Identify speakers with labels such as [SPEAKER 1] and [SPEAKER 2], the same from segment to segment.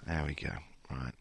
[SPEAKER 1] There we go. Right.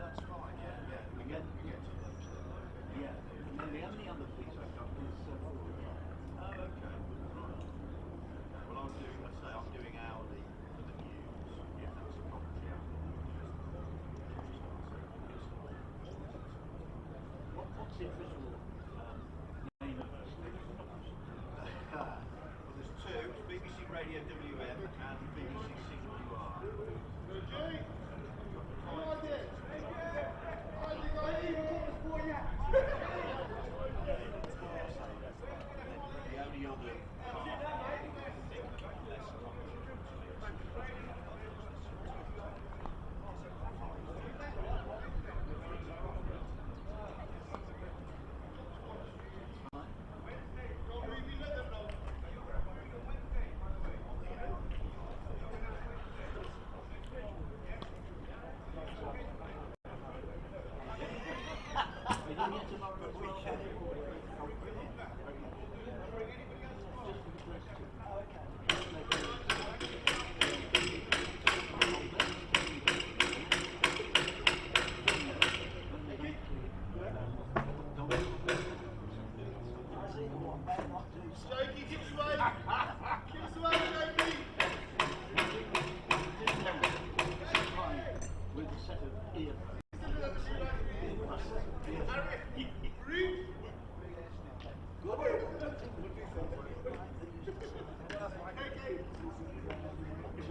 [SPEAKER 1] that's fine. Yeah. We get to those. Yeah. And then the only other piece I've got is. Oh, okay. Right. Well, I'm doing hourly for the news. Yeah, that's a property hourly. What's the official name of the station? Well, there's two. It's BBC Radio WM and BBC CWR. The only other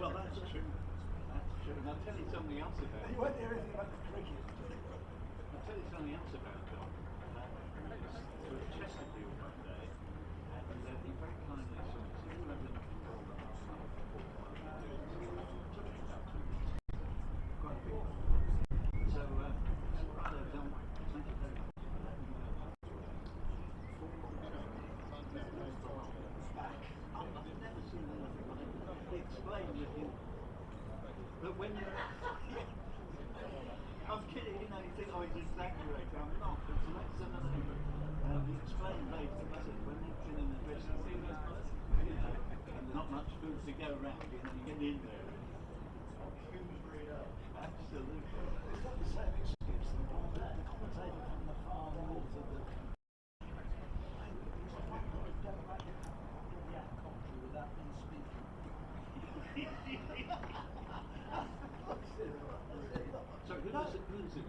[SPEAKER 1] well, that's true. That's true. And I'll tell you something else about it.
[SPEAKER 2] You won't hear anything about the cricket.
[SPEAKER 1] I'll tell you something else about it. We were at Chesterfield one day, and he very kindly said, "You have been told that last night quite a big one." So, rather than thank you very much. I've never seen anything like it. They explain with you that when you're I'm kidding, you know, you think, oh, he's exaggerating. I'm not. It's less than a thing. He explained later, he said, when they've been in the dressing room, you know, and not much food to go around, you know, you get in there. Absolutely.
[SPEAKER 2] It's got the same excuse that the commentator from the far north of the without me speaking.
[SPEAKER 1] So who is it?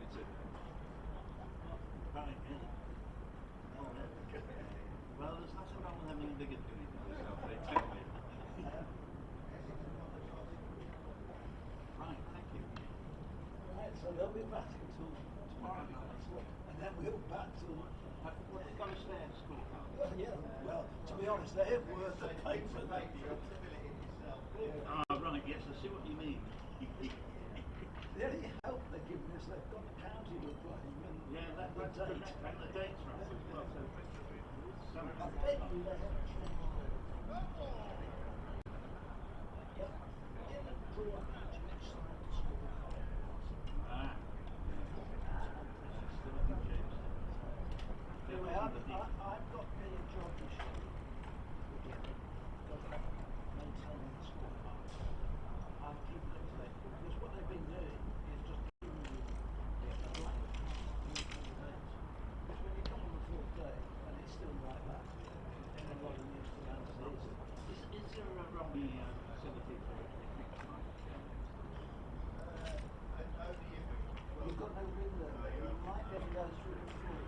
[SPEAKER 1] Right, yeah. Well, there's nothing wrong with having a bigger doing yourself, they tell me. Right, thank you.
[SPEAKER 2] Right, so they'll be back until tomorrow night, and then we'll back till...
[SPEAKER 1] What they've got to stay at school?
[SPEAKER 2] Yeah, well, to be honest, they ain't worth the paper.
[SPEAKER 1] Right, yes, I see what you mean.
[SPEAKER 2] The only help they're giving us, they've got the county we're playing, and
[SPEAKER 1] that's the date. And the date's right as well. So,
[SPEAKER 2] I bet you they haven't changed. Anyway, I've got the job issue. Maintaining the school. I'll keep it up because what they've been doing is just giving you a blank because when you come on the fourth day and it's still like that, then a lot of news to answer
[SPEAKER 1] is there a Robbie facility for it?
[SPEAKER 2] You've got no window. You might be able to go through the floor.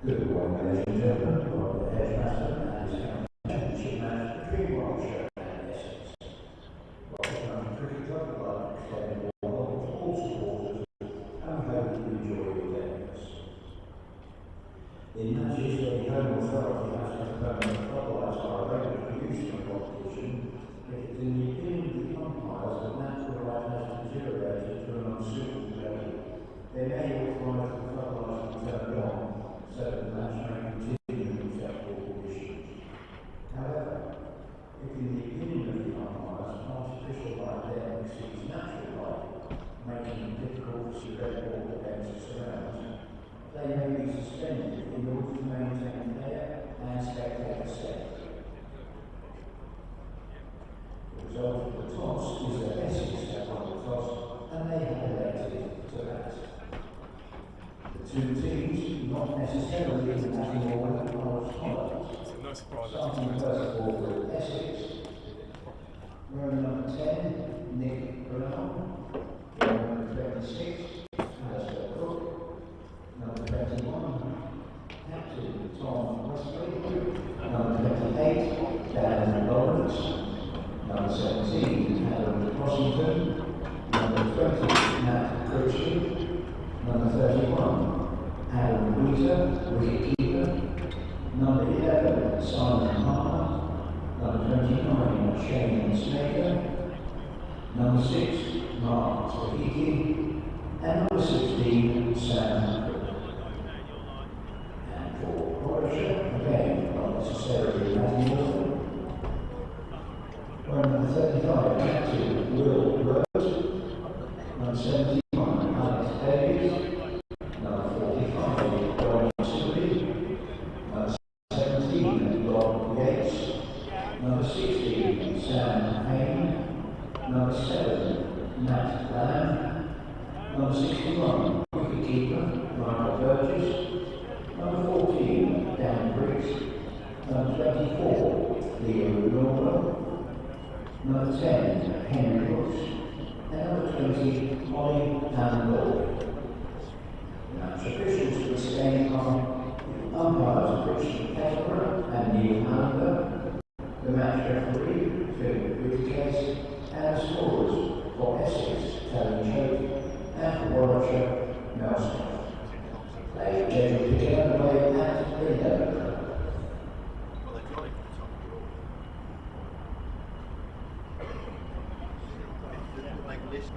[SPEAKER 3] Good morning, ladies and gentlemen. Welcome to Edgbaston and his county championship match between Warwickshire and Essex. Warwickshire County Cricket Club would like to extend a warm welcome to all supporters and we hope that you enjoy your games. In matches where the home authority has confirmed that floodlights are available for use in the competition, it is in the opinion of the umpires that natural light has deteriorated to an unsuitable level. They may authorise the floodlights to be turned on so that the match may continue in acceptable conditions. However, if in the opinion of the umpires, artificial light then exceeds natural light, making it difficult to see red ball against the surrounds, they may be suspended in order to maintain player and spectator safety. The result of the toss is that Essex have won the toss and they have elected to bat. The two teams, not necessarily in the batting order, are as follows.
[SPEAKER 4] No surprise.
[SPEAKER 3] Starting first of all with Essex. Row number 10, Nick Brown. Row number 26, Alistair Cook. Number 21, Captain Tom Wesley. Number 28, Dan Lawrence. Number 17, Adam Rossington. Number 20, Matt Critchley. Number 31, Adam Weezer, wicket-keeper. Number 11, Simon Harper. Number 29, Shane Snaker. Number 6, Mark Tahiti. And number 16, Sam Cook. And for Warwickshire, again, not necessarily Matthew Wilson. Number 35, Captain Will Rose. Number 71, Alex Davies. Number 45, Brian Sibley. Number 17, Bob Yates. Number 16, Sam Payne. Number 7, Matt Lamb. Number 61, wicket-keeper, Michael Burgess. Number 14, Dan Briggs. Number 24, Leo Norwell. Number 10, Henry Brooks. And number 20, Ollie Lloyd. Match officials for this game are umpires Richard Kettleborough and Neil Hallander, the match referee Philip Whitcase, and scorers for Essex, Terry Choate, and for Warwickshire, Nelson. They are scheduled to get underway at 11.
[SPEAKER 1] Well, they're trying to top draw. Make a list.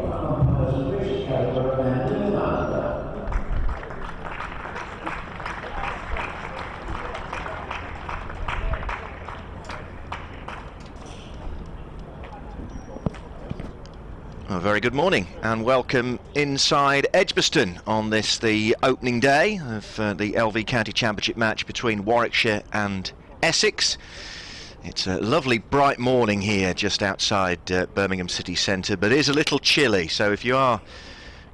[SPEAKER 3] from umpires of recent calibre and Neil Manager.
[SPEAKER 4] A very good morning and welcome inside Edgbaston on this, the opening day of the LV County Championship match between Warwickshire and Essex. It's a lovely bright morning here just outside Birmingham city centre, but it is a little chilly, so if you are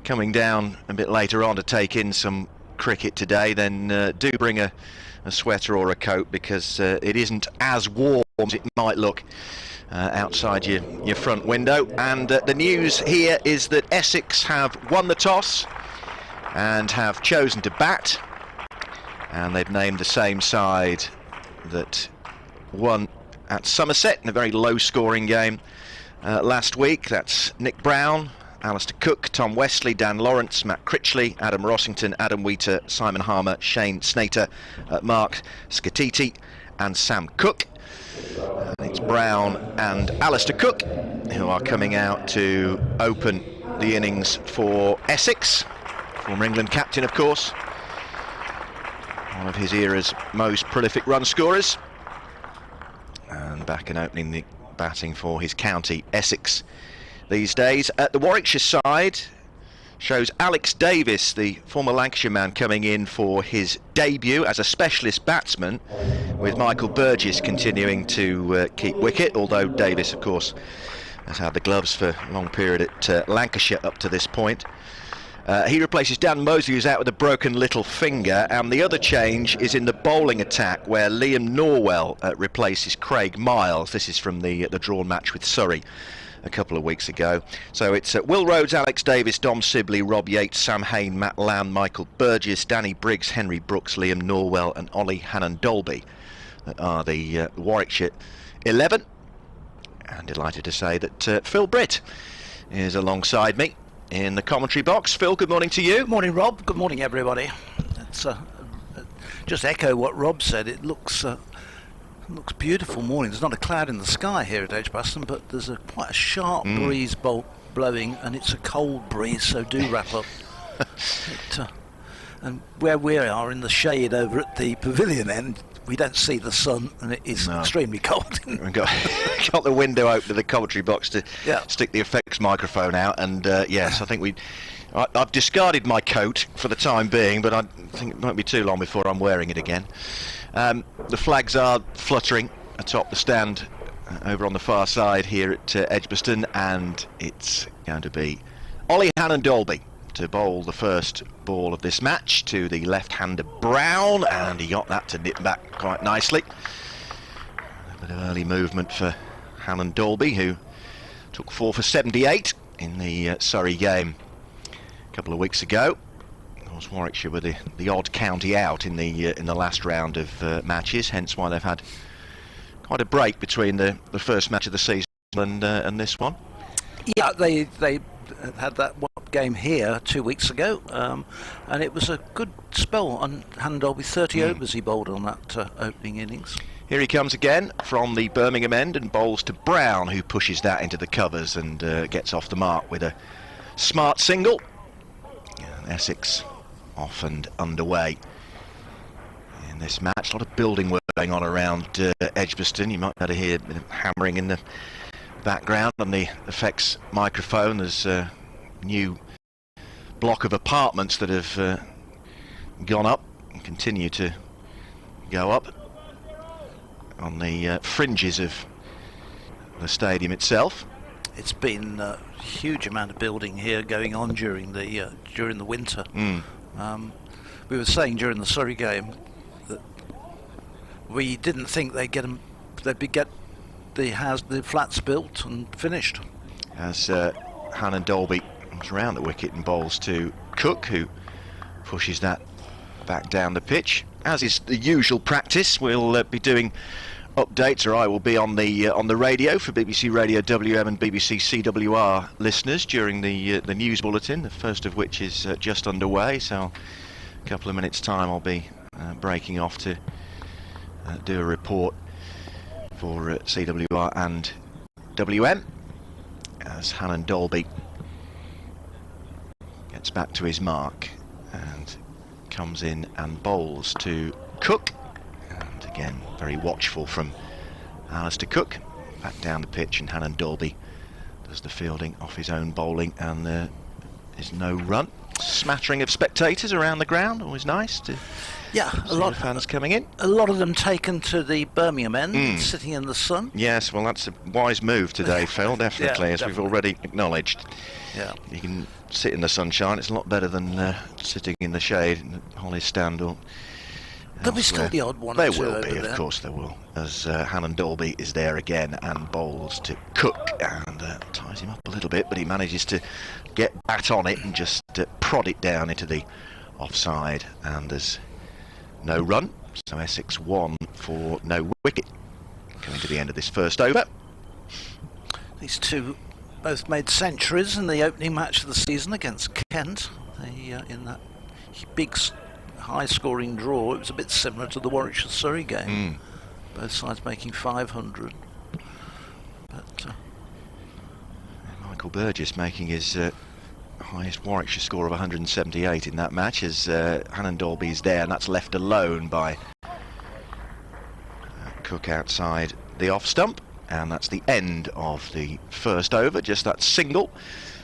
[SPEAKER 4] coming down a bit later on to take in some cricket today, then do bring a sweater or a coat, because it isn't as warm as it might look outside your front window. And the news here is that Essex have won the toss and have chosen to bat, and they've named the same side that won at Somerset in a very low scoring game last week. That's Nick Brown, Alistair Cook, Tom Wesley, Dan Lawrence, Matt Critchley, Adam Rossington, Adam Wheater, Simon Harmer, Shane Snater, Mark Skatiti and Sam Cook. And it's Brown and Alistair Cook who are coming out to open the innings for Essex. Former England captain, of course, one of his era's most prolific run scorers, and back and opening the batting for his county, Essex, these days. At the Warwickshire side shows Alex Davis, the former Lancashire man, coming in for his debut as a specialist batsman, with Michael Burgess continuing to keep wicket, although Davis, of course, has had the gloves for a long period at Lancashire up to this point. He replaces Dan Mosley, who's out with a broken little finger, and the other change is in the bowling attack, where Liam Norwell replaces Craig Miles. This is from the drawn match with Surrey a couple of weeks ago. So it's Will Rhodes, Alex Davis, Dom Sibley, Rob Yates, Sam Hain, Matt Lamb, Michael Burgess, Danny Briggs, Henry Brooks, Liam Norwell and Ollie Hannon-Dolby that are the Warwickshire 11. And delighted to say that Phil Britt is alongside me in the commentary box. Phil, good morning to you.
[SPEAKER 2] Good morning, Rob. Good morning, everybody. It's just echo what Rob said. It looks beautiful morning. There's not a cloud in the sky here at Edgbaston, but there's quite a sharp breeze blowing, and it's a cold breeze, so do wrap up. And where we are in the shade over at the pavilion end, we don't see the sun, and it is extremely cold.
[SPEAKER 4] We've got the window open to the commentary box to stick the effects microphone out, and yes, I think I've discarded my coat for the time being, but I think it won't be too long before I'm wearing it again. The flags are fluttering atop the stand over on the far side here at Edgbaston, and it's going to be Ollie Hannon-Dolby to bowl the first ball of this match to the left-hander Brown, and he got that to nip back quite nicely. A bit of early movement for Hannon-Dolby, who took 4 for 78 in the Surrey game a couple of weeks ago. Of course, Warwickshire were the odd county out in the last round of matches, hence why they've had quite a break between the first match of the season and this one.
[SPEAKER 2] Yeah, they had that game here 2 weeks ago, and it was a good spell on Hannon-Dolby. 30 overs he bowled on that opening innings.
[SPEAKER 4] Here he comes again from the Birmingham end and bowls to Brown, who pushes that into the covers and gets off the mark with a smart single. And Essex off and underway in this match. A lot of building work going on around Edgbaston. You might be able to hear a bit of hammering in the background on the effects microphone. There's a new block of apartments that have gone up and continue to go up on the fringes of the stadium itself.
[SPEAKER 2] It's been a huge amount of building here going on during the winter. We were saying during the Surrey game that we didn't think they'd get the flats built and finished.
[SPEAKER 4] As Hannon-Dolby comes around the wicket and bowls to Cook, who pushes that back down the pitch. As is the usual practice, we'll be doing updates, or I will be on the radio for BBC Radio WM and BBC CWR listeners during the news bulletin, the first of which is just underway. So a couple of minutes time I'll be breaking off to do a report for CWR and WM, as Hannon-Dolby Gets back to his mark and comes in and bowls to Cook. And again, very watchful from Alistair Cook. Back down the pitch, and Hannon Dolby does the fielding off his own bowling, and there is no run. Smattering of spectators around the ground, always nice to
[SPEAKER 2] a lot
[SPEAKER 4] of fans coming in.
[SPEAKER 2] A lot of them taken to the Birmingham end, sitting in the sun.
[SPEAKER 4] Yes, well, that's a wise move today, Phil, definitely, as
[SPEAKER 2] definitely.
[SPEAKER 4] we've already acknowledged.
[SPEAKER 2] Yeah.
[SPEAKER 4] You can sit in the sunshine, it's a lot better than sitting in the shade in the Holly stand or
[SPEAKER 2] There'll be still
[SPEAKER 4] elsewhere.
[SPEAKER 2] the odd one
[SPEAKER 4] There
[SPEAKER 2] or two
[SPEAKER 4] will be,
[SPEAKER 2] over
[SPEAKER 4] of
[SPEAKER 2] there.
[SPEAKER 4] course there will, as Hannon Dolby is there again and bowls to Cook and ties him up a little bit, but he manages to get bat on it and just prod it down into the offside, and there's no run, so Essex 1 for no wicket. Coming to the end of this first over.
[SPEAKER 2] These two both made centuries in the opening match of the season against Kent. They, in that big, high-scoring draw, it was a bit similar to the Warwickshire-Surrey game. Both sides making 500. But
[SPEAKER 4] Michael Burgess making his highest Warwickshire score of 178 in that match, as Hannon Dolby is there, and that's left alone by Cook outside the off stump, and that's the end of the first over. Just that single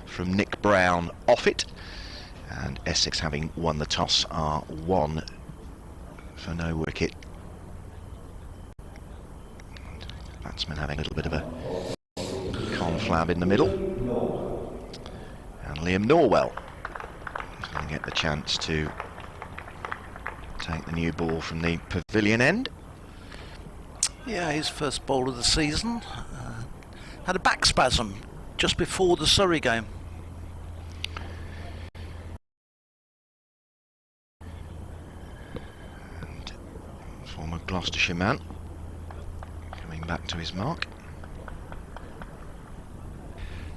[SPEAKER 4] from Nick Brown off it, and Essex, having won the toss, are 1 for no wicket. Batsman having a little bit of a conflab in the middle, and Liam Norwell is going to get the chance to take the new ball from the pavilion end.
[SPEAKER 2] yeah, his first bowl of the season. Had a back spasm just before the Surrey game.
[SPEAKER 4] And former Gloucestershire man coming back to his mark.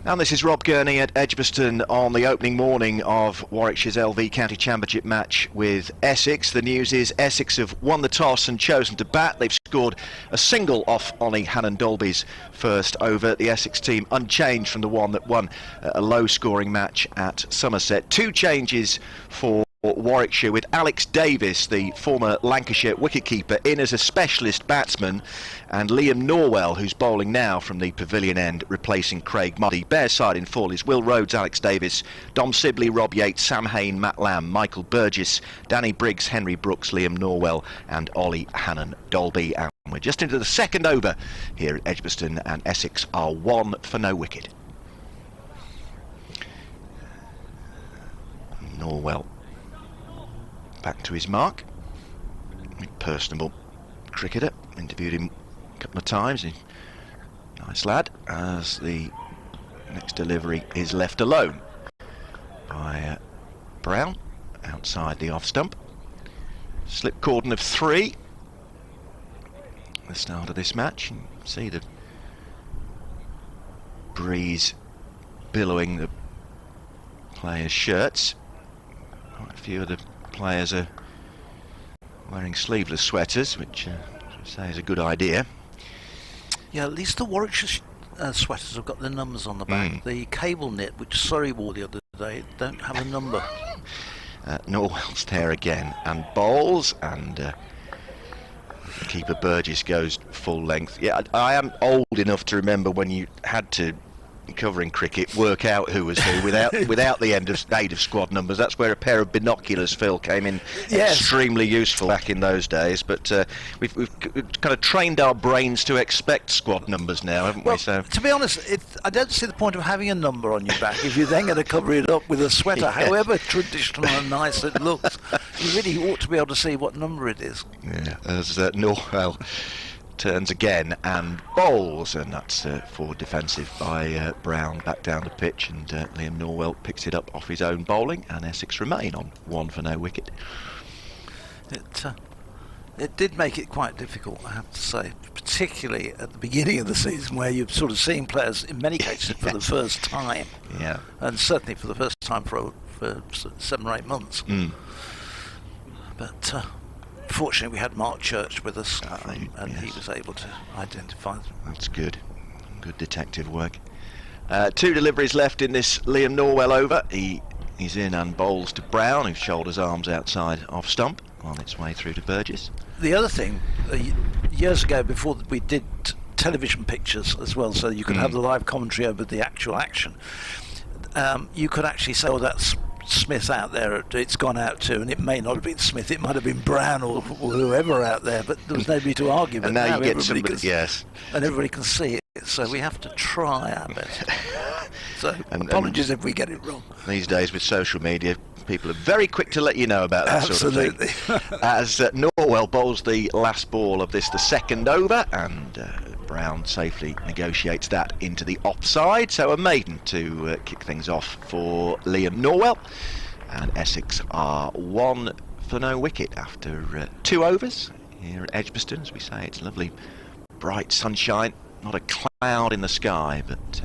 [SPEAKER 4] And this is Rob Gurney at Edgbaston on the opening morning of Warwickshire's LV County Championship match with Essex. The news is Essex have won the toss and chosen to bat. They've scored a single off Ollie Hannon Dolby's first over. The Essex team unchanged from the one that won a low-scoring match at Somerset. 2 changes for Warwickshire, with Alex Davis, the former Lancashire wicketkeeper, in as a specialist batsman, and Liam Norwell, who's bowling now from the pavilion end, replacing Craig Muddy. Bare side in full is Will Rhodes, Alex Davis, Dom Sibley, Rob Yates, Sam Hain, Matt Lamb, Michael Burgess, Danny Briggs, Henry Brooks, Liam Norwell and Ollie Hannon Dolby. And we're just into the second over here at Edgbaston, and Essex are 1 for no wicket. Norwell back to his mark. Personable cricketer, interviewed him a couple of times. Nice lad, as the next delivery is left alone by Brown outside the off stump. Slip cordon of 3 at the start of this match. You can see the breeze billowing the players' shirts. Quite a few of the players are wearing sleeveless sweaters, which I say is a good idea.
[SPEAKER 2] Yeah, at least the Warwickshire sweaters have got their numbers on the back. The cable knit, which Surrey wore the other day, don't have a number.
[SPEAKER 4] Norwell's there again and bowls, and keeper Burgess goes full length. Yeah, I am old enough to remember when you had to, covering cricket, work out who was who without the aid of squad numbers. That's where a pair of binoculars, Phil, came in extremely useful back in those days. But we've kind of trained our brains to expect squad numbers now, haven't we? So,
[SPEAKER 2] to be honest, I don't see the point of having a number on your back if you're then going to cover it up with a sweater, however traditional and nice it looks. You really ought to be able to see what number it is.
[SPEAKER 4] Yeah, as Norwell turns again and bowls, and that's forward defensive by Brown back down the pitch, and Liam Norwell picks it up off his own bowling, and Essex remain on 1 for no wicket.
[SPEAKER 2] It did make it quite difficult, I have to say, particularly at the beginning of the season, where you've sort of seen players in many cases for the first time, and certainly for the first time for 7 or 8 months. But fortunately, we had Mark Church with us, and he was able to identify them.
[SPEAKER 4] That's good. Good detective work. 2 deliveries left in this Liam Norwell over. He He's in and bowls to Brown, who shoulders arms outside off stump on its way through to Burgess.
[SPEAKER 2] The other thing, years ago, before we did television pictures as well, so you could have the live commentary over the actual action, you could actually say, oh, that's Smith out there, it's gone out to, and it may not have been Smith, it might have been Brown or whoever out there, but there was nobody to argue. But
[SPEAKER 4] And now you get somebody, yes.
[SPEAKER 2] And everybody can see it, so we have to try our best. So apologies if we get it wrong.
[SPEAKER 4] These days with social media, people are very quick to let you know about that
[SPEAKER 2] Absolutely.
[SPEAKER 4] sort of thing. As Norwell bowls the last ball of this, the second over, and Brown safely negotiates that into the offside. So a maiden to kick things off for Liam Norwell. And Essex are 1 for no wicket after 2 overs here at Edgbaston. As we say, it's lovely bright sunshine, not a cloud in the sky, but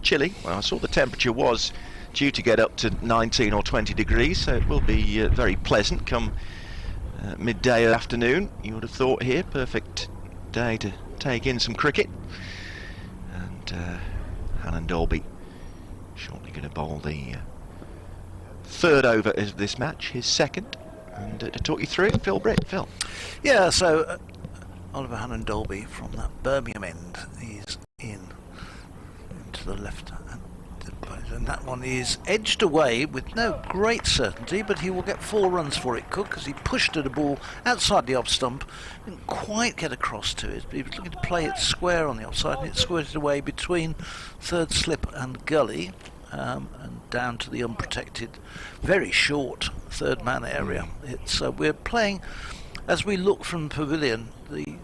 [SPEAKER 4] chilly. Well, I saw the temperature was due to get up to 19 or 20 degrees, so it will be very pleasant come midday afternoon. You would have thought here, perfect day to take in some cricket. And Hannon Dolby shortly going to bowl the third over of this match, his second. And to talk you through it, Phil Britt. Phil.
[SPEAKER 2] Yeah, so Oliver Hannon Dolby from that Birmingham end, he's into the left hand, and that one is edged away with no great certainty, but he will get 4 runs for it, Cook, because he pushed at a ball outside the off stump, didn't quite get across to it, but he was looking to play it square on the offside, and it squirted away between third slip and gully, and down to the unprotected, very short third man area. It's we're playing, as we look from the pavilion, the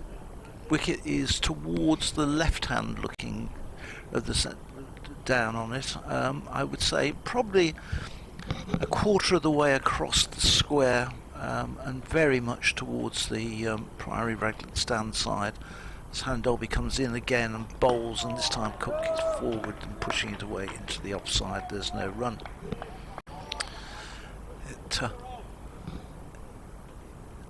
[SPEAKER 2] wicket is towards the left hand looking of the down on it. I would say probably a quarter of the way across the square, and very much towards the Priory Raglan stand side. As Hannon Dolby comes in again and bowls, and this time Cook is forward and pushing it away into the offside. There's no run.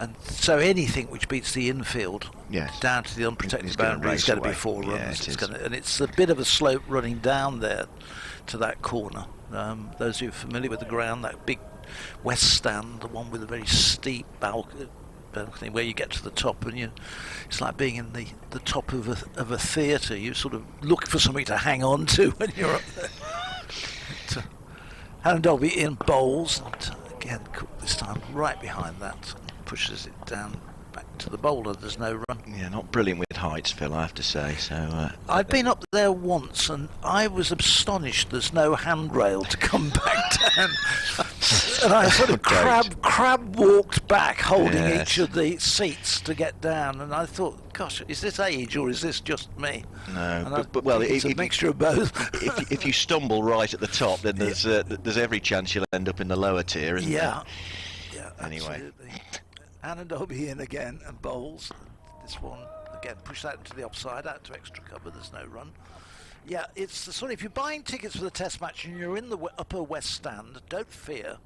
[SPEAKER 2] And so anything which beats the infield,
[SPEAKER 4] yes,
[SPEAKER 2] down to the unprotected boundary is going to be 4 runs.
[SPEAKER 4] Yeah,
[SPEAKER 2] and it's a bit of a slope running down there to that corner. Those who are familiar with the ground, that big west stand, the one with a very steep balcony where you get to the top, and it's like being in the top of a theatre. You sort of look for something to hang on to when you're up there. But, Hannon Dolby in bowls, and again Cook this time right behind that, pushes it down back to the bowler. There's no run. Yeah,
[SPEAKER 4] not brilliant with heights, Phil, I have to say. So
[SPEAKER 2] I've been up there once, and I was astonished there's no handrail to come back down. And I sort of crab walked back, holding each of the seats to get down. And I thought, gosh, is this age or is this just me?
[SPEAKER 4] No, but well,
[SPEAKER 2] it's a mixture of both.
[SPEAKER 4] if you stumble right at the top, then there's every chance you'll end up in the lower tier, isn't there?
[SPEAKER 2] Yeah.
[SPEAKER 4] Anyway.
[SPEAKER 2] Absolutely. Hannon Dolby in again and bowls. This one again, push that into the offside, out to extra cover. There's no run. Yeah, it's the sort of, if you're buying tickets for the test match and you're in the upper west stand, don't fear.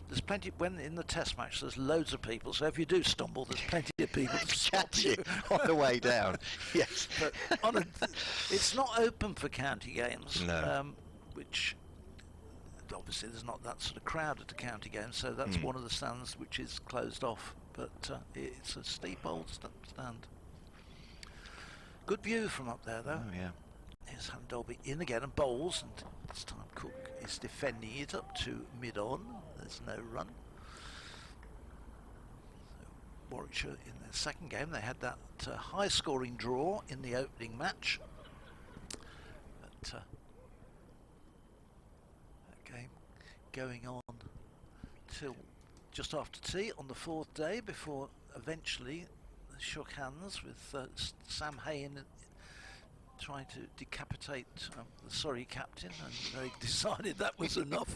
[SPEAKER 2] There's plenty, when in the test match there's loads of people, so if you do stumble there's plenty of people to
[SPEAKER 4] catch you on the way down. Yes,
[SPEAKER 2] but it's not open for county games.
[SPEAKER 4] No.
[SPEAKER 2] Which obviously there's not that sort of crowd at a county game, so that's one of the stands which is closed off, but it's a steep old stand. Good view from up there though.
[SPEAKER 4] Oh yeah.
[SPEAKER 2] Here's Hannon Dolby in again and bowls, and this time Cook is defending it up to mid-on. There's no run. So Warwickshire in their second game, they had that high-scoring draw in the opening match. But that game going on till just after tea on the 4th day, before eventually they shook hands with Sam Hayne trying to decapitate the Surrey captain, and they decided that was enough.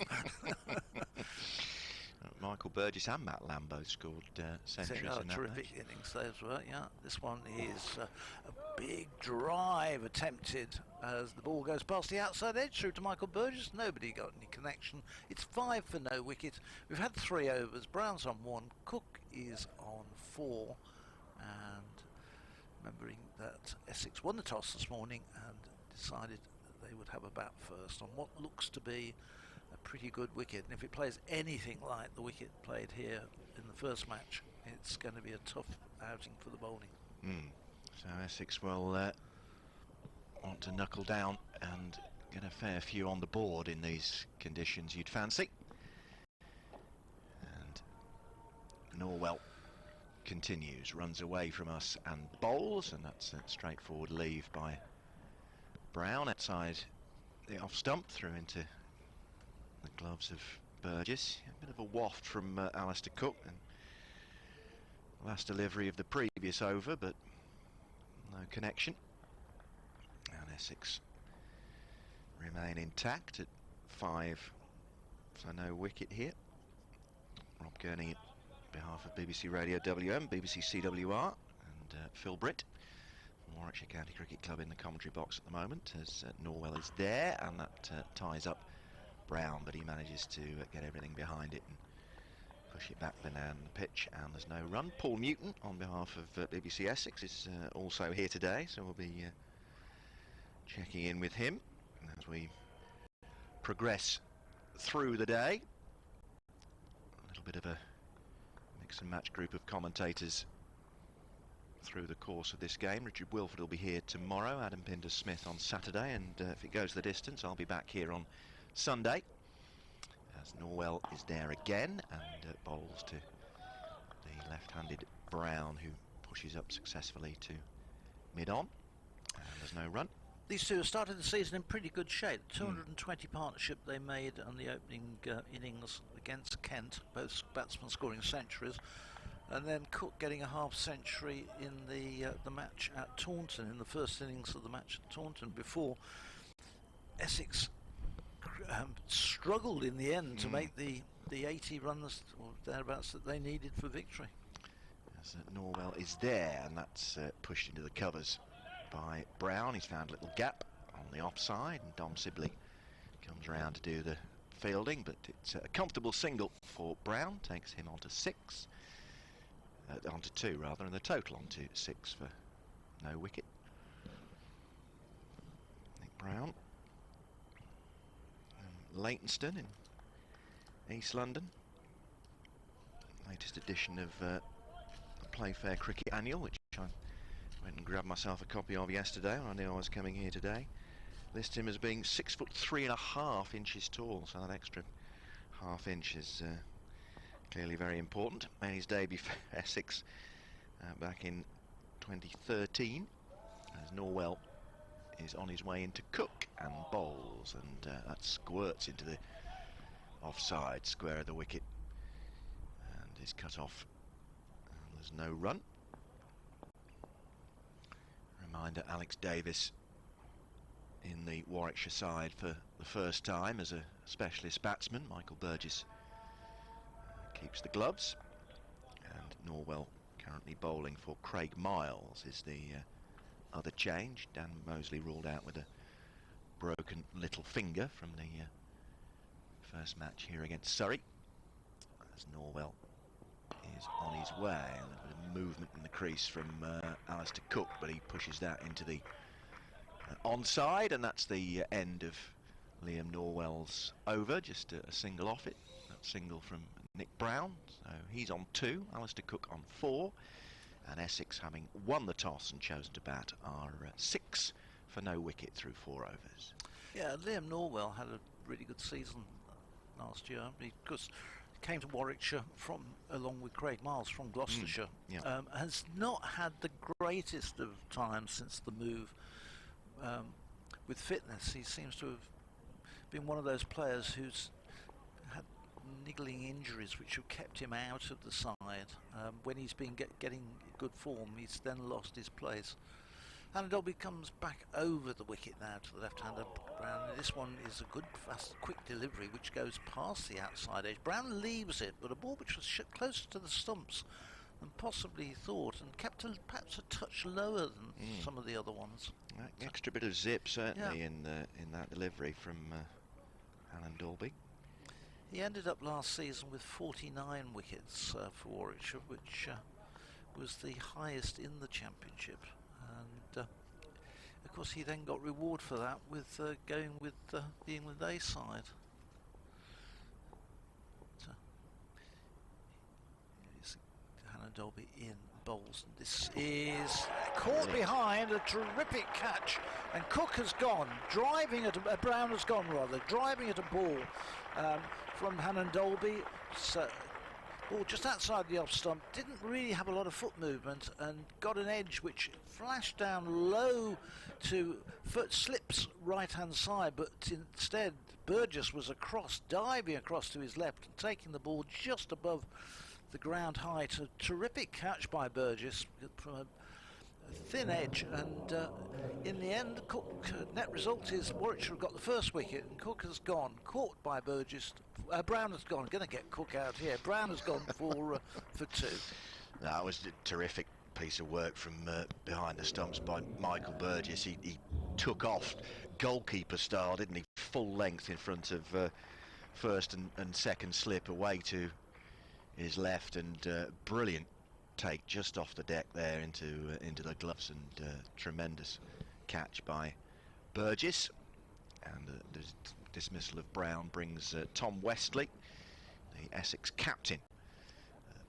[SPEAKER 4] Michael Burgess and Matt Lambo scored centuries in that
[SPEAKER 2] terrific
[SPEAKER 4] match.
[SPEAKER 2] innings those were, yeah. This one is a big drive attempted as the ball goes past the outside edge through to Michael Burgess. Nobody got any connection. It's 5 for no wicket. We've had 3 overs. Brown's on 1, Cook is on 4, and remembering that Essex won the toss this morning and decided that they would have a bat first on what looks to be a pretty good wicket, and if it plays anything like the wicket played here in the first match, it's going to be a tough outing for the bowling.
[SPEAKER 4] So Essex will want to knuckle down and get a fair few on the board in these conditions, you'd fancy. And Norwell continues, runs away from us and bowls, and that's a straightforward leave by Brown outside the off stump, through into the gloves of Burgess. A bit of a waft from Alistair Cook, and last delivery of the previous over, but no connection. And Essex remain intact at 5 for no wicket here. Rob Gurney on behalf of BBC Radio WM, BBC CWR, and Phil Britt from Warwickshire County Cricket Club in the commentary box at the moment, as Norwell is there, and that ties up Brown, but he manages to get everything behind it and push it back the pitch, and there's no run. Paul Newton on behalf of BBC Essex is also here today, so we'll be checking in with him as we progress through the day. A little bit of a mix and match group of commentators through the course of this game. Richard Wilford will be here tomorrow, Adam Pinder-Smith on Saturday, and if it goes the distance, I'll be back here on Sunday, as Norwell is there again and bowls to the left-handed Brown, who pushes up successfully to mid-on, and there's no run.
[SPEAKER 2] These two have started the season in pretty good shape. 220 partnership they made on the opening innings against Kent, both batsmen scoring centuries, and then Cook getting a half century in the match at Taunton, in the first innings of the match at Taunton, before Essex struggled in the end to make the 80 runs or thereabouts that they needed for victory.
[SPEAKER 4] As Norwell is there, and that's pushed into the covers by Brown. He's found a little gap on the offside, and Dom Sibley comes around to do the fielding, but it's a comfortable single for Brown, takes him onto 6, onto 2 rather, and the total onto 6 for no wicket. Nick Brown, Leytonstone in East London, latest edition of the Playfair Cricket Annual, which I went and grabbed myself a copy of yesterday when I knew I was coming here today. List him as being 6'3.5" inches tall, so that extra half inch is clearly very important. Made his debut for Essex back in 2013, as Norwell is on his way into Cook and bowls, and that squirts into the offside square of the wicket and is cut off, and there's no run. Reminder, Alex Davis in the Warwickshire side for the first time as a specialist batsman. Michael Burgess keeps the gloves, and Norwell currently bowling for Craig Miles is the other change. Dan Mosley ruled out with a broken little finger from the first match here against Surrey, as Norwell is on his way. A little bit of movement in the crease from Alistair Cook, but he pushes that into the onside, and that's the end of Liam Norwell's over. Just a single off it, that single from Nick Brown, so he's on 2, Alistair Cook on 4, and Essex, having won the toss and chosen to bat, are 6 for no wicket through 4 overs.
[SPEAKER 2] Yeah, Liam Norwell had a really good season last year, because he came to Warwickshire from, along with Craig Miles from Gloucestershire. Has not had the greatest of times since the move with fitness. He seems to have been one of those players who's had niggling injuries which have kept him out of the side. When he's been getting good form, he's then lost his place. And Dobby comes back over the wicket now to the left-hander Brown. This one is a good, fast, quick delivery which goes past the outside edge. Brown leaves it, but a ball which was closer to the stumps than possibly thought, and kept perhaps a touch lower than some of the other ones.
[SPEAKER 4] Extra bit of zip certainly in that delivery from Alan Dalby.
[SPEAKER 2] He ended up last season with 49 wickets for Warwickshire, which was the highest in the championship, and of course he then got reward for that with going with the England A side. Dolby in bowls. This is caught behind, a terrific catch, and Cook has gone driving at Brown has gone rather driving at a ball from Hannon Dolby. So, ball just outside the off stump, didn't really have a lot of foot movement and got an edge which flashed down low to foot slips right hand side, but instead Burgess was across, diving across to his left and taking the ball just above the ground height. A terrific catch by Burgess from a thin edge, and in the end, Cook, net result is Warwickshire have got the first wicket and Cook has gone, caught by Burgess. Brown has gone, going to get Cook out here. Brown has gone for 2.
[SPEAKER 4] That was a terrific piece of work from behind the stumps by Michael Burgess. He took off goalkeeper style, didn't he? Full length in front of first and second slip away to his left, and brilliant take just off the deck there into the gloves, and tremendous catch by Burgess. And the dismissal of Brown brings Tom Westley, the Essex captain,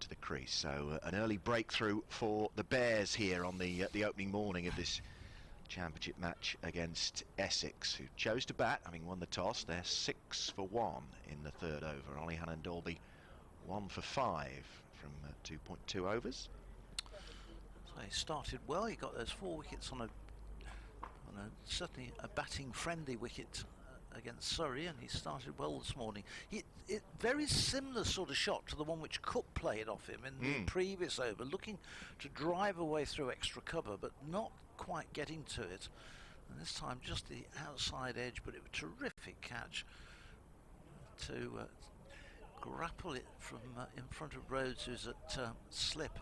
[SPEAKER 4] to the crease. So an early breakthrough for the Bears here on the opening morning of this championship match against Essex, who chose to bat, having won the toss. They're 6 for 1 in the third over. Ollie Hannon Dolby 1 for 5 from 2.2 overs.
[SPEAKER 2] So he started well. He got those 4 wickets on a certainly a batting friendly wicket against Surrey, and he started well this morning. It very similar sort of shot to the one which Cook played off him in the previous over, looking to drive away through extra cover but not quite getting to it, and this time just the outside edge, but it was a terrific catch to grapple it from in front of Rhodes, who's at slip.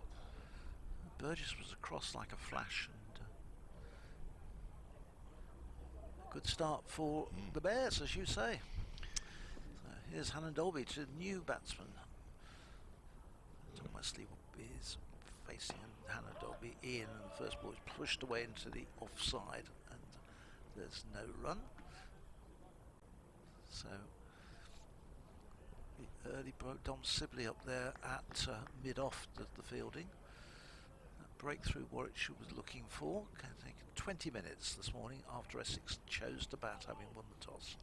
[SPEAKER 2] Burgess was across like a flash, and a good start for the Bears, as you say. So here's Hannon Dolby to new batsman. Tom Westley is facing Hannon Dolby in, and the first ball is pushed away into the offside, and there's no run. So the early Dom Sibley up there at mid-off the fielding. That breakthrough Warwickshire was looking for. I think 20 minutes this morning after Essex chose to bat, having won the toss.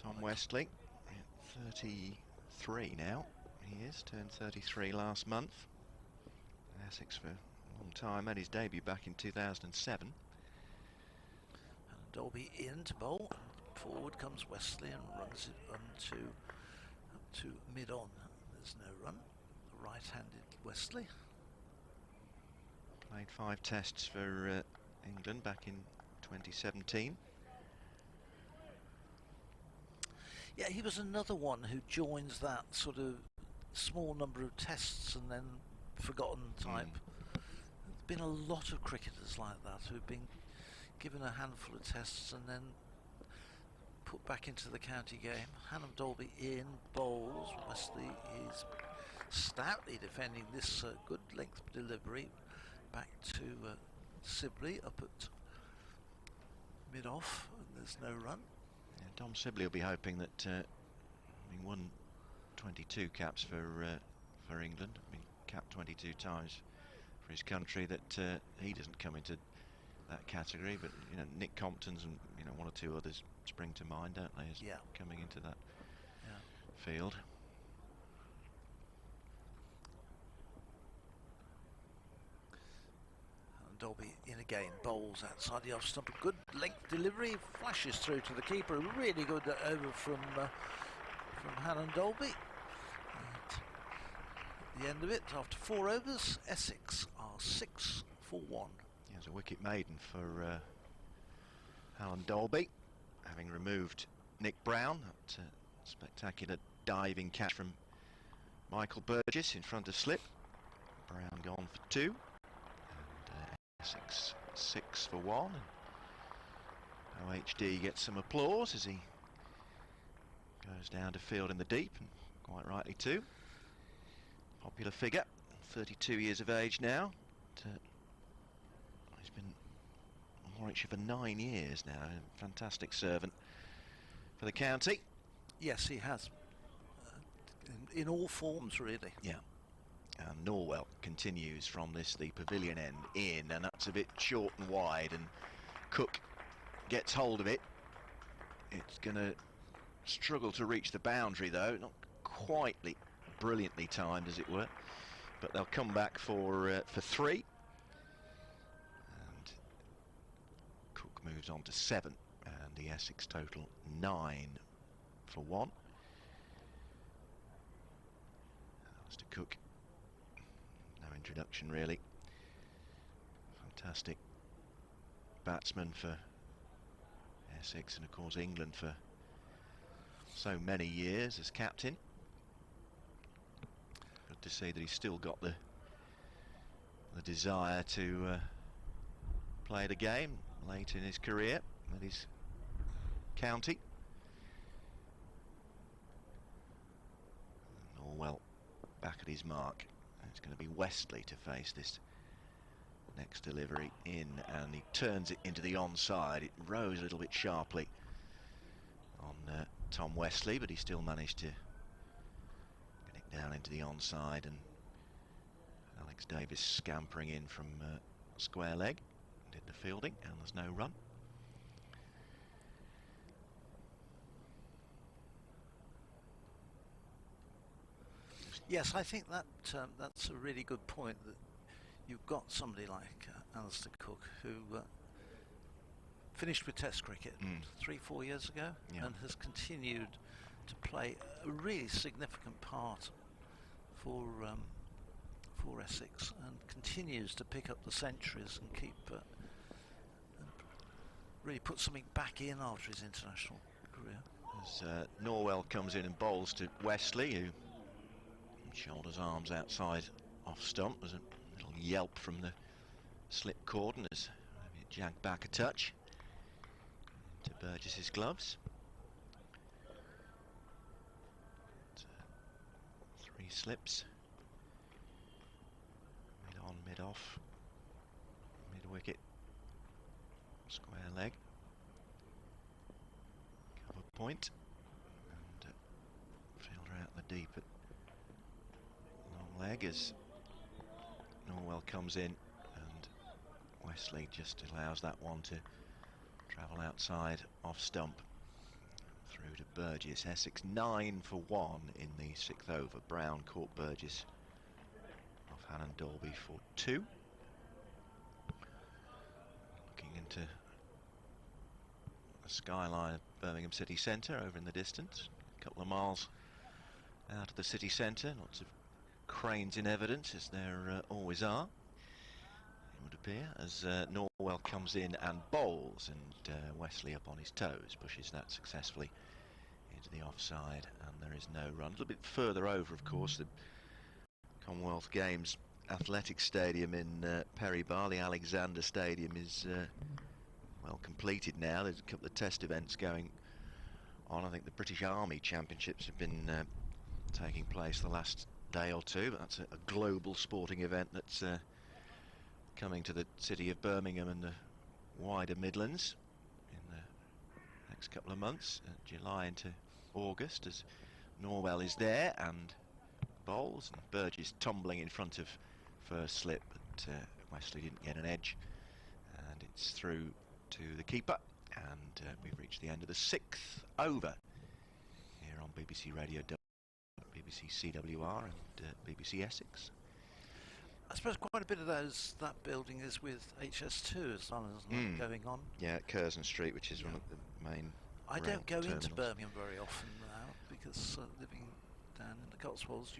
[SPEAKER 4] Tom Westley, 33 now. He is, turned 33 last month. Essex for a long time, made his debut back in 2007.
[SPEAKER 2] And Dolby in to bowl. Forward comes Westley and runs it up to mid-on. There's no run. The right-handed Westley.
[SPEAKER 4] Played 5 tests for England back in 2017.
[SPEAKER 2] Yeah, he was another one who joins that sort of small number of tests and then forgotten type. There's been a lot of cricketers like that who've been given a handful of tests and then put back into the county game. Hannon Dolby in, bowls. Westley is stoutly defending this good length delivery back to Sibley up at mid-off, and there's no run.
[SPEAKER 4] Yeah, Dom Sibley will be hoping that having won 22 caps for England, capped 22 times for his country, that he doesn't come into that category. But Nick Compton's and one or two others spring to mind, don't they, as coming into that field.
[SPEAKER 2] Dolby in again, bowls outside the off stump. A good length delivery, flashes through to the keeper. A really good over from Hannon Dolby. At the end of it, after 4 overs, Essex are 6 for 1.
[SPEAKER 4] There's a wicket maiden for Hannon Dolby, having removed Nick Brown. That spectacular diving catch from Michael Burgess in front of slip. Brown gone for 2. Essex 6 for 1. OHD gets some applause as he goes down to field in the deep, and quite rightly too. Popular figure, 32 years of age now. He's been in Warwickshire for 9 years now. A fantastic servant for the county.
[SPEAKER 2] Yes, he has. In all forms, really.
[SPEAKER 4] Yeah. And Norwell continues from the pavilion end in, and that's a bit short and wide, and Cook gets hold of it. It's going to struggle to reach the boundary though, not quite brilliantly timed as it were, but they'll come back for 3. And Cook moves on to 7, and the Essex total 9 for 1. Mr. Cook, no introduction really. Fantastic batsman for Essex, and of course England for so many years as captain. Good to see that he's still got the desire to play the game late in his career at his county. Norwell back at his mark. It's going to be Westley to face this next delivery in, and he turns it into the onside. It rose a little bit sharply on Tom Westley, but he still managed to get it down into the onside, and Alex Davis scampering in from square leg did the fielding, and there's no run.
[SPEAKER 2] Yes, I think that that's a really good point, that you've got somebody like Alistair Cook, who finished with Test cricket 3-4 years ago, and has continued to play a really significant part for Essex, and continues to pick up the centuries and keep and really put something back in after his international career.
[SPEAKER 4] As Norwell comes in and bowls to Westley, who shoulders arms outside off stump. There's a little yelp from the slip cord, and has maybe jagged back a touch to Burgess's gloves. 3 slips, mid on, mid off, mid wicket, square leg, cover point, and fielder out the deep at long leg as Norwell comes in, and Westley just allows that one to travel outside off stump through to Burgess. Essex 9 for 1 in the 6th over. Brown caught Burgess off Hannon Dolby for 2. Looking into the skyline of Birmingham city centre over in the distance, a couple of miles out of the city centre. Lots of cranes in evidence, as there always are, it would appear, as Norwell comes in and bowls, and Westley up on his toes pushes that successfully into the offside, and there is no run. A little bit further over, of course, the Commonwealth Games Athletic Stadium in Perry Bar, the Alexander Stadium, is well completed now. There's a couple of test events going on. I think the British Army Championships have been taking place the last day or two, but that's a global sporting event that's coming to the city of Birmingham and the wider Midlands in the next couple of months, July into August, as Norwell is there and bowls, and Burgess tumbling in front of first slip, but Westley didn't get an edge, and it's through to the keeper, and we've reached the end of the 6th over here on BBC Radio, BBC CWR and BBC Essex.
[SPEAKER 2] I suppose quite a bit of that building is with HS2 as long as it's not going on.
[SPEAKER 4] Yeah, at Curzon Street, which is one of the main
[SPEAKER 2] I don't go
[SPEAKER 4] terminals
[SPEAKER 2] into Birmingham very often now, because living down in the Cotswolds,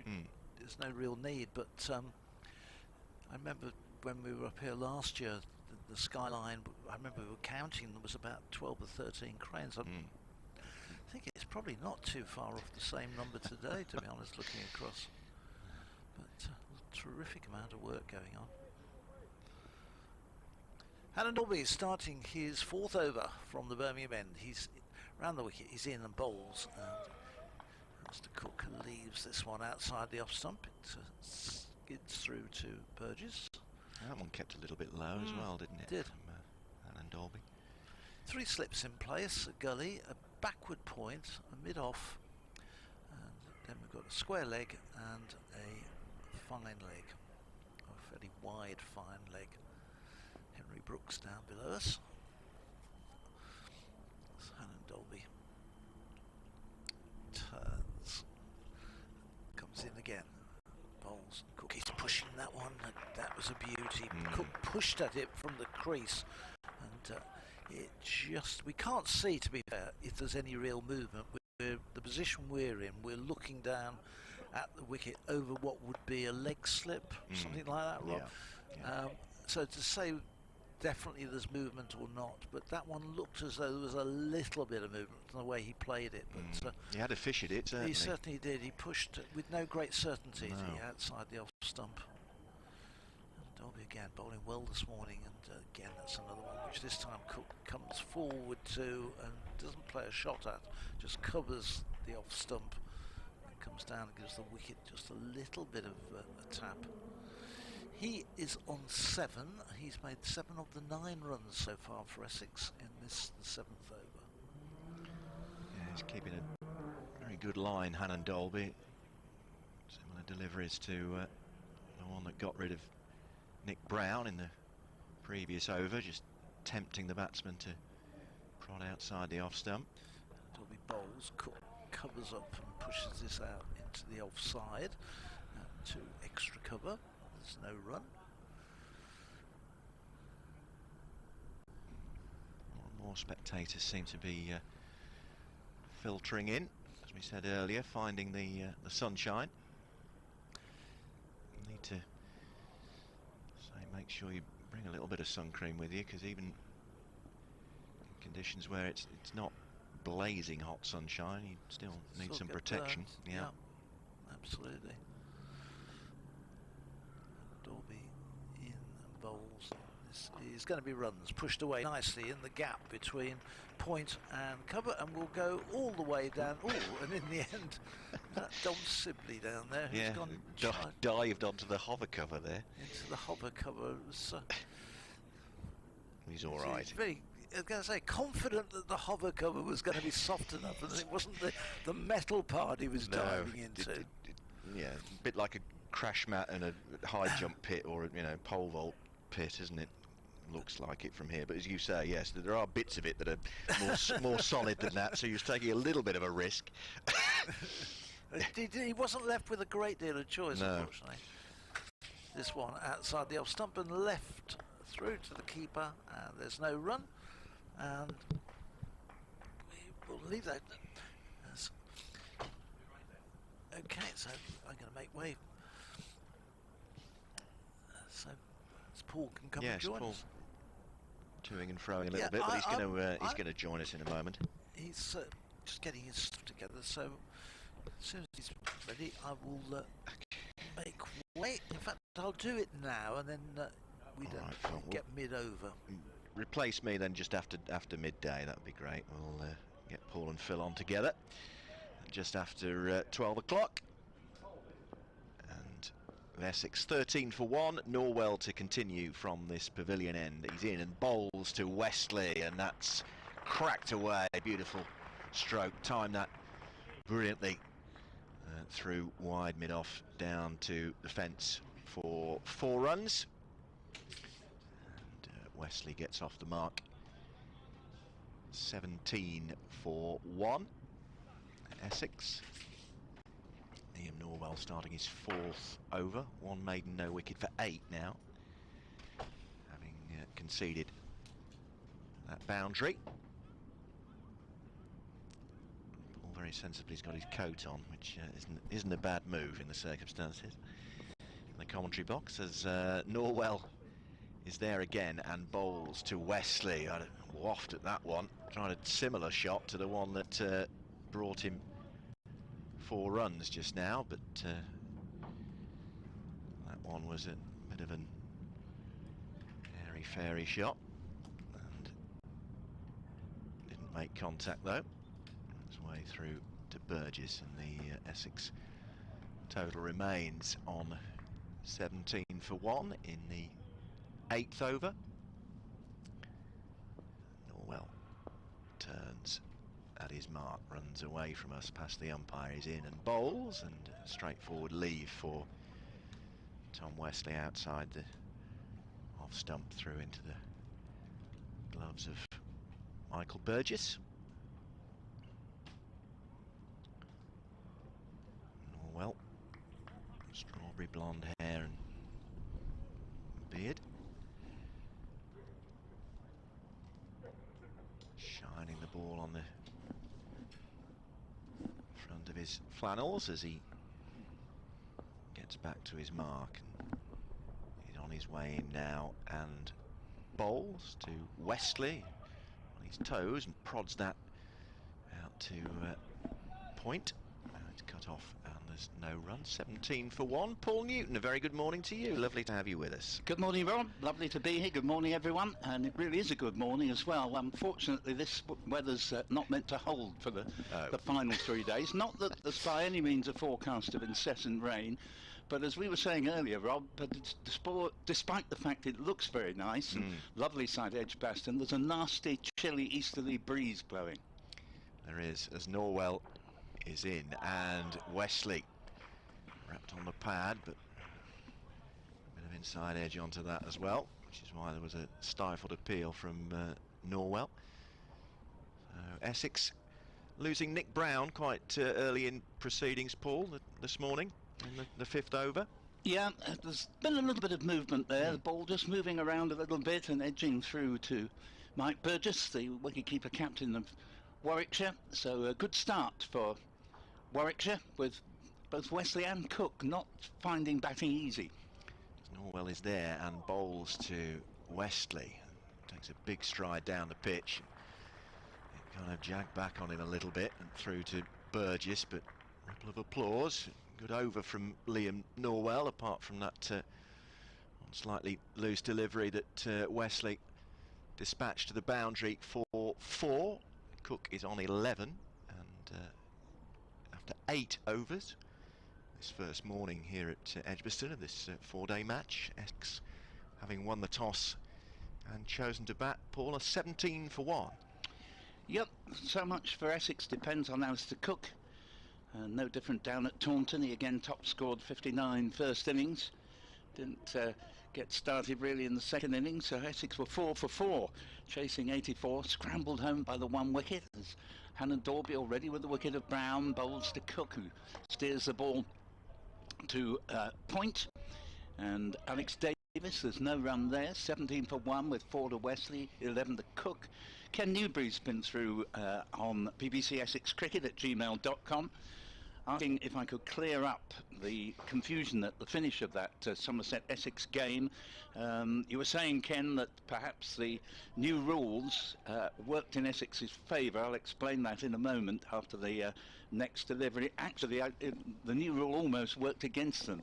[SPEAKER 2] there's no real need, but I remember when we were up here last year, the skyline, I remember we were counting, there was about 12 or 13 cranes. I think it's probably not too far off the same number today, to be honest, looking across. But a terrific amount of work going on. Hannon Dolby is starting his 4th over from the Birmingham end. He's round the wicket, he's in and bowls, and Mr. Cook leaves this one outside the off stump. It skids through to Burgess.
[SPEAKER 4] That one kept a little bit low as well, didn't it?
[SPEAKER 2] Did.
[SPEAKER 4] From Hannon Dolby.
[SPEAKER 2] 3 slips in place, a gully, a backward point, a mid-off, and then we've got a square leg and a fine leg, a fairly wide fine leg. Henry Brooks down below us. Hannon Dolby turns, comes in again. Bowls. Cook is pushing that one. That was a beauty. Cook pushed at it from the crease, and it just, we can't see, to be fair, if there's any real movement. The position we're in, we're looking down at the wicket over what would be a leg slip, something like that, Rob.
[SPEAKER 4] Yeah.
[SPEAKER 2] So to say definitely there's movement or not, but that one looked as though there was a little bit of movement in the way he played it. But
[SPEAKER 4] he had a fish at it, certainly.
[SPEAKER 2] He certainly did. He pushed with no great certainty outside the off stump. And Dolby again bowling well this morning, and again that's another one which this time Cook comes forward to and doesn't play a shot at, just covers the off stump and comes down and gives the wicket just a little bit of a tap. He is on 7. He's made 7 of the 9 runs so far for Essex in this, the 7th over.
[SPEAKER 4] Yeah, he's keeping a very good line, Hannon Dolby. Similar deliveries to the one that got rid of Nick Brown in the previous over, just tempting the batsman to prod outside the off stump.
[SPEAKER 2] Dolby bowls, Cook covers up and pushes this out into the offside to extra cover. There's no run.
[SPEAKER 4] More spectators seem to be filtering in, as we said earlier, finding the sunshine. You need to make sure you bring a little bit of sun cream with you, because even in conditions where it's not blazing hot sunshine, you still need some protection.
[SPEAKER 2] Yeah, absolutely. Dolby in and bowls. This is going to be runs pushed away nicely in the gap between point and cover, and we'll go all the way down. Oh, and in the end, that Dom Sibley down there who's gone
[SPEAKER 4] dived onto the hover cover there.
[SPEAKER 2] Into the hover cover. Was,
[SPEAKER 4] he's all right.
[SPEAKER 2] Very, I was going to say, confident that the hover cover was going to be soft enough, and it wasn't the metal part he was diving into.
[SPEAKER 4] Yeah, a bit like a crash mat and a high jump pit, or a pole vault pit, isn't it? Looks like it from here, but as you say, yes, there are bits of it that are more solid than that, so you're taking a little bit of a risk.
[SPEAKER 2] He wasn't left with a great deal of choice, unfortunately. This one outside the off stump and left through to the keeper, and there's no run, and we will leave that. Okay, so I'm going to make way. So Paul can come and join us.
[SPEAKER 4] Toing and froing a little bit, but he's going to join us in a moment.
[SPEAKER 2] He's just getting his stuff together, so as soon as he's ready, I will make way. In fact, I'll do it now, and then we don't get mid-over.
[SPEAKER 4] Replace me then just after midday. That would be great. We'll get Paul and Phil on together just after 12 o'clock. Essex 13 for 1, Norwell to continue from this pavilion end. He's in and bowls to Wesley, and that's cracked away. Beautiful stroke, timed that brilliantly through wide mid-off down to the fence for 4 runs. And Wesley gets off the mark. 17 for 1, Essex. Liam Norwell starting his 4th over, 1 maiden, no wicket for 8 now, having conceded that boundary. Paul very sensibly has got his coat on, which isn't a bad move in the circumstances. In the commentary box as Norwell is there again and bowls to Wesley. I waft at that one, tried a similar shot to the one that brought him 4 runs just now, but that one was a bit of an airy-fairy shot and didn't make contact though. Its way through to Burgess, and the Essex total remains on 17 for 1 in the 8th over. Norwell turns at his mark, runs away from us past the umpire, is in and bowls, and straightforward leave for Tom Wesley outside the off stump through into the gloves of Michael Burgess. Norwell, strawberry blonde hair and beard, shining the ball on the front of his flannels as he gets back to his mark, and he's on his way in now and bowls to Wesley on his toes and prods that out to point. It's cut off and there's no run. 17 for 1. Paul Newton, a very good morning to you. Lovely to have you with us.
[SPEAKER 5] Good morning, Rob. Lovely to be here. Good morning, everyone. And it really is a good morning as well. Unfortunately, this weather's not meant to hold for the final 3 days. Not that there's by any means a forecast of incessant rain, but as we were saying earlier, Rob, but despite the fact it looks very nice and lovely side Edgbaston, there's a nasty, chilly easterly breeze blowing.
[SPEAKER 4] There is, as Norwell is in, and Wesley wrapped on the pad, but a bit of inside edge onto that as well, which is why there was a stifled appeal from Norwell. So Essex losing Nick Brown quite early in proceedings, Paul, this morning in the 5th over.
[SPEAKER 5] Yeah, there's been a little bit of movement there. The ball just moving around a little bit and edging through to Mike Burgess, the wicketkeeper captain of Warwickshire. So a good start for Warwickshire, with both Wesley and Cook not finding batting easy.
[SPEAKER 4] Norwell is there and bowls to Wesley. Takes a big stride down the pitch. It kind of jagged back on him a little bit and through to Burgess, but ripple of applause. Good over from Liam Norwell, apart from that slightly loose delivery that Wesley dispatched to the boundary for 4. Cook is on 11, and after 8 overs this first morning here at Edgbaston of this 4-day match, Essex having won the toss and chosen to bat, Paul, a 17 for 1.
[SPEAKER 5] Yep, so much for Essex depends on Alistair Cook. No different down at Taunton. He again top scored 59 first innings. Didn't get started really in the second innings, so Essex were 4 for 4, chasing 84, scrambled home by the 1 wicket as Hannon Dorby already with the wicket of Brown bowls to Cook, who steers the ball to point, and Alex Davis, there's no run there. 17 for 1 with 4 to Wesley, 11 to Cook. Ken Newbury's been through on BBC Essex Cricket at gmail.com, asking if I could clear up the confusion at the finish of that Somerset-Essex game. You were saying, Ken, that perhaps the new rules worked in Essex's favour. I'll explain that in a moment after the next delivery. Actually, the new rule almost worked against them.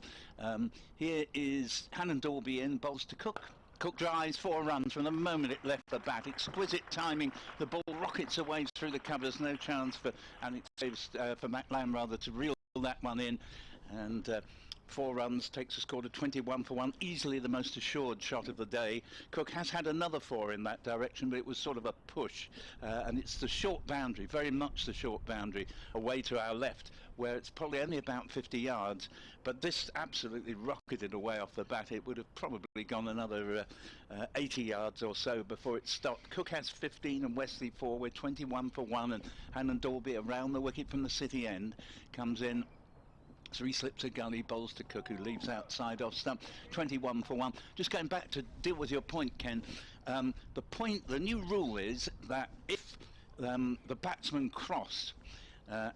[SPEAKER 5] Here is Hannon Dorby in, bowls to Cook. Cook drives 4 runs from the moment it left the bat. Exquisite timing. The ball rockets away through the covers. No chance for Alex Davis, for Matt Lamb rather, to reel that one in. And 4 runs takes a score to 21 for 1. Easily the most assured shot of the day. Cook has had another 4 in that direction, but it was sort of a push. And it's the short boundary, very much the short boundary, away to our left, where it's probably only about 50 yards. But this absolutely rocketed away off the bat. It would have probably gone another 80 yards or so before it stopped. Cook has 15 and Wesley 4. We're 21 for 1, and Hannon Dorby around the wicket from the city end comes in. 3 slips a gully, bowls to Cook, who leaves outside off stump. 21 for 1. Just going back to deal with your point, Ken. The new rule is that if the batsman cross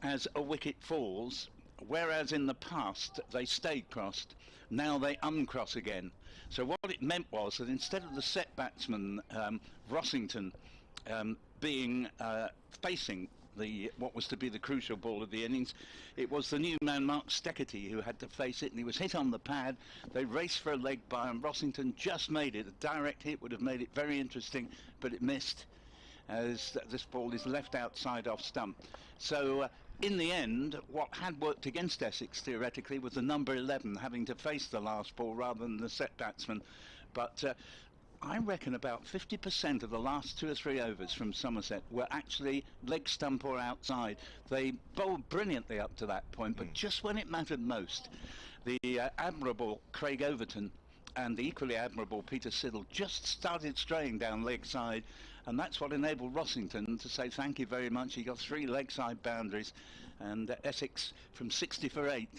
[SPEAKER 5] as a wicket falls, whereas in the past they stayed crossed, now they uncross again. So what it meant was that instead of the set batsman Rossington being facing what was to be the crucial ball of the innings, it was the new man Mark Steckerty who had to face it, and he was hit on the pad. They raced for a leg by, and Rossington just made it. A direct hit would have made it very interesting, but it missed, as this ball is left outside off stump. So in the end, what had worked against Essex theoretically was the number 11 having to face the last ball rather than the set batsman. But I reckon about 50% of the last 2 or 3 overs from Somerset were actually leg stump or outside. They bowled brilliantly up to that point, but just when it mattered most, the admirable Craig Overton and the equally admirable Peter Siddle just started straying down leg side, and that's what enabled Rossington to say thank you very much. He got 3 leg side boundaries, and Essex from 60 for 8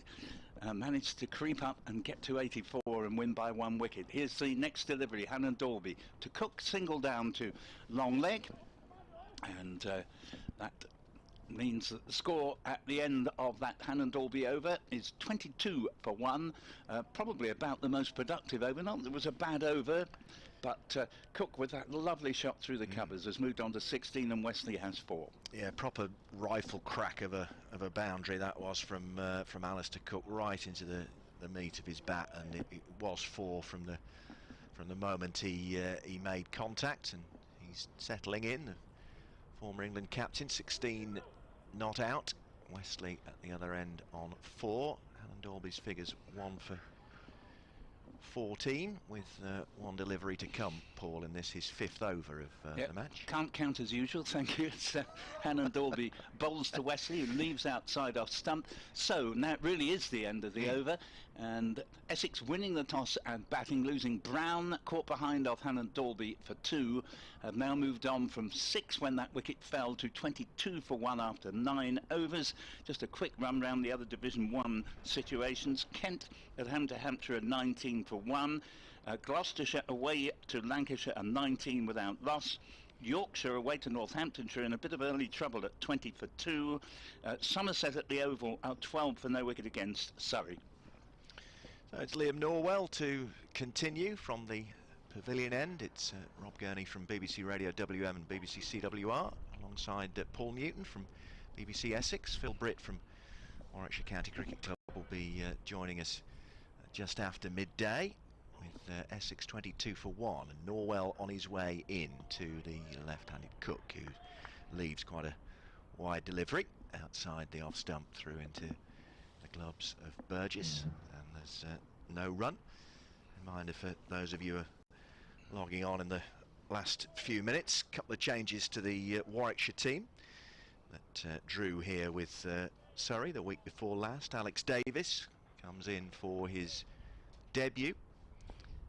[SPEAKER 5] managed to creep up and get to 84 and win by 1 wicket. Here's the next delivery, Hannon Dalby to Cook, single down to long leg, and that means that the score at the end of that Hannon Dalby over is 22 for 1, probably about the most productive over. Not that it was a bad over, but Cook with that lovely shot through the covers has moved on to 16 and Wesley has 4.
[SPEAKER 4] Yeah, proper rifle crack of a boundary that was from Alistair Cook right into the meat of his bat, and it was 4 from the moment he made contact, and he's settling in. The former England captain, 16 not out. Wesley at the other end on 4. Hannon Dalby's figures 1 for 14 with 1 delivery to come, Paul, in this his 5th over of the match.
[SPEAKER 5] Can't count as usual, thank you. It's Hannon Dalby bowls to Wesley, who leaves outside off stump. So now it really is the end of the over, and Essex winning the toss and batting, losing. Brown caught behind off Hannon Dalby for 2, have now moved on from 6 when that wicket fell to 22 for 1 after 9 overs. Just a quick run round the other Division 1 situations. Kent at Hampshire at 19 for 1. Gloucestershire away to Lancashire at 19 without loss. Yorkshire away to Northamptonshire in a bit of early trouble at 20 for 2. Somerset at the Oval at 12 for no wicket against Surrey.
[SPEAKER 4] So it's Liam Norwell to continue from the pavilion end. It's Rob Gurney from BBC Radio WM and BBC CWR, alongside Paul Newton from BBC Essex. Phil Britt from Warwickshire County Cricket Club will be joining us just after midday, with Essex 22 for 1, and Norwell on his way in to the left-handed Cook, who leaves quite a wide delivery outside the off stump through into the gloves of Burgess, and there's no run. Reminder for those of you who are logging on in the last few minutes, a couple of changes to the Warwickshire team that drew here with Surrey the week before last. Alex Davis comes in for his debut.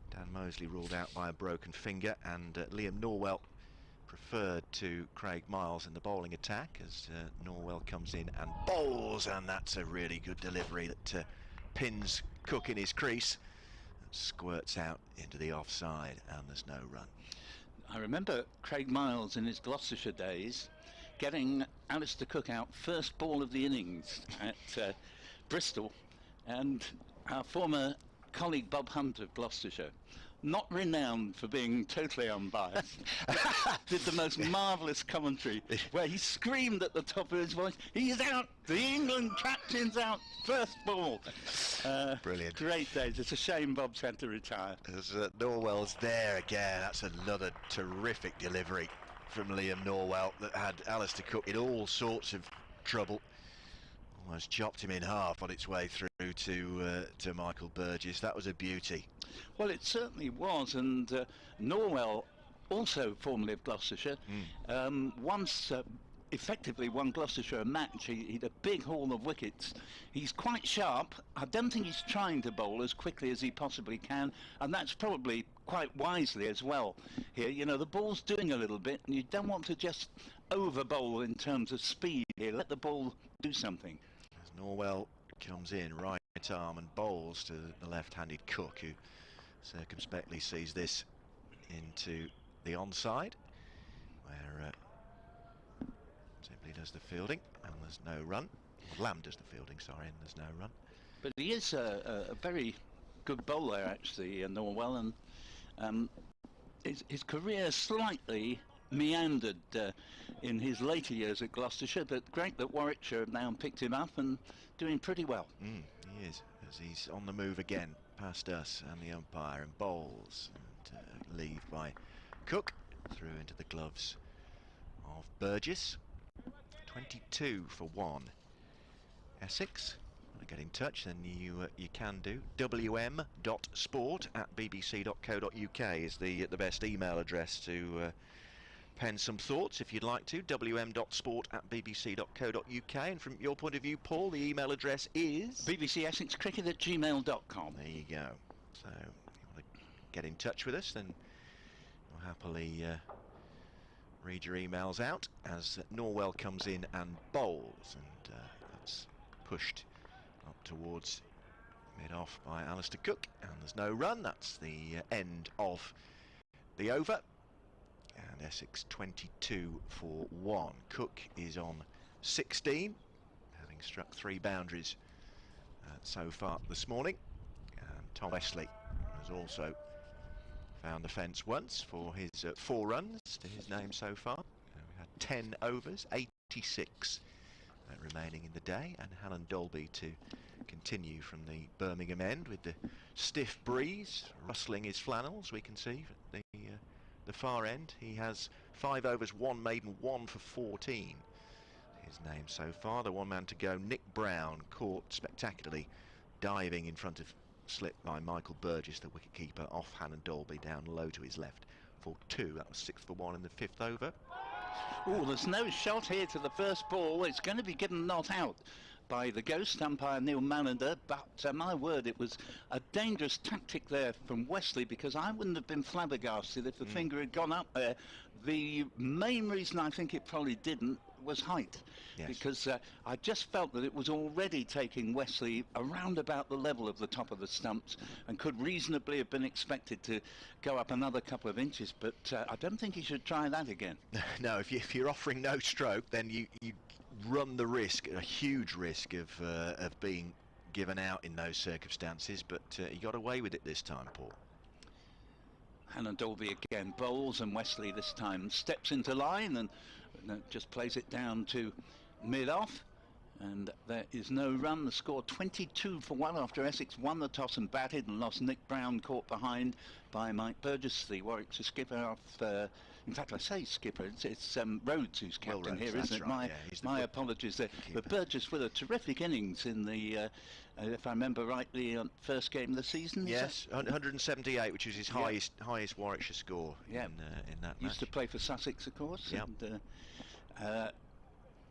[SPEAKER 4] Dan Mosley ruled out by a broken finger, and Liam Norwell preferred to Craig Miles in the bowling attack, as Norwell comes in and bowls, and that's a really good delivery that pins Cook in his crease, squirts out into the offside, and there's no run.
[SPEAKER 5] I remember Craig Miles in his Gloucestershire days getting Alistair Cook out first ball of the innings at Bristol, and our former colleague Bob Hunt of Gloucestershire, not renowned for being totally unbiased, did the most marvellous commentary where he screamed at the top of his voice, "He's out! The England captain's out! First ball!"
[SPEAKER 4] Brilliant.
[SPEAKER 5] Great days. It's a shame Bob's had to retire.
[SPEAKER 4] As Norwell's there again, that's another terrific delivery from Liam Norwell that had Alistair Cook in all sorts of trouble. Almost chopped him in half on its way through to Michael Burgess. That was a beauty.
[SPEAKER 5] Well, it certainly was, and Norwell, also formerly of Gloucestershire, once effectively won Gloucestershire a match. He had a big haul of wickets. He's quite sharp. I don't think he's trying to bowl as quickly as he possibly can, and that's probably quite wisely as well here. You know, the ball's doing a little bit, and you don't want to just over bowl in terms of speed here. Let the ball do something.
[SPEAKER 4] As Norwell comes in, right arm, and bowls to the left-handed Cook, who circumspectly sees this into the onside, where simply does the fielding, and there's no run. Lamb does the fielding, sorry, and there's no run.
[SPEAKER 5] But he is a very good bowler, actually, Norwell, and his career slightly meandered in his later years at Gloucestershire, but great that Warwickshire have now picked him up and doing pretty well.
[SPEAKER 4] He is, as he's on the move again past us and the umpire, and bowls, and leave by Cook through into the gloves of Burgess. 22 for 1. Essex get in touch, then you can do. wm.sport@bbc.co.uk is the best email address to pen some thoughts if you'd like to. wm.sport@bbc.co.uk. And from your point of view, Paul, the email address is
[SPEAKER 5] bbcessexcricket@gmail.com.
[SPEAKER 4] There you go. So if you want to get in touch with us, then we'll happily read your emails out as Norwell comes in and bowls, and that's pushed up towards mid-off by Alistair Cook, and there's no run. That's the end of the over, and Essex 22 for 1. Cook is on 16, having struck 3 boundaries so far this morning, and Tom Wesley has also found the fence once for his 4 runs to his name so far. We had 10 overs, 86 remaining in the day, and Alan Dolby to continue from the Birmingham end with the stiff breeze rustling his flannels. We can see at the far end he has 5 overs, 1 maiden, 1 for 14. His name so far. The 1 man to go, Nick Brown, caught spectacularly diving in front of slip by Michael Burgess, the wicketkeeper, off Hannon Dolby down low to his left for 2. That was 6 for 1 in the 5th over.
[SPEAKER 5] Oh, there's no shot here to the first ball. It's going to be given not out by the ghost umpire Neil Mallender, but my word, it was a dangerous tactic there from Wesley, because I wouldn't have been flabbergasted if the finger had gone up there. The main reason I think it probably didn't was height.
[SPEAKER 4] Yes.
[SPEAKER 5] Because I just felt that it was already taking Wesley around about the level of the top of the stumps and could reasonably have been expected to go up another couple of inches, but I don't think he should try that again.
[SPEAKER 4] No, if you're offering no stroke, then you run the risk, a huge risk of being given out in those circumstances, but he got away with it this time, Paul.
[SPEAKER 5] Hannon Dolby again bowls, and Wesley this time steps into line and just plays it down to mid-off, and there is no run. The score 22 for 1 after Essex won the toss and batted and lost. Nick Brown caught behind by Mike Burgess, the Warwickshire skipper, off in fact I say skipper, it's Rhodes who's captain here, isn't it?
[SPEAKER 4] Right,
[SPEAKER 5] my apologies there. But Burgess with a terrific innings in the if I remember rightly, first game of the season.
[SPEAKER 4] Yes, 178, which was his highest Warwickshire score in that match.
[SPEAKER 5] Used to play for Sussex, of course.
[SPEAKER 4] Yep.
[SPEAKER 5] And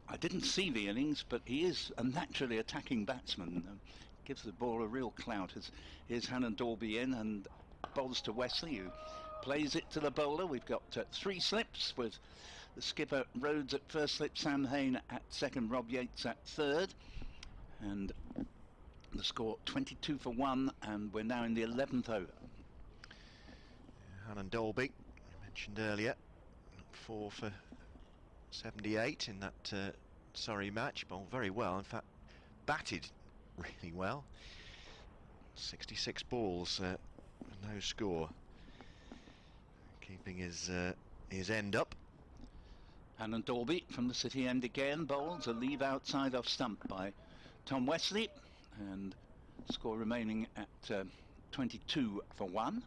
[SPEAKER 5] I didn't see the innings, but he is a naturally attacking batsman. Gives the ball a real clout. Here's Hannon Dolby in and bowls to Wesley, who plays it to the bowler. We've got 3 slips, with the skipper Rhodes at first slip, Sam Hain at second, Rob Yates at third, and the score 22 for 1, and we're now in the 11th over.
[SPEAKER 4] Hannon Dolby, I mentioned earlier, 4 for 78 in that Surrey match. Bowled very well, in fact batted really well. 66 balls, no score, keeping his end up.
[SPEAKER 5] Hannon Dolby from the City end again bowls a leave outside off stump by Tom Wesley, and score remaining at 22 for 1.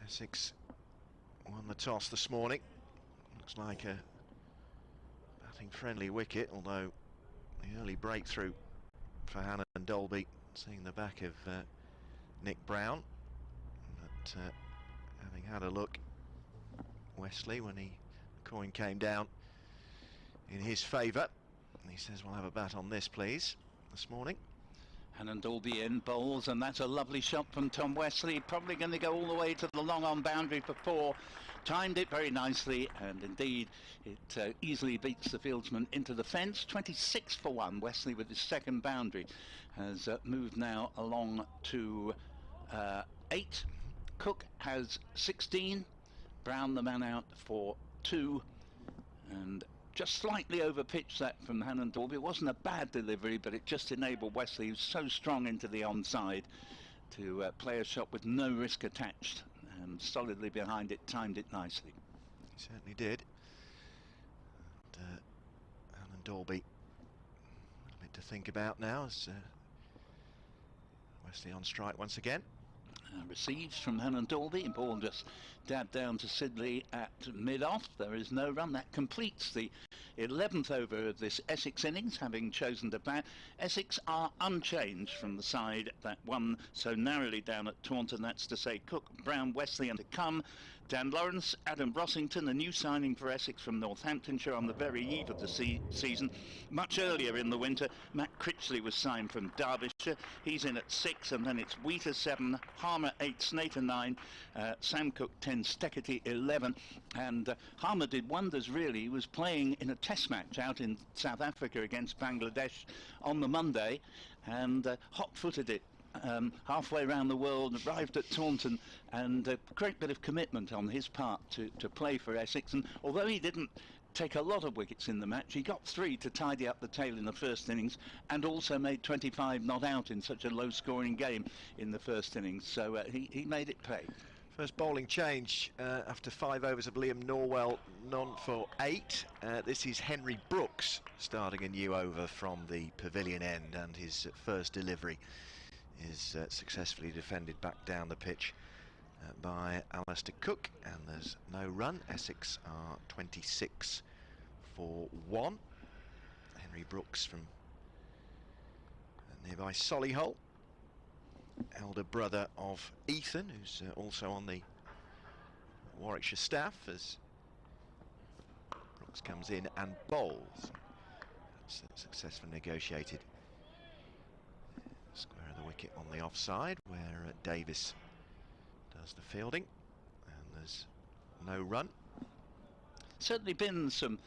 [SPEAKER 4] Essex won the toss this morning. Looks like a batting friendly wicket, although the early breakthrough for Hannon Dolby, seeing the back of Nick Brown, but having had a look, Wesley, when the coin came down in his favour, he says, we'll have a bat on this please, this morning.
[SPEAKER 5] Hannon Dolby in bowls, and that's a lovely shot from Tom Wesley, probably going to go all the way to the long on boundary for 4. Timed it very nicely, and indeed it easily beats the fieldsman into the fence. 26 for 1. Wesley with his second boundary has moved now along to 8. Cook has 16. Brown the man out for 2, and just slightly over pitched that from Hannon Dolby. It wasn't a bad delivery, but it just enabled Wesley, who's so strong into the onside, to play a shot with no risk attached, and solidly behind it, timed it nicely.
[SPEAKER 4] He certainly did. And Hannon Dolby, a little bit to think about now as Wesley on strike once again.
[SPEAKER 5] Receives from Helen Dalby, ball just dabbed down to Sidley at mid-off. There is no run. That completes the 11th over of this Essex innings, having chosen to bat. Essex are unchanged from the side that won so narrowly down at Taunton. That's to say Cook, Brown, Wesley and to come. Dan Lawrence, Adam Rossington, a new signing for Essex from Northamptonshire on the very eve of the season. Much earlier in the winter, Matt Critchley was signed from Derbyshire. He's in at 6, and then it's Wheater 7, Harmer 8, Snater 9, Sam Cook 10, Steketee 11. And Harmer did wonders, really. He was playing in a test match out in South Africa against Bangladesh on the Monday, and hot-footed it. Halfway around the world, arrived at Taunton, and a great bit of commitment on his part to play for Essex. And although he didn't take a lot of wickets in the match, he got 3 to tidy up the tail in the first innings, and also made 25 not out in such a low-scoring game in the first innings. So he made it pay.
[SPEAKER 4] First bowling change after 5 overs of Liam Norwell, none for 8. This is Henry Brooks starting a new over from the pavilion end, and his first delivery is successfully defended back down the pitch by Alistair Cook, and there's no run. Essex are 26 for 1. Henry Brooks from nearby Solihull, elder brother of Ethan, who's also on the Warwickshire staff, as Brooks comes in and bowls. That's successfully negotiated. Square of the wicket on the offside, where Davis does the fielding, and there's no run.
[SPEAKER 5] Certainly been some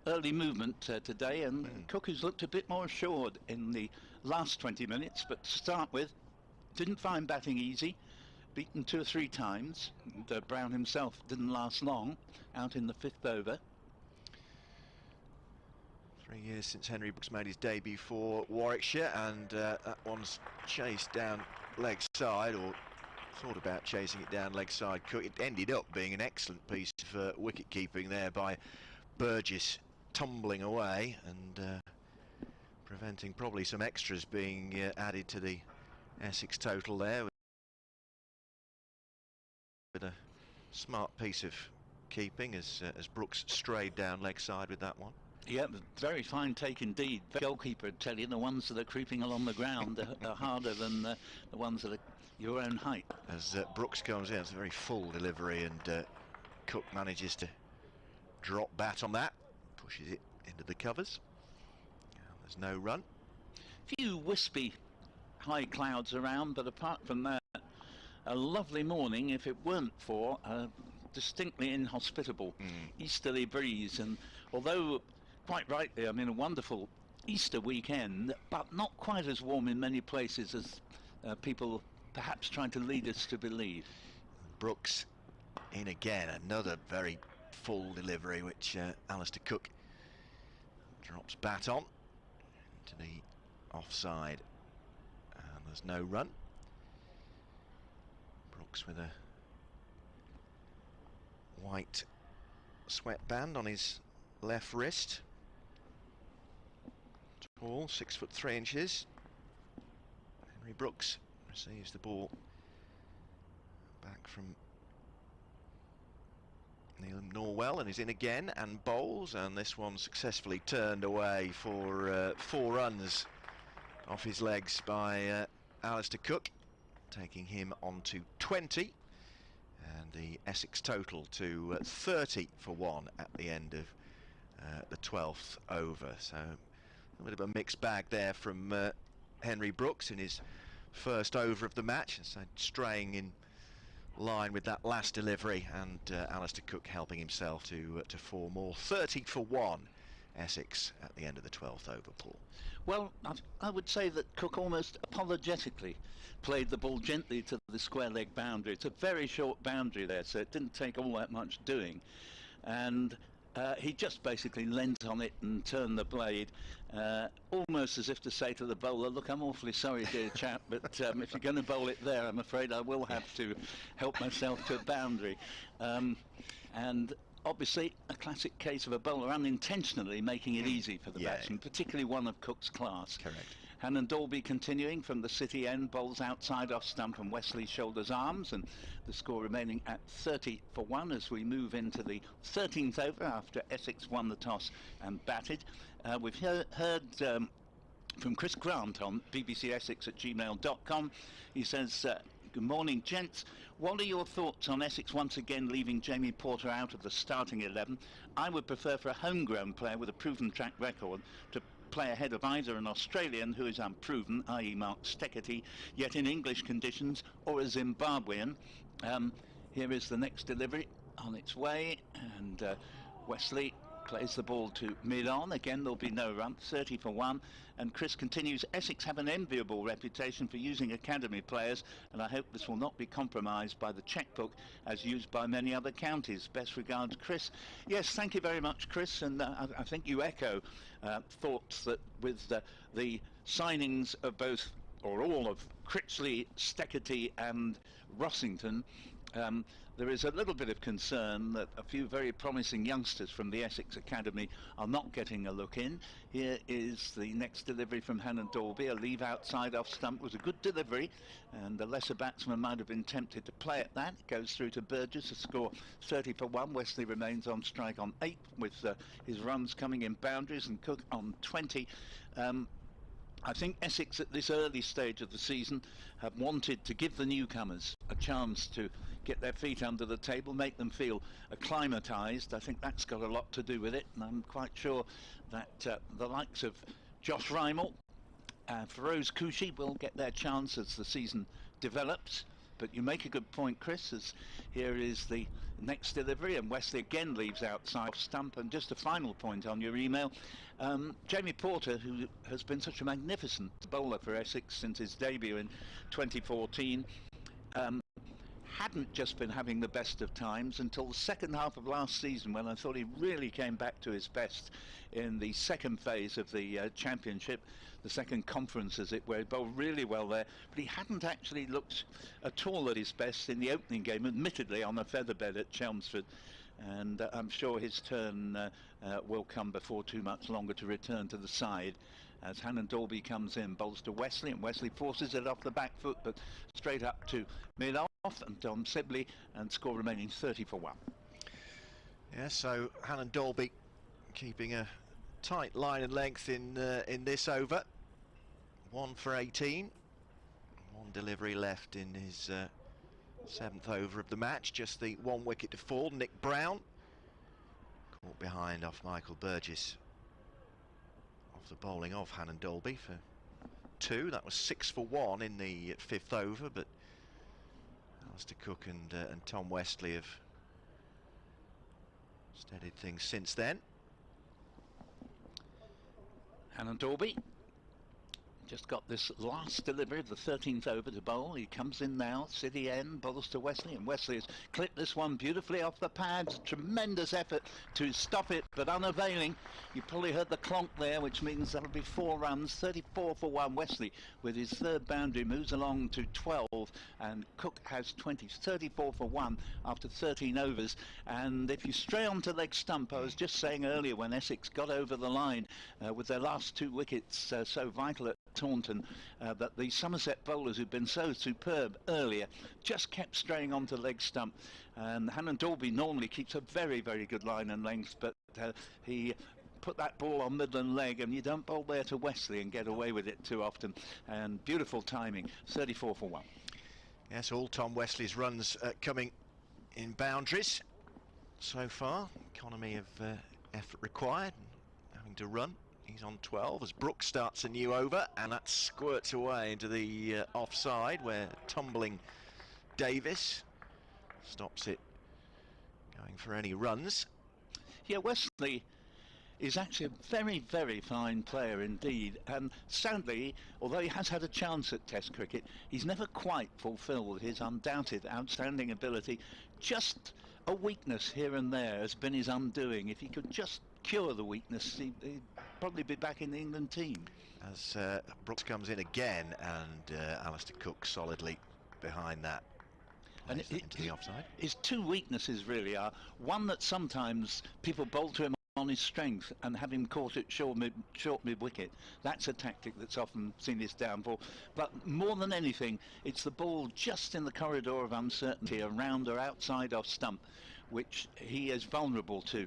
[SPEAKER 5] early movement today, and Cook has looked a bit more assured in the last 20 minutes, but to start with, didn't find batting easy, beaten 2 or 3 times, and Brown himself didn't last long out in the 5th over.
[SPEAKER 4] 3 years since Henry Brooks made his debut for Warwickshire, and that one's chased down leg side, or thought about chasing it down leg side. It ended up being an excellent piece of wicket keeping there by Burgess, tumbling away and preventing probably some extras being added to the Essex total there, with a smart piece of keeping as Brooks strayed down leg side with that one.
[SPEAKER 5] Yeah, very fine take indeed. The goalkeeper would tell you the ones that are creeping along the ground are harder than the ones that are your own height.
[SPEAKER 4] As Brooks comes in, it's a very full delivery, and Cook manages to drop bat on that, pushes it into the covers. There's no run.
[SPEAKER 5] Few wispy high clouds around, but apart from that, a lovely morning if it weren't for a distinctly inhospitable easterly breeze. And although quite rightly, I mean, a wonderful Easter weekend, but not quite as warm in many places as people perhaps trying to lead us to believe.
[SPEAKER 4] Brooks in again, another very full delivery, which Alistair Cook drops bat on to the offside, and there's no run. Brooks with a white sweatband on his left wrist. Tall, 6'3". Henry Brooks receives the ball back from Neil Norwell and is in again and bowls, and this one successfully turned away for 4 runs off his legs by Alistair Cook, taking him on to 20, and the Essex total to 30 for 1 at the end of the 12th over. So a bit of a mixed bag there from Henry Brooks in his first over of the match, and so straying in line with that last delivery, and Alistair Cook helping himself to 4 more. 30 for 1 Essex at the end of the 12th over, Paul.
[SPEAKER 5] Well, I would say that Cook almost apologetically played the ball gently to the square leg boundary. It's a very short boundary there, so it didn't take all that much doing, and he just basically leant on it and turned the blade, almost as if to say to the bowler, look, I'm awfully sorry, dear chap, but if you're going to bowl it there, I'm afraid I will have to help myself to a boundary. And obviously a classic case of a bowler unintentionally making it easy for the batsman, particularly one of Cook's class.
[SPEAKER 4] Correct.
[SPEAKER 5] Hannon Dalby continuing from the city end, bowls outside off stump and Wesley shoulders arms, and the score remaining at 30-1 as we move into the 13th over after Essex won the toss and batted. We've heard from Chris Grant on bbcessex@gmail.com. He says, good morning, gents. What are your thoughts on Essex once again leaving Jamie Porter out of the starting 11? I would prefer for a homegrown player with a proven track record to play ahead of either an Australian who is unproven, i.e. Mark Steckety, yet in English conditions, or a Zimbabwean. Here is the next delivery on its way, and Wesley plays the ball to mid-on. Again, there'll be no run, 30-1. And Chris continues, Essex have an enviable reputation for using academy players, and I hope this will not be compromised by the chequebook as used by many other counties. Best regards, Chris. Yes, thank you very much, Chris. And I think you echo thoughts that with the signings of both, or all of, Critchley, Steckety and Rossington, there is a little bit of concern that a few very promising youngsters from the Essex Academy are not getting a look in. Here is the next delivery from Hannon Dalby. A leave outside off stump was a good delivery, and the lesser batsman might have been tempted to play at that. It goes through to Burgess, a score 30-1. Wesley remains on strike on 8 with his runs coming in boundaries, and Cook on 20. I think Essex at this early stage of the season have wanted to give the newcomers a chance to get their feet under the table, make them feel acclimatised. I think that's got a lot to do with it, and I'm quite sure that the likes of Josh Rymel and Feroz Kouchi will get their chance as the season develops. But you make a good point, Chris, as here is the next delivery, and Wesley again leaves outside off stump. And just a final point on your email, Jamie Porter, who has been such a magnificent bowler for Essex since his debut in 2014, hadn't just been having the best of times until the second half of last season, when I thought he really came back to his best in the second phase of the championship, the second conference as it were. He bowled really well there, but he hadn't actually looked at all at his best in the opening game, admittedly on a featherbed at Chelmsford, and I'm sure his turn will come before too much longer to return to the side. As Hannon Dalby comes in, bowls to Wesley, and Wesley forces it off the back foot, but straight up to mid-off, and Tom Sibley, and score remaining 30-1.
[SPEAKER 4] Yeah, so Hannon Dalby keeping a tight line and length in this over. 1 for 18. One delivery left in his 7th over of the match. Just the 1 wicket to fall. Nick Brown caught behind off Michael Burgess. The bowling of Hannon Dalby for 2. That was 6 for 1 in the 5th over, but Alistair Cook and Tom Wesley have steadied things since then.
[SPEAKER 5] Hannon Dalby just got this last delivery of the 13th over to bowl. He comes in now, city end, bowls to Wesley, and Wesley has clipped this one beautifully off the pads. Tremendous effort to stop it, but unavailing. You probably heard the clonk there, which means that'll be 4 runs, 34-1. Wesley, with his 3rd boundary, moves along to 12, and Cook has 20, 34-1 after 13 overs. And if you stray onto leg stump, I was just saying earlier, when Essex got over the line with their last 2 wickets so vital at Taunton, that the Somerset bowlers who've been so superb earlier just kept straying onto leg stump, and Hannon Dalby normally keeps a very, very good line and length, but he put that ball on Midland leg, and you don't bowl there to Wesley and get away with it too often. And beautiful timing, 34-1.
[SPEAKER 4] Yes, all Tom Wesley's runs coming in boundaries so far. Economy of effort required, having to run. He's on 12 as Brooks starts a new over, and that squirts away into the offside, where tumbling Davis stops it going for any runs.
[SPEAKER 5] Yeah, Wesley is actually a very, very fine player indeed, and sadly, although he has had a chance at Test cricket, he's never quite fulfilled his undoubted outstanding ability. Just a weakness here and there has been his undoing. If he could just cure the weakness, he'd probably be back in the England team.
[SPEAKER 4] As Brooks comes in again, and Alistair Cook solidly behind that. And into the offside.
[SPEAKER 5] His 2 weaknesses really are, one, that sometimes people bowl to him on his strength and have him caught at short mid wicket. That's a tactic that's often seen his downfall. But more than anything, it's the ball just in the corridor of uncertainty around or outside off stump, which he is vulnerable to.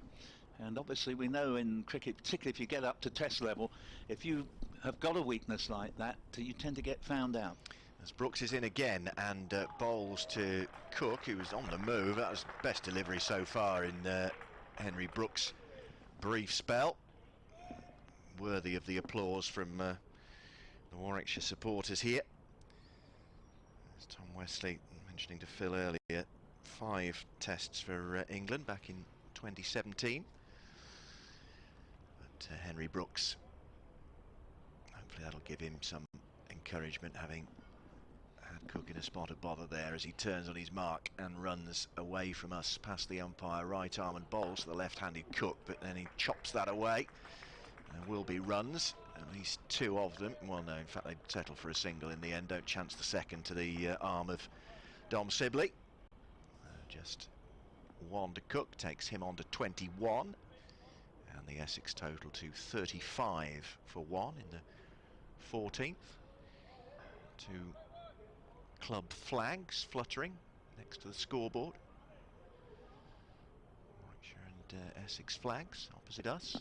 [SPEAKER 5] And obviously we know in cricket, particularly if you get up to test level, if you have got a weakness like that, you tend to get found out.
[SPEAKER 4] As Brooks is in again and bowls to Cook, who was on the move. That was best delivery so far in Henry Brooks' brief spell. Worthy of the applause from the Warwickshire supporters here. As Tom Wesley mentioning to Phil earlier, 5 tests for England back in 2017. But Henry Brooks, hopefully that'll give him some encouragement, having had Cook in a spot of bother there as he turns on his mark and runs away from us past the umpire right arm and bowls to the left-handed Cook, but then he chops that away. There will be runs, at least 2 of them. Well, no, in fact they'd settle for a single in the end. Don't chance the second to the arm of Dom Sibley. Just 1 to Cook, takes him on to 21, and the Essex total to 35 for 1 in the 14th. 2 club flags fluttering next to the scoreboard. Warwickshire and Essex flags opposite us.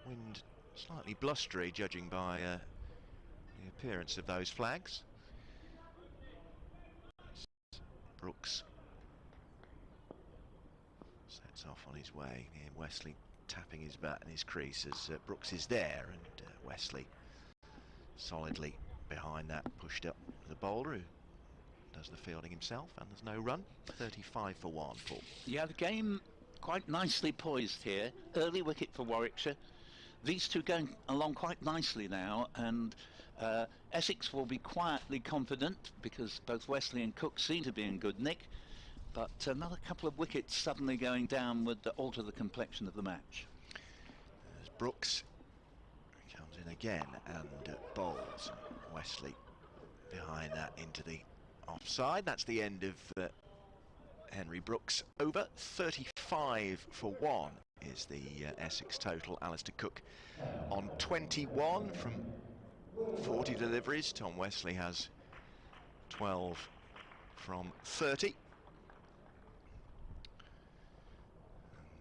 [SPEAKER 4] Wind slightly blustery, judging by the appearance of those flags. Brooks sets off on his way. Here Wesley tapping his bat in his crease as Brooks is there, and Wesley solidly behind that, pushed up the bowler who does the fielding himself, and there's no run. 35 for 1, Paul.
[SPEAKER 5] Yeah, the game quite nicely poised here. Early wicket for Warwickshire. These two going along quite nicely now, and Essex will be quietly confident because both Wesley and Cook seem to be in good nick, but another couple of wickets suddenly going down would alter the complexion of the match.
[SPEAKER 4] There's Brooks comes in again and bowls. Wesley behind that into the offside. That's the end of Henry Brooks' over. 35 for 1 is the Essex total. Alistair Cook on 21 from 40 deliveries. Tom Wesley has 12 from 30.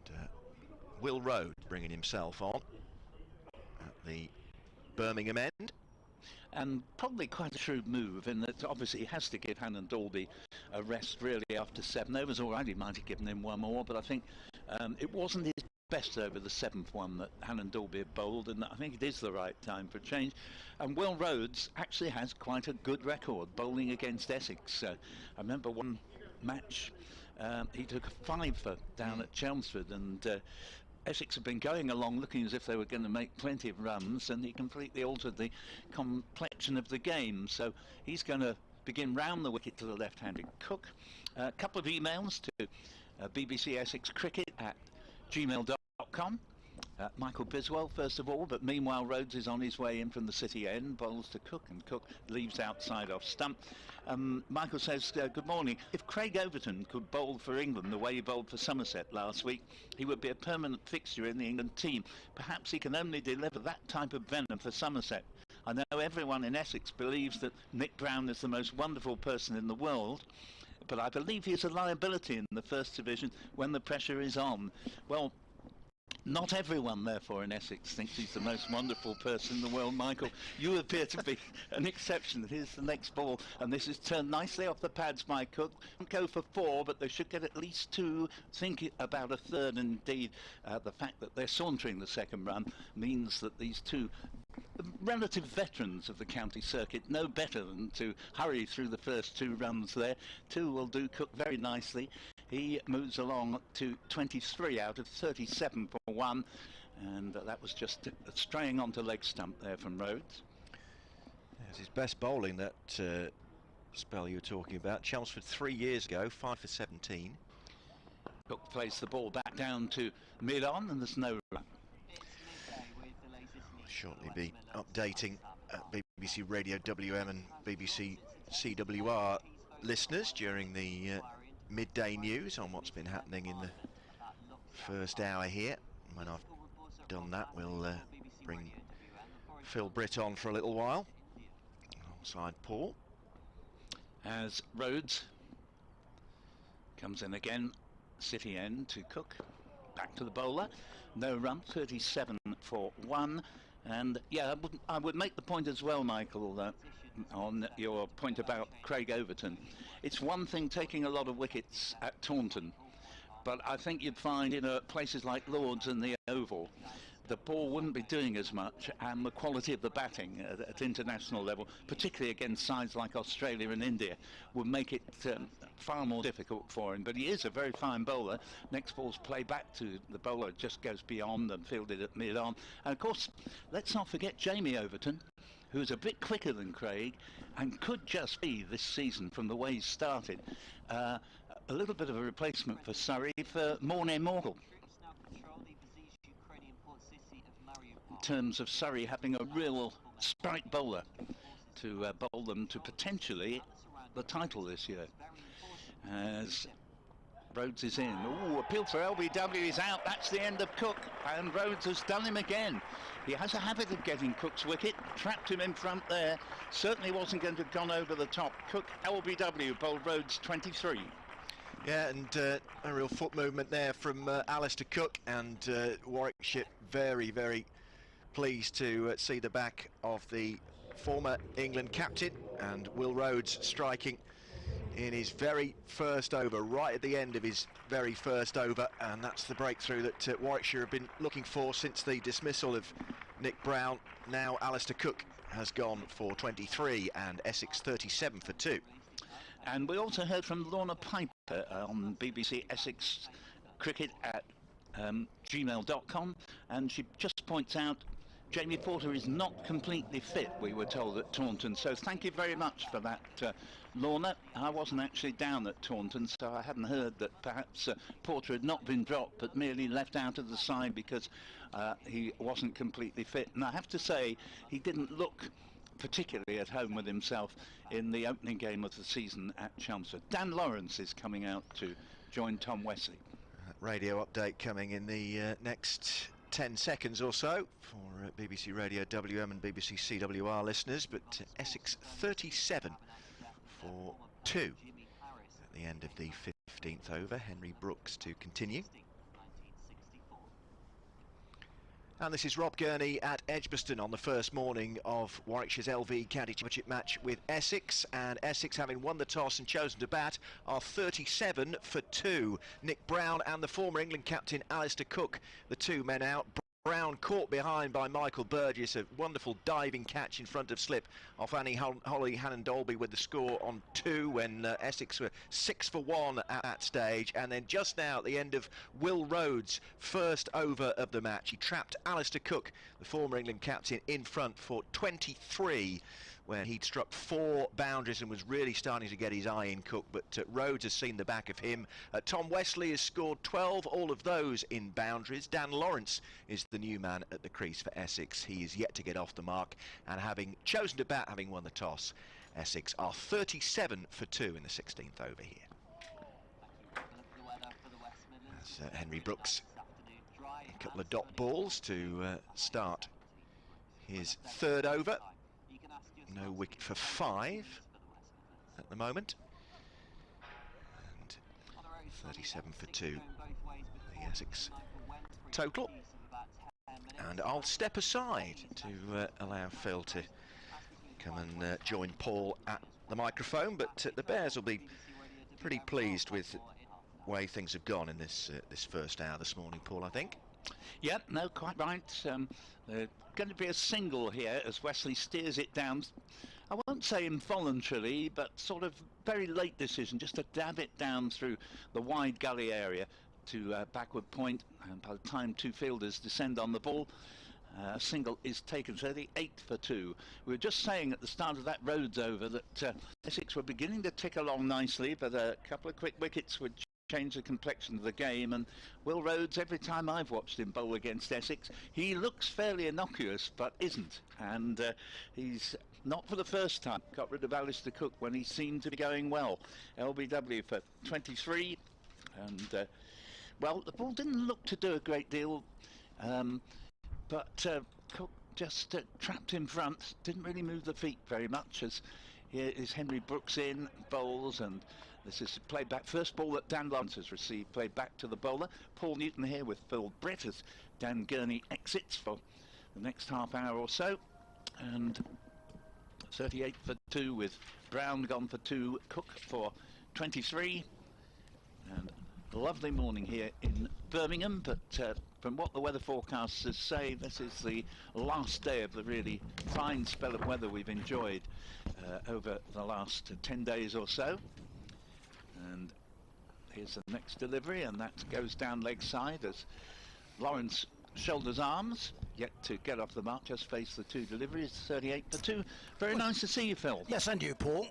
[SPEAKER 4] And Will Rhodes bringing himself on at the Birmingham end.
[SPEAKER 5] And probably quite a shrewd move in that obviously he has to give Hannon Dalby a rest really after 7 overs. All right, he might have given him 1 more, but I think it wasn't his best over the 7th one that Hannon Dalby had bowled, and I think it is the right time for a change. And Will Rhodes actually has quite a good record bowling against Essex. I remember one match he took a 5 down at Chelmsford, and Essex have been going along looking as if they were going to make plenty of runs, and he completely altered the complexion of the game. So he's going to begin round the wicket to the left-handed Cook. A couple of emails to BBC Essex Cricket at gmail.com. Michael Biswell first of all, but meanwhile Rhodes is on his way in from the City end, bowls to Cook, and Cook leaves outside off stump. Michael says, good morning. If Craig Overton could bowl for England the way he bowled for Somerset last week, he would be a permanent fixture in the England team. Perhaps he can only deliver that type of venom for Somerset. I know everyone in Essex believes that Nick Brown is the most wonderful person in the world, but I believe he is a liability in the First Division when the pressure is on. Well, not everyone, therefore, in Essex thinks he's the most wonderful person in the world, Michael. You appear to be an exception. Here's the next ball, and this is turned nicely off the pads by Cook. Go for 4, but they should get at least 2. Think about a third. Indeed, the fact that they're sauntering the second run means that these two relative veterans of the county circuit know better than to hurry through the first 2 runs there. 2 will do Cook very nicely. He moves along to 23 out of 37 for 1, and that was just straying onto leg stump there from Rhodes.
[SPEAKER 4] It's his best bowling, that spell you were talking about. Chelmsford 3 years ago, 5 for 17.
[SPEAKER 5] Cook plays the ball back down to mid-on, and there's no run.
[SPEAKER 4] We'll shortly be updating BBC Radio WM and BBC CWR listeners during the midday news on what's been happening in the first hour here. When I've done that, we'll bring Phil Britt on for a little while alongside Paul.
[SPEAKER 5] As Rhodes comes in again, City end to Cook, back to the bowler, no run, 37 for 1. And yeah, I would make the point as well, Michael, on your point about Craig Overton. It's one thing taking a lot of wickets at Taunton, but I think you'd find in places like Lords and the Oval, the ball wouldn't be doing as much, and the quality of the batting at international level, particularly against sides like Australia and India, would make it far more difficult for him. But he is a very fine bowler. Next ball's play back to the bowler, just goes beyond and fielded at mid-on. And of course, let's not forget Jamie Overton, who's a bit quicker than Craig and could just be this season, from the way he started, a little bit of a replacement for Surrey for Morne Morkel. In terms of Surrey having a real strike bowler to bowl them to potentially the title this year. As Rhodes is in. Ooh, appeal for LBW is out. That's the end of Cook, and Rhodes has done him again. He has a habit of getting Cook's wicket, trapped him in front there. Certainly wasn't going to have gone over the top. Cook, LBW, bowled Rhodes 23.
[SPEAKER 4] Yeah, and a real foot movement there from Alistair Cook, and Warwickshire very, very pleased to see the back of the former England captain, and Will Rhodes striking in his very first over, right at the end of his very first over, and that's the breakthrough that Warwickshire have been looking for since the dismissal of Nick Brown. Now Alistair Cook has gone for 23 and Essex 37 for 2.
[SPEAKER 5] And we also heard from Lorna Piper on BBC Essex Cricket at gmail.com, and she just points out Jamie Porter is not completely fit, we were told, at Taunton. So thank you very much for that, Lorna. I wasn't actually down at Taunton, so I hadn't heard that perhaps Porter had not been dropped, but merely left out of the side because he wasn't completely fit. And I have to say, he didn't look particularly at home with himself in the opening game of the season at Chelmsford. Dan Lawrence is coming out to join Tom Wesley.
[SPEAKER 4] Radio update coming in the next 10 seconds or so for BBC Radio WM and BBC CWR listeners, but Essex 37 for 2 at the end of the 15th over. Henry Brooks to continue. And this is Rob Gurney at Edgbaston on the first morning of Warwickshire's LV County Championship match with Essex, and Essex, having won the toss and chosen to bat, are 37 for 2. Nick Brown and the former England captain Alistair Cook, the two men out. Brown caught behind by Michael Burgess, a wonderful diving catch in front of slip off Annie Holly Hannon-Dolby with the score on 2 when Essex were 6 for 1 at that stage. And then just now at the end of Will Rhodes' first over of the match, he trapped Alistair Cook, the former England captain, in front for 23, where he'd struck 4 boundaries and was really starting to get his eye in Cook, but Rhodes has seen the back of him. Tom Wesley has scored 12, all of those in boundaries. Dan Lawrence is the new man at the crease for Essex. He is yet to get off the mark, and having chosen to bat, having won the toss, Essex are 37 for 2 in the 16th over here. That's Henry Brooks, a couple of dot balls to start his third over. No wicket for 5 at the moment, and 37 for 2 the Essex total. And I'll step aside to allow Phil to come and join Paul at the microphone, but the Bears will be pretty pleased with the way things have gone in this first hour this morning, Paul, I think.
[SPEAKER 5] Yeah, no, quite right. Going to be a single here as Wesley steers it down. I won't say involuntarily, but sort of very late decision, just to dab it down through the wide gully area to backward point, and by the time 2 fielders descend on the ball, a single is taken. 38 for 2. We were just saying at the start of that Rhodes over that Essex were beginning to tick along nicely, but a couple of quick wickets would change the complexion of the game. And Will Rhodes, every time I've watched him bowl against Essex, he looks fairly innocuous but isn't, and he's not for the first time got rid of Alistair Cook when he seemed to be going well. LBW for 23, and Well, the ball didn't look to do a great deal, but Cook just trapped in front, didn't really move the feet very much. As here is Henry Brooks in, bowls, and this is played back. First ball that Dan Lawrence has received, played back to the bowler. Paul Newton here with Phil Brett as Dan Gurney exits for the next half hour or so. And 38 for 2 with Brown gone for 2, Cook for 23. And a lovely morning here in Birmingham, but from what the weather forecasters say, this is the last day of the really fine spell of weather we've enjoyed over the last 10 days or so. And here's the next delivery, and that goes down leg side as Lawrence shoulders arms, yet to get off the mark, just face the 2 deliveries. 38 for 2. Very nice to see you, Phil.
[SPEAKER 2] Yes, and you, Paul.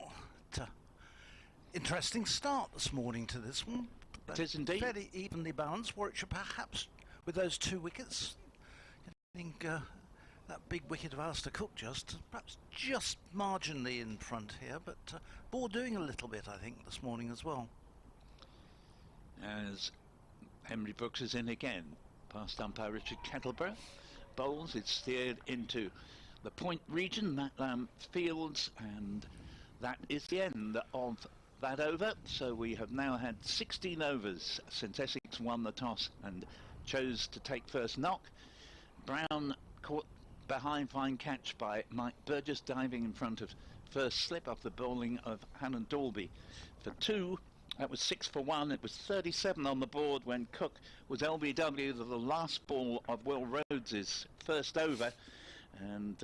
[SPEAKER 2] Interesting start this morning to this one.
[SPEAKER 5] It is indeed.
[SPEAKER 2] Fairly evenly balanced. Warwickshire perhaps with those 2 wickets. I think that big wicket of Alistair Cook perhaps just marginally in front here, but ball doing a little bit, I think, this morning as well.
[SPEAKER 5] As Henry Brooks is in again, past umpire Richard Kettleborough. Bowls, it's steered into the point region, Matt Fields, and that is the end of that over. So we have now had 16 overs since Essex won the toss and chose to take first knock. Brown caught behind, fine catch by Mike Burgess, diving in front of first slip off the bowling of Hannon Dalby for 2. That was 6 for 1. It was 37 on the board when Cook was LBW to the last ball of Will Rhodes's first over, and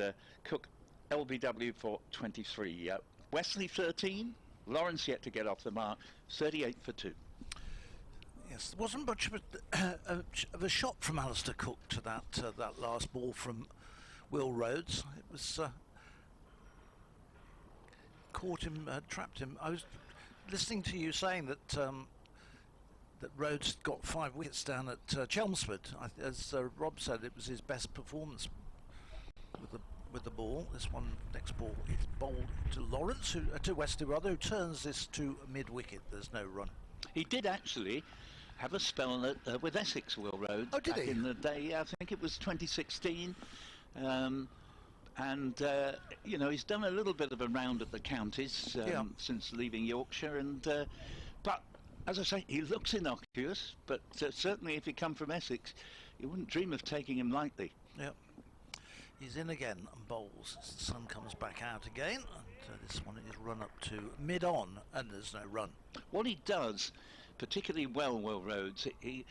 [SPEAKER 5] Cook LBW for 23. Wesley 13, Lawrence yet to get off the mark, 38 for 2.
[SPEAKER 2] Yes, there wasn't much of a shot from Alistair Cook to that last ball from Will Rhodes. It was caught him, trapped him. I was listening to you saying that that Rhodes got 5 wickets down at Chelmsford. As Rob said, it was his best performance with the ball. This one, next ball, is bowled to Lawrence, to Wesley rather, who turns this to mid wicket. There's no run.
[SPEAKER 5] He did actually have a spell with Essex, Will Rhodes.
[SPEAKER 2] Oh, did
[SPEAKER 5] back
[SPEAKER 2] he?
[SPEAKER 5] in the day, I think it was 2016. You know, he's done a little bit of a round at the counties since leaving Yorkshire, and but as I say, he looks innocuous, but certainly if he come from Essex, you wouldn't dream of taking him lightly.
[SPEAKER 2] Yep. He's in again and bowls as the sun comes back out again. And this one is run up to mid-on, and there's no run.
[SPEAKER 5] What he does particularly well, Will Rhodes, he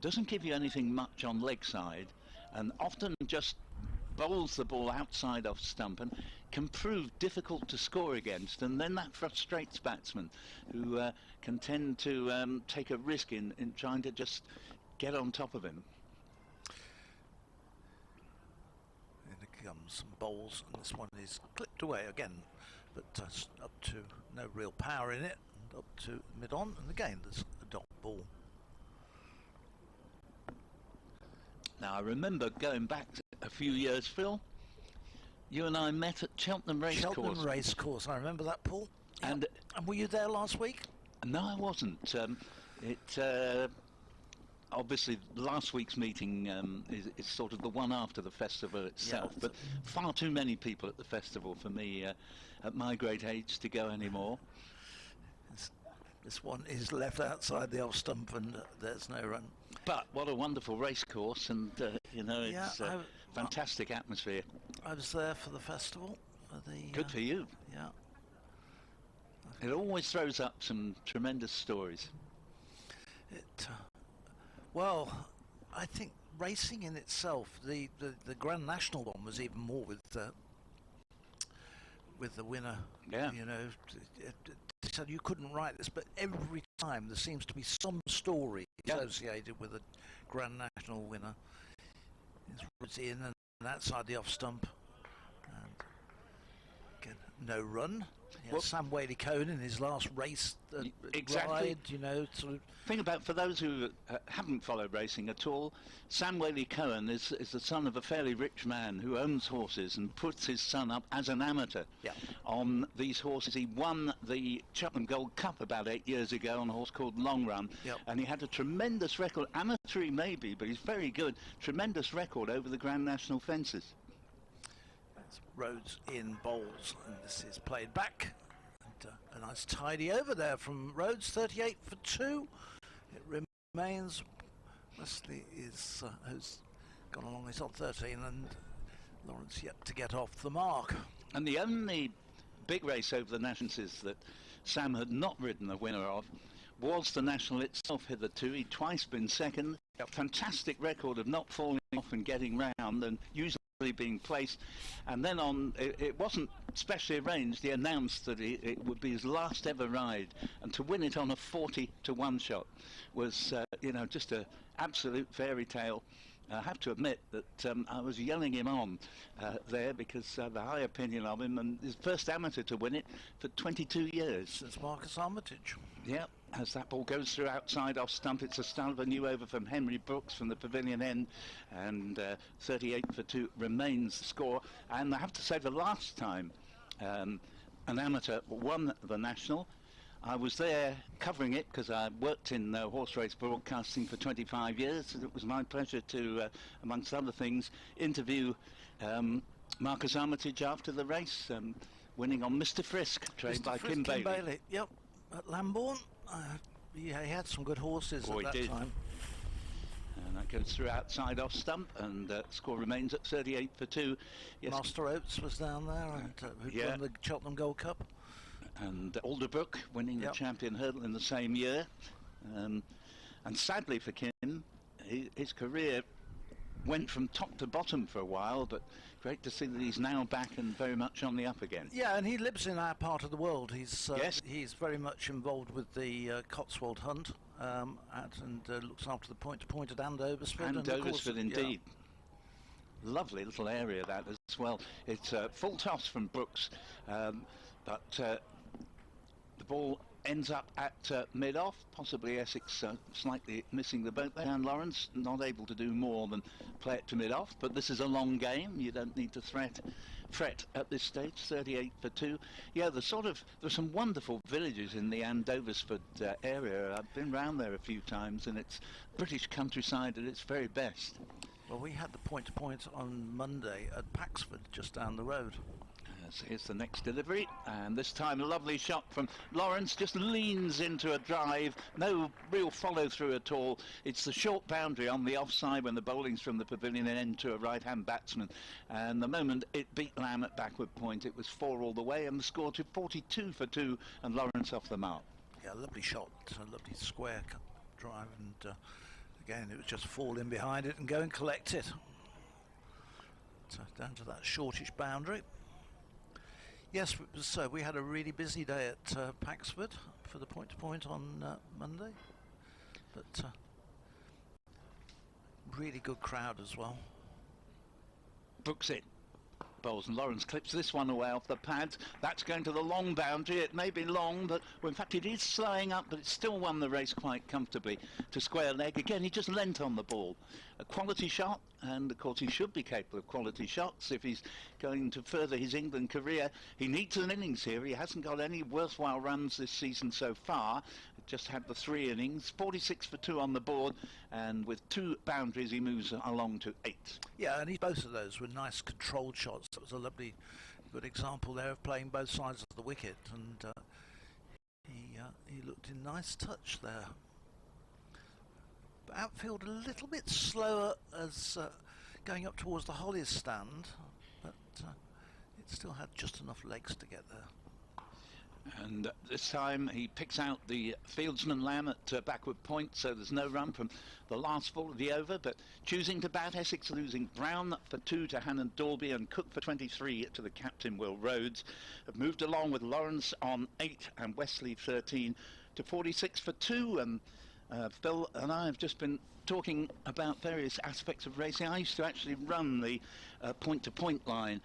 [SPEAKER 5] doesn't give you anything much on leg side, and often just bowls the ball outside off stump and can prove difficult to score against, and then that frustrates batsmen who can tend to take a risk in trying to just get on top of him.
[SPEAKER 2] Comes some bowls, and this one is clipped away again, but up to no real power in it, and up to mid-on, and again there's a dot ball.
[SPEAKER 5] Now I remember going back a few years, Phil, you and I met at Cheltenham Racecourse.
[SPEAKER 2] Cheltenham Racecourse, I remember that, Paul.
[SPEAKER 5] And
[SPEAKER 2] were you there last week?
[SPEAKER 5] No, I wasn't. Obviously, last week's meeting is sort of the one after the festival itself, but far too many people at the festival for me at my great age to go anymore.
[SPEAKER 2] This one is left outside the off stump, and there's no run.
[SPEAKER 5] But what a wonderful race course, and you know, it's fantastic atmosphere.
[SPEAKER 2] I was there for the festival.
[SPEAKER 5] Good for you.
[SPEAKER 2] Yeah.
[SPEAKER 5] It always throws up some tremendous stories.
[SPEAKER 2] Well, I think racing in itself, the Grand National one was even more with the winner.
[SPEAKER 5] Yeah.
[SPEAKER 2] You know, so you couldn't write this, but every time there seems to be some story associated with a Grand National winner. It's in and outside the off stump, and again, no run. Yeah, Sam Whaley-Cohen in his last race
[SPEAKER 5] exactly.
[SPEAKER 2] ride, you know, sort of.
[SPEAKER 5] Think about, for those who haven't followed racing at all, Sam Whaley-Cohen is the son of a fairly rich man who owns horses and puts his son up as an amateur on these horses. He won the Cheltenham Gold Cup about 8 years ago on a horse called Long Run, and he had a tremendous record, amateur maybe, but he's very good, tremendous record over the Grand National fences.
[SPEAKER 2] That's Rhodes in bowls, and this is played back. A nice tidy over there from Rhodes, 38 for 2. It remains. Wesley is has gone along. He's on 13, and Lawrence yet to get off the mark.
[SPEAKER 5] And the only big race over the Nationals that Sam had not ridden the winner of was the National itself hitherto. He'd twice been second. A fantastic record of not falling off and getting round, and usually being placed. And then it wasn't specially arranged. He announced that it would be his last ever ride, and to win it on a 40-to-1 shot was you know, just an absolute fairy tale. I have to admit that I was yelling him on there, because the high opinion of him, and his first amateur to win it for 22 years.
[SPEAKER 2] Since Marcus Armitage.
[SPEAKER 5] Yeah, as that ball goes through outside off stump, it's a start of a new over from Henry Brooks from the pavilion end, and 38 for 2 remains the score. And I have to say, the last time an amateur won the National, I was there covering it because I worked in horse race broadcasting for 25 years, and it was my pleasure to, amongst other things, interview Marcus Armitage after the race, winning on Mr. Frisk, trained by Kim Bailey.
[SPEAKER 2] Yep, at Lambourne. Yeah, he had some good horses at that time.
[SPEAKER 5] And that goes through outside off stump, and score remains at 38 for 2. Yes.
[SPEAKER 2] Master Oates was down there, and who won the Cheltenham Gold Cup.
[SPEAKER 5] And Alderbrook winning the champion hurdle in the same year. And sadly for Kim, his career went from top to bottom for a while, but great to see that he's now back and very much on the up again.
[SPEAKER 2] Yeah, and he lives in our part of the world. He's very much involved with the Cotswold Hunt, and looks after the point-to-point at Andoversford.
[SPEAKER 5] Andoversford, indeed. Yeah. Lovely little area that as well. It's full toss from Brooks, but the ball ends up at mid-off, possibly Essex slightly missing the boat there, and Lawrence not able to do more than play it to mid-off. But this is a long game, you don't need to fret at this stage. 38 for 2. Yeah, there's some wonderful villages in the Andoversford area. I've been round there a few times, and it's British countryside at its very best.
[SPEAKER 2] Well, we had the point-to-point on Monday at Paxford, just down the road.
[SPEAKER 5] Here's the next delivery, and this time a lovely shot from Lawrence, just leans into a drive, no real follow through at all. It's the short boundary on the offside when the bowling's from the pavilion end to a right hand batsman, and the moment it beat Lamb at backward point, it was 4 all the way, and the score to 42 for 2, and Lawrence off the mark.
[SPEAKER 2] Yeah, lovely shot, a lovely square drive, and again it was just fall in behind it and go and collect it. So down to that shortish boundary. Yes, so we had a really busy day at Paxford for the point-to-point on Monday, but really good crowd as well.
[SPEAKER 5] Brooks it. Bowles, and Lawrence clips this one away off the pads. That's going to the long boundary. It may be long, but well, in fact it is slowing up, but it still won the race quite comfortably to square leg. Again, he just leant on the ball. A quality shot, and of course he should be capable of quality shots if he's going to further his England career. He needs an innings here. He hasn't got any worthwhile runs this season so far. Just had the 3 innings, 46 for 2 on the board, and with 2 boundaries he moves along to 8.
[SPEAKER 2] Yeah, and both of those were nice controlled shots. That was a lovely, good example there of playing both sides of the wicket, and he looked in nice touch there. But outfield a little bit slower as going up towards the Hollies stand, but it still had just enough legs to get there.
[SPEAKER 5] And this time he picks out the fieldsman Lamb at backward point, so there's no run from the last ball of the over, but choosing to bat, Essex losing Brown for 2 to Hannon Dalby and Cook for 23 to the captain Will Rhodes. Have moved along with Lawrence on 8 and Wesley 13 to 46 for 2, and Phil and I have just been talking about various aspects of racing. I used to actually run the point-to-point line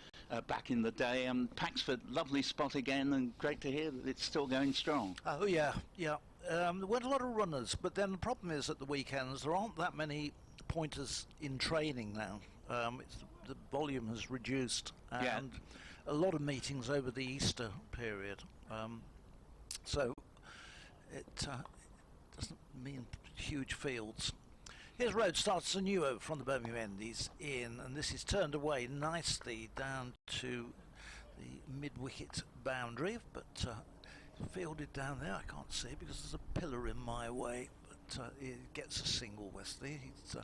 [SPEAKER 5] back in the day. Paxford, lovely spot again, and great to hear that it's still going strong.
[SPEAKER 2] Oh yeah, yeah. There weren't a lot of runners, but then the problem is at the weekends there aren't that many pointers in training now. The volume has reduced, and a lot of meetings over the Easter period. So it doesn't mean huge fields. Here's Rhodes, starts a new over from the Birmingham end. He's in, and this is turned away nicely down to the mid-wicket boundary, but fielded down there. I can't see because there's a pillar in my way, but he gets a single, Wesley. He's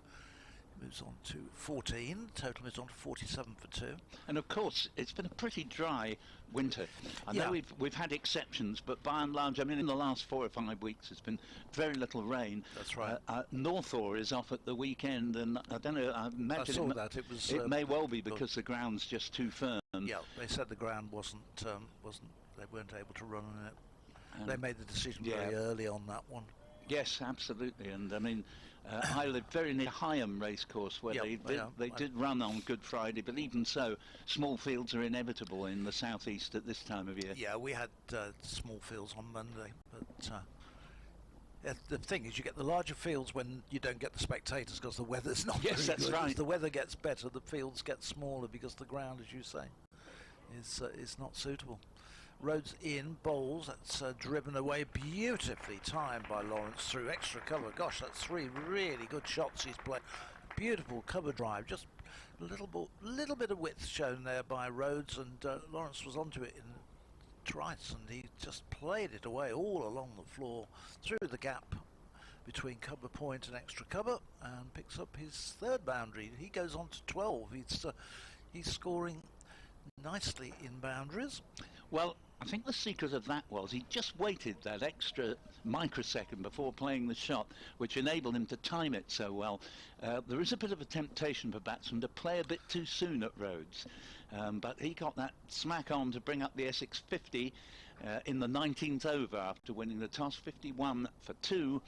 [SPEAKER 2] moves on to 14, total moves on to 47 for 2.
[SPEAKER 5] And of course, it's been a pretty dry winter. I know we've had exceptions, but by and large, I mean, in the last 4 or 5 weeks, it's been very little rain.
[SPEAKER 2] That's right.
[SPEAKER 5] Northaw is off at the weekend, and I don't know, I imagine
[SPEAKER 2] I saw that.
[SPEAKER 5] It may well be because the ground's just too firm.
[SPEAKER 2] Yeah, they said the ground wasn't, they weren't able to run on it. They made the decision very early on that one.
[SPEAKER 5] Yes, absolutely, and I mean, I live very near Higham Racecourse, where they did run on Good Friday, but even so, small fields are inevitable in the southeast at this time of year.
[SPEAKER 2] Yeah, we had small fields on Monday, but the thing is, you get the larger fields when you don't get the spectators because the weather's not very
[SPEAKER 5] that's
[SPEAKER 2] good.
[SPEAKER 5] right.
[SPEAKER 2] As the weather gets better, the fields get smaller because the ground, as you say, is not suitable. Rhodes in, bowls, that's driven away, beautifully timed by Lawrence through extra cover. Gosh, that's 3 really good shots he's played. Beautiful cover drive, just a little bit of width shown there by Rhodes, and Lawrence was onto it in twice, and he just played it away all along the floor, through the gap between cover point and extra cover, and picks up his 3rd boundary. He goes on to 12. He's scoring nicely in boundaries.
[SPEAKER 5] Well, I think the secret of that was he just waited that extra microsecond before playing the shot, which enabled him to time it so well. There is a bit of a temptation for batsmen to play a bit too soon at Rhodes, but he got that smack on to bring up the Essex 50 in the 19th over after winning the toss, 51 for 2,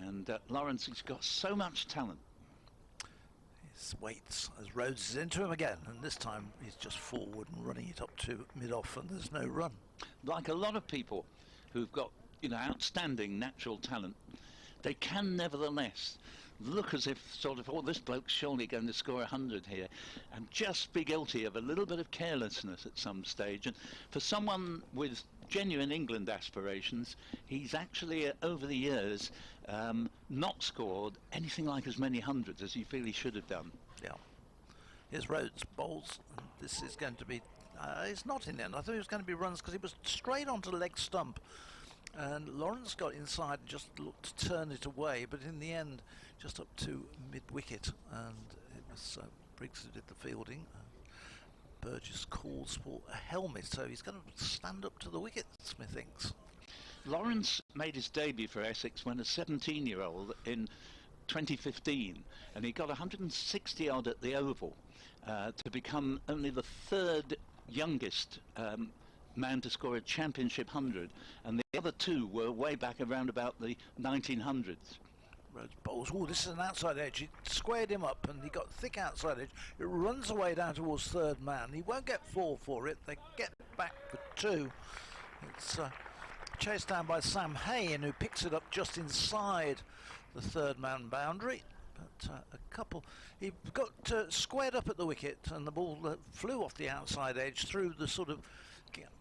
[SPEAKER 5] and Lawrence has got so much talent.
[SPEAKER 2] Waits as Rhodes is into him again, and this time he's just forward and running it up to mid-off, and there's no run.
[SPEAKER 5] Like a lot of people who've got, outstanding natural talent, they can nevertheless look as if sort of, this bloke's surely going to score 100 here, and just be guilty of a little bit of carelessness at some stage. And for someone with genuine England aspirations, he's actually over the years not scored anything like as many hundreds as you feel he should have done.
[SPEAKER 2] Yeah. Here's Rhodes, bowls. This is going to be, it's not in the end. I thought it was going to be runs because he was straight onto the leg stump, and Lawrence got inside and just looked to turn it away, but in the end just up to mid-wicket, and it was Briggs who did the fielding. Burgess calls for a helmet, so he's going to stand up to the wickets, methinks.
[SPEAKER 5] Lawrence made his debut for Essex when a 17-year-old in 2015, and he got 160 odd at the Oval to become only the 3rd youngest man to score a championship 100, and the other 2 were way back around about the 1900s.
[SPEAKER 2] Rhodes bowls. Oh, this is an outside edge. He squared him up, and he got thick outside edge. It runs away down towards 3rd man. He won't get 4 for it. They get back for 2. It's chased down by Sam Hain, who picks it up just inside the 3rd man boundary. But a couple, he got squared up at the wicket, and the ball flew off the outside edge through the sort of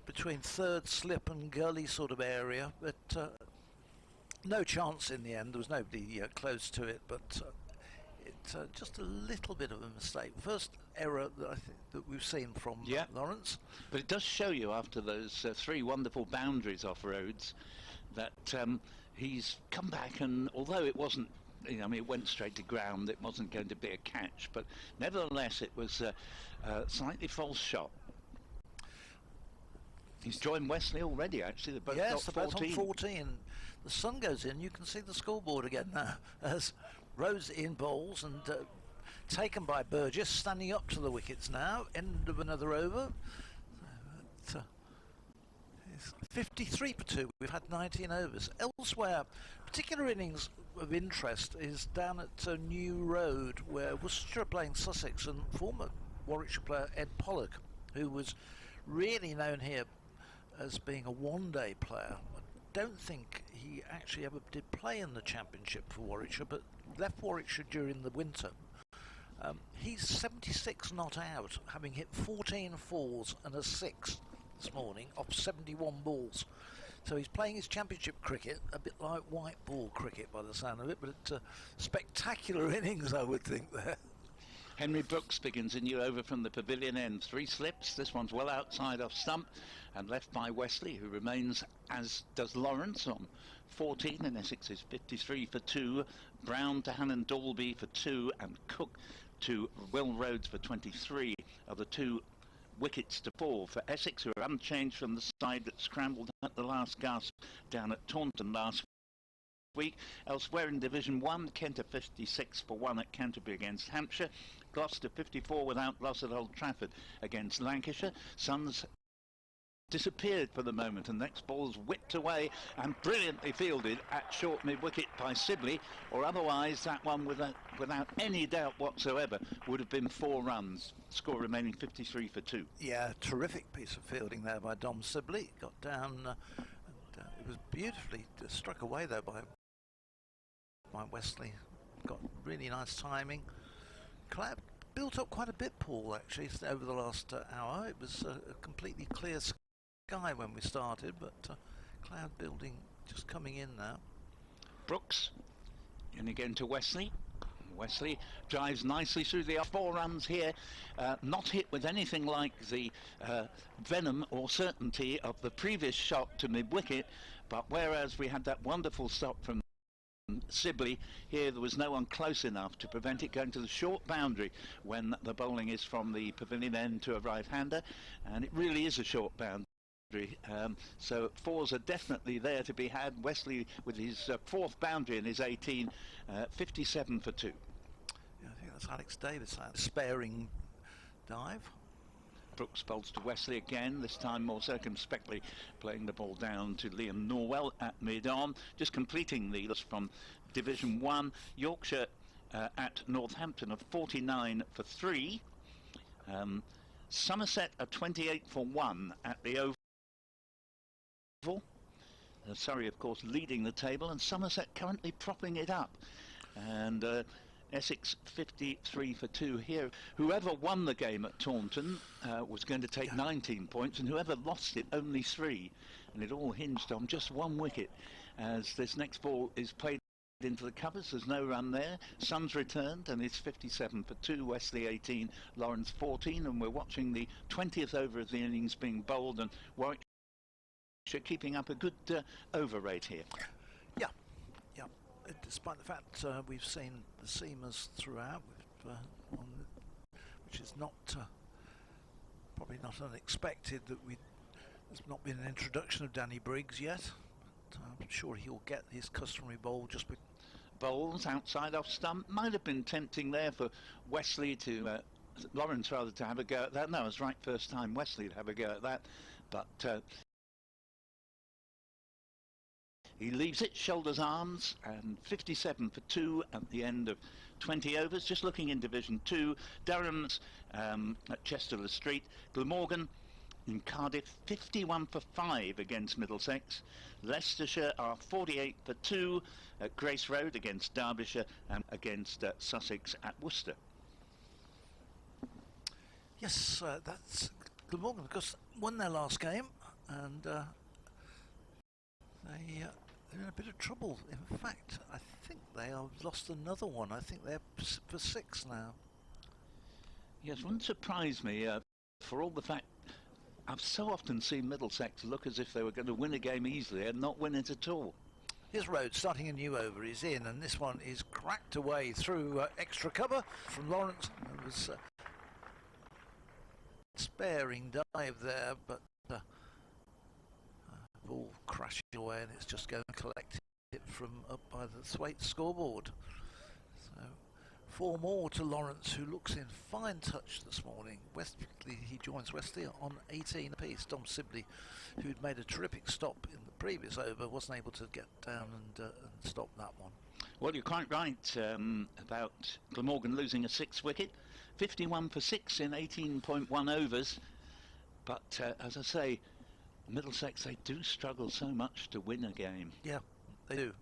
[SPEAKER 2] between 3rd slip and gully sort of area, but no chance in the end. There was nobody close to it, but it's just a little bit of a mistake. First error that I think that we've seen from Lawrence.
[SPEAKER 5] But it does show you after those 3 wonderful boundaries off Rhodes that he's come back, and although it wasn't, it went straight to ground, it wasn't going to be a catch, but nevertheless it was a slightly false shot. He's joined Wesley already, actually. They're both got 14.
[SPEAKER 2] Both on 14. The sun goes in, you can see the scoreboard again now as Rhodes in bowls, and taken by Burgess, standing up to the wickets now. End of another over. It's 53 for 2. We've had 19 overs. Elsewhere, particular innings of interest is down at New Road, where Worcestershire are playing Sussex, and former Warwickshire player Ed Pollock, who was really known here as being a one-day player. I don't think he actually ever did play in the Championship for Warwickshire, but left Warwickshire during the winter. He's 76 not out, having hit 14 fours and a 6 this morning off 71 balls. So he's playing his Championship cricket, a bit like white ball cricket by the sound of it, but it's spectacular innings, I would think, there.
[SPEAKER 5] Henry Brooks begins a new over from the pavilion end. 3 slips. This one's well outside off stump and left by Wesley, who remains, as does Lawrence, on 14, and Essex is 53 for 2. Brown to Hannon Dalby for 2, and Cook to Will Rhodes for 23 of the 2 wickets to fall for Essex, who are unchanged from the side that scrambled at the last gasp down at Taunton last week. Elsewhere in Division 1, Kent are 56 for 1 at Canterbury against Hampshire. Gloucester 54 without loss at Old Trafford against Lancashire. Suns disappeared for the moment, and next ball's whipped away and brilliantly fielded at short mid-wicket by Sibley, or otherwise that one without any doubt whatsoever would have been 4 runs. Score remaining 53 for 2.
[SPEAKER 2] Yeah, terrific piece of fielding there by Dom Sibley. Got down, and it was beautifully struck away there by Wesley. Got really nice timing. Cloud built up quite a bit, Paul, actually, over the last hour. It was a completely clear sky when we started, but cloud building just coming in now.
[SPEAKER 5] Brooks, and again to Wesley. Wesley drives nicely through the 4 runs here, not hit with anything like the venom or certainty of the previous shot to mid-wicket, but whereas we had that wonderful stop from Sibley, here there was no one close enough to prevent it going to the short boundary when the bowling is from the pavilion end to a right-hander, and it really is a short boundary. So 4s are definitely there to be had. Wesley with his 4th boundary in his 18, 57 for 2.
[SPEAKER 2] Yeah, I think that's Alex Davis, that sparing dive.
[SPEAKER 5] Brooks bowls to Wesley again, this time more circumspectly, playing the ball down to Liam Norwell at mid-on. Just completing the list from Division 1, Yorkshire at Northampton of 49 for 3. Somerset are 28 for 1 at the Oval. Surrey, of course, leading the table, and Somerset currently propping it up. And Essex 53 for 2 here. Whoever won the game at Taunton was going to take 19 points, and whoever lost it only 3. And it all hinged on just 1 wicket as this next ball is played into the covers. There's no run there. Suns returned, and it's 57 for 2. Wesley 18, Lawrence 14, and we're watching the 20th over of the innings being bowled, and Warwickshire keeping up a good over rate here.
[SPEAKER 2] Yeah. Despite the fact we've seen the seamers throughout, which is not probably not unexpected that there's not been an introduction of Danny Briggs yet. But I'm sure he'll get his customary bowl just with
[SPEAKER 5] bowls outside off stump. Might have been tempting there for Wesley to Lawrence rather to have a go at that. No, it was right first time Wesley to have a go at that, but he leaves it, shoulders, arms, and 57 for 2 at the end of 20 overs. Just looking in Division 2, Durham's at Chester Street, Glamorgan in Cardiff 51 for 5 against Middlesex. Leicestershire are 48 for 2 at Grace Road against Derbyshire and against Sussex at Worcester.
[SPEAKER 2] Yes, that's Glamorgan, because won their last game, and they're in a bit of trouble. In fact, I think they have lost another one. I think they're for 6 now.
[SPEAKER 5] Yes, wouldn't surprise me for all the fact I've so often seen Middlesex look as if they were going to win a game easily and not win it at all.
[SPEAKER 2] Here's Rhodes starting a new over. He's in, and this one is cracked away through extra cover from Lawrence. It was sparing dive there, but ball crashing away, and it's just going to collect it from up by the Thwaite scoreboard. So 4 more to Lawrence, who looks in fine touch this morning. He joins Wesley on 18 apiece. Dom Sibley, who'd made a terrific stop in the previous over, wasn't able to get down and stop that one.
[SPEAKER 5] Well, you're quite right about Glamorgan losing a 6th wicket. 51 for 6 in 18.1 overs. But as I say, Middlesex, they do struggle so much to win a game.
[SPEAKER 2] Yeah, they do.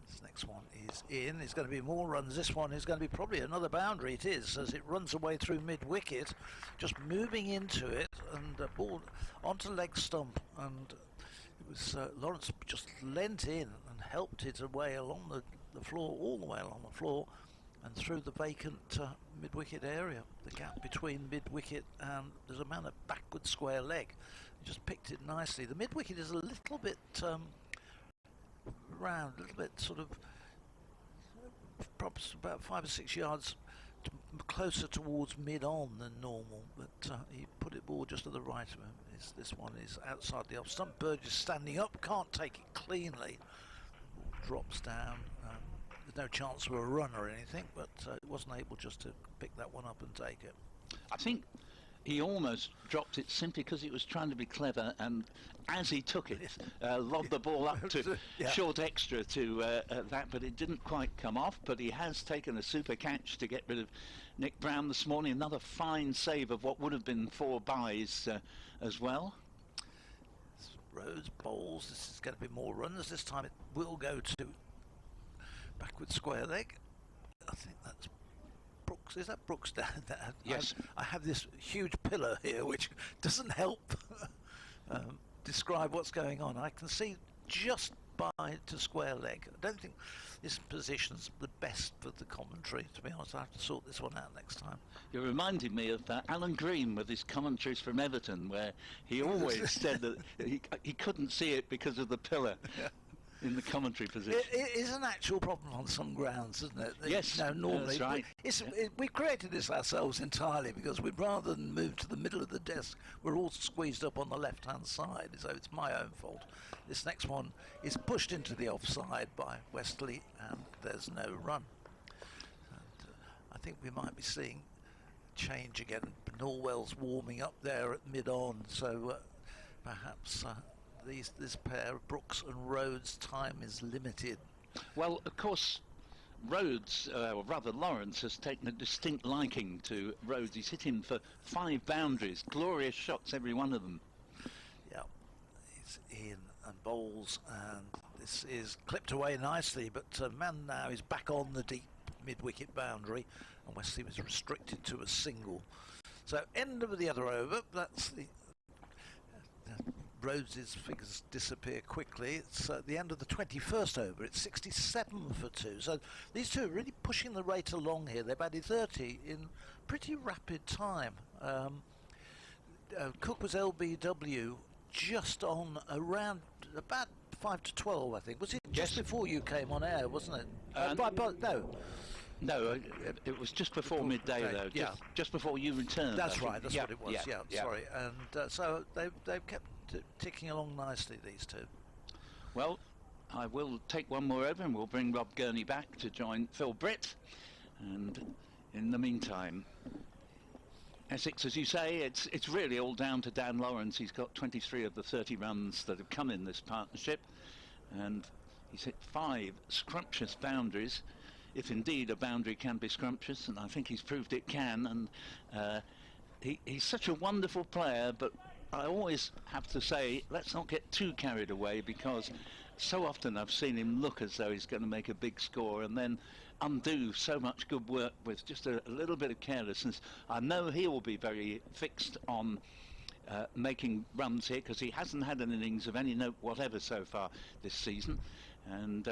[SPEAKER 2] This next one is in. It's going to be more runs. This one is going to be probably another boundary. It is, as it runs away through mid-wicket, just moving into it, and ball onto leg stump. And it was Lawrence just leant in and helped it away along the floor, all the way along the floor, and through the vacant mid-wicket area, the gap between mid-wicket and there's a man at backward square leg. He just picked it nicely. The mid-wicket is a little bit round, a little bit sort of perhaps about 5 or 6 yards closer towards mid-on than normal, but he put it ball just to the right of him. This one is outside the off stump. Burgess standing up, can't take it cleanly, drops down. There's no chance for a run or anything, but wasn't able just to pick that one up and take it.
[SPEAKER 5] I think he almost dropped it simply because he was trying to be clever, and as he took it, lobbed the ball up to short extra to that, but it didn't quite come off. But he has taken a super catch to get rid of Nick Brown this morning. Another fine save of what would have been 4 byes as well.
[SPEAKER 2] Rhodes bowls. This is going to be more runs. This time it will go to backward square leg. I think that's Brooks. Is that Brooks down there?
[SPEAKER 5] Yes.
[SPEAKER 2] I have this huge pillar here which doesn't help describe what's going on. I can see just by to square leg. I don't think this position's the best for the commentary, to be honest. I have to sort this one out next time.
[SPEAKER 5] You're reminding me of Alan Green with his commentaries from Everton, where he always said that he couldn't see it because of the pillar. Yeah. In the commentary position.
[SPEAKER 2] It is an actual problem on some grounds, isn't it?
[SPEAKER 5] Yes,
[SPEAKER 2] normally,
[SPEAKER 5] that's right.
[SPEAKER 2] We've created this ourselves entirely because we'd rather than move to the middle of the desk, we're all squeezed up on the left-hand side, so it's my own fault. This next one is pushed into the offside by Westley, and there's no run. And, I think we might be seeing change again. Norwell's warming up there at mid-on, so perhaps this pair of Brooks and Rhodes' time is limited.
[SPEAKER 5] Well, of course, Rhodes, or rather Lawrence, has taken a distinct liking to Rhodes. He's hit him for 5 boundaries, glorious shots, every one of them.
[SPEAKER 2] Yeah, it's in and bowls, and this is clipped away nicely, but man now is back on the deep mid-wicket boundary, and Wesley was restricted to a single. So end of the other over. That's the Rhodes's figures disappear quickly. It's at the end of the 21st over. It's 67 for 2. So these two are really pushing the rate along here. They've added 30 in pretty rapid time. Cook was LBW just on around about 5 to 12, I think. Was it just before you came on air, wasn't it?
[SPEAKER 5] No, it was just before midday though. Just before you returned.
[SPEAKER 2] That's right. That's what it was.
[SPEAKER 5] Yeah.
[SPEAKER 2] Sorry. And so they've kept ticking along nicely, these two.
[SPEAKER 5] Well, I will take one more over and we'll bring Rob Gurney back to join Phil Britt. And in the meantime, Essex, as you say, it's really all down to Dan Lawrence. He's got 23 of the 30 runs that have come in this partnership, and he's hit 5 scrumptious boundaries, if indeed a boundary can be scrumptious, and I think he's proved it can. And he's such a wonderful player, but I always have to say, let's not get too carried away, because so often I've seen him look as though he's going to make a big score and then undo so much good work with just a little bit of carelessness. I know he will be very fixed on making runs here, because he hasn't had an innings of any note whatever so far this season, and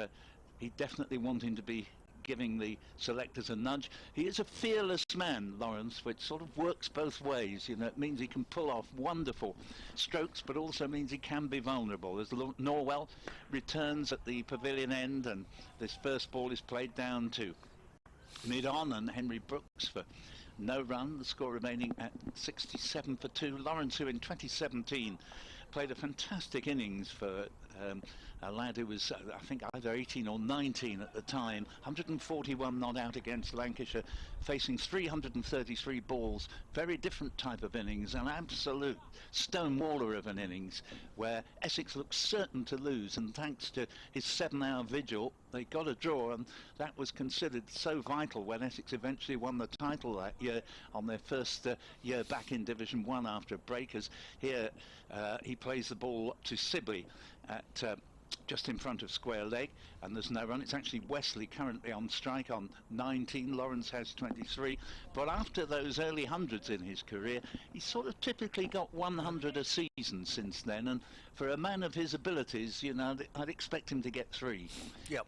[SPEAKER 5] he definitely wanting to be giving the selectors a nudge. He is a fearless man, Lawrence, which sort of works both ways. You know, it means he can pull off wonderful strokes, but also means he can be vulnerable. As Norwell returns at the pavilion end, and this first ball is played down to mid-on, and Henry Brooks for no run, the score remaining at 67 for 2. Lawrence, who in 2017 played a fantastic innings for A lad who was, I think, either 18 or 19 at the time, 141 not out against Lancashire, facing 333 balls. Very different type of innings, an absolute stonewaller of an innings, where Essex looked certain to lose, and thanks to his 7-hour vigil, they got a draw, and that was considered so vital when Essex eventually won the title that year on their first year back in Division 1 after a break. As here he plays the ball to Sibley at just in front of square leg, and there's no run. It's actually Wesley currently on strike on 19. Lawrence has 23, but after those early hundreds in his career, he's sort of typically got 100 a season since then, and for a man of his abilities, you know, I'd expect him to get 3.
[SPEAKER 2] Yep.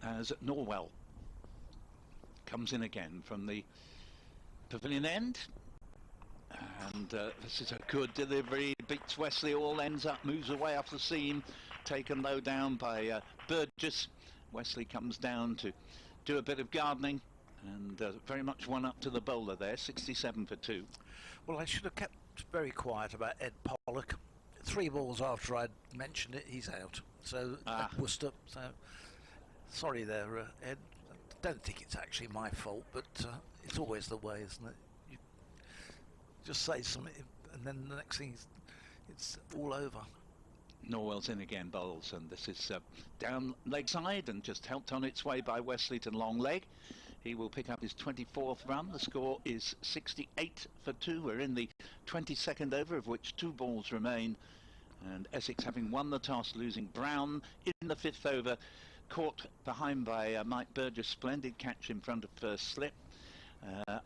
[SPEAKER 5] As Norwell comes in again from the pavilion end, and this is a good delivery, beats Wesley, all ends up, moves away off the seam, taken low down by Burgess. Wesley comes down to do a bit of gardening, and very much one up to the bowler there, 67 for 2.
[SPEAKER 2] Well, I should have kept very quiet about Ed Pollock. 3 balls after I'd mentioned it, he's out. So at Worcester. So sorry there, Ed. I don't think it's actually my fault, but it's always the way, isn't it? You just say something, and then the next thing is it's all over.
[SPEAKER 5] Norwell's in again, bowls, and this is down leg side and just helped on its way by Wesley to long leg. He will pick up his 24th run. The score is 68 for 2. We're in the 22nd over, of which 2 balls remain, and Essex having won the toss, losing Brown in the 5th over, caught behind by Mike Burgess. Splendid catch in front of first slip.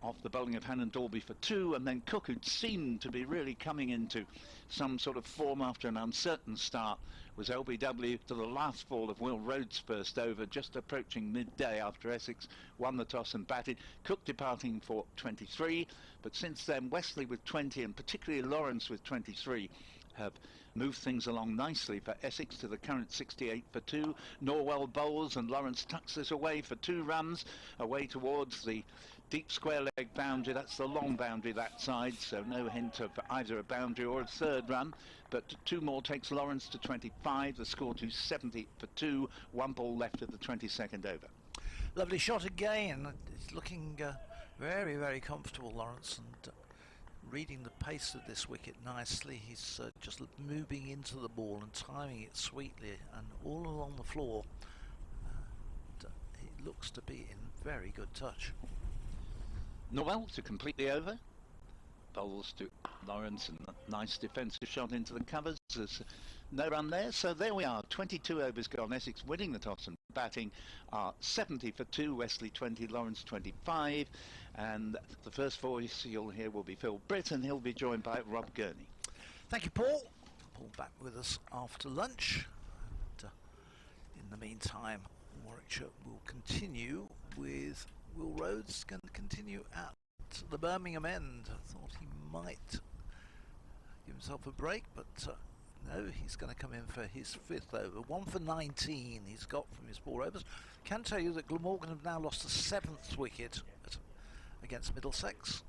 [SPEAKER 5] Off the bowling of Hannon Dalby for 2, and then Cook, who seemed to be really coming into some sort of form after an uncertain start, was LBW to the last ball of Will Rhodes' first over, just approaching midday after Essex won the toss and batted. Cook departing for 23, but since then Wesley with 20 and particularly Lawrence with 23 have moved things along nicely for Essex to the current 68 for 2. Norwell bowls and Lawrence tucks this away for 2 runs, away towards the deep square leg boundary. That's the long boundary that side, so no hint of either a boundary or a 3rd run, but 2 more takes Lawrence to 25, the score to 70 for 2, 1 ball left of the 22nd over.
[SPEAKER 2] Lovely shot again. It's looking very, very comfortable, Lawrence, and reading the pace of this wicket nicely. He's just moving into the ball and timing it sweetly, and all along the floor it looks to be in very good touch.
[SPEAKER 5] Norwell to complete the over. Bowls to Lawrence, and a nice defensive shot into the covers. There's no run there, so there we are. 22 overs gone. Essex winning the toss and batting are 70 for 2. Wesley 20, Lawrence 25, and the first voice you'll hear will be Phil Britt, and he'll be joined by Rob Gurney.
[SPEAKER 2] Thank you, Paul. Paul back with us after lunch. And, in the meantime, Warwickshire will continue with Will Rhodes going to continue at the Birmingham end. I thought he might give himself a break, but no, he's going to come in for his 5th over. 1 for 19 he's got from his 4 overs. Can tell you that Glamorgan have now lost the 7th wicket against Middlesex.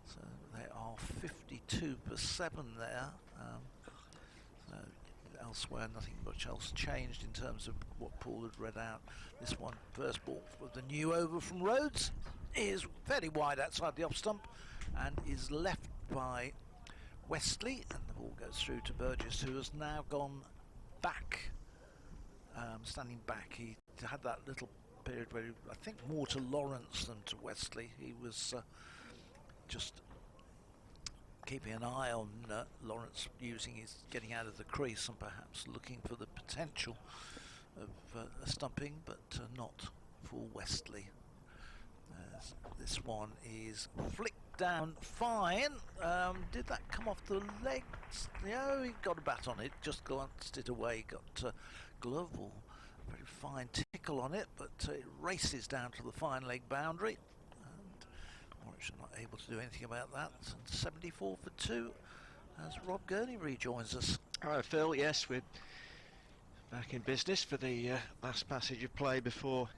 [SPEAKER 2] So they are 52 for 7 there. Elsewhere, nothing much else changed in terms of what Paul had read out. This one, first ball with the new over from Rhodes, is fairly wide outside the off stump and is left by Wesley, and the ball goes through to Burgess, who has now gone back, standing back. He had that little period where I think more to Lawrence than to Wesley. He was just keeping an eye on Lawrence using his getting out of the crease and perhaps looking for the potential of a stumping, but not for Wesley. This one is flicked down fine. Did that come off the legs? No, he got a bat on it, just glanced it away, got glove or very fine tickle on it, but it races down to the fine leg boundary. Warwickshire not able to do anything about that. And 74 for 2 as Rob Gurney rejoins us.
[SPEAKER 4] Hello, Phil. Yes, we're back in business for the last passage of play before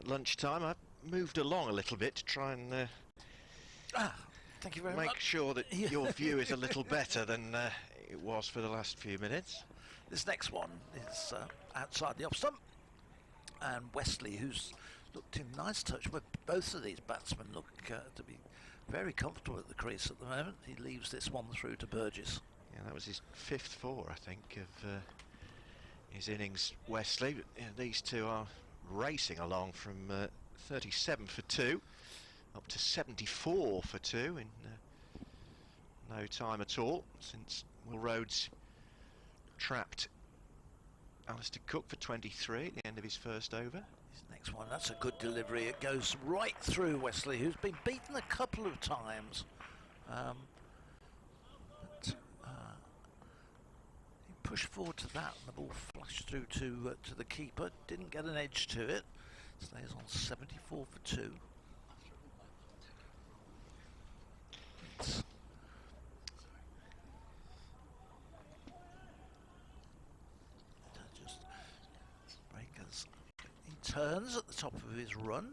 [SPEAKER 4] lunchtime. I moved along a little bit to try and
[SPEAKER 2] thank you very much.
[SPEAKER 4] Make sure that your view is a little better than it was for the last few minutes.
[SPEAKER 2] This next one is outside the off stump, and Wesley, who's looked in nice touch with both of these batsmen, look to be very comfortable at the crease at the moment. He leaves this one through to Burgess.
[SPEAKER 4] Yeah, that was his 5th 4, I think, of his innings, Wesley. Yeah, these two are racing along from 37 for 2 up to 74 for 2 in no time at all, since Will Rhodes trapped Alistair Cook for 23 at the end of his first over.
[SPEAKER 2] This next one, that's a good delivery. It goes right through Wesley, who's been beaten a couple of times. He pushed forward to that, and the ball flashed through to the keeper. Didn't get an edge to it. Stays on 74 for 2. Just breakers. He turns at the top of his run.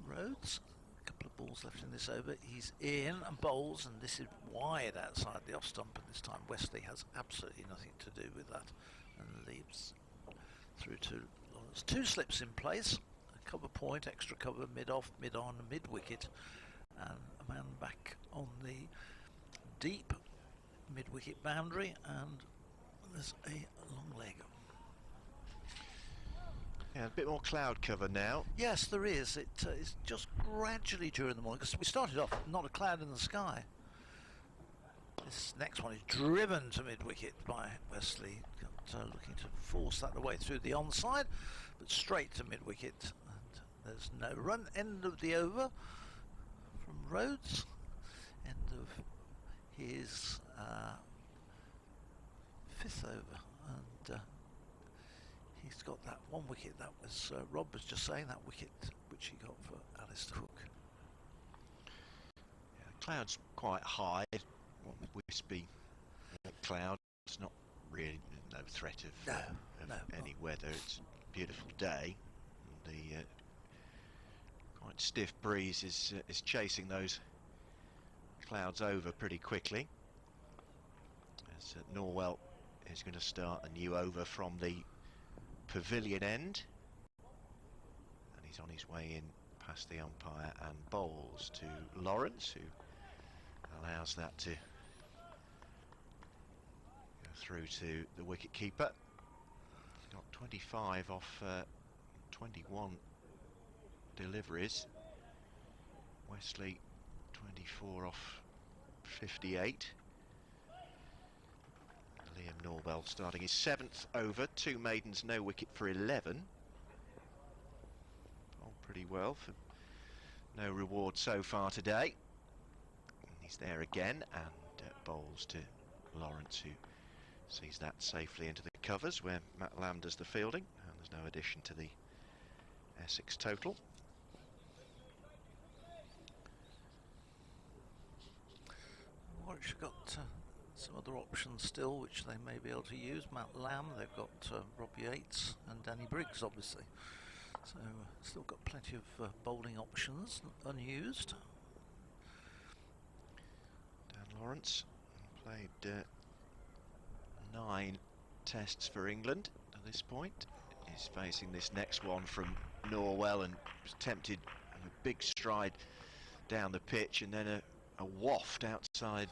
[SPEAKER 2] Rhodes, a couple of balls left in this over. He's in and bowls, and this is wide outside the off stump. And this time Wesley has absolutely nothing to do with that, and leaves through to Lawrence. 2 slips in place. A cover point, extra cover, mid-off, mid-on, mid-wicket, and a man back on the deep mid-wicket boundary, and there's a long leg.
[SPEAKER 4] Yeah, a bit more cloud cover now.
[SPEAKER 2] Yes, there is. It's just gradually during the morning, because we started off not a cloud in the sky. This next one is driven to mid-wicket by Wesley, looking to force that away through the onside, but straight to mid-wicket, and there's no run. End of the over from Rhodes. End of his 5th over, and he's got that 1 wicket. That was Rob was just saying, that wicket which he got for Alistair Cook.
[SPEAKER 4] Yeah, the cloud's quite high. Wispy cloud. It's not really no threat of any weather. It's a beautiful day. And the quite stiff breeze is chasing those clouds over pretty quickly. As Norwell is going to start a new over from the pavilion end, and he's on his way in past the umpire and bowls to Lawrence, who allows that to go through to the wicket keeper. He's got 25 off 21 deliveries. Wesley 24 off 58. Liam Norwell starting his 7th over, 2 maidens, no wicket for 11. Bowled pretty well for no reward so far today. And he's there again, and bowls to Lawrence, who sees that safely into the covers, where Matt Lamb does the fielding, and there's no addition to the Essex total.
[SPEAKER 2] Warwickshire got some other options still, which they may be able to use. Matt Lamb, they've got Rob Yates and Danny Briggs, obviously. So still got plenty of bowling options unused.
[SPEAKER 4] Dan Lawrence played 9 tests for England at this point. He's facing this next one from Norwell, and was tempted a big stride down the pitch, and then a waft outside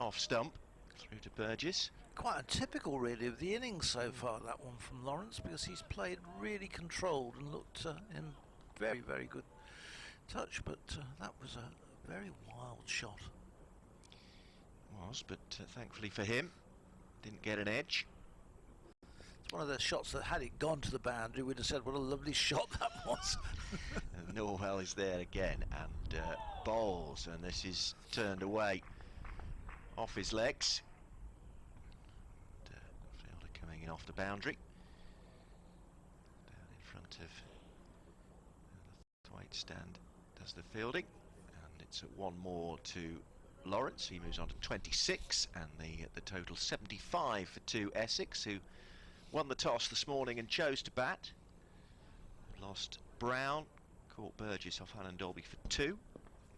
[SPEAKER 4] off stump through to Burgess.
[SPEAKER 2] Quite untypical really of the innings so far, that one from Lawrence, because he's played really controlled and looked in very, very good touch, but that was a very wild shot.
[SPEAKER 4] Was, but thankfully for him, didn't get an edge.
[SPEAKER 2] It's one of those shots that, had it gone to the boundary, we'd have said what a lovely shot that was.
[SPEAKER 4] And Norwell is there again, and bowls, and this is turned away off his legs. Fielder coming in off the boundary, down in front of the Thwaite stand does the fielding, and it's at 1 more to Lawrence. He moves on to 26, and the total 75 for 2 Essex, who won the toss this morning and chose to bat. Lost Brown, caught Burgess off Alan Dolby for 2.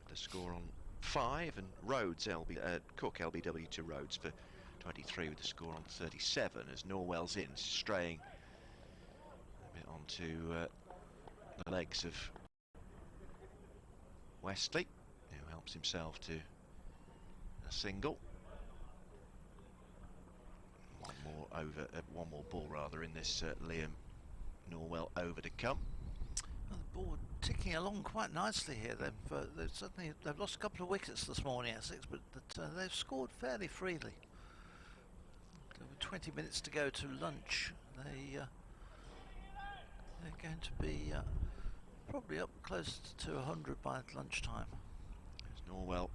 [SPEAKER 4] The score on 5, and Rhodes Cook LBW to Rhodes for 23 with the score on 37 as Norwell's in, straying a bit onto the legs of Wesley, who helps himself to a single. One more ball rather in this Liam Norwell over to come.
[SPEAKER 2] Well, the ball ticking along quite nicely here. They've lost a couple of wickets this morning, Essex, but they've scored fairly freely. With 20 minutes to go to lunch, they're going to be probably up close to 100 by lunchtime.
[SPEAKER 4] There's Norwell,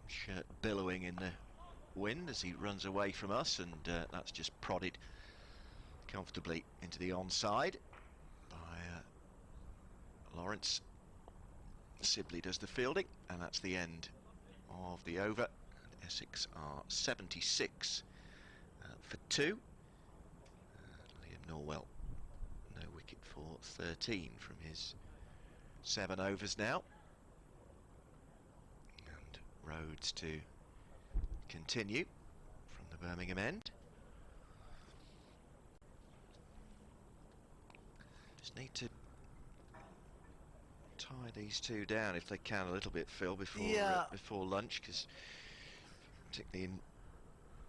[SPEAKER 4] shirt billowing in the wind as he runs away from us, and that's just prodded comfortably into the onside by Lawrence. Sibley does the fielding, and that's the end of the over. And Essex are 76 for 2. Liam Norwell, no wicket for 13 from his 7 overs now. And Rhodes to continue from the Birmingham end. Just need to tie these two down if they can a little bit, Phil, before before lunch, because particularly in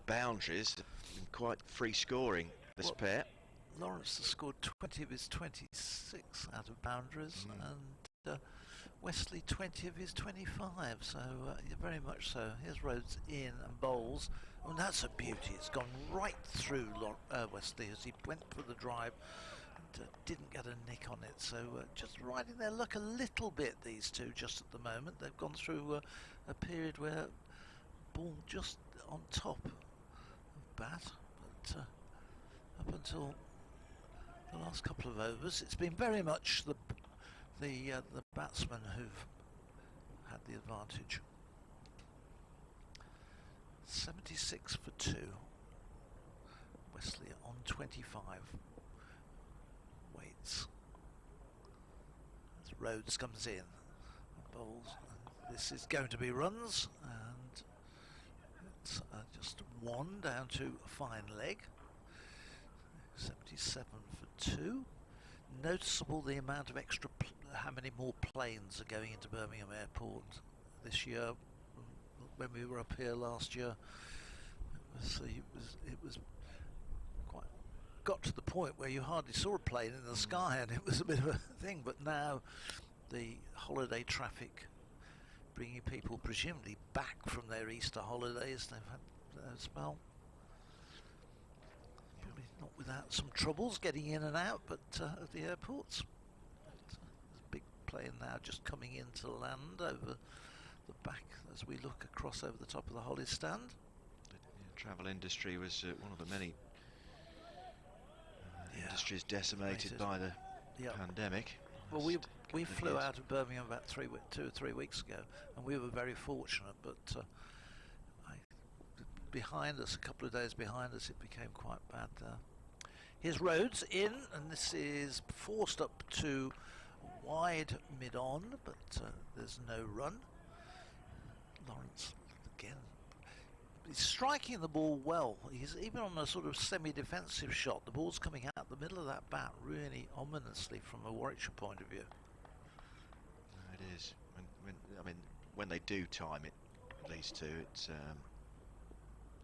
[SPEAKER 4] boundaries, they've been quite free scoring this pair.
[SPEAKER 2] Lawrence has scored 20 of his 26 out of boundaries, and Wesley 20 of his 25, so very much so. Here's Rhodes in and bowls, and that's a beauty. It's gone right through Wesley as he went for the drive and didn't get a nick on it. So just riding their luck a little bit, these two, just at the moment. They've gone through a period where ball just on top of bat, but up until the last couple of overs, it's been very much the batsmen who've had the advantage. 76 for 2. Wesley on 25. Waits. As Rhodes comes in, bowls. This is going to be runs, and it's just 1 down to a fine leg. 77 for 2. Noticeable the amount of extra, how many more planes are going into Birmingham Airport this year. When we were up here last year, it was quite got to the point where you hardly saw a plane in the sky, and it was a bit of a thing. But now the holiday traffic, bringing people presumably back from their Easter holidays, they've had a spell. Not without some troubles getting in and out, but at the airports. There's a big plane now just coming into land over the back as we look across over the top of the Holly stand.
[SPEAKER 4] The travel industry was one of the many industries decimated by the pandemic.
[SPEAKER 2] Well, we flew out of Birmingham about 2 or 3 weeks ago, and we were very fortunate, but behind us, a couple of days behind us, it became quite bad. Here's Rhodes in, and this is forced up to wide mid-on, but there's no run. Lawrence again, he's striking the ball well. He's even on a sort of semi-defensive shot. The ball's coming out the middle of that bat really ominously from a Warwickshire point of view.
[SPEAKER 4] It is. When they do time it, these two, it's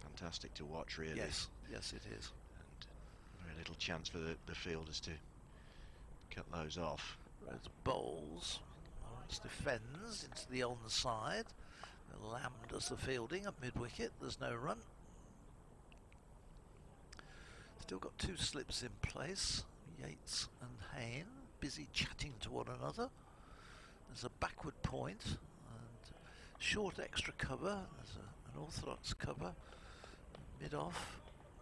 [SPEAKER 4] fantastic to watch, really.
[SPEAKER 2] Yes, it is.
[SPEAKER 4] And very little chance for the fielders to cut those off.
[SPEAKER 2] Rhodes bowls. Lawrence defends into the onside. Lamb does the fielding at mid-wicket. There's no run. Still got 2 slips in place. Yates and Hayne busy chatting to one another. There's a backward point and short extra cover. There's an orthodox cover. Mid-off,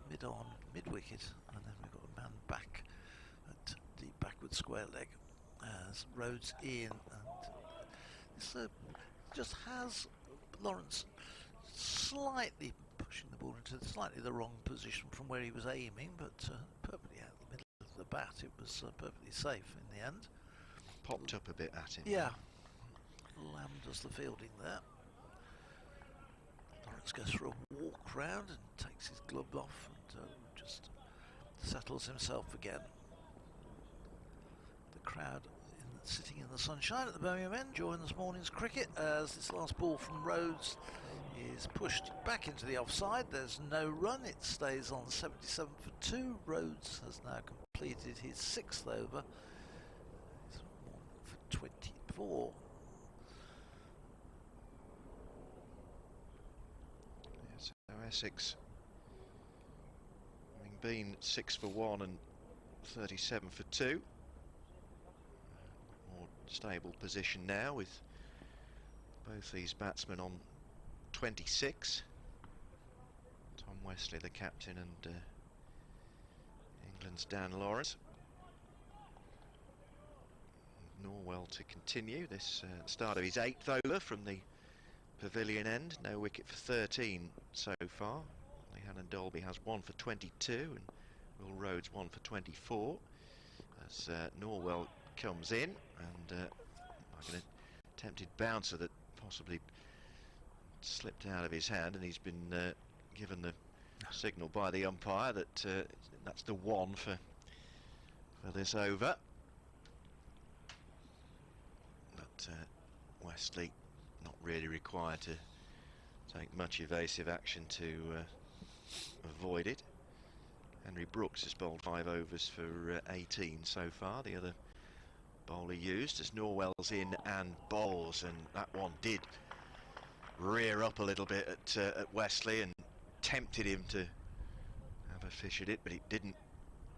[SPEAKER 2] mid-on, mid-wicket, and then we've got a man back at the backward square leg as Rhodes in, and this just has Lawrence slightly pushing the ball into slightly the wrong position from where he was aiming, but perfectly out the middle of the bat. It was perfectly safe in the end.
[SPEAKER 4] Popped up a bit at him.
[SPEAKER 2] Yeah. Lamb does the fielding there. Lawrence goes for a walk round and takes his glove off and just settles himself again. The crowd sitting in the sunshine at the Birmingham end enjoying this morning's cricket as this last ball from Rhodes is pushed back into the offside. There's no run, it stays on 77 for 2. Rhodes has now completed his 6th over. He's on for 24.
[SPEAKER 4] So Essex, having been 6 for 1 and 37 for 2, more stable position now with both these batsmen on 26. Tom Wesley, the captain, and England's Dan Lawrence. Norwell to continue this start of his 8th over from the pavilion end. No wicket for 13 so far. Lehannon Dolby has 1 for 22 and Will Rhodes 1 for 24 as Norwell comes in, and like an attempted bouncer that possibly slipped out of his hand, and he's been given the signal by the umpire that that's the 1 for this over. But Wesley not really required to take much evasive action to avoid it. Henry Brooks has bowled 5 overs for 18 so far. The other bowler used as Norwell's in and bowls, and that one did rear up a little bit at Wesley and tempted him to have a fish at it, but it didn't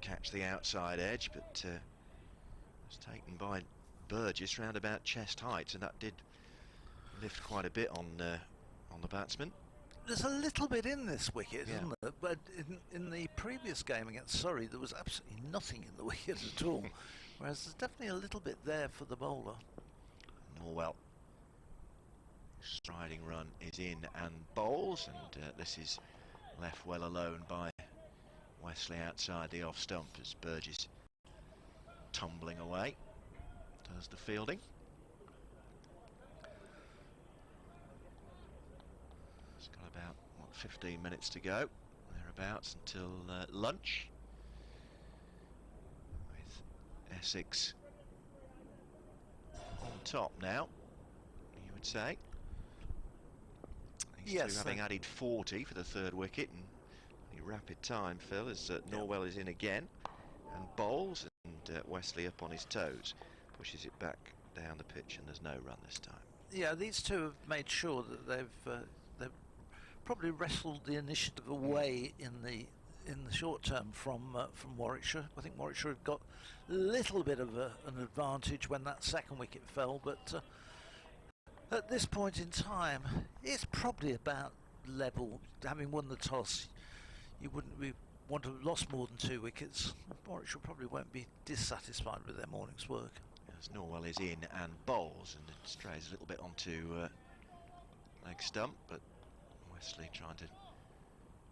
[SPEAKER 4] catch the outside edge, but was taken by Burgess round about chest height, and that did lift quite a bit on the batsman.
[SPEAKER 2] There's a little bit in this wicket, isn't there? But in the previous game against Surrey, there was absolutely nothing in the wicket at all. Whereas there's definitely a little bit there for the bowler.
[SPEAKER 4] Norwell, striding run is in and bowls, and this is left well alone by Wesley outside the off stump as Burgess tumbling away does the fielding. It's got about 15 minutes to go thereabouts until lunch, with Essex on top now, you would say. These two having added 40 for the 3rd wicket, and a rapid time, Phil, as Norwell is in again and bowls, and Wesley up on his toes pushes it back down the pitch, and there's no run this time.
[SPEAKER 2] Yeah, these two have made sure that they've probably wrestled the initiative away in the short term from Warwickshire. I think Warwickshire had got a little bit of an advantage when that 2nd wicket fell, but at this point in time, it's probably about level. Having won the toss, you wouldn't want to have lost more than 2 wickets. Warwickshire probably won't be dissatisfied with their morning's work.
[SPEAKER 4] As Norwell is in and bowls, and it strays a little bit onto leg stump, but Wesley trying to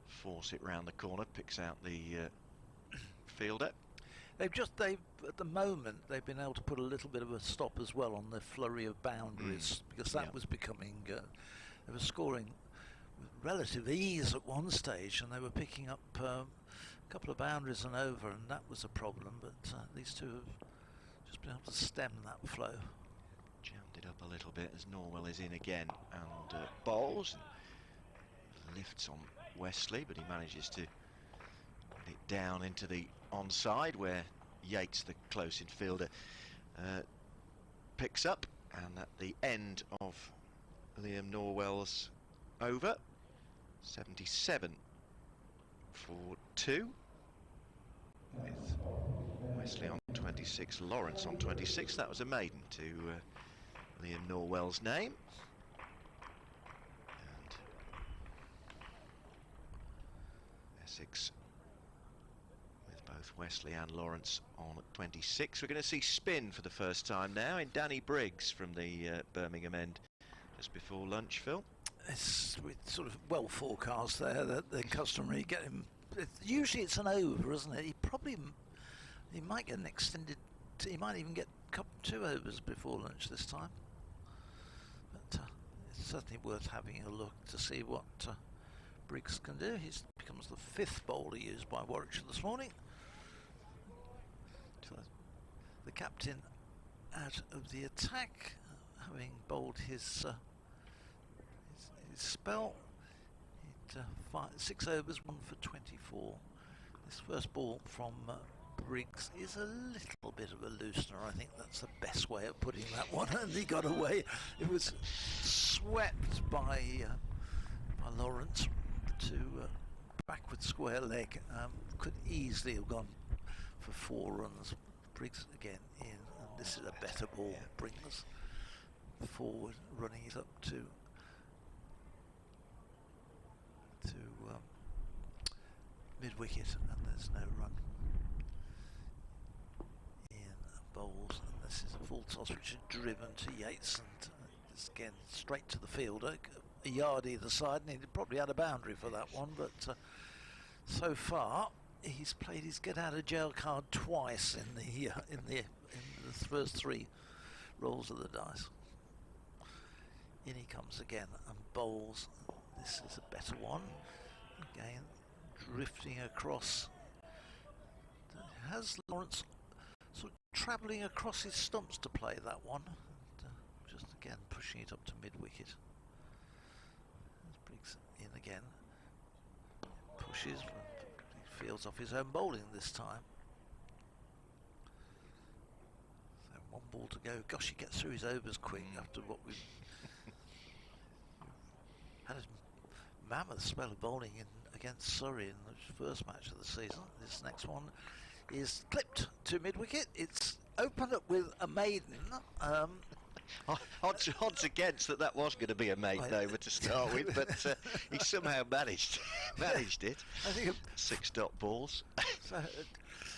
[SPEAKER 4] force it round the corner, picks out the fielder.
[SPEAKER 2] They've at the moment they've been able to put a little bit of a stop as well on the flurry of boundaries, because that was becoming they were scoring with relative ease at one stage, and they were picking up a couple of boundaries and over, and that was a problem. But these two have just been able to stem that flow.
[SPEAKER 4] Jammed it up a little bit as Norwell is in again and bowls, and lifts on Wesley, but he manages to get it down into the onside where Yates, the close-in fielder, picks up, and at the end of Liam Norwell's over, 77 for 2, with Wesley on 26, Lawrence on 26. That was a maiden to Liam Norwell's name. And Essex with both Wesley and Lawrence on 26. We're going to see spin for the first time now in Danny Briggs from the Birmingham end just before lunch, Phil.
[SPEAKER 2] It's sort of well forecast there that the customary get him. Usually it's an over, isn't it? He might get an extended. He might even get 2 overs before lunch this time. But it's certainly worth having a look to see what Briggs can do. He becomes the 5th bowler used by Warwickshire this morning. So the captain out of the attack, having bowled his spell. 6 overs, 1 for 24. This first ball from Briggs is a little bit of a loosener. I think that's the best way of putting that one, and he got away. It was swept by Lawrence to backward square leg. Could easily have gone for 4 runs. Briggs again in, and this is a better ball. Brings forward, running it up to mid-wicket, and there's no run. In bowls, and this is a full toss which is driven to Yates, and it's again straight to the fielder, a yard either side, and he probably had a boundary for that one, but so far he's played his get out of jail card twice in the first 3 rolls of the dice. In he comes again and bowls. This is a better one. Again, drifting across. Has Lawrence sort of travelling across his stumps to play that one. And, just again pushing it up to mid-wicket. Briggs in again. Pushes. He fields off his own bowling this time. So 1 ball to go. Gosh, he gets through his overs quick after what we've had. A mammoth spell of bowling in against Surrey in the first match of the season. This next one is clipped to mid-wicket. It's opened up with a maiden.
[SPEAKER 4] Odds against that was going to be a maiden over to start with, but he somehow managed it.
[SPEAKER 2] I think
[SPEAKER 4] 6 dot balls.
[SPEAKER 2] So,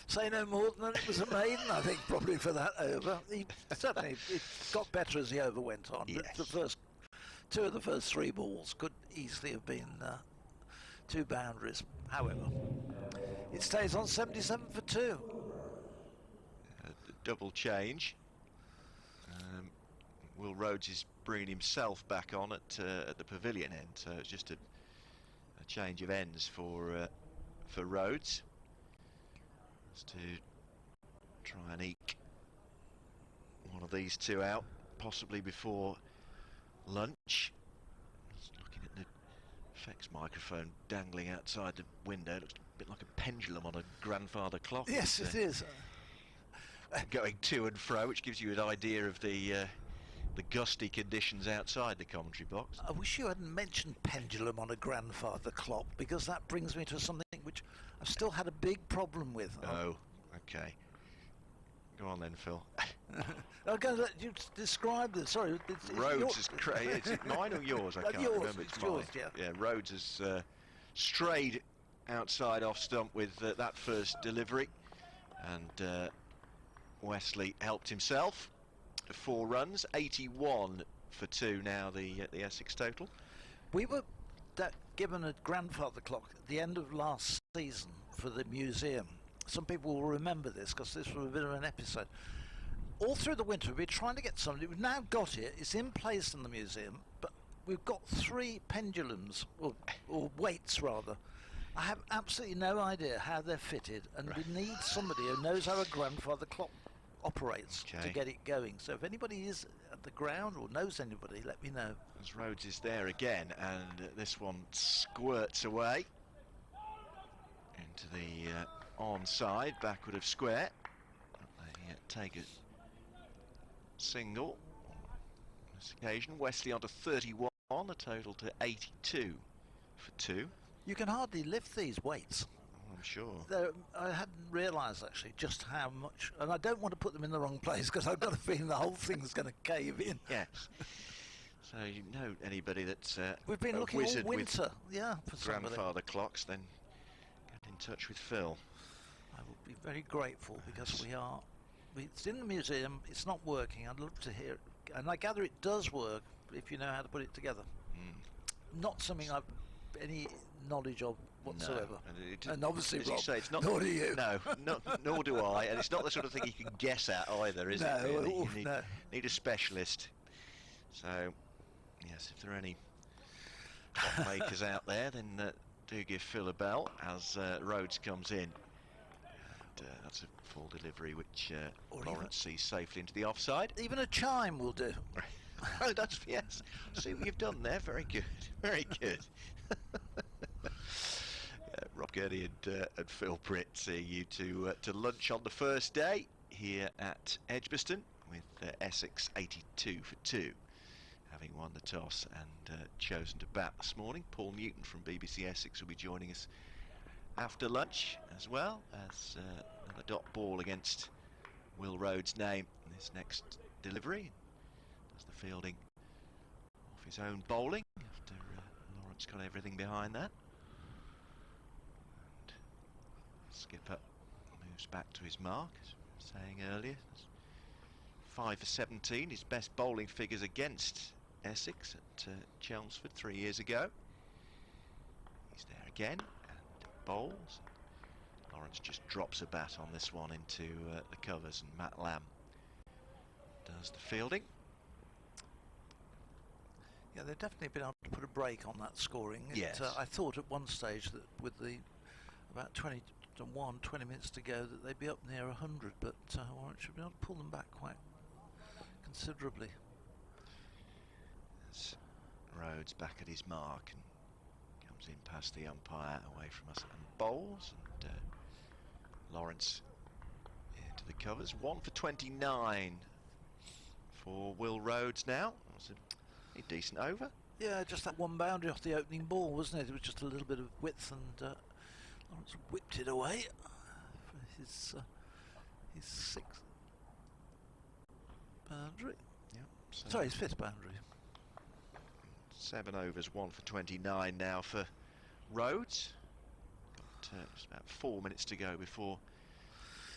[SPEAKER 2] say no more than it was a maiden, I think, probably for that over. He certainly it got better as the over went on.
[SPEAKER 4] Yes.
[SPEAKER 2] The first 2 of the first 3 balls could easily have been 2 boundaries. However, it stays on 77 for 2.
[SPEAKER 4] Double change. Will Rhodes is bringing himself back on at the pavilion end, so it's just a change of ends for Rhodes. Just to try and eke one of these 2 out, possibly before lunch. Just looking at the effects microphone dangling outside the window. Looks a bit like a pendulum on a grandfather clock.
[SPEAKER 2] Yes, it is.
[SPEAKER 4] Going to and fro, which gives you an idea of the gusty conditions outside the commentary box.
[SPEAKER 2] I wish you hadn't mentioned pendulum on a grandfather clock, because that brings me to something which I've still had a big problem with.
[SPEAKER 4] Oh, okay. Go on then, Phil.
[SPEAKER 2] I'm going to let you describe it. Sorry, it's
[SPEAKER 4] Rhodes is crazy. Is it mine or yours? I can't remember.
[SPEAKER 2] It's yours,
[SPEAKER 4] mine.
[SPEAKER 2] yeah.
[SPEAKER 4] Rhodes has strayed outside off stump with that first delivery, and Wesley helped himself. 4 runs, 81 for 2 now, the Essex total.
[SPEAKER 2] We were given a grandfather clock at the end of last season for the museum. Some people will remember this because this was a bit of an episode. All through the winter we've been trying to get somebody. We've now got it. It's in place in the museum, but we've got 3 pendulums, or weights rather. I have absolutely no idea how they're fitted, and we need somebody who knows how a grandfather clock operates to get it going. So if anybody is at the ground or knows anybody, let me know.
[SPEAKER 4] As Rhodes is there again, and this one squirts away into the onside, backward of square. They take a single on this occasion. Wesley onto 31, a total to 82 for 2.
[SPEAKER 2] You can hardly lift these weights.
[SPEAKER 4] I'm sure.
[SPEAKER 2] I hadn't realised actually just how much, and I don't want to put them in the wrong place because I've got a feeling the whole thing's going to cave in.
[SPEAKER 4] Yes. So you know anybody that's
[SPEAKER 2] we've been looking all winter, for
[SPEAKER 4] grandfather
[SPEAKER 2] somebody.
[SPEAKER 4] clocks, then get in touch with Phil.
[SPEAKER 2] I will be very grateful because it's in the museum. It's not working. I'd love to hear it, and I gather it does work if you know how to put it together. Not something I've any knowledge of whatsoever.
[SPEAKER 4] No.
[SPEAKER 2] And obviously,
[SPEAKER 4] as
[SPEAKER 2] Rob,
[SPEAKER 4] you say, it's not,
[SPEAKER 2] nor do you.
[SPEAKER 4] No, nor do I. And it's not the sort of thing you can guess at either, is it? Really? You need a specialist. So Yes, if there are any clock makers out there, then do give Phil a bell as Rhodes comes in. And, that's a full delivery which Lawrence sees safely into the offside.
[SPEAKER 2] Even a chime will do.
[SPEAKER 4] Oh, that's, yes. See what you've done there. Very good. Very good. Rob Gurney and Phil Britt see you to lunch on the first day here at Edgbaston with Essex 82 for 2, having won the toss and chosen to bat this morning. Paul Newton from BBC Essex will be joining us after lunch, as well as another dot ball against Will Rhodes' name in this next delivery. Does the fielding off his own bowling after Lawrence got everything behind that. And skipper moves back to his mark, as I was saying earlier. 5 for 17, his best bowling figures against Essex at Chelmsford 3 years ago. He's there again and bowls. Lawrence just drops a bat on this one into the covers, and Matt Lamb does the fielding.
[SPEAKER 2] Yeah, they've definitely been able to put a break on that scoring.
[SPEAKER 4] Yes.
[SPEAKER 2] I thought at one stage that with the about 20 minutes to go that they'd be up near 100, but Warwickshire should be able to pull them back quite considerably.
[SPEAKER 4] As Rhodes back at his mark and comes in past the umpire away from us and bowls, and Lawrence into the covers. 1 for 29 for Will Rhodes now. That was a decent over.
[SPEAKER 2] Yeah, just that one boundary off the opening ball, wasn't it? It was just a little bit of width, and Lawrence whipped it away for his sixth boundary.
[SPEAKER 4] Yep. So
[SPEAKER 2] Sorry, his fifth boundary.
[SPEAKER 4] 7 overs, 1 for 29 now for Rhodes. Got just about 4 minutes to go before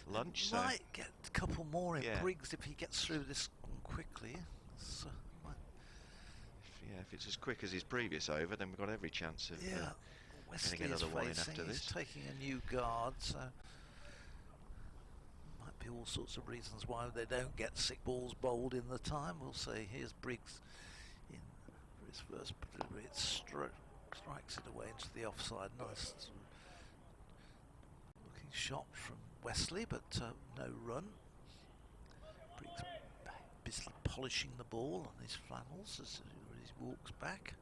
[SPEAKER 4] lunch.
[SPEAKER 2] Might get a couple more in
[SPEAKER 4] Yeah.
[SPEAKER 2] Briggs if he gets through this quickly. So,
[SPEAKER 4] if it's as quick as his previous over, then we've got every chance of
[SPEAKER 2] yeah, Wesley
[SPEAKER 4] getting
[SPEAKER 2] is
[SPEAKER 4] another one in
[SPEAKER 2] facing,
[SPEAKER 4] after
[SPEAKER 2] he's
[SPEAKER 4] this.
[SPEAKER 2] taking a new guard, so might be all sorts of reasons why they don't get sick balls bowled in the time. We'll see. Here's Briggs in for his first delivery. It strikes it away into the offside. Nice looking shot from Wesley, but no run. Briggs busily polishing the ball on his flannels as he walks back.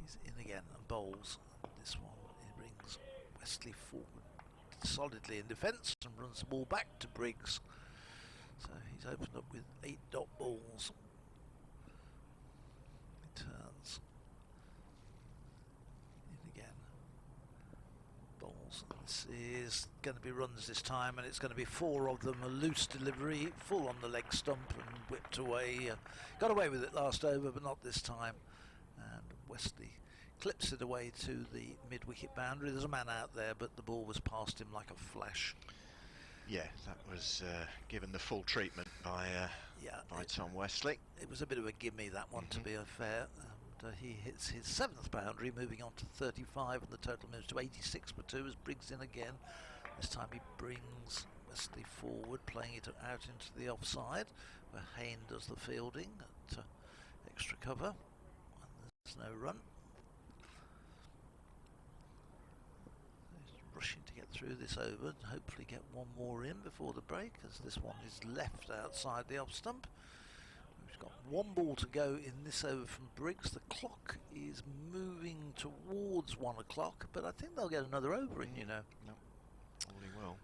[SPEAKER 2] He's in again and bowls. This one, he brings Wesley forward solidly in defence and runs the ball back to Briggs. So he's opened up with 8 dot balls. He turns in again, bowls. This is going to be runs this time, and it's going to be 4 of them. A loose delivery, full on the leg stump and whipped away. Got away with it last over, but not this time. And Wesley clips it away to the mid-wicket boundary. There's a man out there, but the ball was past him like a flash.
[SPEAKER 4] Yeah, that was given the full treatment by Tom Wesley.
[SPEAKER 2] It was a bit of a gimme, that one, to be fair. And he hits his 7th boundary, moving on to 35, and the total moves to 86 for 2 as Briggs in again. This time he brings Wesley forward, playing it out into the offside, where Hayne does the fielding at extra cover, and there's no run. He's rushing to get through this over and hopefully get one more in before the break, as this one is left outside the off stump. We've got 1 ball to go in this over from Briggs. The clock is moving towards 1 o'clock, but I think they'll get another over in, you know.
[SPEAKER 4] No, probably will.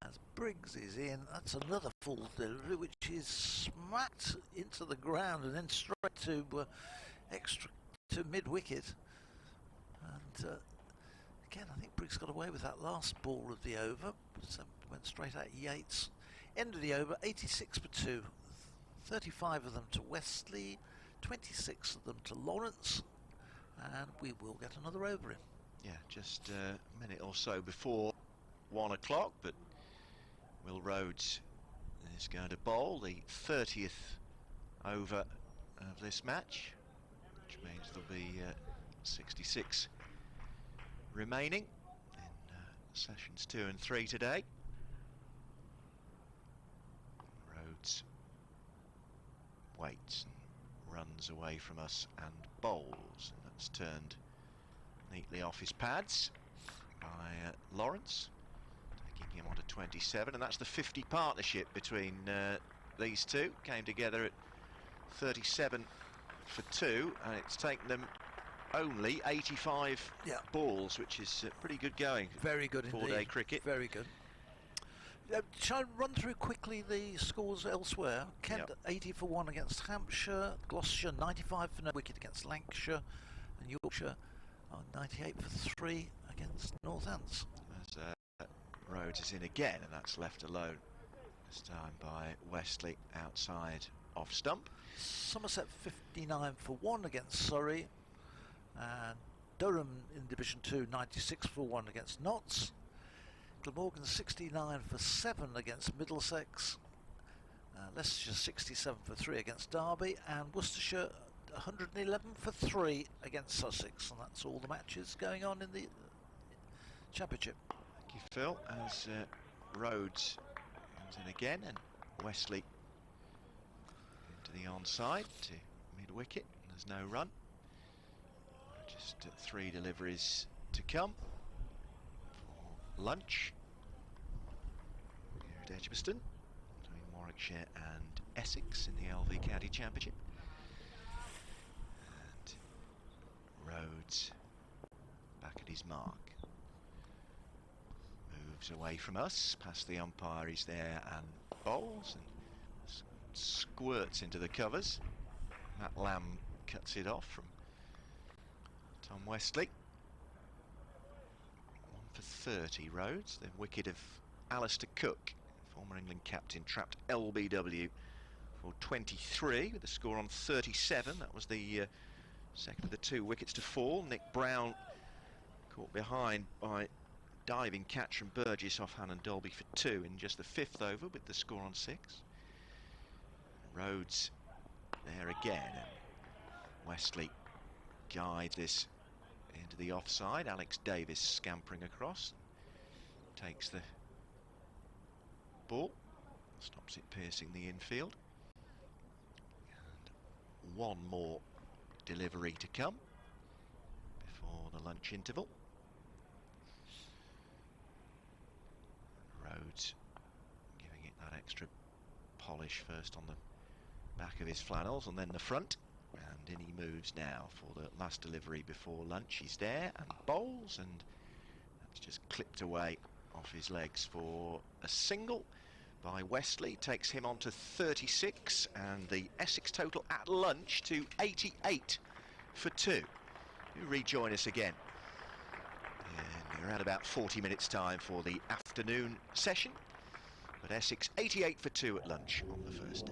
[SPEAKER 2] As Briggs is in, that's another full delivery, which is smacked into the ground and then straight to mid-wicket. And again, I think Briggs got away with that last ball of the over, so went straight at Yates. End of the over, 86 for 2. 35 of them to Wesley, 26 of them to Lawrence, and we will get another over in.
[SPEAKER 4] Yeah, just a minute or so before 1 o'clock, but Will Rhodes is going to bowl the 30th over of this match, which means there'll be 66 remaining in sessions 2 and 3 today. Rhodes waits and runs away from us and bowls, and that's turned neatly off his pads by Lawrence, taking him on to 27, and that's the 50 partnership between these two. Came together at 37 for 2, and it's taken them only 85 balls, which is pretty good going.
[SPEAKER 2] Very good indeed.
[SPEAKER 4] 4-day cricket.
[SPEAKER 2] Very good. Shall I run through quickly the scores elsewhere? Kent 80 for 1 against Hampshire, Gloucestershire 95 for no wicket against Lancashire, and Yorkshire 98 for 3 against Northants.
[SPEAKER 4] As Rhodes is in again, and that's left alone this time by Westley outside off stump.
[SPEAKER 2] Somerset 59 for 1 against Surrey, and Durham in Division 2 96 for 1 against Notts. Glamorgan 69 for 7 against Middlesex, Leicestershire 67 for 3 against Derby, and Worcestershire 111 for 3 against Sussex. And that's all the matches going on in the Championship.
[SPEAKER 4] Thank you, Phil. As Rhodes comes in again, and Westley into the onside to mid-wicket. There's no run. Just 3 deliveries to come for lunch here at Edgbaston between Warwickshire and Essex in the LV County Championship. And Rhodes back at his mark. Moves away from us, past the umpire, he's there and bowls and squirts into the covers. Matt Lamb cuts it off from Tom Westley. 1 for 30 Rhodes. The wicket of Alistair Cook, former England captain, trapped LBW for 23 with the score on 37. That was the second of the 2 wickets to fall. Nick Brown caught behind by diving catch from Burgess off Hannon Dolby for 2 in just the 5th over with the score on 6. Rhodes there again, and Westley guides this into the offside. Alex Davis scampering across, takes the ball, stops it piercing the infield, and 1 more delivery to come before the lunch interval. Rhodes giving it that extra polish first on the back of his flannels and then the front, and in he moves now for the last delivery before lunch. He's there and bowls, and that's just clipped away off his legs for a single by Westley. Takes him on to 36, and the Essex total at lunch to 88 for 2. You rejoin us again in around about 40 minutes time for the afternoon session, but Essex 88 for 2 at lunch on the first day.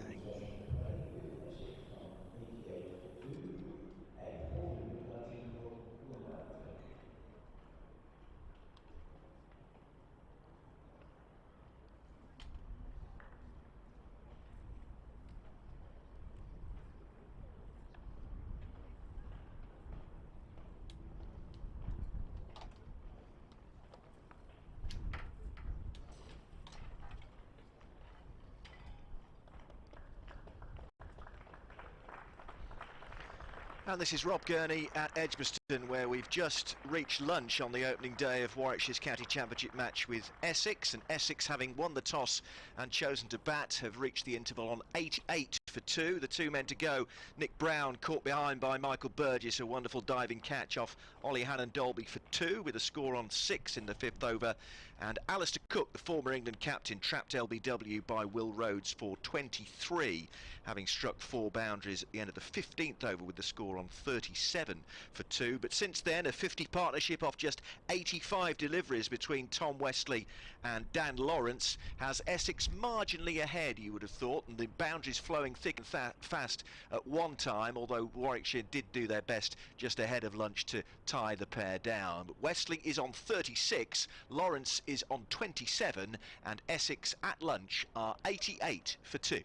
[SPEAKER 4] And this is Rob Gurney at Edgbaston, where we've just reached lunch on the opening day of Warwickshire's County Championship match with Essex, and Essex, having won the toss and chosen to bat, have reached the interval on 88 for 2. The 2 men to go. Nick Brown caught behind by Michael Burgess, a wonderful diving catch off Ollie Hannon Dolby for 2 with a score on 6 in the 5th over, and Alistair Cook, the former England captain, trapped LBW by Will Rhodes for 23, having struck 4 boundaries at the end of the 15th over with the score on 37 for 2. But since then, a 50 partnership off just 85 deliveries between Tom Westley and Dan Lawrence has Essex marginally ahead, you would have thought, and the boundaries flowing thick and fast at one time, although Warwickshire did do their best just ahead of lunch to tie the pair down. But Westley is on 36, Lawrence is on 27, and Essex at lunch are 88 for 2.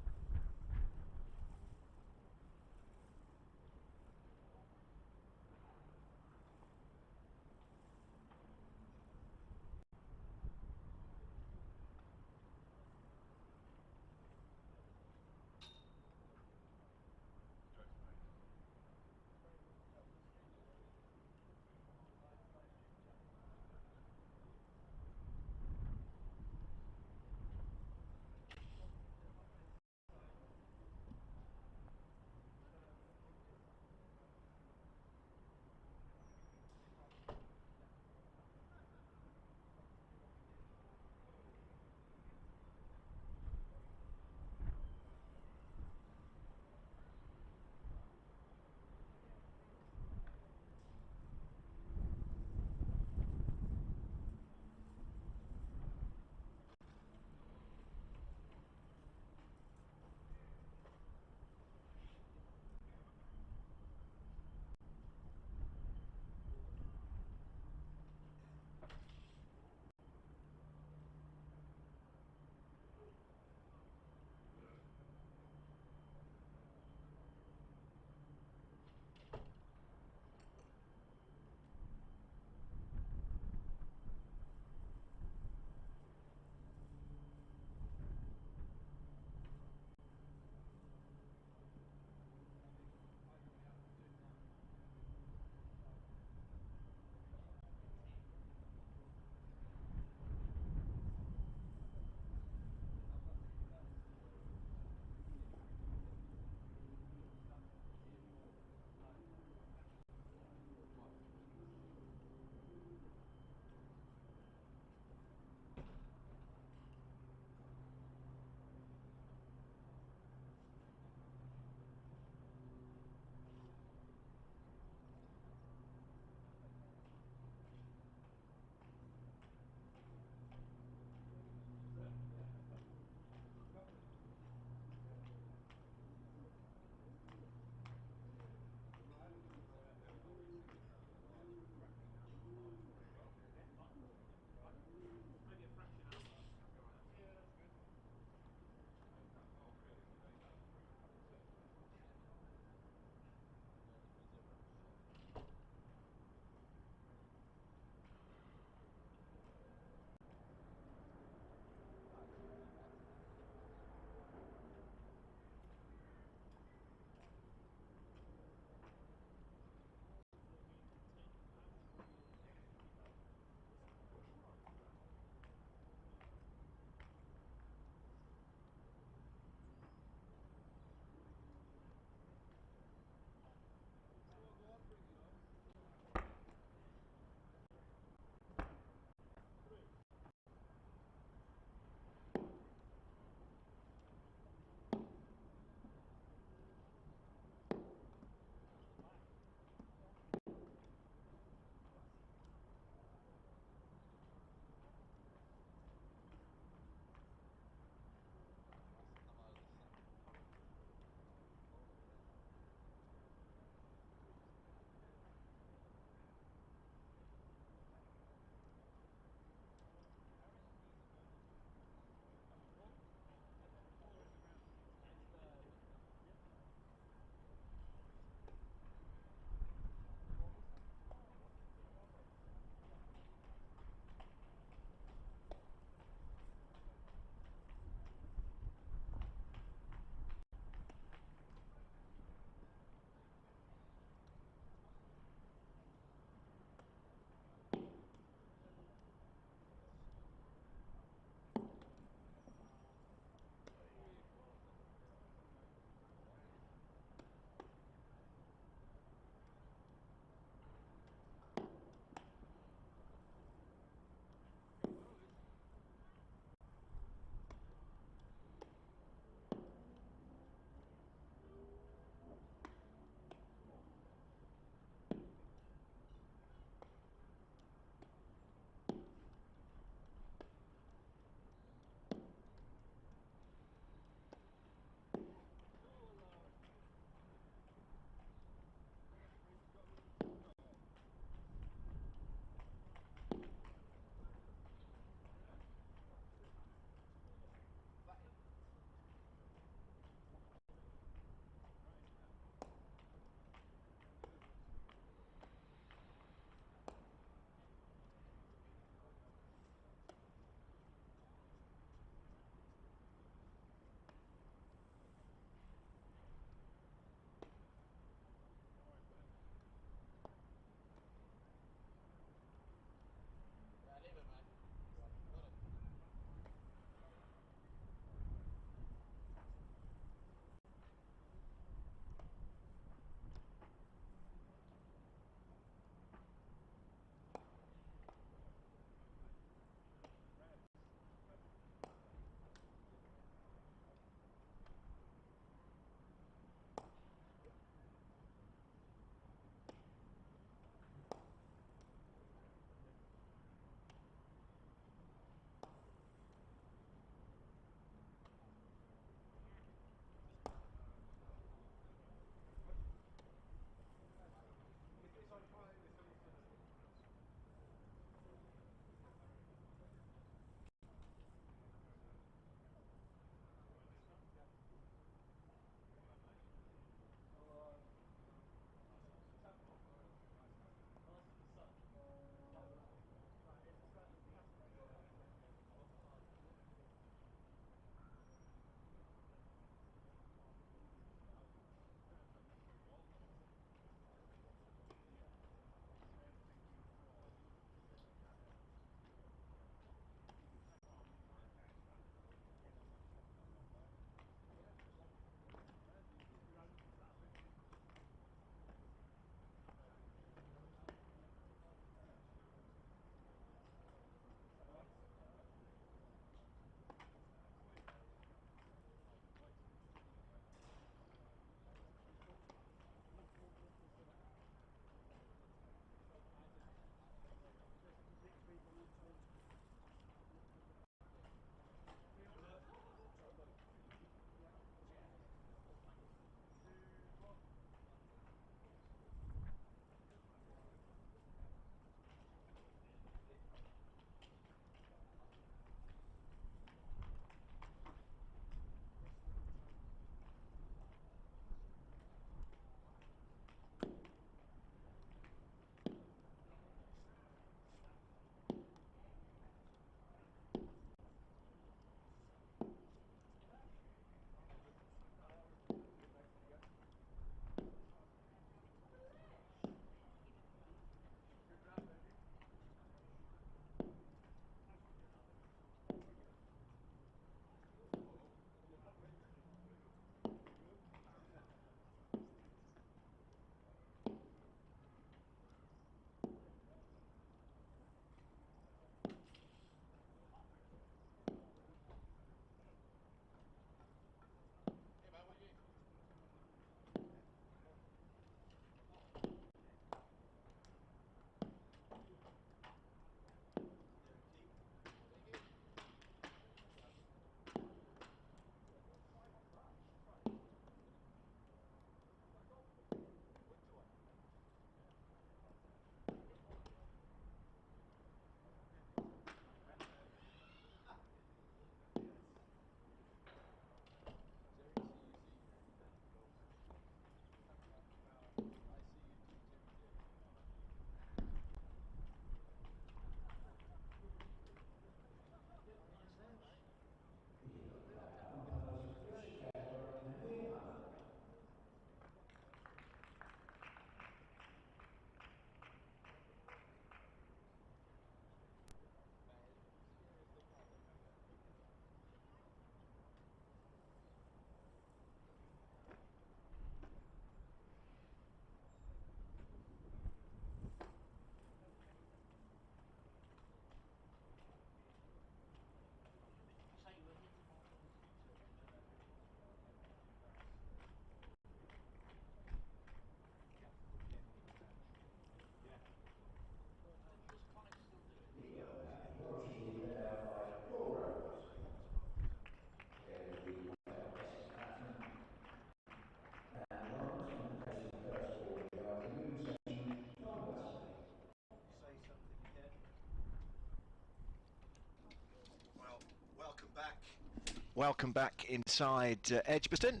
[SPEAKER 4] welcome back inside Edgbaston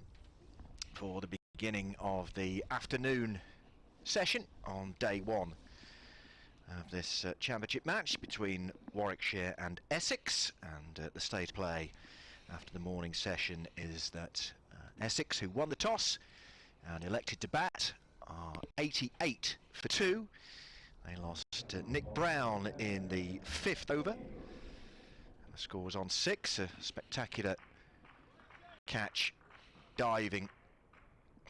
[SPEAKER 4] for the beginning of the afternoon session on day one of this championship match between Warwickshire and Essex. And the state play after the morning session is that Essex, who won the toss and elected to bat, are 88 for 2. They lost Nick Brown in the 5th over. And the score was on 6. A spectacular catch, diving,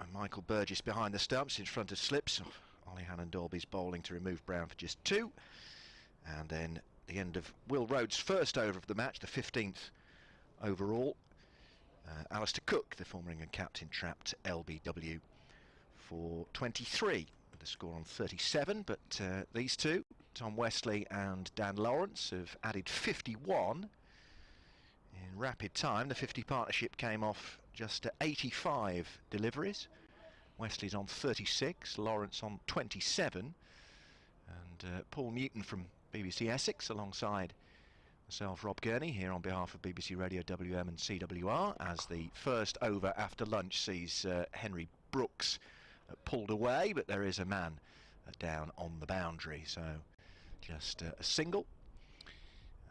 [SPEAKER 4] and Michael Burgess behind the stumps in front of slips. Ollie Hannon-Dalby's bowling to remove Brown for just 2. And then the end of Will Rhodes' first over of the match, the 15th overall. Alistair Cook, the former England captain, trapped LBW for 23. The score on 37, but these two, Tom Westley and Dan Lawrence, have added 51 in rapid time. The 50 partnership came off just 85 deliveries. Westley's on 36, Lawrence on 27, and Paul Newton from BBC Essex alongside myself, Rob Gurney, here on behalf of BBC Radio WM and CWR, as the first over after lunch sees Henry Brooks pulled away, but there is a man down on the boundary, so just a single,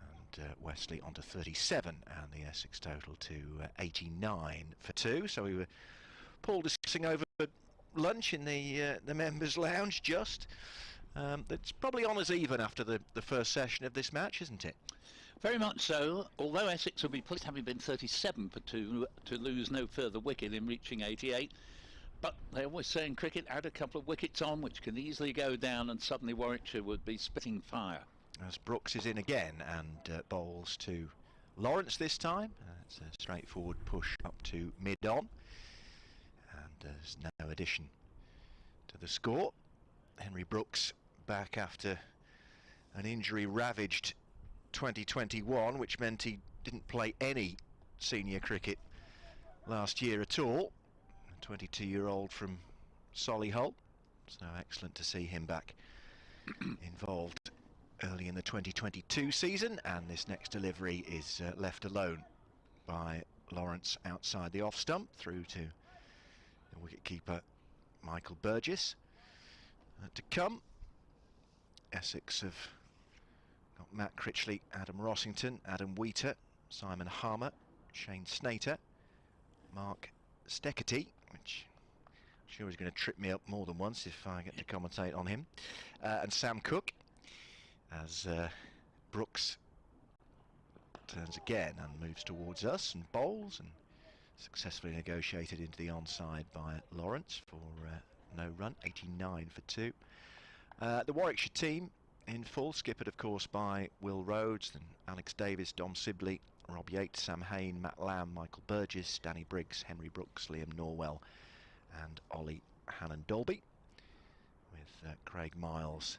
[SPEAKER 4] and Wesley onto 37, and the Essex total to 89 for 2. So we were Paul discussing over lunch in the members' lounge just. It's probably on as even after the first session of this match, isn't it?
[SPEAKER 5] Very much so, although Essex will be pleased, having been 37 for 2, to lose no further wicket in reaching 88. But they always say in cricket, add a couple of wickets on, which can easily go down, and suddenly Warwickshire would be spitting fire. As
[SPEAKER 4] Brooks is in again and bowls to Lawrence this time. It's a straightforward push up to mid-on. And there's no addition to the score. Henry Brooks back after an injury-ravaged 2021, which meant he didn't play any senior cricket last year at all. 22-year-old from Solihull, so excellent to see him back involved early in the 2022 season. And this next delivery is left alone by Lawrence outside the off stump through to the wicketkeeper Michael Burgess. To come, Essex have got Matt Critchley, Adam Rossington, Adam Wheater, Simon Harmer, Shane Snater, Mark Steckety, which I'm sure is going to trip me up more than once if I get to commentate on him, and Sam Cook, as Brooks turns again and moves towards us and bowls, and successfully negotiated into the onside by Lawrence for no run, 89 for 2. The Warwickshire team in full, skippered of course by Will Rhodes, then Alex Davis, Dom Sibley, Rob Yates, Sam Hain, Matt Lamb, Michael Burgess, Danny Briggs, Henry Brooks, Liam Norwell and Ollie Hannon-Dalby, with Craig Miles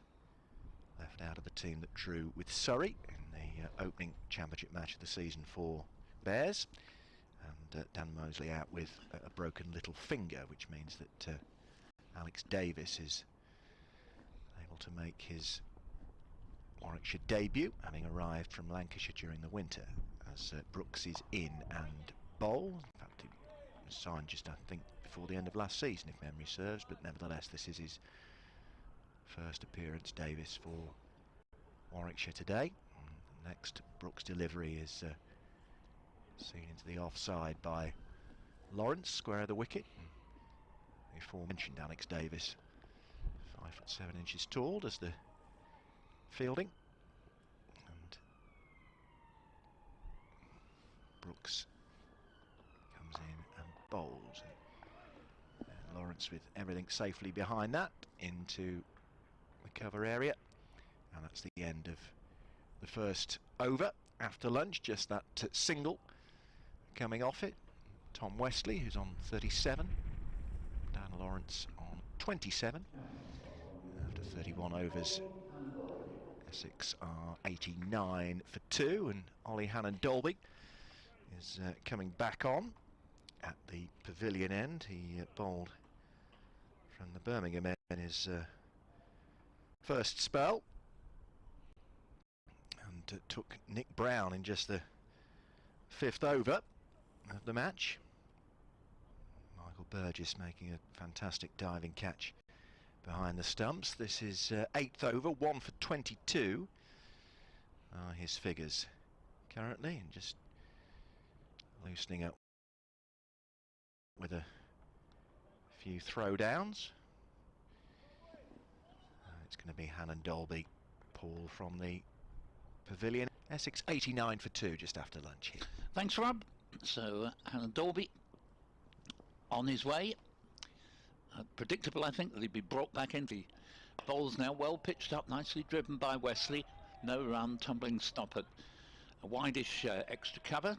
[SPEAKER 4] left out of the team that drew with Surrey in the opening championship match of the season for Bears, and Dan Mosley out with a broken little finger, which means that Alex Davis is able to make his Warwickshire debut, having arrived from Lancashire during the winter, as Brooks is in and bowl. In fact, it was signed just, I think, before the end of last season, if memory serves, but nevertheless this is his first appearance, Davis, for Warwickshire today. And the next Brooks delivery is seen into the offside by Lawrence, square of the wicket. The aforementioned Alex Davis, 5'7" tall, does the fielding, and Brooks comes in and bowls, and Lawrence with everything safely behind that into the cover area, and that's the end of the first over after lunch. Just that single coming off it. Tom Westley, who's on 37, Dan Lawrence on 27. After 31 overs, Essex are 89 for 2, and Ollie Hannon-Dalby is coming back on at the pavilion end. He bowled from the Birmingham end in his first spell, and took Nick Brown in just the 5th over. of the match. Michael Burgess making a fantastic diving catch behind the stumps. This is 8th over, 1 for 22 are his figures currently, and just loosening up with a few throwdowns. It's going to be Hannon Dolby, Paul, from the pavilion. Essex 89 for 2 just after lunch here.
[SPEAKER 5] Thanks, Rob. So Hannon Dolby on his way. Predictable, I think, that he'd be brought back in. The bowls now well pitched up, nicely driven by Wesley. No run, tumbling stop at a wideish extra cover,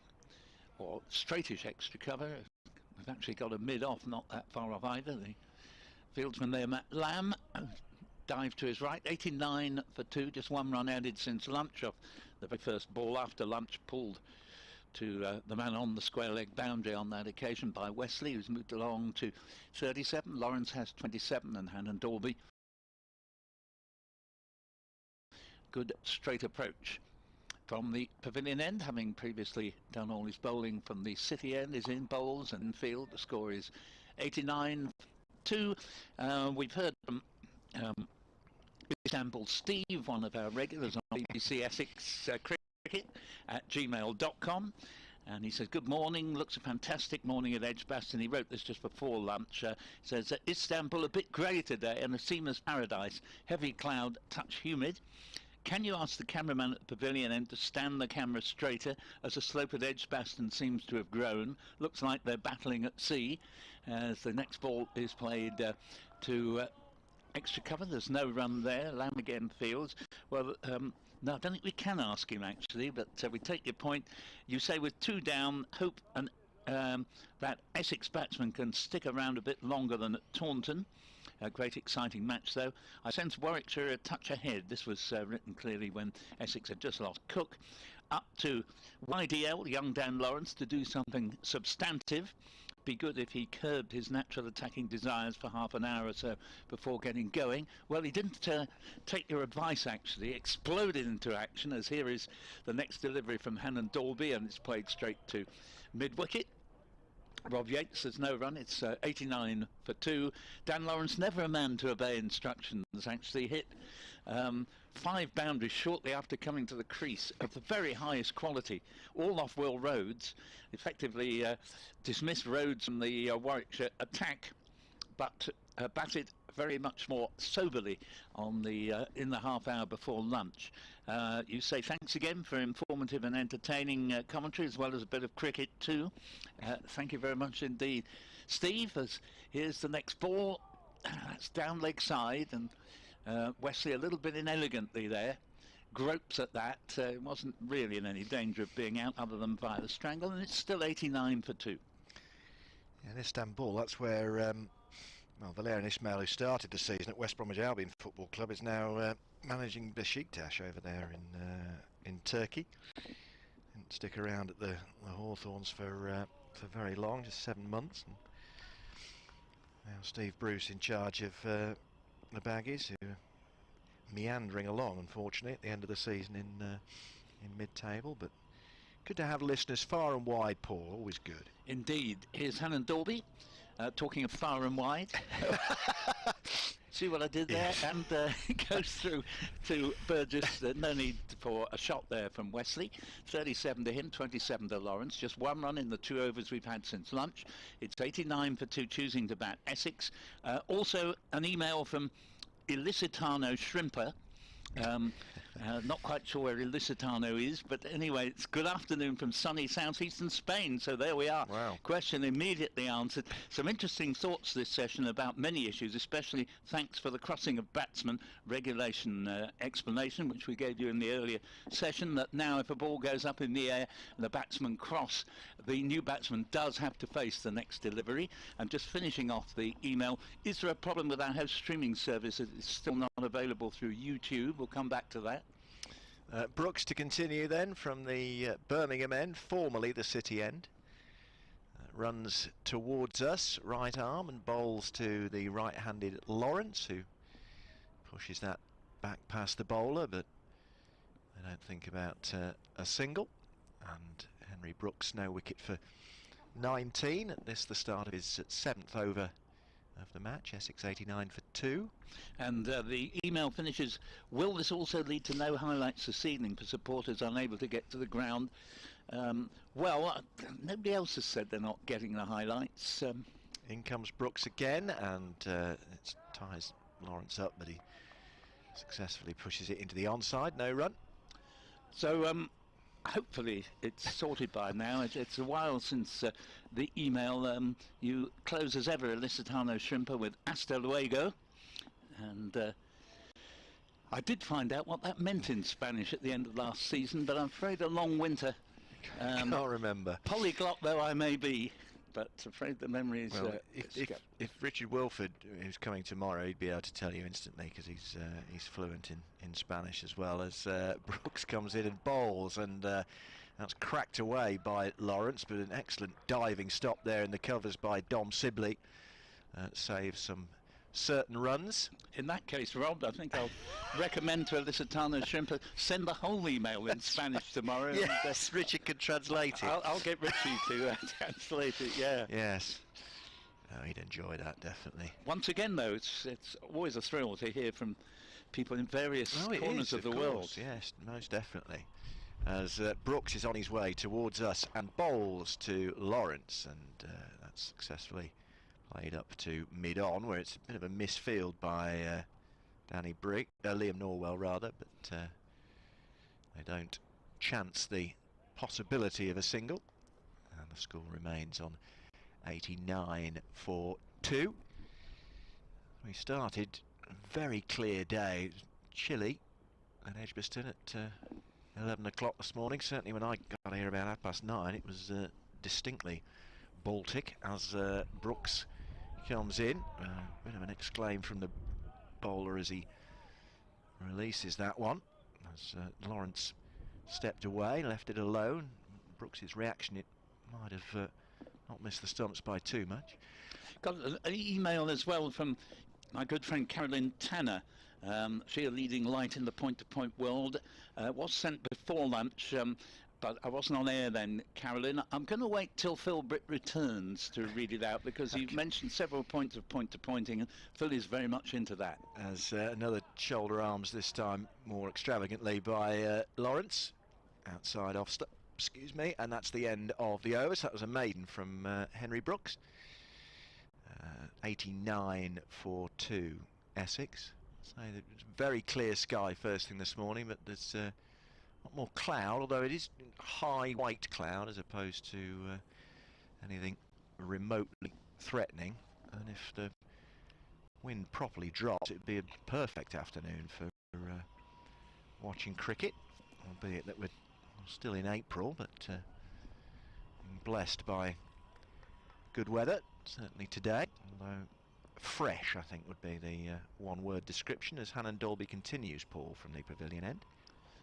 [SPEAKER 5] or straightish extra cover. We've actually got a mid off, not that far off either. The fieldsman there, Matt Lamb, dive to his right. 89 for 2, just 1 run added since lunch off the very first ball after lunch, pulled to the man on the square leg boundary on that occasion by Wesley, who's moved along to 37. Lawrence has 27, and Hannon Dolby. Good straight approach from the pavilion end, having previously done all his bowling from the city end, is in bowls and in field. The score is 89-2. We've heard from Istanbul Steve, one of our regulars on BBC Essex Cricket at gmail.com, and he says, good morning, looks a fantastic morning at Edgbaston. He wrote this just before lunch. Says Istanbul a bit grey today and a seamless paradise, heavy cloud, touch humid. Can you ask the cameraman at the pavilion end to stand the camera straighter, as the slope at Edgbaston seems to have grown? Looks like they're battling at sea, as the next ball is played to extra cover. There's no run there. Lamb again fields. Well, no, I don't think we can ask him actually, but we take your point. You say with 2 down, hope and that Essex batsman can stick around a bit longer than at Taunton. A great exciting match though. I sense Warwickshire a touch ahead. This was written clearly when Essex had just lost Cook. Up to YDL, young Dan Lawrence, to do something substantive. Be good if he curbed his natural attacking desires for half an hour or so before getting going. Well, he didn't take your advice actually, exploded into action, as here is the next delivery from Hannon Dolby, and it's played straight to mid-wicket. Rob Yates says no run. It's 89 for 2. Dan Lawrence, never a man to obey instructions, actually hit 5 boundaries shortly after coming to the crease of the very highest quality, all off Will Rhodes. Effectively dismissed Rhodes from the Warwickshire attack, but batted very much more soberly on the in the half hour before lunch. You say thanks again for informative and entertaining commentary, as well as a bit of cricket too. Thank you very much indeed, Steve. As here's the next ball. That's down leg side, and Wesley a little bit inelegantly there, gropes at that. Wasn't really in any danger of being out other than via the strangle, and it's still 89 for 2.
[SPEAKER 4] In Istanbul, that's where well, Valerian Ismail, who started the season at West Bromwich Albion Football Club, is now managing Beşiktaş over there in Turkey. Didn't stick around at the Hawthorns for very long, just 7 months. And now Steve Bruce in charge of the Baggies, who are meandering along, unfortunately, at the end of the season in mid-table. But good to have listeners far and wide, Paul. Always good.
[SPEAKER 5] Indeed. Here's Hannon Dolby. Talking of far and wide, see what I did there?
[SPEAKER 4] Yes.
[SPEAKER 5] And goes through to Burgess. No need for a shot there from Wesley. 37 to him, 27 to Lawrence. Just 1 run in the 2 overs we've had since lunch. It's 89 for 2, choosing to bat Essex. Also an email from Illicitano Shrimper. Not quite sure where Illicitano is, but anyway, it's good afternoon from sunny southeastern Spain. So there we are.
[SPEAKER 4] Wow.
[SPEAKER 5] Question immediately answered. Some interesting thoughts this session about many issues, especially thanks for the crossing of batsmen regulation explanation, which we gave you in the earlier session, that now if a ball goes up in the air and the batsman cross, the new batsman does have to face the next delivery. And just finishing off the email, is there a problem with our host streaming service? It's still not available through YouTube. We'll come back to that.
[SPEAKER 4] Brooks to continue then from the Birmingham end, formerly the City end. Runs towards us, right arm, and bowls to the right-handed Lawrence, who pushes that back past the bowler, but I don't think about a single. And Henry Brooks, no wicket for 19 at this, the start of his 7th over of the match. Essex 89 for 2.
[SPEAKER 5] And the email finishes, will this also lead to no highlights this evening for supporters unable to get to the ground? Nobody else has said they're not getting the highlights.
[SPEAKER 4] In comes Brooks again, and it ties Lawrence up, but he successfully pushes it into the onside. No run.
[SPEAKER 5] So hopefully it's sorted by now. It's a while since the email. You close as ever, Lusitano Shrimper, with Hasta luego. And I did find out what that meant in Spanish at the end of last season, but I'm afraid a long winter.
[SPEAKER 4] Can't remember.
[SPEAKER 5] Polyglot though I may be, but afraid the memory is...
[SPEAKER 4] Well, if Richard Wilford, who's coming tomorrow, he'd be able to tell you instantly, because he's fluent in Spanish as well. As Brooks comes in and bowls, and that's cracked away by Lawrence, but an excellent diving stop there in the covers by Dom Sibley. Saves some certain runs.
[SPEAKER 5] In that case, Rob, I think I'll recommend to Lusitano Shrimper send the whole email in Spanish tomorrow.
[SPEAKER 4] Yes, Richard can translate it.
[SPEAKER 5] I'll get Richie to translate it, yeah.
[SPEAKER 4] Yes. Oh, he'd enjoy that, definitely.
[SPEAKER 5] Once again, though, it's always a thrill to hear from people in various corners of the world.
[SPEAKER 4] Yes, most definitely. As Brooks is on his way towards us and bowls to Lawrence, and that's successfully played up to mid-on, where it's a bit of a misfield by Liam Norwell rather, but they don't chance the possibility of a single, and the score remains on 89 for 2. We started a very clear day. It was chilly at Edgbaston at 11 o'clock this morning. Certainly when I got here about 9:30, it was distinctly Baltic as Brooks comes in. Bit of an exclaim from the bowler as he releases that one, as Lawrence stepped away, left it alone. Brooks's reaction, it might have not missed the stumps by too much.
[SPEAKER 5] Got an email as well from my good friend Carolyn Tanner. She a leading light in the point-to-point world. Was sent before lunch, but I wasn't on air then, Carolyn. I'm going to wait till Phil Britt returns to read it out, because you've mentioned several points of point-to-pointing, and Phil is very much into that.
[SPEAKER 4] As another shoulder arms, this time more extravagantly by Lawrence, outside off excuse me, and that's the end of the overs. That was a maiden from Henry Brooks. 89 for 2 Essex. So it's very clear sky first thing this morning, but there's a lot more cloud, although it is high white cloud as opposed to anything remotely threatening. And if the wind properly drops, it would be a perfect afternoon for watching cricket, albeit that we're still in April, but blessed by good weather, certainly today, although fresh I think would be the one-word description, as Hannon Dolby continues, Paul, from the pavilion end.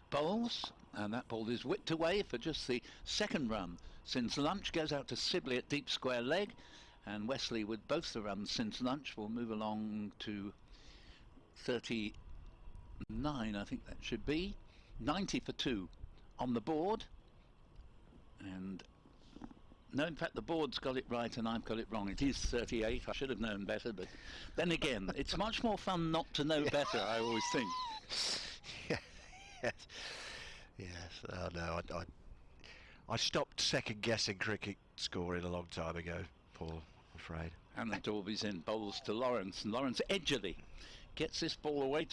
[SPEAKER 5] Bowls, and that ball is whipped away for just the second run since lunch. Goes out to Sibley at deep square leg, and Wesley with both the runs since lunch will move along to 39, I think that should be. 90 for 2 on the board, and no, in fact the board's got it right and I've got it wrong. It is 38. I should have known better, but then again it's much more fun not to know better, I always think.
[SPEAKER 4] Yes. Oh no, I stopped second guessing cricket scoring a long time ago, Paul, I'm afraid.
[SPEAKER 5] And the Dolby's in, bowls to Lawrence, and Lawrence edgily gets this ball away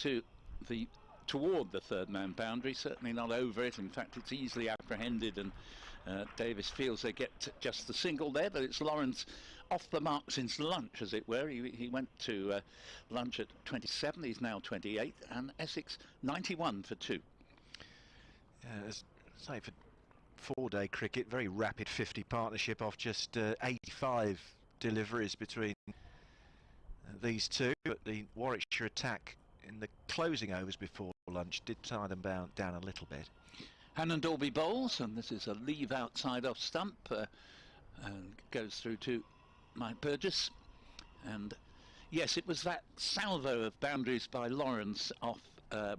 [SPEAKER 5] toward the third man boundary, certainly not over it. In fact, it's easily apprehended, and Davis feels they get just the single there, but it's Lawrence off the mark since lunch, as it were. He went to lunch at 27, he's now 28, and Essex 91 for 2.
[SPEAKER 4] As I say, for 4-day cricket, very rapid 50 partnership off just 85 deliveries between these two, but the Warwickshire attack in the closing overs before lunch did tie them down a little bit.
[SPEAKER 5] Hannon Dolby bowls, and this is a leave outside off stump, and goes through to Mike Burgess. And yes, it was that salvo of boundaries by Lawrence off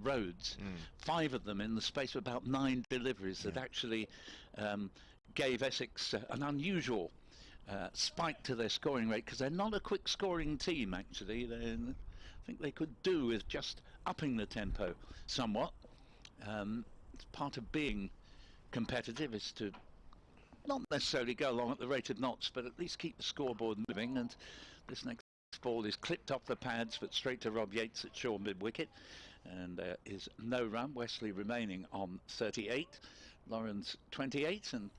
[SPEAKER 5] Rhodes, 5 of them in the space of about 9 deliveries, that actually gave Essex an unusual spike to their scoring rate, because they're not a quick scoring team actually. I think they could do with just upping the tempo somewhat. It's part of being competitive is to not necessarily go along at the rate of knots, but at least keep the scoreboard moving. And this next ball is clipped off the pads but straight to Rob Yates at short mid wicket, and there is no run. Wesley remaining on 38, Lawrence 28, and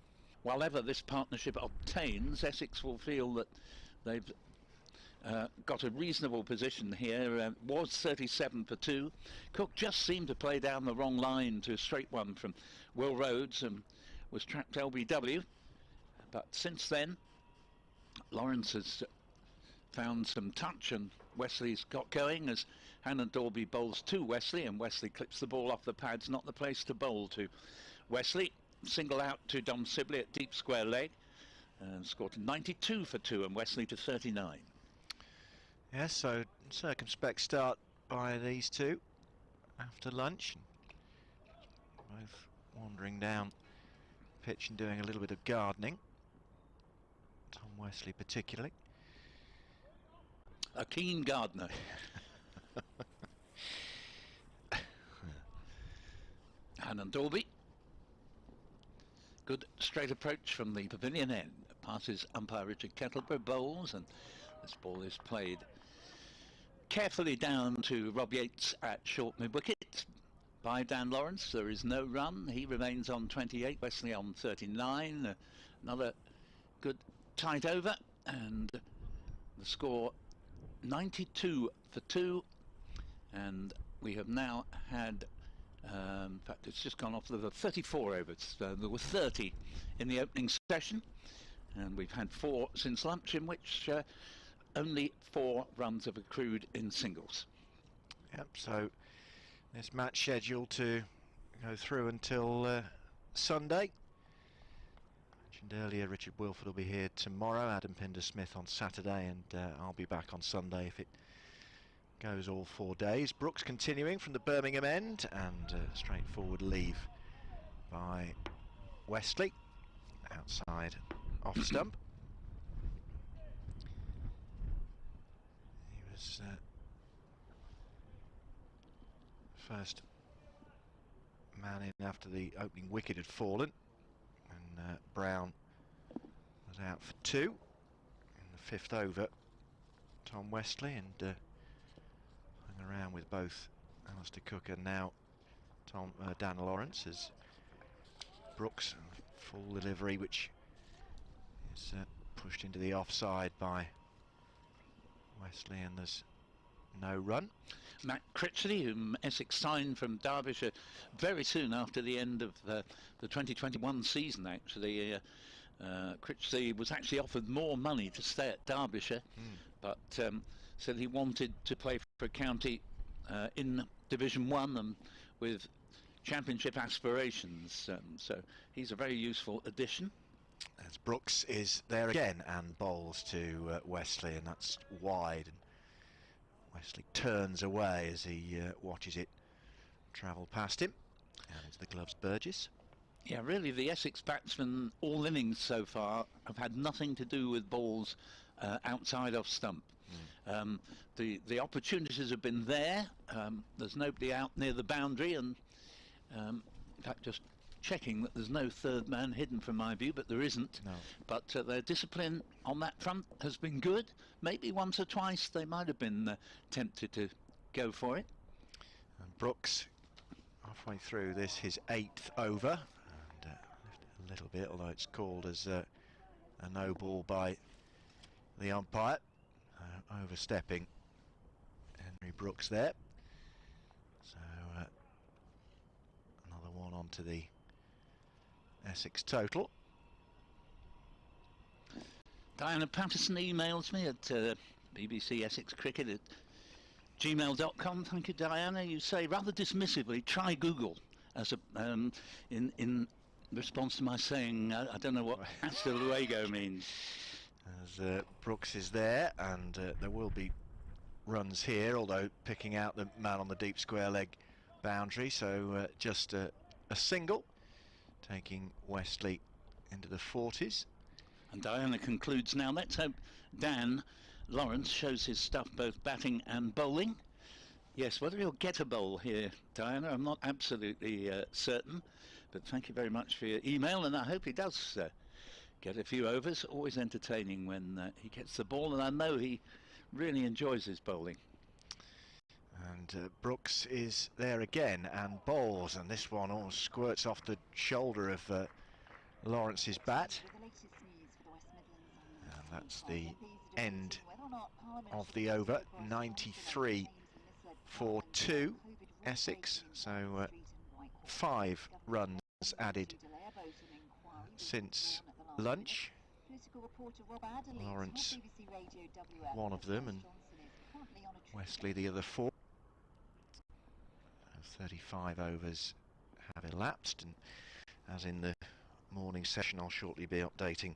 [SPEAKER 5] while ever this partnership obtains, Essex will feel that they've got a reasonable position here. Was 37 for 2. Cook just seemed to play down the wrong line to a straight one from Will Rhodes and was trapped LBW. But since then, Lawrence has found some touch and Wesley's got going as Hannah Dorby bowls to Wesley, and Wesley clips the ball off the pads. Not the place to bowl to. Wesley single out to Dom Sibley at deep square leg and scored 92 for 2 and Wesley to 39.
[SPEAKER 4] Yes, so circumspect start by these two after lunch. Both wandering down pitch and doing a little bit of gardening. Tom Wesley particularly.
[SPEAKER 5] A keen gardener. Hannah Dorby. Good straight approach from the pavilion end. Passes umpire Richard Kettleborough, bowls, and this ball is played carefully down to Rob Yates at short mid-wicket by Dan Lawrence. There is no run. He remains on 28, Wesley on 39. Another good tight over, and the score 92 for 2, and we have now had in fact it's just gone off the 34 overs. There were 30 in the opening session, and we've had 4 since lunch, in which only 4 runs have accrued in singles.
[SPEAKER 4] Yep, so this match scheduled to go through until Sunday. Mentioned earlier, Richard Wilford will be here tomorrow, Adam Pinder-Smith on Saturday, and I'll be back on Sunday if it goes all 4 days. Brooks continuing from the Birmingham end, and straightforward leave by Wesley outside off stump. He was first man in after the opening wicket had fallen, and Brown was out for 2 in the 5th over. Tom Wesley, and hung around with both Alistair Cook and now Dan Lawrence as Brooks, full delivery, which is pushed into the offside by Wesley, and there's no run.
[SPEAKER 5] Matt Critchley, whom Essex signed from Derbyshire very soon after the end of the 2021 season, actually. Critchley was actually offered more money to stay at Derbyshire, but said he wanted to play for a county in Division 1 and with championship aspirations, so he's a very useful addition.
[SPEAKER 4] As Brooks is there again and bowls to Wesley, and that's wide, and Wesley turns away as he watches it travel past him, and the gloves Burgess.
[SPEAKER 5] Yeah, really, the Essex batsmen all innings so far have had nothing to do with balls outside off stump. The opportunities have been there. There's nobody out near the boundary, and in fact, just checking that there's no third man hidden from my view, but there isn't.
[SPEAKER 4] No.
[SPEAKER 5] But their discipline on that front has been good. Maybe once or twice they might have been tempted to go for it.
[SPEAKER 4] And Brooks, halfway through this, his 8th over, and lifted a little bit, although it's called as a no ball by the umpire, overstepping Henry Brooks there. So another one onto the Essex total.
[SPEAKER 5] Diana Patterson emails me at BBC Essex Cricket at gmail.com. Thank you, Diana. You say rather dismissively, try Google, as a in response to my saying I don't know what hasta luego means.
[SPEAKER 4] As Brooks is there, and there will be runs here, although picking out the man on the deep square leg boundary, so just a single, taking Wesley into the 40s.
[SPEAKER 5] And Diana concludes now. Let's hope Dan Lawrence shows his stuff both batting and bowling. Yes, whether he'll get a bowl here, Diana, I'm not absolutely certain. But thank you very much for your email, and I hope he does get a few overs. Always entertaining when he gets the ball, and I know he really enjoys his bowling.
[SPEAKER 4] And Brooks is there again and bowls, and this one all squirts off the shoulder of Lawrence's bat. And that's the end of the over. 93 for 2 Essex, so 5 runs added since lunch. Lawrence one of them and Wesley the other 4. 35 overs have elapsed, and as in the morning session I'll shortly be updating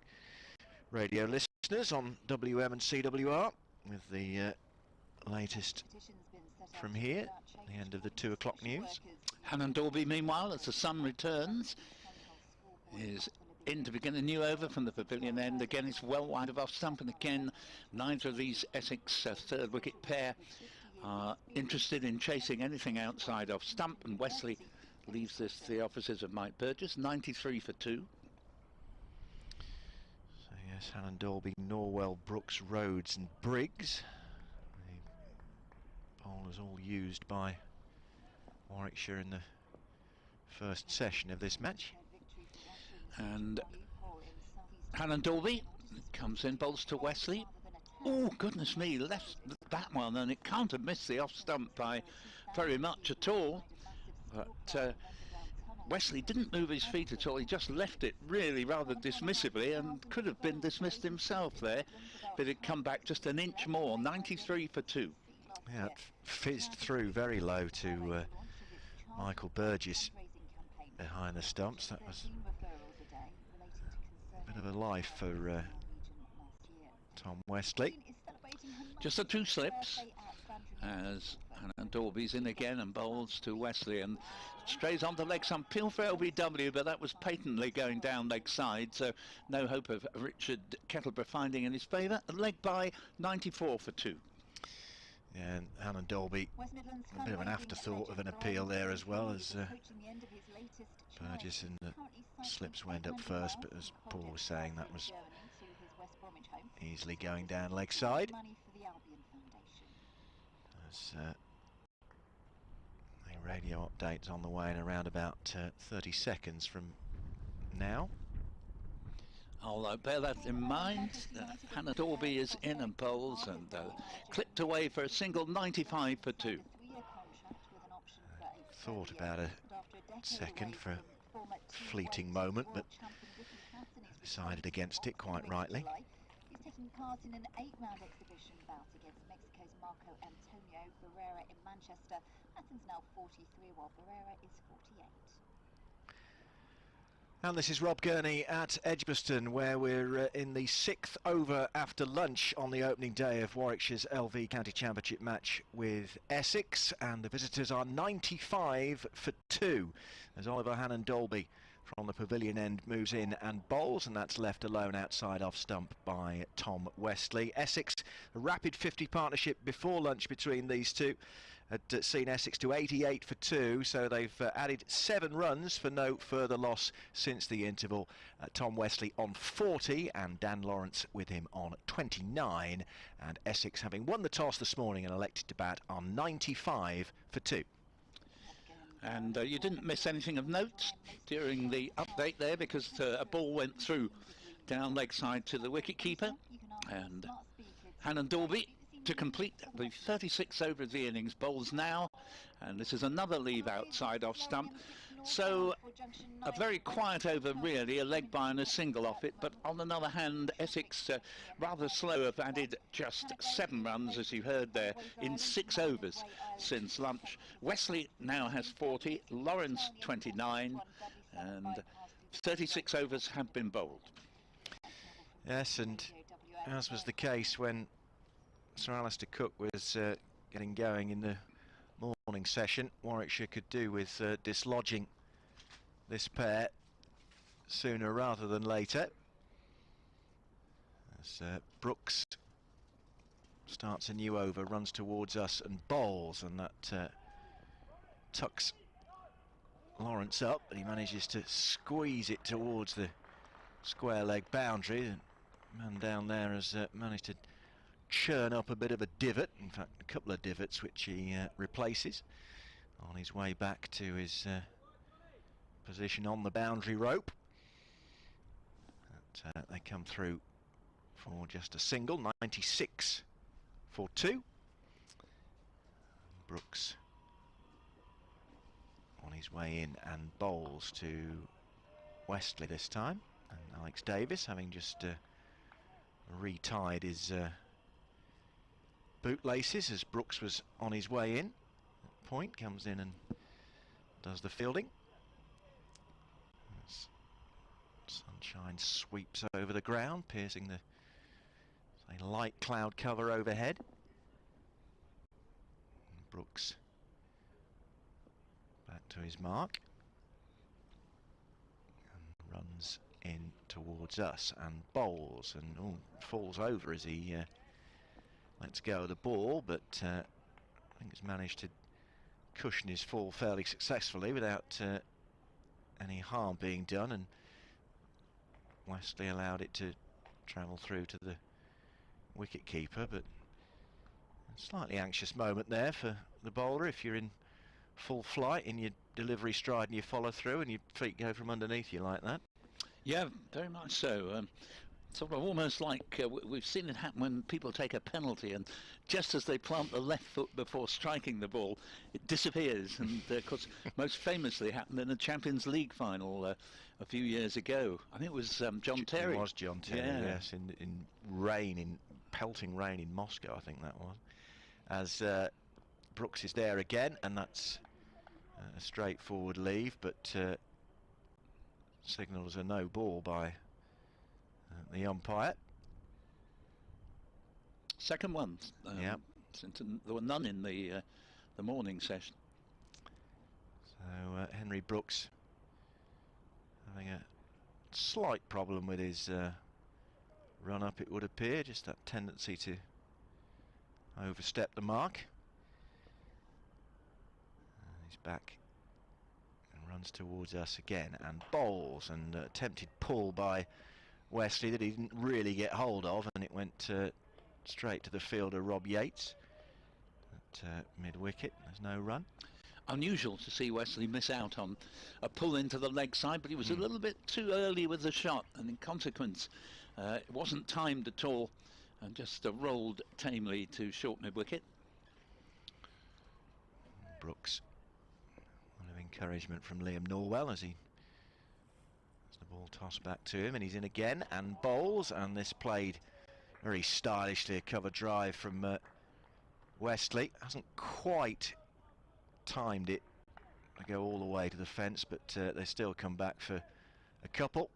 [SPEAKER 4] radio listeners on WM and CWR with the latest from here, the end of the 2 o'clock news.
[SPEAKER 5] Hannon Dorby, meanwhile, as the sun returns, is in to begin a new over from the pavilion end. Again, it's well wide of off stump, and again, neither of these Essex third wicket pair are interested in chasing anything outside off stump, and Wesley leaves this to the offices of Mike Burgess. 93 for 2.
[SPEAKER 4] So yes, Hannon Dorby, Norwell, Brooks, Rhodes and Briggs. The bowlers all used by Warwickshire in the first session of this match.
[SPEAKER 5] And Hannon Dorby comes in, bowls to Wesley. Oh, goodness me, left that one, and it can't have missed the off stump by very much at all. But Wesley didn't move his feet at all. He just left it really rather dismissively, and could have been dismissed himself there, but it come back just an inch more. 93 for 2.
[SPEAKER 4] Yeah, it fizzed through very low to Michael Burgess behind the stumps. That was a bit of a life for Tom Wesley.
[SPEAKER 5] Just the 2 slips as Hannon Dorby's in again and bowls to Wesley, and strays on the leg, some peel for LBW, but that was patently going down leg side, so no hope of Richard Kettleborough finding in his favour. Leg by 94 for 2.
[SPEAKER 4] Yeah, and Hannon Dorby, a bit of an afterthought of an appeal there as well, as Burgess and the slips went up first, but as Paul was saying, that was easily going down leg side. As the radio update's on the way in around about 30 seconds from now.
[SPEAKER 5] I'll bear that in mind. Hannon Dorby is in and bowls, and clipped away for a single. 95 for 2.
[SPEAKER 4] Thought about a second for a fleeting moment, but decided against it quite rightly.
[SPEAKER 6] He's taking part in an 8-round exhibition bout against Mexico's Marco Antonio Barrera in Manchester. Hatton's now 43, while Barrera is 48.
[SPEAKER 4] And this is Rob Gurney at Edgbaston, where we're in the 6th over after lunch on the opening day of Warwickshire's LV County Championship match with Essex, and the visitors are 95 for 2 as Oliver Hannon Dorby from the pavilion end moves in and bowls, and that's left alone outside off stump by Tom Wesley. Essex, a rapid 50 partnership before lunch between these two, had seen Essex to 88 for 2, so they've added 7 runs for no further loss since the interval. Tom Wesley on 40 and Dan Lawrence with him on 29, and Essex, having won the toss this morning and elected to bat, on 95 for 2.
[SPEAKER 5] And you didn't miss anything of note during the update there, because a ball went through down leg side to the wicket keeper, and Hannon Dorby to complete the 36th over of the innings bowls now, and this is another leave outside off stump. So a very quiet over really, a leg by and a single off it, but on another hand Essex rather slow, have added just 7 runs as you heard there in 6 overs since lunch. Wesley now has 40, Lawrence 29, and 36 overs have been bowled.
[SPEAKER 4] Yes, and as was the case when Sir Alistair Cook was getting going in the morning session, Warwickshire could do with dislodging this pair sooner rather than later. As Brooks starts a new over, runs towards us and bowls, and that tucks Lawrence up, but he manages to squeeze it towards the square leg boundary. The man down there has managed to churn up a bit of a divot, in fact a couple of divots, which he replaces on his way back to his position on the boundary rope. But, they come through for just a single, 96 for 2. Brooks on his way in and bowls to Westley this time, and Alex Davis, having just retied his bootlaces as Brooks was on his way in. Point comes in and does the fielding. As sunshine sweeps over the ground, piercing the light cloud cover overhead. And Brooks back to his mark and runs in towards us and bowls and falls over as he lets go of the ball, but I think has managed to cushion his fall fairly successfully without any harm being done, and Westley allowed it to travel through to the wicket keeper. But a slightly anxious moment there for the bowler if you're in full flight in your delivery stride and you follow through and your feet go from underneath you like that.
[SPEAKER 5] Yeah, very much so. Sort of almost like we've seen it happen when people take a penalty, and just as they plant the left foot before striking the ball, it disappears. And of course, most famously happened in a Champions League final a few years ago. I think it was John Terry.
[SPEAKER 4] It was John Terry, yeah. Yes, in rain, in pelting rain in Moscow, I think that was. As Brooks is there again, and that's a straightforward leave, but signals a no ball by the umpire.
[SPEAKER 5] Second one.
[SPEAKER 4] Yeah.
[SPEAKER 5] Since there were none in the morning session.
[SPEAKER 4] So Henry Brooks having a slight problem with his run up, it would appear, just that tendency to overstep the mark. He's back and runs towards us again and bowls, and attempted pull by Westley that he didn't really get hold of, and it went straight to the fielder Rob Yates at mid-wicket. There's no run.
[SPEAKER 5] Unusual to see Westley miss out on a pull into the leg side, but he was a little bit too early with the shot, and in consequence it wasn't timed at all and just rolled tamely to short mid-wicket.
[SPEAKER 4] Brooks, one of encouragement from Liam Norwell as the ball tossed back to him, and he's in again and bowls, and this played very stylishly, a cover drive from Westley. Hasn't quite timed it to go all the way to the fence, but they still come back for a couple.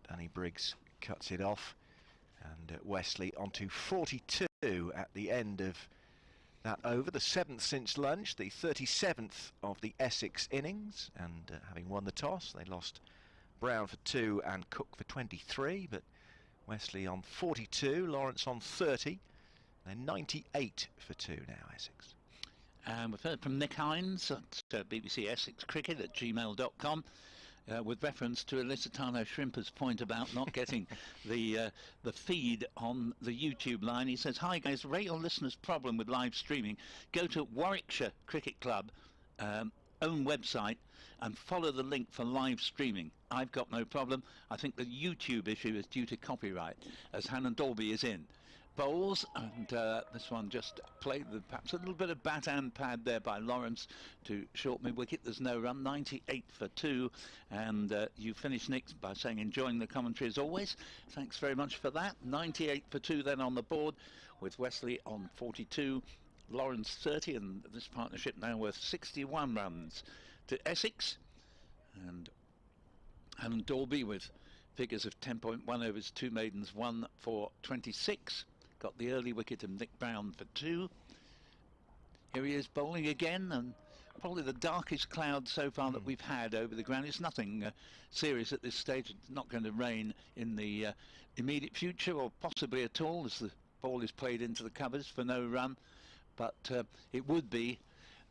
[SPEAKER 4] Danny Briggs cuts it off, and Westley onto 42 at the end of that over, the 7th since lunch, the 37th of the Essex innings, and having won the toss, they lost Brown for 2 and Cook for 23, but Westley on 42, Lawrence on 30. They're 98 for 2 now, Essex.
[SPEAKER 5] And we've heard from Nick Hines at BBC Essex Cricket at gmail.com with reference to Elisitano Shrimper's point about not getting the feed on the YouTube line. He says, "Hi guys, rate your listeners' problem with live streaming. Go to Warwickshire Cricket Club own website and follow the link for live streaming. I've got no problem. I think the YouTube issue is due to copyright, as Hannah Dolby is in. Bowls, and this one just played with perhaps a little bit of bat and pad there by Lawrence to short mid-wicket. There's no run, 98 for 2, and you finish, Nick, by saying enjoying the commentary as always. Thanks very much for that. 98 for 2 then on the board, with Westley on 42, Lawrence 30, and this partnership now worth 61 runs to Essex. And Hannah Dolby with figures of 10.1 overs, 2 maidens, 1 for 26. Got the early wicket of Nick Brown for 2. Here he is bowling again, and probably the darkest cloud so far that we've had over the ground. It's nothing serious at this stage. It's not going to rain in the immediate future, or possibly at all, as the ball is played into the covers for no run. But it would be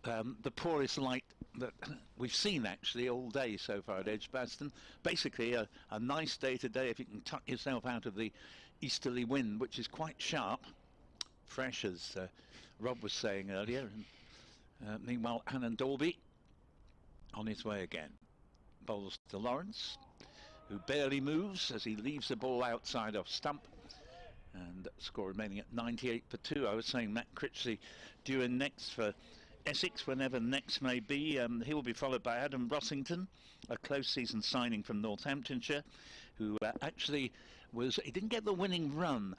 [SPEAKER 5] the poorest light that we've seen actually all day so far at Edgbaston. Basically a nice day today if you can tuck yourself out of the easterly wind, which is quite sharp, fresh, as Rob was saying earlier. And meanwhile, Hannon Dalby on his way again. Bowls to Lawrence, who barely moves as he leaves the ball outside off stump. And score remaining at 98 for 2. I was saying Matt Critchley due in next for Essex, whenever next may be. He will be followed by Adam Rossington, a close season signing from Northamptonshire, who actually he didn't get the winning run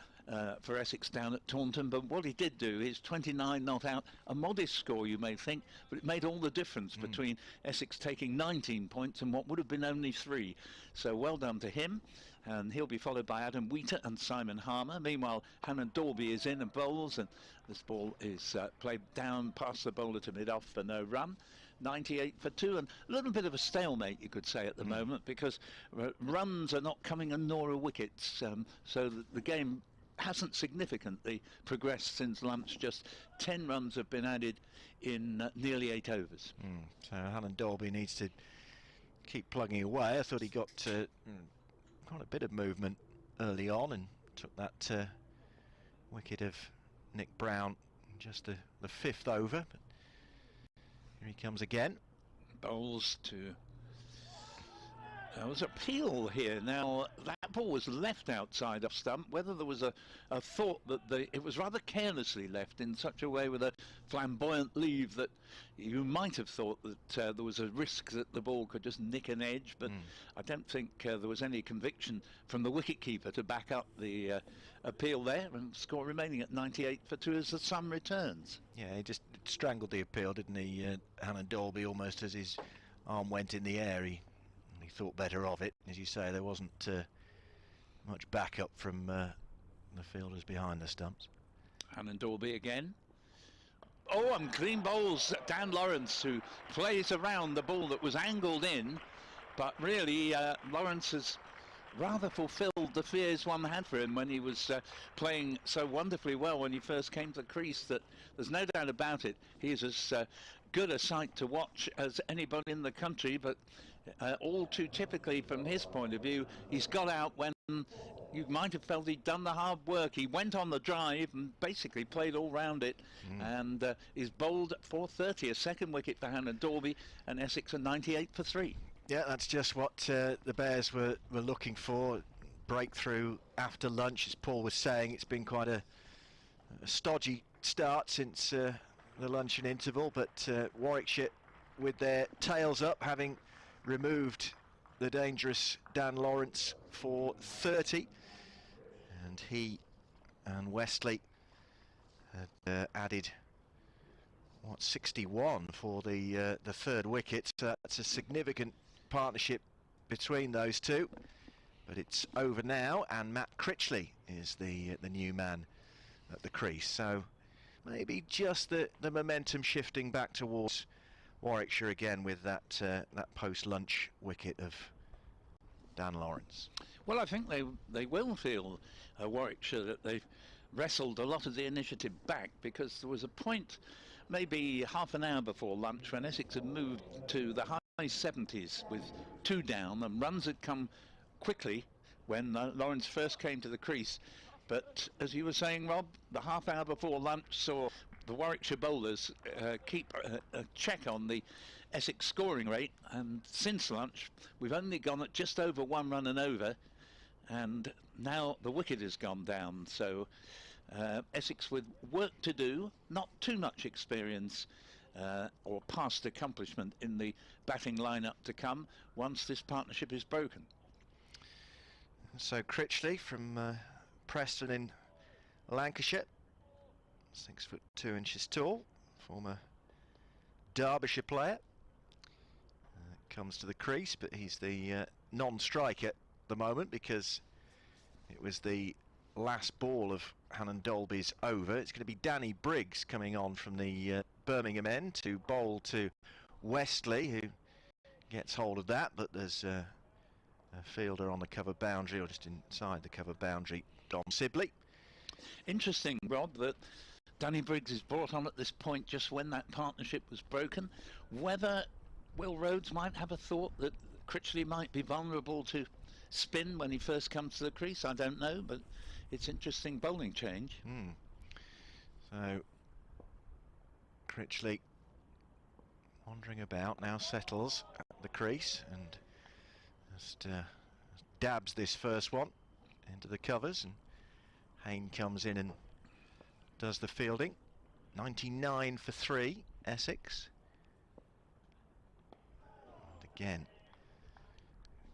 [SPEAKER 5] for Essex down at Taunton, but what he did do is 29 not out, a modest score you may think, but it made all the difference between Essex taking 19 points and what would have been only 3. So well done to him. And he'll be followed by Adam Wheater and Simon Harmer. Meanwhile, Hannon Dalby is in and bowls, and this ball is played down past the bowler to mid-off for no run. 98 for 2, and a little bit of a stalemate, you could say, at the moment, because runs are not coming and nor are wickets, so the game hasn't significantly progressed since lunch. Just 10 runs have been added in nearly 8 overs.
[SPEAKER 4] So Hannon Dalby needs to keep plugging away. I thought he got quite a bit of movement early on and took that wicket of Nick Brown just the 5th over, but here he comes again.
[SPEAKER 5] Bowls to there was a peel here. Now that ball was left outside off stump. Whether there was a thought that it was rather carelessly left in such a way with a flamboyant leave that you might have thought that there was a risk that the ball could just nick an edge, but I don't think there was any conviction from the wicket-keeper to back up the appeal there, and score remaining at 98 for 2 as the sun returns.
[SPEAKER 4] Yeah, he just strangled the appeal, didn't he, Hannon Dalby, almost as his arm went in the air. He thought better of it. As you say, there wasn't much backup from the fielders behind the stumps.
[SPEAKER 5] Hannon Dalby again. Oh, and clean bowls Dan Lawrence, who plays around the ball that was angled in, but really Lawrence has rather fulfilled the fears one had for him when he was playing so wonderfully well when he first came to the crease, that there's no doubt about it. He is as good a sight to watch as anybody in the country, but all too typically from his point of view, he's got out when you might have felt he'd done the hard work. He went on the drive and basically played all round it, and is bowled at 4:30, a second wicket for Hannon Dalby, and Essex are 98 for 3.
[SPEAKER 4] Yeah, that's just what the Bears were looking for. Breakthrough after lunch, as Paul was saying. It's been quite a stodgy start since the luncheon interval, but Warwickshire with their tails up, having removed the dangerous Dan Lawrence for 30, and he and Westley had added 61 for the third wicket. So that's a significant partnership between those two, but it's over now, and Matt Critchley is the new man at the crease. So maybe just the momentum shifting back towards Warwickshire again with that post-lunch wicket of Dan Lawrence.
[SPEAKER 5] Well, I think they will feel, Warwickshire, that they've wrestled a lot of the initiative back, because there was a point maybe half an hour before lunch when Essex had moved to the high 70s with 2 down, and runs had come quickly when Lawrence first came to the crease. But as you were saying, Rob, the half hour before lunch saw the Warwickshire bowlers keep a check on the Essex scoring rate, and since lunch we've only gone at just over 1 run and over, and now the wicket has gone down. So Essex with work to do, not too much experience or past accomplishment in the batting lineup to come once this partnership is broken.
[SPEAKER 4] So Critchley from Preston in Lancashire, 6'2" tall, former Derbyshire player, comes to the crease, but he's the non-striker at the moment because it was the last ball of Hannon Dalby's over. It's going to be Danny Briggs coming on from the Birmingham end to bowl to Westley, who gets hold of that, but there's a fielder on the cover boundary, or just inside the cover boundary, Dom Sibley.
[SPEAKER 5] Interesting, Rob, that Danny Briggs is brought on at this point just when that partnership was broken. Whether Will Rhodes might have a thought that Critchley might be vulnerable to spin when he first comes to the crease, I don't know, but it's interesting bowling change.
[SPEAKER 4] So Critchley wandering about, now settles at the crease and just dabs this first one into the covers, and Hayne comes in and does the fielding. 99 for 3, Essex. And again,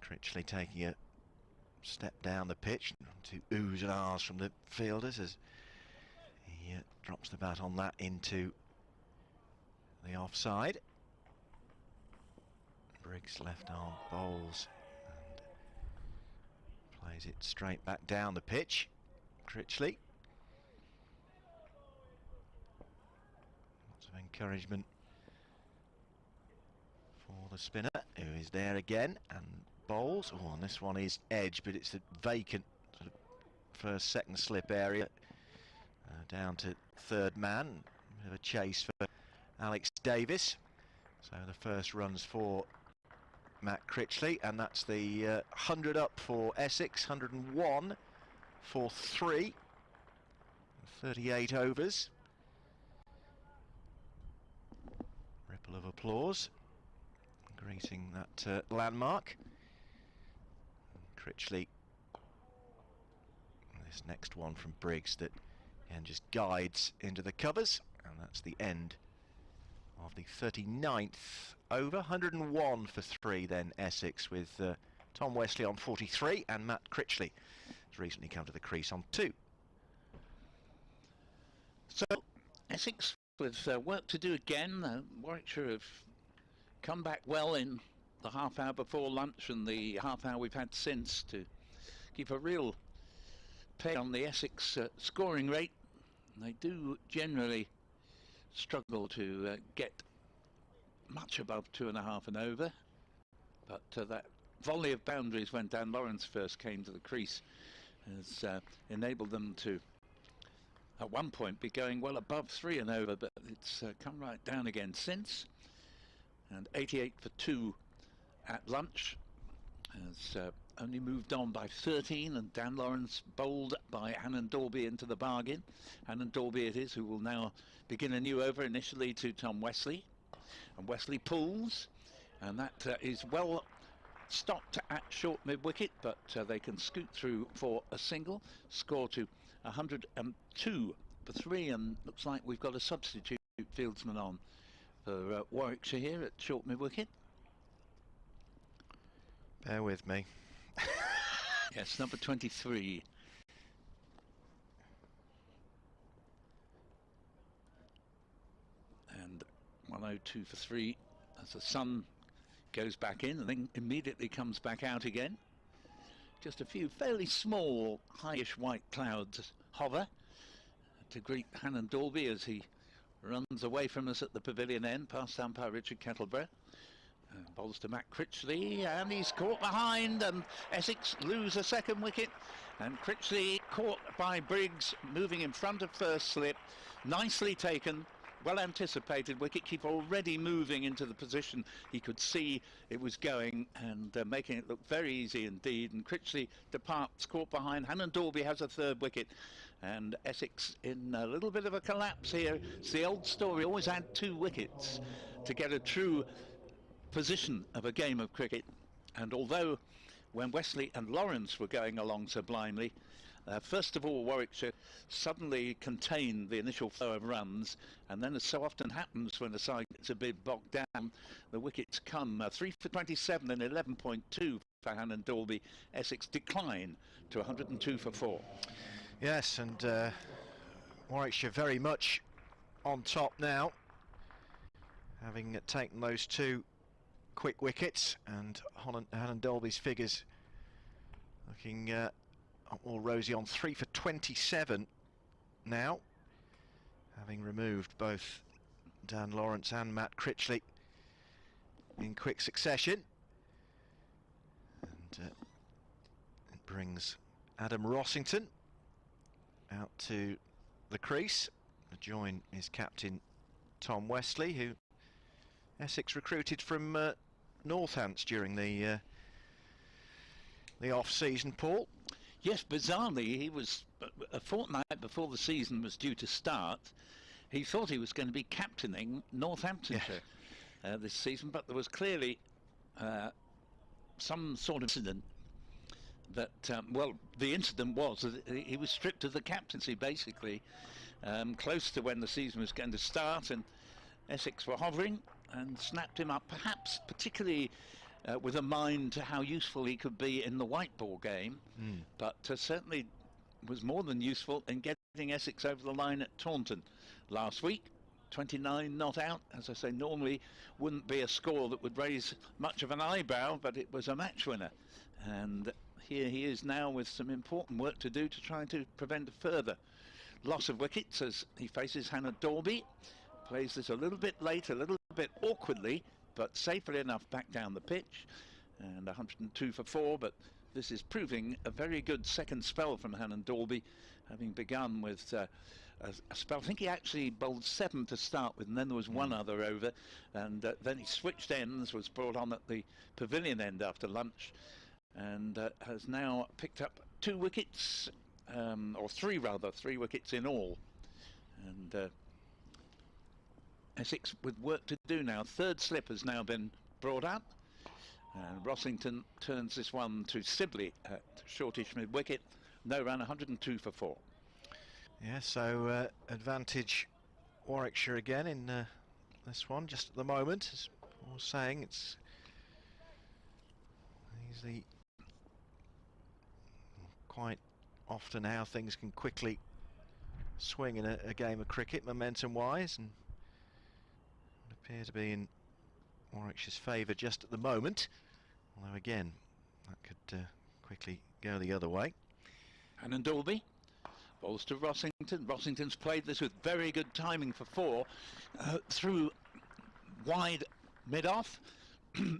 [SPEAKER 4] Critchley taking a step down the pitch to oohs and ahs from the fielders as he drops the bat on that into the offside. Briggs left arm bowls and plays it straight back down the pitch. Critchley. Lots of encouragement for the spinner, who is there again and bowls. Oh, and this one is edge, but it's a vacant sort of first, second slip area. Down to third man. Bit of a chase for Alex Davis. So the first run's for Matt Critchley, and that's the 100 up for Essex, 101 for 3, 38 overs. Ripple of applause greeting that landmark. Critchley, this next one from Briggs that again just guides into the covers, and that's the end of the 39th over. 101 for 3 then Essex, with Tom Westley on 43 and Matt Critchley has recently come to the crease on 2.
[SPEAKER 5] So Essex with work to do again. Warwickshire have come back well in the half hour before lunch and the half hour we've had since to keep a real play on the Essex scoring rate. They do generally struggle to get much above 2.5 and over, but that volley of boundaries when Dan Lawrence first came to the crease has enabled them to at one point be going well above 3 and over, but it's come right down again since. And 88 for 2 at lunch has only moved on by 13, and Dan Lawrence bowled by Hannon Dorby into the bargain. Hannon Dorby it is who will now begin a new over, initially to Tom Westley, and Westley pulls, and that is well stopped at short mid-wicket, but they can scoot through for a single, score to 102 for 3, and looks like we've got a substitute fieldsman on for Warwickshire here at short mid-wicket.
[SPEAKER 4] Bear with me.
[SPEAKER 5] Yes, number 23. And 102 for 3 as the sun goes back in and then immediately comes back out again. Just a few fairly small, highish white clouds hover to greet Hannon Dorby as he runs away from us at the pavilion end past umpire Richard Kettleborough. Bowls to Matt Critchley, and he's caught behind, and Essex lose a second wicket, and Critchley caught by Briggs moving in front of first slip. Nicely taken, well anticipated. Wicketkeeper already moving into the position he could see it was going, and making it look very easy indeed. And Critchley departs, caught behind. Hannon Dorby has a third wicket, and Essex in a little bit of a collapse here. It's the old story, always add 2 wickets to get a true position of a game of cricket. And although when Westley and Lawrence were going along sublimely, first of all Warwickshire suddenly contained the initial flow of runs, and then, as so often happens when the side gets a bit bogged down, the wickets come. 3 for 27 and 11.2 for Hannon Dorby. Essex decline to 102 for 4.
[SPEAKER 4] Yes, and Warwickshire very much on top now, having taken those 2 quick wickets, and Hannon Dorby's figures looking all rosy on 3 for 27 now, having removed both Dan Lawrence and Matt Critchley in quick succession. And it brings Adam Rossington out to the crease to join his captain Tom Westley, who Essex recruited from Northants during the off-season, Paul.
[SPEAKER 5] Yes, bizarrely, he was a fortnight before the season was due to start. He thought he was going to be captaining Northamptonshire this season, but there was clearly some sort of incident that, well, the incident was that he was stripped of the captaincy, basically, close to when the season was going to start, and Essex were hovering and snapped him up, perhaps particularly with a mind to how useful he could be in the white ball game, but certainly was more than useful in getting Essex over the line at Taunton last week. 29 not out, as I say, normally wouldn't be a score that would raise much of an eyebrow, but it was a match winner, and here he is now with some important work to do to try to prevent a further loss of wickets as he faces Hannah Dorby. Plays this a little bit late, a little bit awkwardly, but safely enough back down the pitch, and 102 for 4, but this is proving a very good second spell from Hannon Dorby, having begun with a spell. I think he actually bowled 7 to start with, and then there was one other over, and then he switched ends, was brought on at the pavilion end after lunch, and has now picked up 2 wickets, or 3 rather, 3 wickets in all, and Essex with work to do now. Third slip has now been brought up, and Rossington turns this one to Sibley at shortish mid-wicket. No run, 102 for 4.
[SPEAKER 4] Yeah, so advantage Warwickshire again in this one, just at the moment. As I was saying, it's easily quite often how things can quickly swing in a game of cricket, momentum-wise, and appear to be in Warwickshire's favour just at the moment, although again that could quickly go the other way.
[SPEAKER 5] Hannon Dorby bowls to Rossington. Rossington's played this with very good timing for 4 through wide mid-off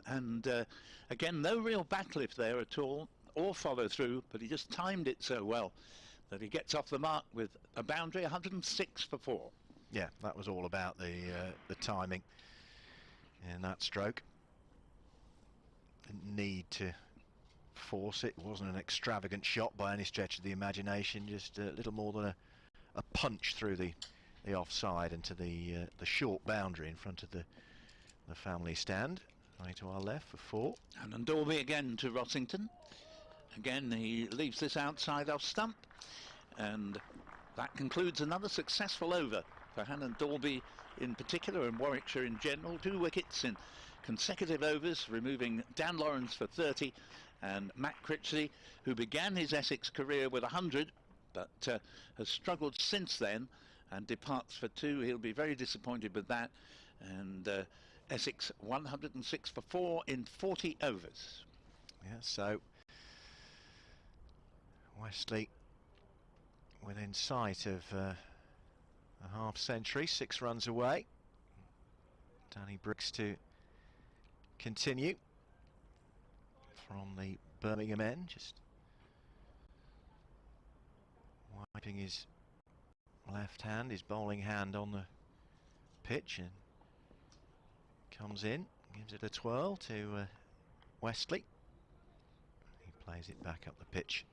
[SPEAKER 5] and again no real backlift there at all or follow through, but he just timed it so well that he gets off the mark with a boundary. 106 for 4.
[SPEAKER 4] Yeah, that was all about the timing in that stroke. Didn't need to force it. It wasn't an extravagant shot by any stretch of the imagination, just a little more than a punch through the offside into the short boundary in front of the family stand. Right to our left for 4.
[SPEAKER 5] And Dorby again to Rossington. Again he leaves this outside off stump, and that concludes another successful over for Hannon Dorby in particular, and Warwickshire in general. 2 wickets in consecutive overs, removing Dan Lawrence for 30 and Matt Critchley, who began his Essex career with 100 but has struggled since then and departs for 2. He'll be very disappointed with that, and Essex 106 for 4 in 40 overs.
[SPEAKER 4] Yeah, so Westley within sight of a half century, 6 runs away. Danny Briggs to continue from the Birmingham end, just wiping his left hand, his bowling hand on the pitch, and comes in, gives it a twirl to Westley. He plays it back up the pitch,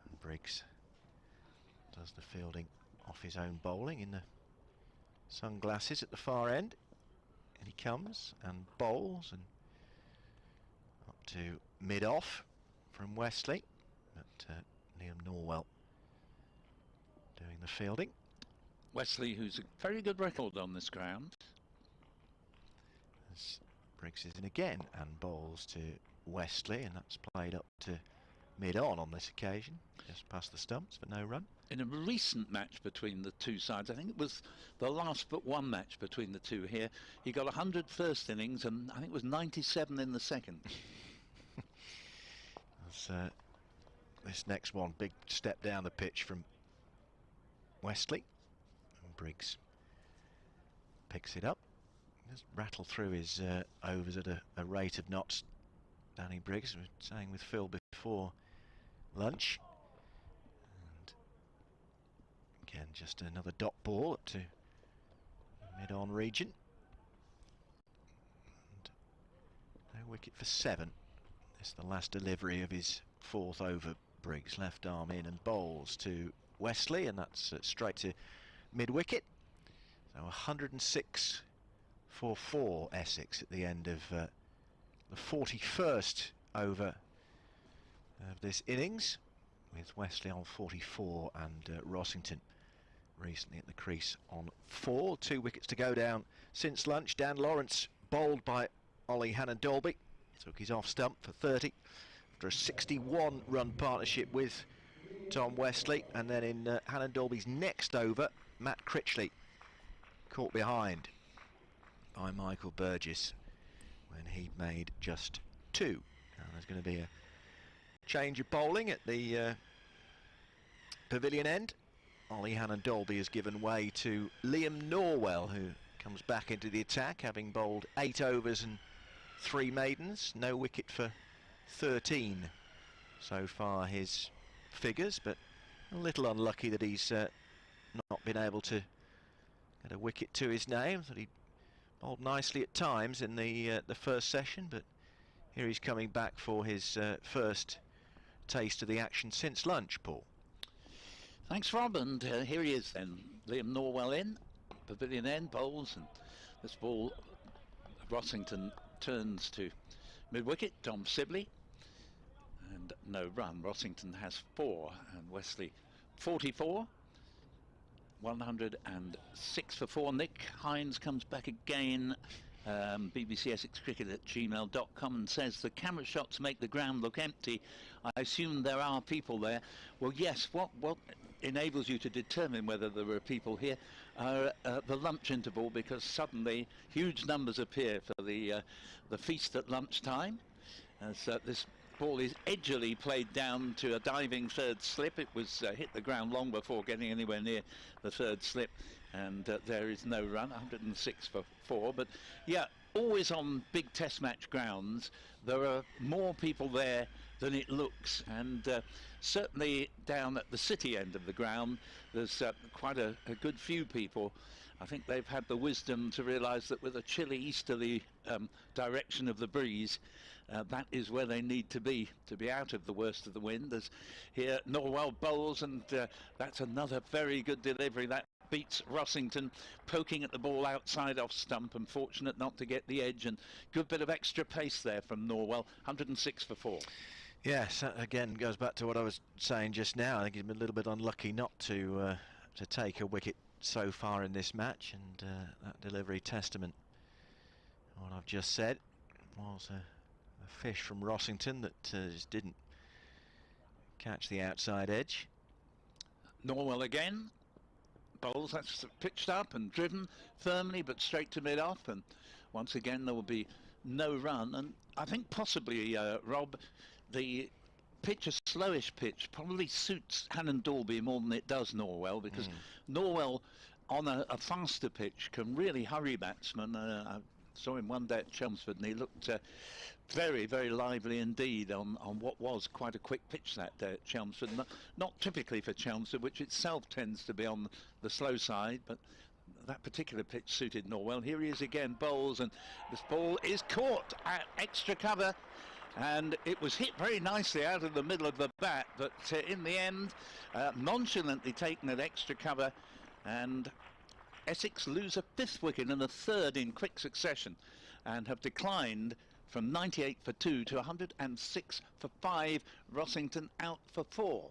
[SPEAKER 4] and Briggs does the fielding off his own bowling in the sunglasses at the far end, and he comes and bowls and up to mid-off from Westley, but Liam Norwell doing the fielding.
[SPEAKER 5] Westley, who's a very good record on this ground.
[SPEAKER 4] As Briggs is in again and bowls to Westley, and that's played up to mid-on this occasion, just past the stumps for no run.
[SPEAKER 5] In a recent match between the two sides, I think it was the last but one match between the two here, he got 100 first innings and I think it was 97 in the second.
[SPEAKER 4] This next one, big step down the pitch from Westley, and Briggs picks it up. Just rattle through his overs at a rate of knots. Danny Briggs was saying with Phil before lunch. And again, just another dot ball up to mid-on region. And no wicket for 7. This is the last delivery of his 4th over. Briggs left arm in and bowls to Wesley, and that's straight to mid-wicket. So 106 for 4 Essex at the end of the 41st over of this innings, with Wesley on 44 and Rossington recently at the crease on 4. 2 wickets to go down since lunch. Dan Lawrence bowled by Ollie Hannon-Dalby, took his off stump for 30 after a 61 run partnership with Tom Wesley, and then in Hannon-Dalby's next over, Matt Critchley caught behind by Michael Burgess when he made just 2. Now there's going to be a change of bowling at the pavilion end. Ollie Hannon-Dalby has given way to Liam Norwell, who comes back into the attack, having bowled 8 overs and 3 maidens. No wicket for 13 so far, his figures, but a little unlucky that he's not been able to get a wicket to his name. That he bowled nicely at times in the first session, but here he's coming back for his first taste of the action since lunch. Paul.
[SPEAKER 5] Thanks, Rob, and here he is then. Liam Norwell in, pavilion end, bowls, and this ball, Rossington turns to mid-wicket, Tom Sibley, and no run. Rossington has 4 and Wesley 44. 106 for 4. Nick Hines comes back again. BBC Essex Cricket at gmail.com and says the camera shots make the ground look empty. I assume there are people there. Well, yes, what enables you to determine whether there are people here are the lunch interval, because suddenly huge numbers appear for the feast at lunchtime, as this ball is edgily played down to a diving third slip. It was hit the ground long before getting anywhere near the third slip, and there is no run. 106 for 4. But yeah, always on big test match grounds there are more people there than it looks, and certainly down at the city end of the ground there's quite a good few people. I think they've had the wisdom to realise that with a chilly easterly direction of the breeze, that is where they need to be out of the worst of the wind. There's here Norwell bowls, and that's another very good delivery. That beats Rossington, poking at the ball outside off stump, and fortunate not to get the edge, and good bit of extra pace there from Norwell. 106 for 4.
[SPEAKER 4] Yes, that again goes back to what I was saying just now. I think he's been a little bit unlucky not to take a wicket so far in this match, and that delivery testament what I've just said. Was a fish from Rossington that just didn't catch the outside edge.
[SPEAKER 5] Norwell again bowls. That's pitched up and driven firmly, but straight to mid-off, and once again there will be no run. And I think possibly, Rob, the pitch, a slowish pitch, probably suits Hannon-Dalby more than it does Norwell, because Norwell on a faster pitch can really hurry batsmen. I saw him one day at Chelmsford, and he looked very, very lively indeed on what was quite a quick pitch that day at Chelmsford. Not typically for Chelmsford, which itself tends to be on the slow side, but that particular pitch suited Norwell. Here he is again, bowls, and this ball is caught at extra cover, and it was hit very nicely out of the middle of the bat, but in the end nonchalantly taken at extra cover, and Essex lose a 5th wicket and a 3rd in quick succession, and have declined from 98 for 2 to 106 for 5. Rossington out for 4.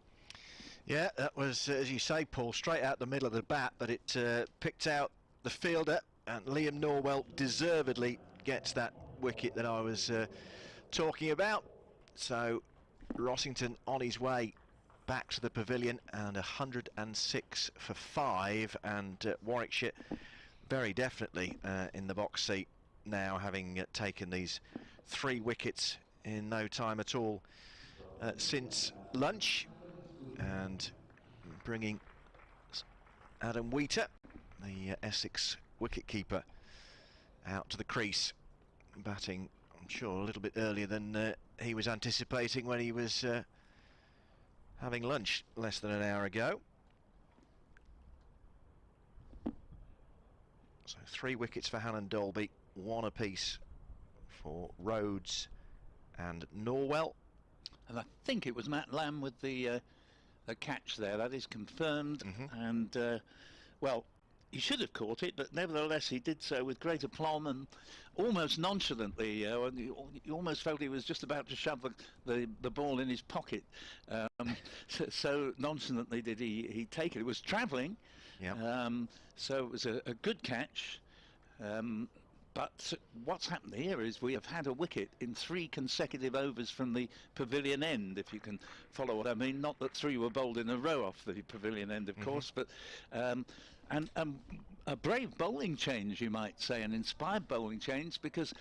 [SPEAKER 4] Yeah, that was, as you say, Paul, straight out the middle of the bat, but it picked out the fielder, and Liam Norwell deservedly gets that wicket that I was talking about. So Rossington on his way back to the pavilion, and 106 for 5, and Warwickshire very definitely in the box seat now, having taken these 3 wickets in no time at all since lunch, and bringing Adam Wheater, the Essex wicket-keeper out to the crease, batting, I'm sure, a little bit earlier than he was anticipating when he was having lunch less than an hour ago. So 3 wickets for Hannon Dolby, 1 apiece for Rhodes and Norwell.
[SPEAKER 5] And I think it was Matt Lamb with the catch there. That is confirmed. And well, he should have caught it, but nevertheless he did so with great aplomb and almost nonchalantly. You almost felt he was just about to shove the ball in his pocket. So nonchalantly did he take it. It was travelling, so it was a good catch. But what's happened here is we have had a wicket in 3 consecutive overs from the pavilion end, if you can follow what I mean. Not that 3 were bowled in a row off the pavilion end, of course, but and a brave bowling change, you might say, an inspired bowling change, because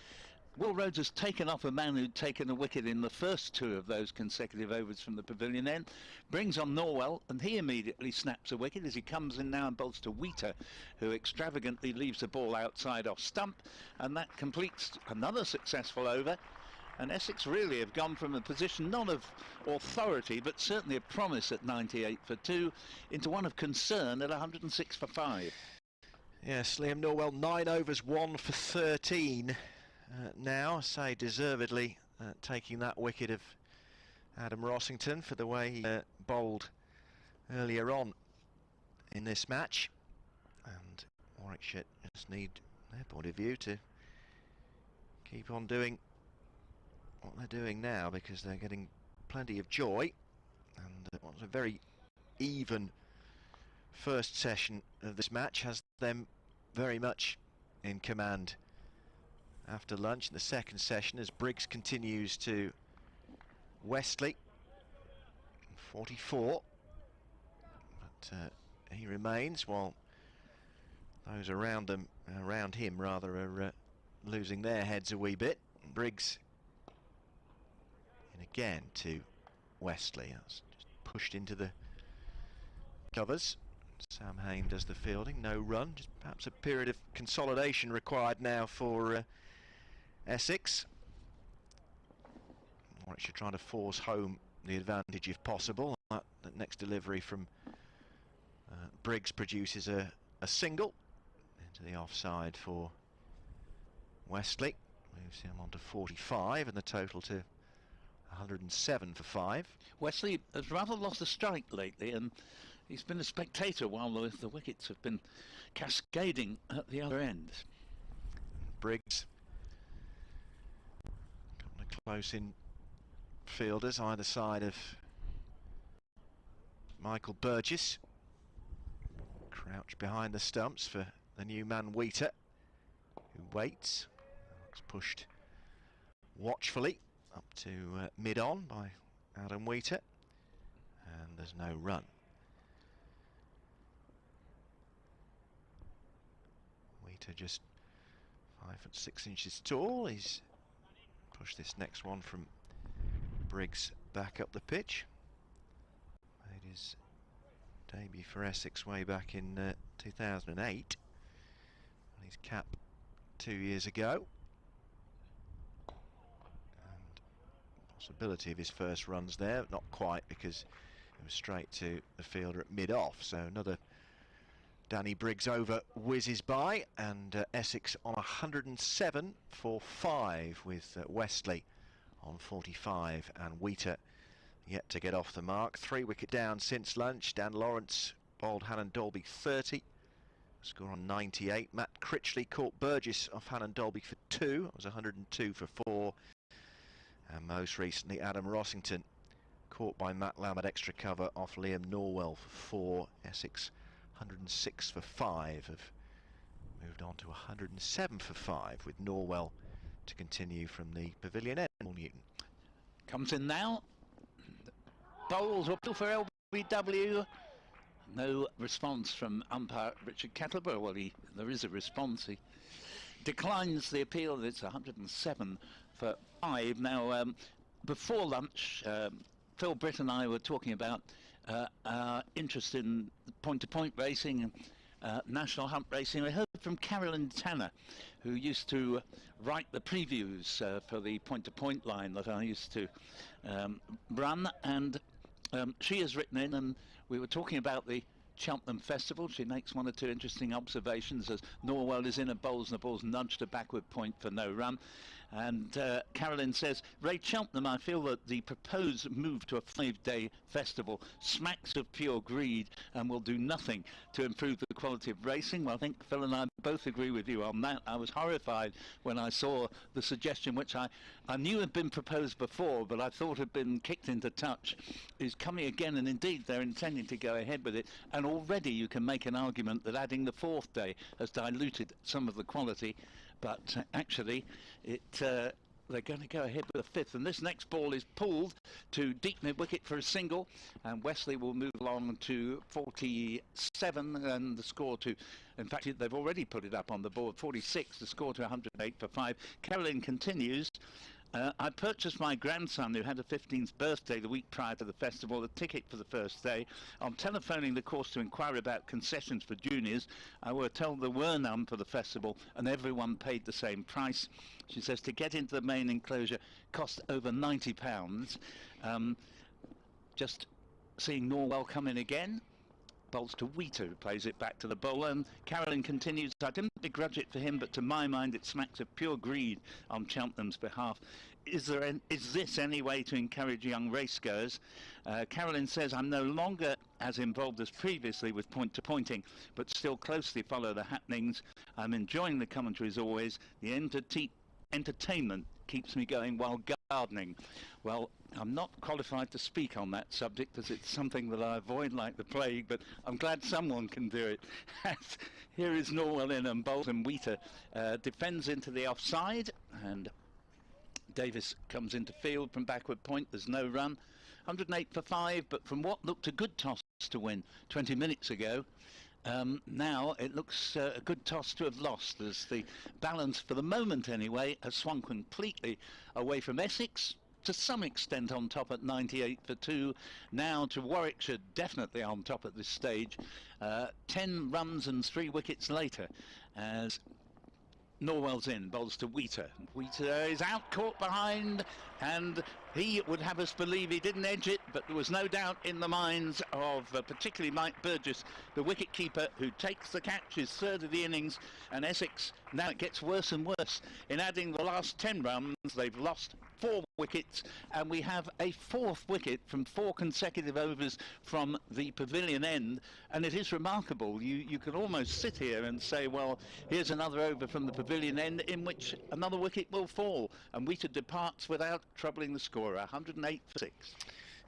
[SPEAKER 5] Will Rhodes has taken off a man who'd taken a wicket in the first 2 of those consecutive overs from the pavilion end, brings on Norwell, and he immediately snaps a wicket as he comes in now and bowls to Wheater, who extravagantly leaves the ball outside off stump, and that completes another successful over. And Essex really have gone from a position not of authority, but certainly of promise at 98 for 2, into one of concern at 106 for 5.
[SPEAKER 4] Yes, Liam Norwell, 9 overs, 1 for 13. Now, say deservedly taking that wicket of Adam Rossington for the way he bowled earlier on in this match. And Warwickshire just need their point of view to keep on doing what they're doing now, because they're getting plenty of joy. And it was a very even first session of this match, has them very much in command after lunch in the second session, as Briggs continues to Westley, 44, but he remains, while those around him rather, are losing their heads a wee bit. Briggs in again to Westley. That's just pushed into the covers. Sam Hain does the fielding, no run, just perhaps a period of consolidation required now for Essex. Warwickshire trying to force home the advantage if possible. That next delivery from Briggs produces a single into the offside for Westley. Moves him on to 45 and the total to 107 for 5.
[SPEAKER 5] Wesley has rather lost a strike lately, and he's been a spectator while the wickets have been cascading at the other end.
[SPEAKER 4] Briggs, got the close in fielders either side of Michael Burgess. Crouch behind the stumps for the new man Wheater, who waits. It's pushed watchfully up to mid-on by Adam Wheater, and there's no run. Wheater just 5'6" tall. He's pushed this next one from Briggs back up the pitch. Made his debut for Essex way back in 2008. On his cap 2 years ago. And possibility of his first runs there, not quite, because it was straight to the fielder at mid-off. So another Danny Briggs over whizzes by, and Essex on 107 for 5 with Westley on 45 and Wheater yet to get off the mark. 3 wicket down since lunch. Dan Lawrence bowled Hannon Dolby 30, score on 98. Matt Critchley caught Burgess off Hannon Dolby for 2, it was 102 for 4. And most recently Adam Rossington caught by Matt Lamb at extra cover off Liam Norwell for 4. Essex 106 for 5 have moved on to 107 for 5 with Norwell to continue from the pavilion end. Newton
[SPEAKER 5] comes in now, bowls up for LBW. No response from umpire Richard Kettleborough. Well, there is a response. He declines the appeal. It's 107 for 5. Now, before lunch, Phil Britt and I were talking about our interest in point-to-point racing, National Hunt Racing. We heard from Carolyn Tanner, who used to write the previews for the point-to-point line that I used to run, and she has written in, and we were talking about the Cheltenham Festival. She makes one or two interesting observations as Norwell is in a bowls and the ball's nudged a backward point for no run. And Carolyn says, Ray Cheltenham, I feel that the proposed move to a 5-day festival smacks of pure greed and will do nothing to improve the quality of racing. Well, I think Phil and I both agree with you on that. I was horrified when I saw the suggestion, which I knew had been proposed before, but I thought had been kicked into touch, is coming again, and indeed they're intending to go ahead with it. And already you can make an argument that adding the 4th day has diluted some of the quality, but actually they're going to go ahead with a 5th, and this next ball is pulled to deep mid-wicket for a single, and Wesley will move along to 47, and the score to, in fact they've already put it up on the board, 46, the score to 108 for 5. Carolyn continues. I purchased my grandson, who had a 15th birthday the week prior to the festival, a ticket for the first day. On telephoning the course to inquire about concessions for juniors, I were told there were none for the festival, and everyone paid the same price. She says to get into the main enclosure cost over £90. Just seeing Norwell come in again. Bowls to Wheater, who plays it back to the bowler, and Carolyn continues, I didn't begrudge it for him, but to my mind it smacks of pure greed on Cheltenham's behalf. Is this any way to encourage young racegoers? Carolyn says, I'm no longer as involved as previously with point-to-pointing, but still closely follow the happenings. I'm enjoying the commentaries always. The entertainment keeps me going while gardening. Well, I'm not qualified to speak on that subject, as it's something that I avoid like the plague, but I'm glad someone can do it. Here is Norwell in, and Bolton Wheater defends into the offside, and Davis comes into field from backward point. There's no run. 108 for 5, but from what looked a good toss to win 20 minutes ago, now it looks a good toss to have lost, as the balance, for the moment anyway, has swung completely away from Essex, to some extent on top at 98 for 2. Now to Warwickshire, definitely on top at this stage. 10 runs and 3 wickets later, as Norwell's in, bowls to Wheater. Wheater is out, caught behind, and he would have us believe he didn't edge it, but there was no doubt in the minds of particularly Mike Burgess, the wicket-keeper, who takes the catch, his 3rd of the innings, and Essex, now it gets worse and worse. In adding the last 10 runs, they've lost 4 wickets, and we have a 4th wicket from 4 consecutive overs from the pavilion end, and it is remarkable. You can almost sit here and say, well, here's another over from the pavilion end in which another wicket will fall, and Wheater departs without troubling the scorer. 108 for 6.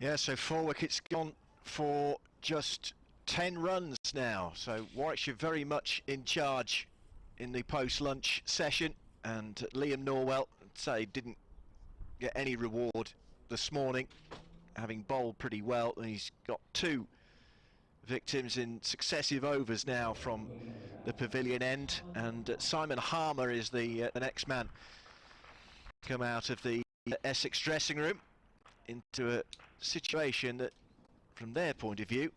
[SPEAKER 4] Yeah, so 4 wickets gone for just 10 runs now, so Warwickshire very much in charge in the post-lunch session, and Liam Norwell, I'd say, didn't get any reward this morning, having bowled pretty well, and he's got 2 victims in successive overs now from the pavilion end, and Simon Harmer is the next man come out of the Essex dressing room into a situation that, from their point of view,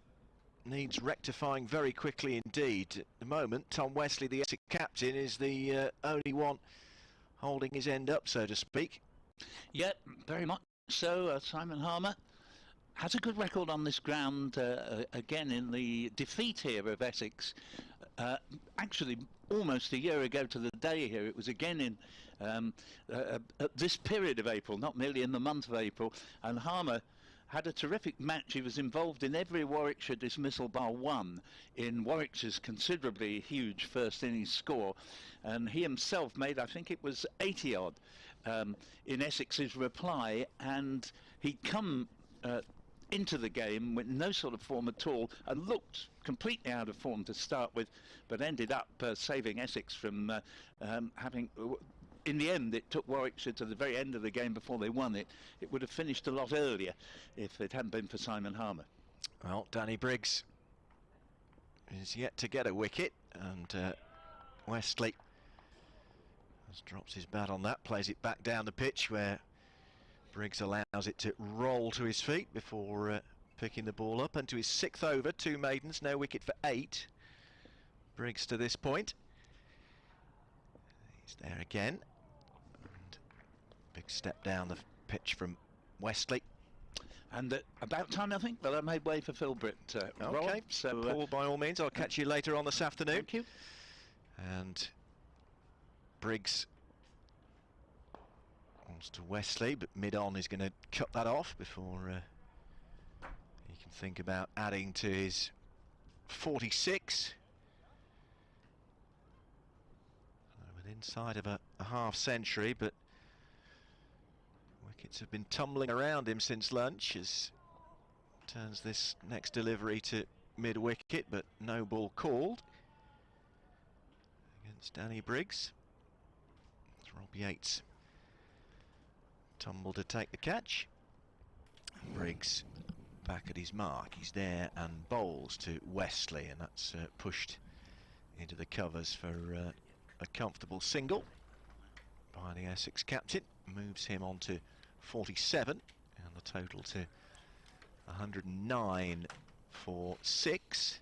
[SPEAKER 4] needs rectifying very quickly indeed. At the moment, Tom Wesley, the Essex captain, is the only one holding his end up, so to speak.
[SPEAKER 5] Yeah, very much so. Simon Harmer has a good record on this ground, again in the defeat here of Essex. Actually, almost a year ago to the day here, it was again in at this period of April, not merely in the month of April, and Harmer had a terrific match. He was involved in every Warwickshire dismissal bar 1 in Warwickshire's considerably huge first innings score, and he himself made, I think it was 80 odd in Essex's reply, and he'd come into the game with no sort of form at all and looked completely out of form to start with, but ended up saving Essex from having... In the end, it took Warwickshire to the very end of the game before they won it. It would have finished a lot earlier if it hadn't been for Simon Harmer.
[SPEAKER 4] Well, Danny Briggs is yet to get a wicket, and Wesley has dropped his bat on that, plays it back down the pitch where Briggs allows it to roll to his feet before picking the ball up. And to his 6th over, 2 maidens, no wicket for 8. Briggs to this point. He's there again. And big step down the pitch from Westley.
[SPEAKER 5] And about time, I think. Well, I made way for Phil Britt.
[SPEAKER 4] Okay,
[SPEAKER 5] so
[SPEAKER 4] Paul, by all means, I'll catch you later on this afternoon.
[SPEAKER 5] Thank you.
[SPEAKER 4] And Briggs wants to Westley, but mid-on is going to cut that off before he can think about adding to his 46. Within inside of a half century, but wickets have been tumbling around him since lunch as turns this next delivery to mid-wicket, but no ball called against Danny Briggs. It's Rob Yates tumble to take the catch. Briggs back at his mark, he's there and bowls to Westley, and that's pushed into the covers for a comfortable single by the Essex captain. Moves him on to 47 and the total to 109 for 6.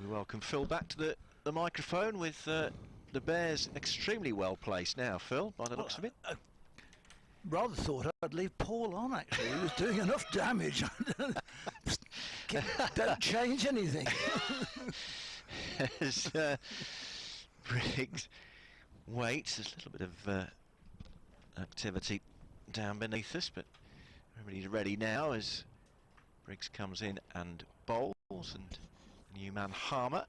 [SPEAKER 4] We welcome Phil back to the microphone with the Bears extremely well placed now, Phil, by the looks of it.
[SPEAKER 2] Rather thought I'd leave Paul on, actually. He was doing enough damage. Don't change anything.
[SPEAKER 4] As Briggs waits, there's a little bit of activity down beneath us, but everybody's ready now as Briggs comes in and bowls, and new man Harmer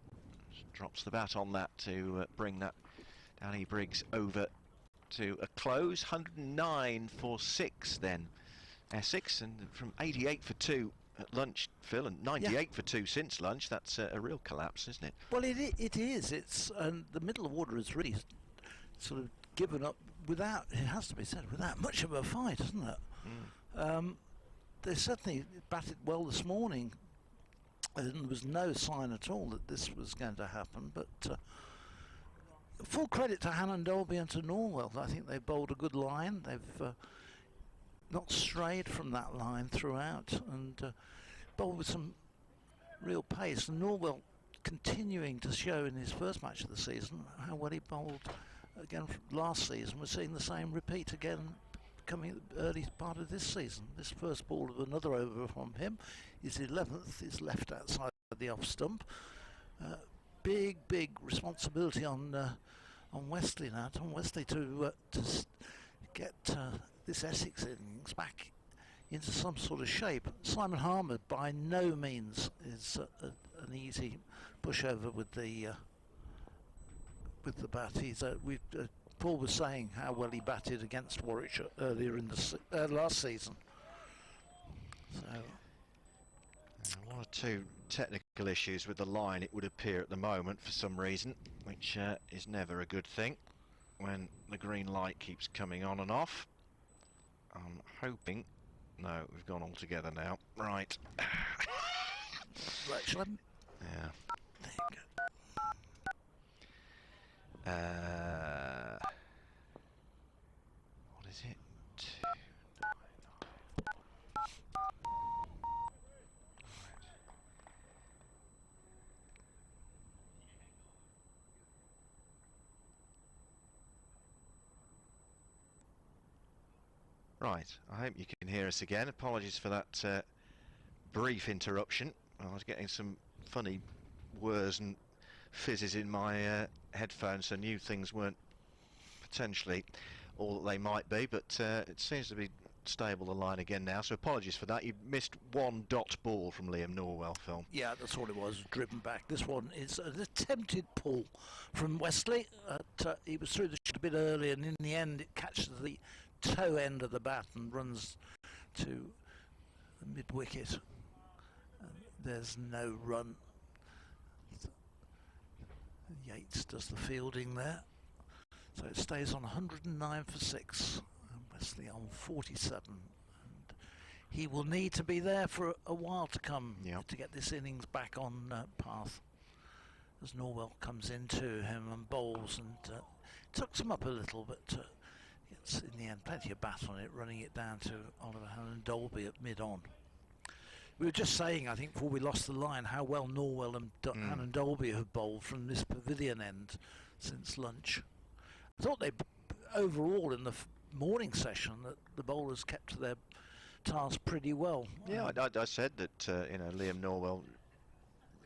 [SPEAKER 4] drops the bat on that to bring that Danny Briggs over to a close. 109 for 6 then Essex, and from 88 for 2 at lunch, Phil, and 98 for 2 since lunch. That's a real collapse, isn't it?
[SPEAKER 2] Well, it is. It's the middle order is really sort of given up without, it has to be said, without much of a fight, isn't it? They certainly batted well this morning, and there was no sign at all that this was going to happen, but full credit to Hannon Dolby and to Norwell. I think they bowled a good line. They've not strayed from that line throughout, and bowled with some real pace. And Norwell continuing to show in his first match of the season how well he bowled again from last season. We're seeing the same repeat again coming early part of this season. This first ball of another over from him is 11th, is left outside the off stump. Big responsibility on Westley now. On Westley to get this Essex innings back into some sort of shape. Simon Harmer by no means is an easy pushover with the bat. He's Paul was saying how well he batted against Warwickshire earlier in the last season. So
[SPEAKER 4] one or two technical issues with the line, it would appear, at the moment for some reason, which is never a good thing when the green light keeps coming on and off. I'm hoping, no, we've gone all together now. Right.
[SPEAKER 2] Right, shall I?
[SPEAKER 4] Yeah.
[SPEAKER 2] There you go.
[SPEAKER 4] What is it? Right, I hope you can hear us again. Apologies for that brief interruption. I was getting some funny whirs and fizzes in my headphones, so I knew things weren't potentially all that they might be, but it seems to be stable, the line again now, so apologies for that. You missed one dot ball from Liam Norwell, Phil.
[SPEAKER 2] Yeah, that's all it was, driven back. This one is an attempted pull from Westley. He was through the shot a bit early, and in the end it catches the toe end of the bat and runs to the mid-wicket. There's no run. Yates does the fielding there. So it stays on 109 for 6. And Wesley on 47. And he will need to be there for a while to come to get this innings back on path. As Norwell comes into him and bowls and tucks him up a little, but gets in the end plenty of bat on it, running it down to Oliver Hannon Dolby at mid-on. We were just saying, I think, before we lost the line, how well Norwell and and Dolby have bowled from this pavilion end since lunch. I thought they, overall, in the morning session, that the bowlers kept to their task pretty well.
[SPEAKER 4] Yeah, I said that you know, Liam Norwell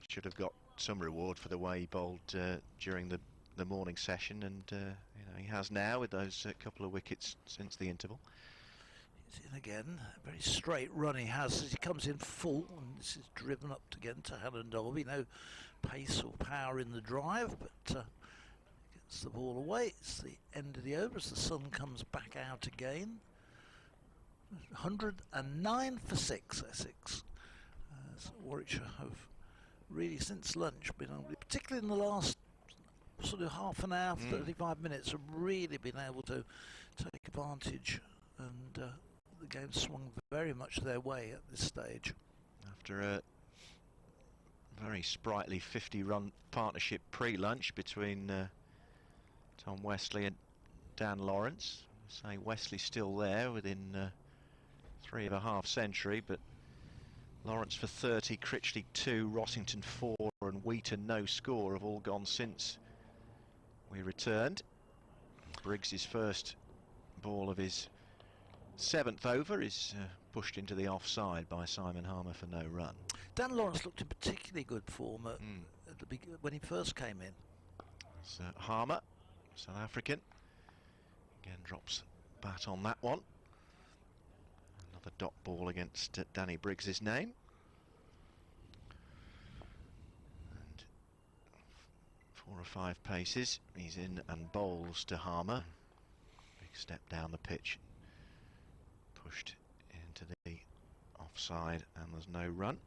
[SPEAKER 4] should have got some reward for the way he bowled during the morning session, and you know, he has now with those couple of wickets since the interval.
[SPEAKER 2] He's in again, a very straight run he has as he comes in full, and this is driven up again to Helen Dolby. No pace or power in the drive, but gets the ball away. It's the end of the over as the sun comes back out again. 109 for 6, Essex. As Warwickshire have really since lunch been able, particularly in the last sort of half an hour, 35 minutes, have really been able to take advantage, and the game swung very much their way at this stage.
[SPEAKER 4] After a very sprightly 50-run partnership pre-lunch between Tom Wesley and Dan Lawrence. Say Wesley still there within 3.5 century, but Lawrence for 30, Critchley 2, Rossington 4 and Wheaton no score have all gone since we returned. Briggs's first ball of his 7th over is pushed into the offside by Simon Harmer for no run.
[SPEAKER 2] Dan Lawrence looked in particularly good form at when he first came in.
[SPEAKER 4] So Harmer, South African, again drops bat on that one. Another dot ball against Danny Briggs's name. And 4 or 5 paces, he's in and bowls to Harmer. Big step down the pitch, pushed into the offside, and there's no run.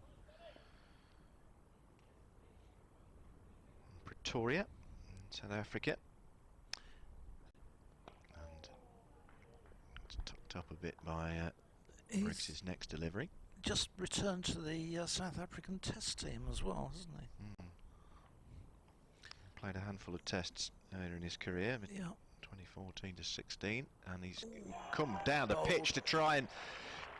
[SPEAKER 4] Pretoria, South Africa. And it's tucked up a bit by Briggs's next delivery.
[SPEAKER 2] Just returned to the South African Test team as well, hasn't he?
[SPEAKER 4] Played a handful of tests earlier in his career,
[SPEAKER 2] Yeah.
[SPEAKER 4] 2014 to 16, and he's come down the pitch to try and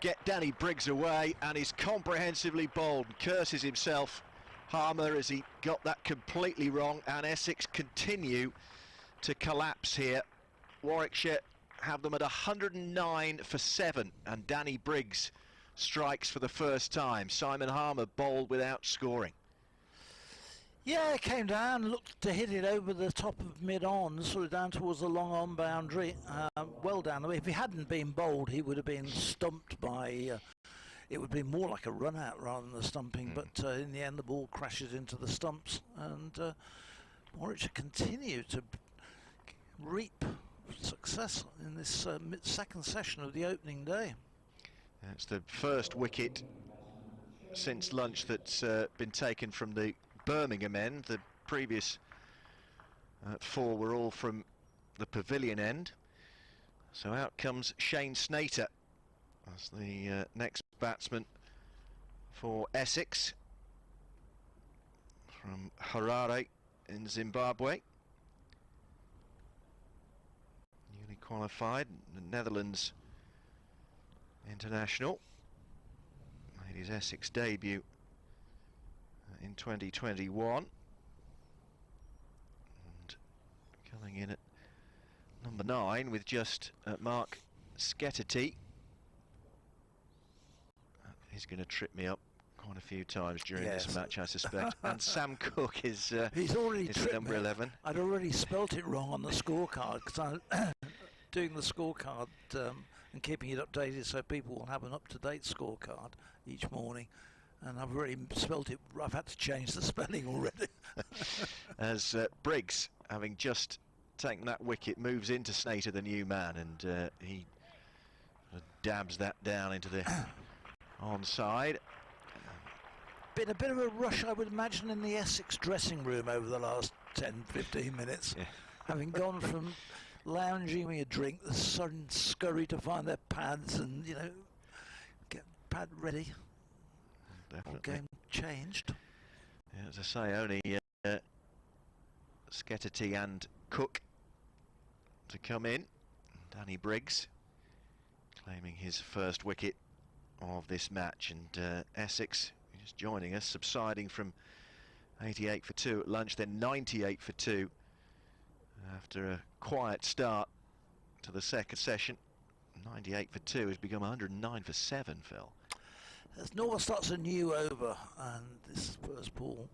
[SPEAKER 4] get Danny Briggs away, and he's comprehensively bowled and curses himself, Harmer, as he got that completely wrong, and Essex continue to collapse here. Warwickshire have them at 109 for 7, and Danny Briggs strikes for the first time. Simon Harmer bowled without scoring.
[SPEAKER 2] Yeah, it came down, looked to hit it over the top of mid-on, sort of down towards the long-on boundary, well down the way. If he hadn't been bowled, he would have been stumped by, it would be more like a run-out rather than a stumping, but in the end the ball crashes into the stumps, and Warwickshire continue to reap success in this second session of the opening day.
[SPEAKER 4] It's the first wicket since lunch that's been taken from the Birmingham end. The previous 4 were all from the pavilion end. So out comes Shane Snater as the next batsman for Essex from Harare in Zimbabwe. Newly qualified, the Netherlands international. Made his Essex debut in 2021, and coming in at number 9 with just Mark Sketterty. He's going to trip me up quite a few times during this match, I suspect. And Sam Cook is
[SPEAKER 2] he's already tripped
[SPEAKER 4] number
[SPEAKER 2] me.
[SPEAKER 4] 11.
[SPEAKER 2] I'd already spelt it wrong on the scorecard because I'm doing the scorecard and keeping it updated so people will have an up-to-date scorecard each morning. And I've already spelt it, I've had to change the spelling already.
[SPEAKER 4] As Briggs, having just taken that wicket, moves into Snater, the new man, and he dabs that down into the onside.
[SPEAKER 2] Been a bit of a rush, I would imagine, in the Essex dressing room over the last 10-15 minutes. Yeah. Having gone from lounging with a drink, the sun scurry to find their pads and, you know, get pad ready.
[SPEAKER 4] Definitely.
[SPEAKER 2] Game changed.
[SPEAKER 4] Yeah, as I say, only Sketterty and Cook to come in. Danny Briggs claiming his first wicket of this match, and Essex just joining us, subsiding from 88 for 2 at lunch, then 98 for 2 after a quiet start to the second session. 98 for 2 has become 109 for 7, Phil.
[SPEAKER 2] As Norwell starts a new over, and this first ball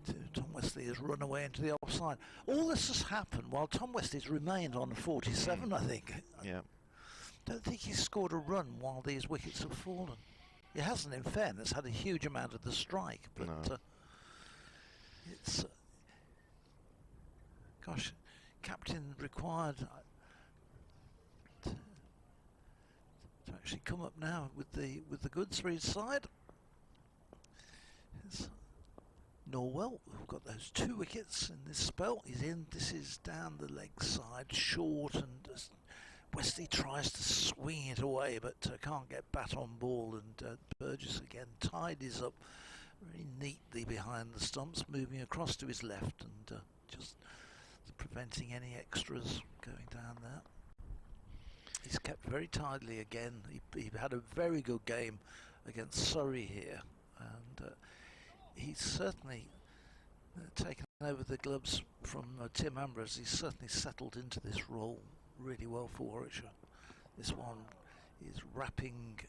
[SPEAKER 2] to Tom Westley has run away into the offside. All this has happened while Tom Westley's remained on 47, I think.
[SPEAKER 4] Yeah.
[SPEAKER 2] Don't think he's scored a run while these wickets have fallen. He hasn't, in fairness, had a huge amount of the strike, but
[SPEAKER 4] No.
[SPEAKER 2] it's gosh, captain required to actually come up now with the goods for his side. It's Norwell, who've got those 2 wickets in this spell. He's in. This is down the leg side, short, and Westley tries to swing it away, but can't get bat on ball, and Burgess again tidies up very neatly behind the stumps, moving across to his left and just preventing any extras going down there. He's kept very tidily again. He had a very good game against Surrey here, and he's certainly taken over the gloves from Tim Ambrose. He's certainly settled into this role really well for Warwickshire. This one is wrapping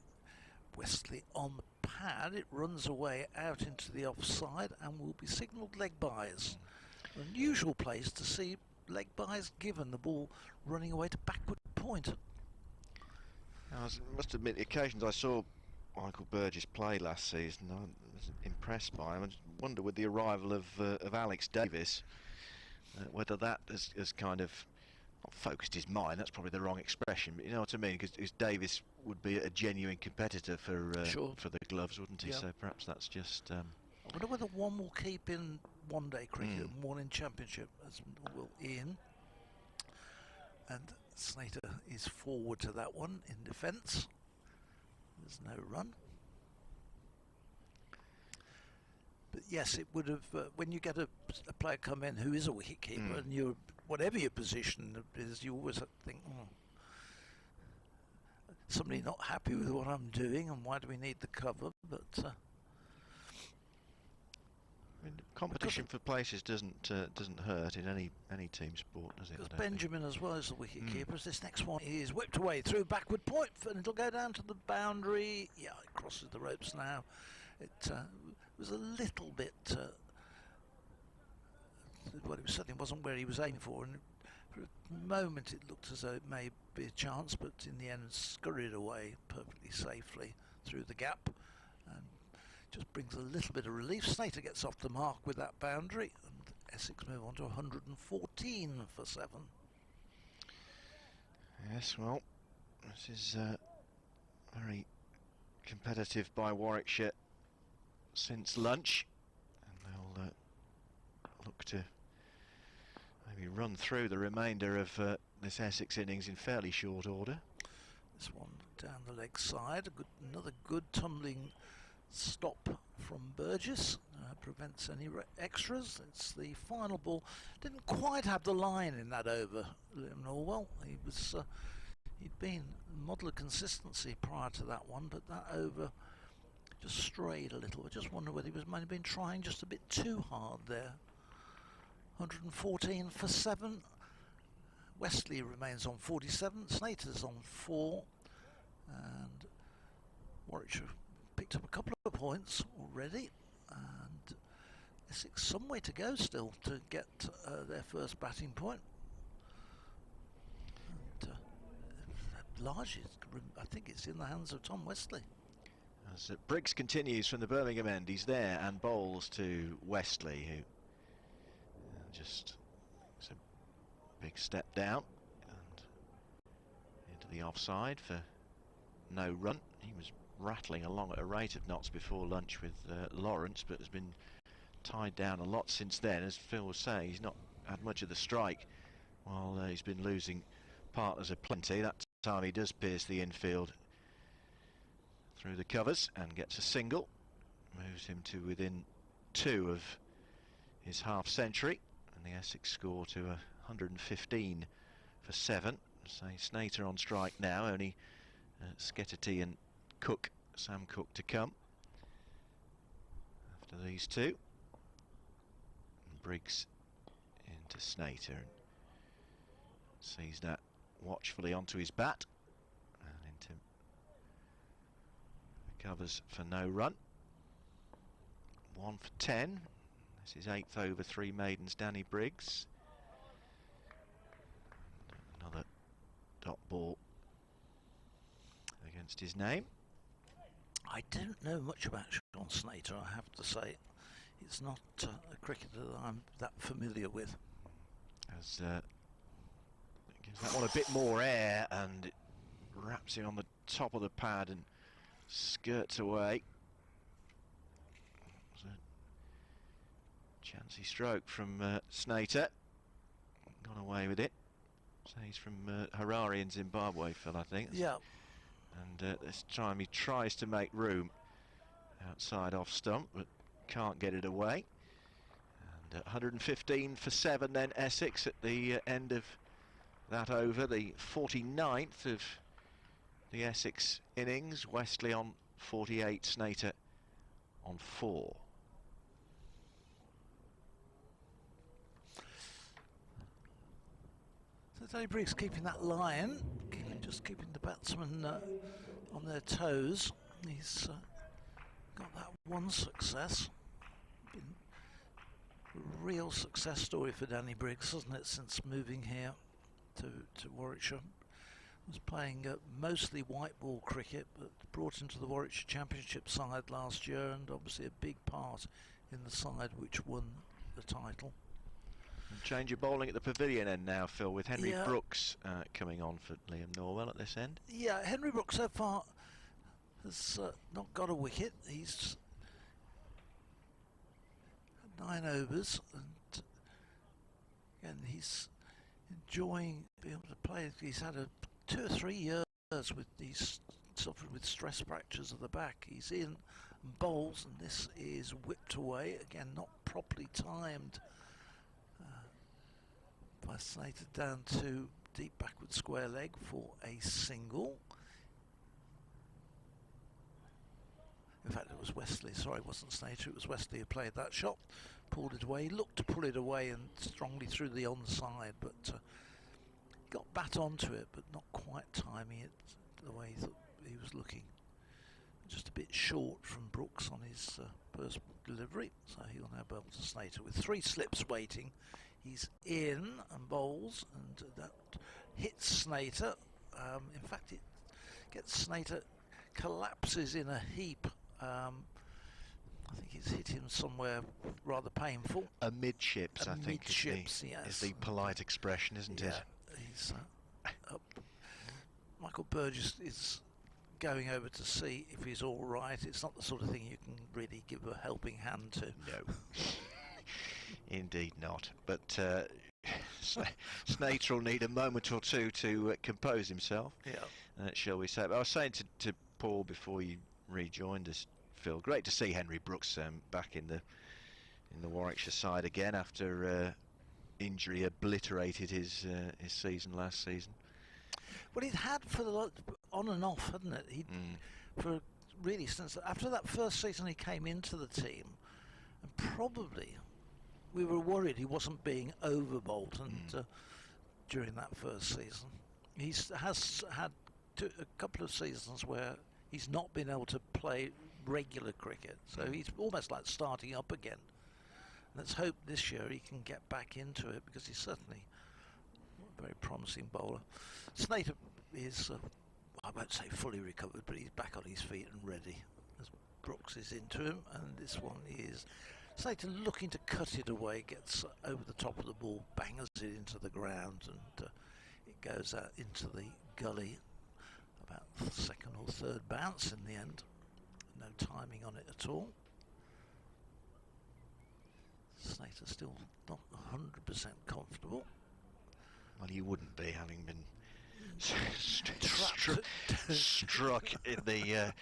[SPEAKER 2] Westley on the pad. It runs away out into the offside and will be signalled leg byes. An unusual place to see leg byes given, the ball running away to backward point.
[SPEAKER 4] I must admit, the occasions I saw Michael Burgess play last season, I was impressed by him. I just wonder with the arrival of Alex Davis, whether that has kind of not focused his mind, that's probably the wrong expression, but you know what I mean, because Davis would be a genuine competitor for
[SPEAKER 2] Sure.
[SPEAKER 4] for the gloves, wouldn't he?
[SPEAKER 2] Yeah.
[SPEAKER 4] So perhaps that's just...
[SPEAKER 2] I wonder whether one will keep in one-day cricket and one in championship, as will Ian. And Slater is forward to that one in defence. There's no run. But yes, it would have, when you get a player come in who is a wicket keeper, and you're, whatever your position is, you always think, somebody not happy with what I'm doing, and why do we need the cover? But
[SPEAKER 4] I mean, competition for places doesn't hurt in any team sport, does it?
[SPEAKER 2] because Benjamin as well as the wicket keepers. This next one is whipped away through backward point, and it'll go down to the boundary. Yeah, it crosses the ropes now. It was a little bit, well, it certainly wasn't where he was aiming for, and for a moment it looked as though it may be a chance, but in the end scurried away perfectly safely through the gap, and just brings a little bit of relief. Slater gets off the mark with that boundary, and Essex move on to 114 for 7.
[SPEAKER 4] Yes, well, this is very competitive by Warwickshire since lunch, and they'll look to maybe run through the remainder of this Essex innings in fairly short order.
[SPEAKER 2] This one down the leg side, another good tumbling stop from Burgess, prevents any extras. It's the final ball. Didn't quite have the line in that over, Liam Norwell. He'd been a model of consistency prior to that one, but that over just strayed a little. I just wonder whether he might have been trying just a bit too hard there. 114 for 7. Westley remains on 47. Slater's on 4, and Warwickshire picked up a couple of points already, and Essex some way to go still to get their first batting point. And largely, I think it's in the hands of Tom Westley.
[SPEAKER 4] As Briggs continues from the Birmingham end, he's there and bowls to Westley, who just it's a big step down and into the offside for no run. He was rattling along at a rate of knots before lunch with Lawrence, but has been tied down a lot since then. As Phil was saying, he's not had much of the strike while he's been losing partners aplenty. That time he does pierce the infield through the covers and gets a single, moves him to within 2 of his half century, and the Essex score to 115 for 7. So Slater on strike now, only Sketterty and Cook Sam Cook to come after these two. And Briggs into Snater and sees that watchfully onto his bat and into covers for no run. 1 for 10. This is 8th over 3 maidens, Danny Briggs. Another dot ball against his name.
[SPEAKER 2] I don't know much about Sean Snater, I have to say. It's not a cricketer that I'm that familiar with.
[SPEAKER 4] As gives that one a bit more air and it wraps it on the top of the pad and skirts away. It was a chancy stroke from Snater. Gone away with it. So he's from Harare in Zimbabwe, Phil, I think.
[SPEAKER 2] Yeah.
[SPEAKER 4] And this time he tries to make room outside off stump, but can't get it away. And 115 for 7 then Essex at the end of that over, the 49th of the Essex innings. Westley on 48, Snater on 4.
[SPEAKER 2] So Danny Briggs keeping that line, just keeping the batsmen on their toes. He's got that one success. Been a real success story for Danny Briggs, hasn't it, since moving here to Warwickshire. Was playing mostly white ball cricket, but brought into the Warwickshire Championship side last year, and obviously a big part in the side which won the title.
[SPEAKER 4] Change of bowling at the pavilion end now, Phil, with Henry Brooks coming on for Liam Norwell at this end.
[SPEAKER 2] Yeah, Henry Brooks so far has not got a wicket. He's had 9 overs, and again he's enjoying being able to play. He's had 2 or 3 years with these suffering with stress fractures of the back. He's in and bowls, and this is whipped away again, not properly timed. By Snater down to deep backward square leg for a single. In fact, it was Westley, sorry, it wasn't Snater, it was Westley who played that shot. Pulled it away, looked to pull it away and strongly through the onside, but got bat onto it, but not quite timing it the way he thought he was looking. Just a bit short from Brooks on his first delivery, so he'll now bowl to Snater with 3 slips waiting. He's in and bowls, and that hits Snater. In fact, it gets Snater, collapses in a heap. I think it's hit him somewhere rather painful.
[SPEAKER 4] Amidships, I think, is the polite expression, isn't it?
[SPEAKER 2] He's, Michael Burgess is going over to see if he's all right. It's not the sort of thing you can really give a helping hand to.
[SPEAKER 4] No. Indeed not, but Snater will need a moment or two to compose himself, shall we say. But I was saying to Paul before you rejoined us, Phil, great to see Henry Brooks back in the Warwickshire side again after injury obliterated his season last season.
[SPEAKER 2] Well, he'd had for the on and off, hadn't it? He for really since after that first season he came into the team, and probably we were worried he wasn't being over-bowled, and during that first season. He has had a couple of seasons where he's not been able to play regular cricket, so he's almost like starting up again. Let's hope this year he can get back into it, because he's certainly a very promising bowler. Snater is, I won't say fully recovered, but he's back on his feet and ready, as Brooks is into him, and this one is Snater looking to cut it away, gets over the top of the ball, bangs it into the ground, and it goes out into the gully. About the second or third bounce in the end. No timing on it at all. Snater still not 100% comfortable.
[SPEAKER 4] Well, you wouldn't be, having been struck in the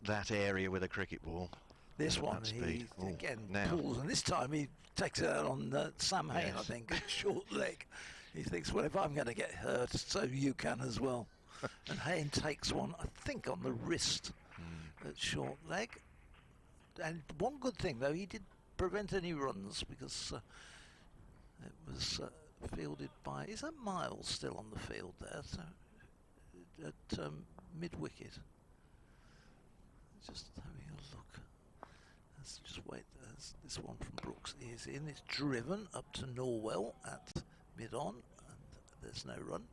[SPEAKER 4] that area with a cricket ball.
[SPEAKER 2] This one, he again pulls, and this time he takes it out on Sam Hain, I think, short leg. He thinks, well, if I'm going to get hurt, so you can as well. And Hain takes one, I think, on the wrist. at short leg. And one good thing though, he did prevent any runs because it was fielded by, is that Miles still on the field there? So at mid-wicket. Just having a look. Let's just wait. This one from Brooks is in. It's driven up to Norwell at mid-on, and there's no run.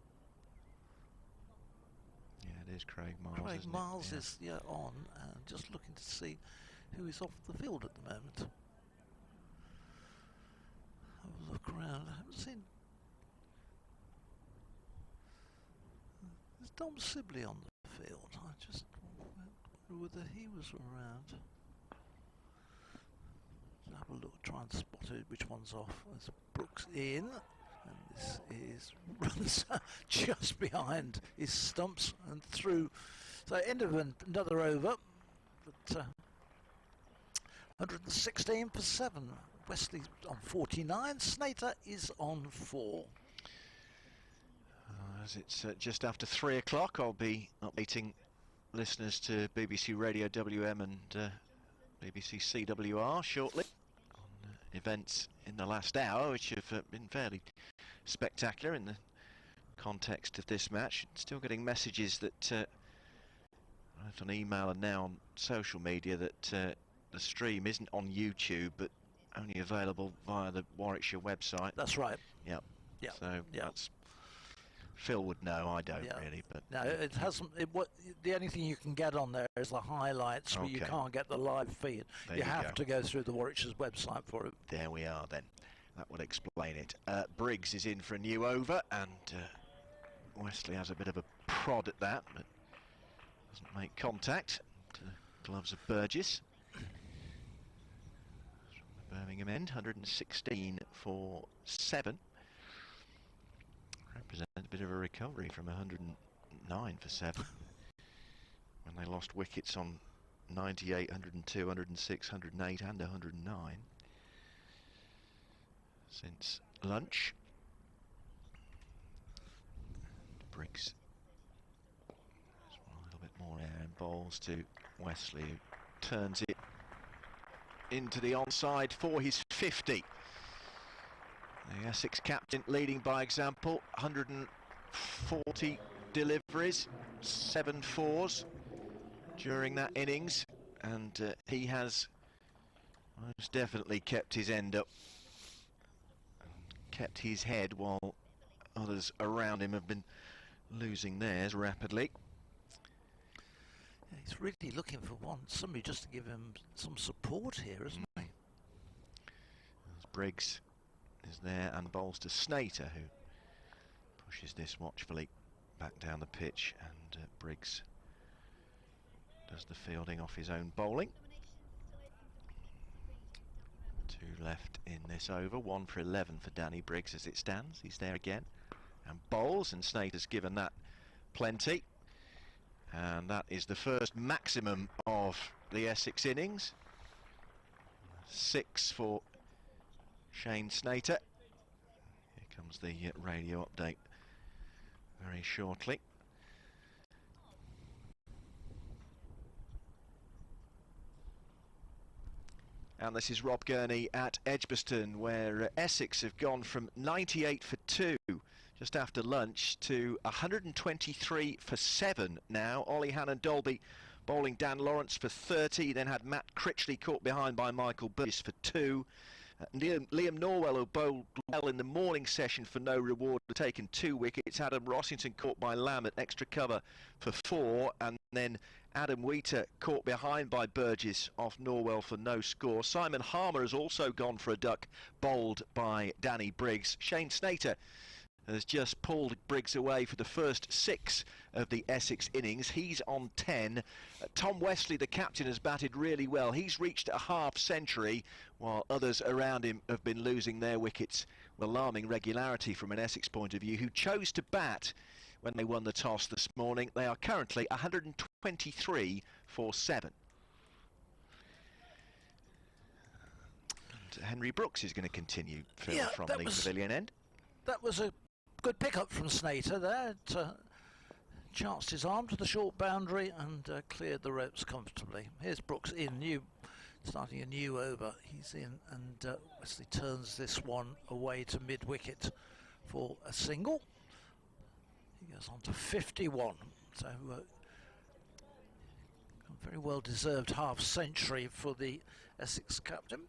[SPEAKER 4] Yeah, it is Craig Miles.
[SPEAKER 2] Craig
[SPEAKER 4] isn't
[SPEAKER 2] Miles
[SPEAKER 4] it? Yeah.
[SPEAKER 2] is on, and just looking to see who is off the field at the moment. Have a look around. I haven't seen. There's Dom Sibley on the field. I just wonder whether he was around. Have a look, try and spot which one's off. There's Brooks in, and this is runs just behind his stumps and through. So end of another over, but 116 for 7. Wesley on 49. Snater is on 4.
[SPEAKER 4] As it's just after 3 o'clock, I'll be updating listeners to BBC Radio WM and BBC CWR shortly on events in the last hour, which have been fairly spectacular in the context of this match. Still getting messages that on email and now on social media that the stream isn't on YouTube but only available via the Warwickshire website.
[SPEAKER 2] That's right.
[SPEAKER 4] Yep.
[SPEAKER 2] Yeah.
[SPEAKER 4] So that's, Phil would know, I don't really, but
[SPEAKER 2] no, it hasn't. The only thing you can get on there is the highlights, but you can't get the live feed. You have to go through the Warwickshire's website for it.
[SPEAKER 4] There we are then. That would explain it. Briggs is in for a new over, and Wesley has a bit of a prod at that, but doesn't make contact. To the gloves of Burgess. Birmingham end, 116 for 7. Represents a bit of a recovery from 109 for 7 when they lost wickets on 98, 102, 106, 108 and 109 since lunch. Briggs a little bit more air and bowls to Wesley, who turns it into the onside for his 50. The Essex captain leading by example, 140 deliveries, 7 fours during that innings, and he has most definitely kept his end up, kept his head, while others around him have been losing theirs rapidly.
[SPEAKER 2] Yeah, he's really looking for somebody just to give him some support here, isn't he?
[SPEAKER 4] As Briggs is there and bowls to Snater, who pushes this watchfully back down the pitch, and Briggs does the fielding off his own bowling. 2 left in this over, 1 for 11 for Danny Briggs as it stands. He's there again and bowls, and Snater's given that plenty, and that is the first maximum of the Essex innings. 6 for Shane Snater. Here comes the radio update very shortly. And this is Rob Gurney at Edgbaston, where Essex have gone from 98 for 2 just after lunch to 123 for 7 now. Ollie Hannon-Dolby bowling Dan Lawrence for 30, then had Matt Critchley caught behind by Michael Burgess for 2. Liam Norwell, who bowled well in the morning session for no reward, taken 2 wickets. Adam Rossington caught by Lamb at extra cover for 4, and then Adam Wheater caught behind by Burgess off Norwell for no score. Simon Harmer has also gone for a duck, bowled by Danny Briggs. Shane Snater has just pulled Briggs away for the first 6 of the Essex innings. He's on 10. Tom Wesley, the captain, has batted really well. He's reached a half century, while others around him have been losing their wickets with alarming regularity from an Essex point of view, who chose to bat when they won the toss this morning. They are currently 123 for 7. And Henry Brooks is going to continue, Phil, from the pavilion end.
[SPEAKER 2] That was a good pick-up from Snater there. chanced his arm to the short boundary and cleared the ropes comfortably. Here's Brooks in, starting a new over. He's in, and Wesley turns this one away to mid-wicket for a single. He goes on to 51, so a very well deserved half century for the Essex captain.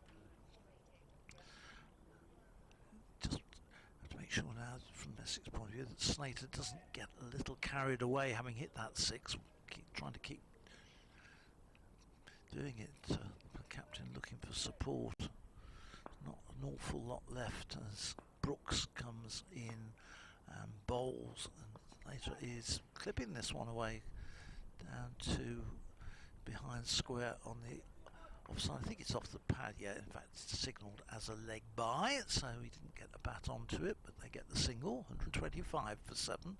[SPEAKER 2] Just have to make sure now, from Essex point of view, that Slater doesn't get a little carried away having hit that 6. Trying to keep doing it. The captain looking for support. Not an awful lot left as Brooks comes in and bowls, and Slater is clipping this one away down to behind square on the offside. I think it's off the pad, yeah, in fact it's signalled as a leg by, so he didn't get a bat onto it, but they get the single. 125 for 7.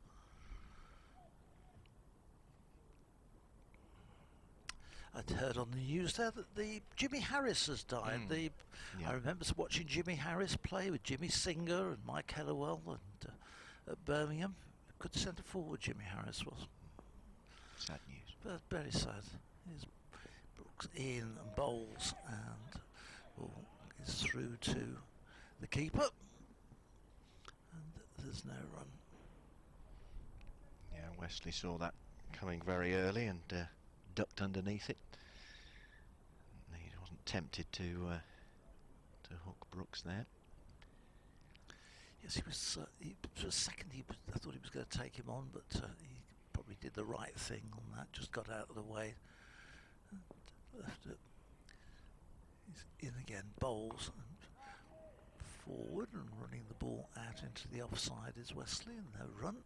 [SPEAKER 2] I'd heard on the news there that Jimmy Harris has died. I remember watching Jimmy Harris play with Jimmy Singer and Mike Helliwell and at Birmingham. Good centre forward Jimmy Harris was.
[SPEAKER 4] Sad news.
[SPEAKER 2] But very sad. Here's Brooks in and bowls, and ball is through to the keeper, and there's no run.
[SPEAKER 4] Yeah, Wesley saw that coming very early and ducked underneath it. He wasn't tempted to hook Brooks there.
[SPEAKER 2] Yes, he was. For a second, I thought he was going to take him on, but he probably did the right thing on that. Just got out of the way, and left it. He's in again, bowls and forward, and running the ball out into the offside is Wesley, and no run.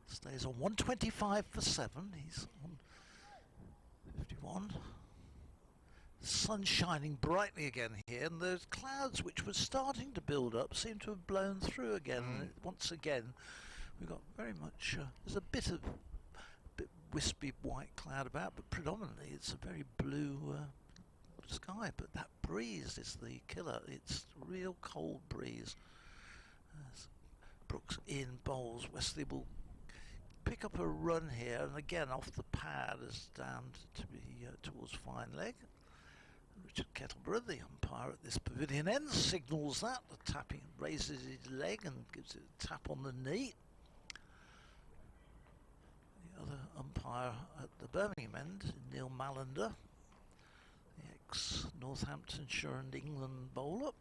[SPEAKER 2] Stays on 125 for 7. He's on 51. Sun shining brightly again here, and those clouds which were starting to build up seem to have blown through again. And once again, we've got very much. There's a bit wispy white cloud about, but predominantly it's a very blue sky. But that breeze is the killer. It's a real cold breeze. As Brooks in bowls, Wesley will pick up a run here, and again off the pad is down to be towards fine leg. Richard Kettleborough, the umpire at this pavilion end, signals that, the tapping, raises his leg and gives it a tap on the knee. The other umpire at the Birmingham end, Neil Mallender, the ex-Northamptonshire and England bowler.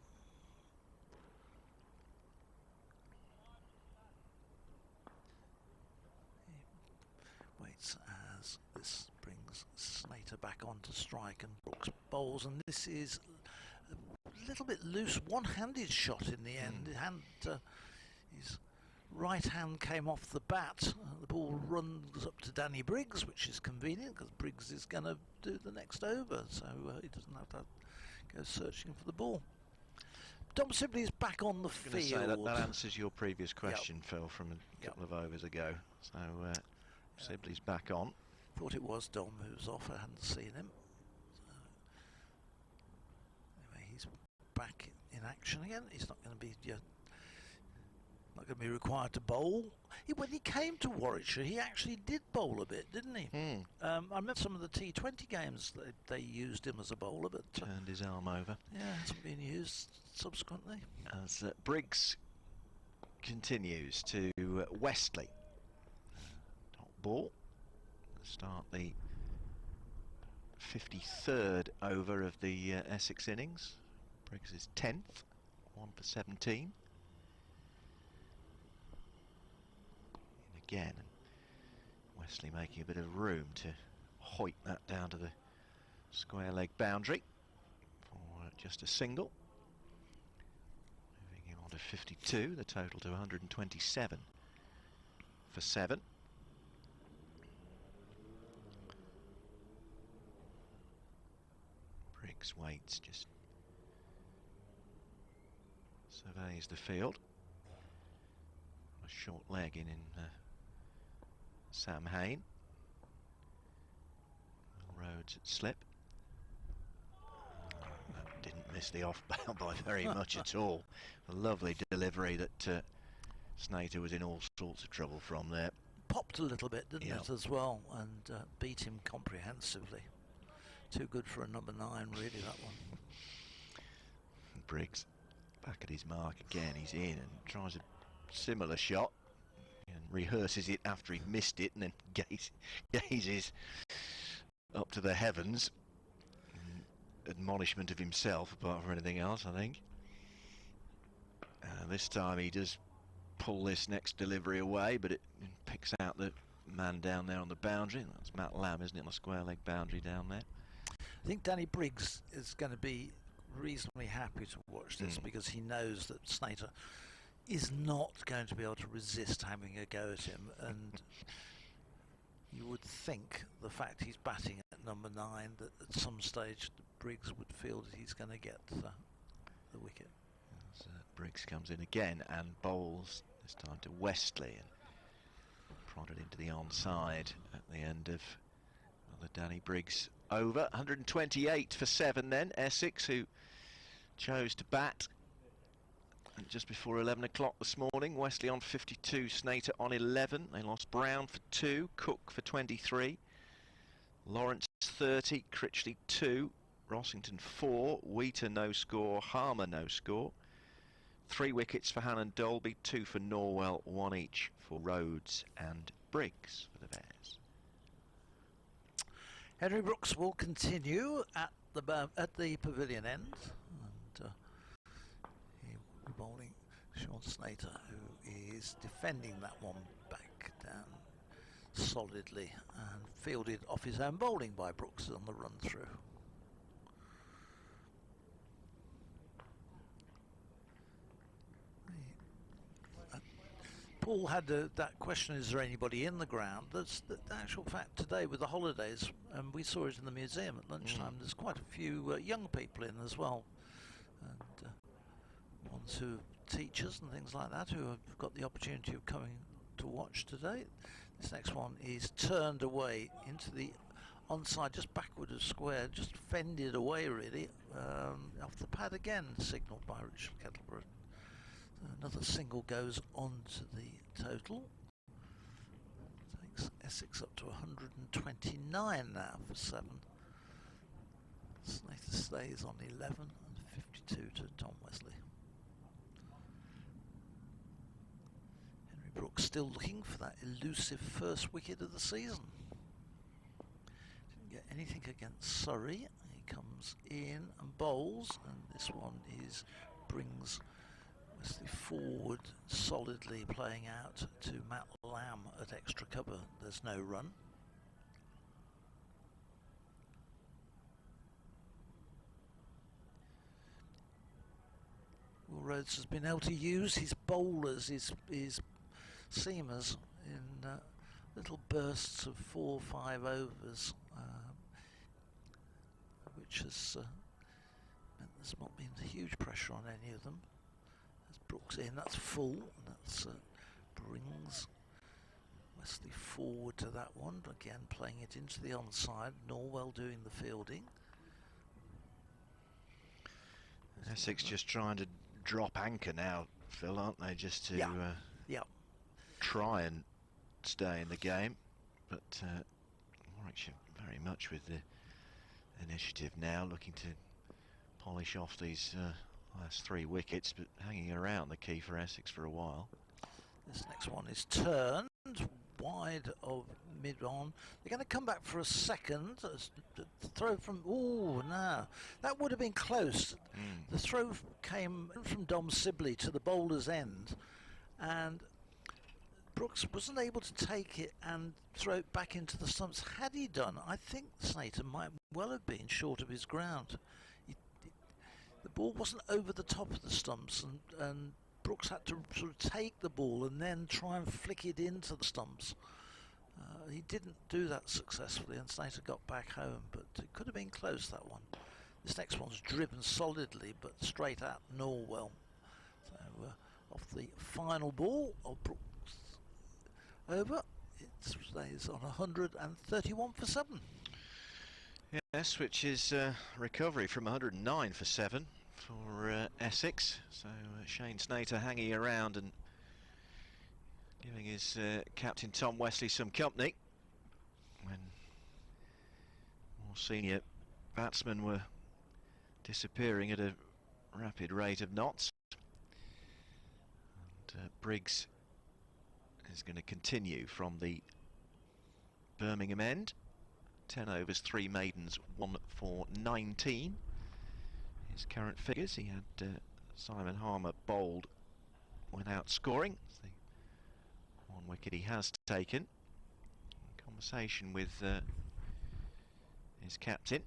[SPEAKER 2] Waits as this brings Slater back onto strike, and Brooks bowls, and this is a little bit loose, one-handed shot in the end. His right hand came off the bat. The ball runs up to Danny Briggs, which is convenient because Briggs is going to do the next over, so he doesn't have to go searching for the ball. Dom Sibley's back on the field.
[SPEAKER 4] Say that answers your previous question, Phil, from a couple of overs ago. So Sibley's back on.
[SPEAKER 2] Thought it was Dom who was off. I hadn't seen him. Anyway, he's back in action again. He's not going to be required to bowl. When he came to Warwickshire, he actually did bowl a bit, didn't he? I remember some of the T20 games they used him as a bowler, but
[SPEAKER 4] turned his arm over.
[SPEAKER 2] Yeah, hasn't been used subsequently.
[SPEAKER 4] As Briggs continues to Wesley. Top ball. Start the 53rd over of the Essex innings. Briggs is 10th, 1 for 17. And again, Wesley making a bit of room to hoik that down to the square leg boundary for just a single. Moving him on to 52, the total to 127 for 7. Briggs waits, just surveys the field. A short leg in Sam Hain. Rhodes at slip. That didn't miss the off bound by very much at all. A lovely delivery that Slater was in all sorts of trouble from there.
[SPEAKER 2] popped a little bit, didn't
[SPEAKER 4] Yeah.
[SPEAKER 2] it, as well, and beat him comprehensively. Too good for a number 9, really, that one.
[SPEAKER 4] Briggs back at his mark again. He's in and tries a similar shot and rehearses it after he missed it, and then gazes up to the heavens. Admonishment of himself, apart from anything else, I think. This time he does pull this next delivery away, but it picks out the man down there on the boundary. That's Matt Lamb, isn't it, on the square leg boundary down there?
[SPEAKER 2] I think Danny Briggs is going to be reasonably happy to watch this because he knows that Snater is not going to be able to resist having a go at him, and you would think the fact he's batting at number 9 that at some stage Briggs would feel that he's going to get the wicket.
[SPEAKER 4] As, Briggs comes in again and bowls, this time to Westley, and prodded into the onside at the end of the Danny Briggs over. 128 for 7 then, Essex, who chose to bat. And just before 11 o'clock this morning, Westley on 52, Snater on 11. They lost Brown for 2, Cook for 23, Lawrence 30, Critchley 2, Rossington 4, Wheater no score, Harmer no score. 3 wickets for Hannon Dolby, 2 for Norwell, 1 each for Rhodes and Briggs for the Bears.
[SPEAKER 2] Henry Brooks will continue at the pavilion end, and he will be bowling Sean Snater, who is defending that one back down solidly and fielded off his own bowling by Brooks on the run through. Paul had that question, is there anybody in the ground? That's the actual fact today with the holidays, and we saw it in the museum at lunchtime. There's quite a few young people in as well, and ones who are teachers and things like that who have got the opportunity of coming to watch today. This next one is turned away into the onside, just backward of square, just fended away really, off the pad again, signalled by Richard Kettleborough. Another single goes on to the total. Takes Essex up to 129 now for 7. Snater stays on 11 and 52 to Tom Wesley. Henry Brooks still looking for that elusive first wicket of the season. Didn't get anything against Surrey. He comes in and bowls, and this one brings Wesley forward solidly, playing out to Matt Lamb at extra cover. There's no run. Will Rhodes has been able to use his bowlers, his seamers in little bursts of 4 or 5 overs, which has meant there's not been huge pressure on any of them. Brooks in, that's full, and that's brings Wesley forward to that one, again playing it into the onside, Norwell doing the fielding.
[SPEAKER 4] Essex just trying to drop anchor now, Phil, aren't they, just to try and stay in the game, but Warwickshire very much with the initiative now, looking to polish off these last 3 wickets, but hanging around the key for Essex for a while.
[SPEAKER 2] This next one is turned wide of mid-on. They're going to come back for a second. Throw from, oh no, that would have been close. The throw came from Dom Sibley to the bowler's end, and Brooks wasn't able to take it and throw it back into the stumps. Had he done, I think Snater might well have been short of his ground. The ball wasn't over the top of the stumps, and Brooks had to sort of take the ball and then try and flick it into the stumps. He didn't do that successfully, and Snater got back home, but it could have been close, that one. This next one's driven solidly, but straight at Norwell. So off the final ball of Brooks over, it stays on 131 for 7.
[SPEAKER 4] Yes, which is recovery from 109 for 7 for Essex. So Shane Snater hanging around and giving his captain Tom Wesley some company when more senior batsmen were disappearing at a rapid rate of knots. And Briggs is going to continue from the Birmingham end. 10 overs, 3 maidens, 1 for 19. His current figures, he had Simon Harmer bowled when out scoring. It's the 1 wicket he has taken. Conversation with his captain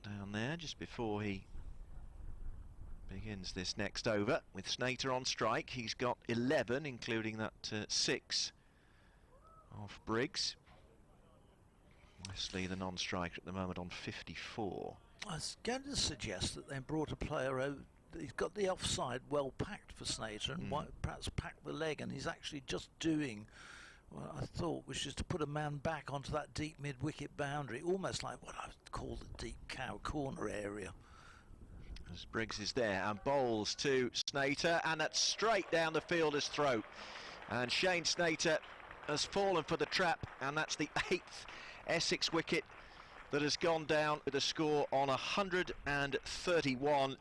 [SPEAKER 4] down there just before he begins this next over. With Snater on strike, he's got 11, including that 6 off Briggs. Wesley, the non-striker at the moment, on 54.
[SPEAKER 2] I was going to suggest that they brought a player over. He's got the offside well packed for Snater, and perhaps packed the leg, and he's actually just doing what I thought, which is to put a man back onto that deep mid-wicket boundary, almost like what I would call the deep cow corner area.
[SPEAKER 4] As Briggs is there and bowls to Snater, and that's straight down the fielder's throat. And Shane Snater has fallen for the trap, and that's the 8th Essex wicket that has gone down with a score on 131.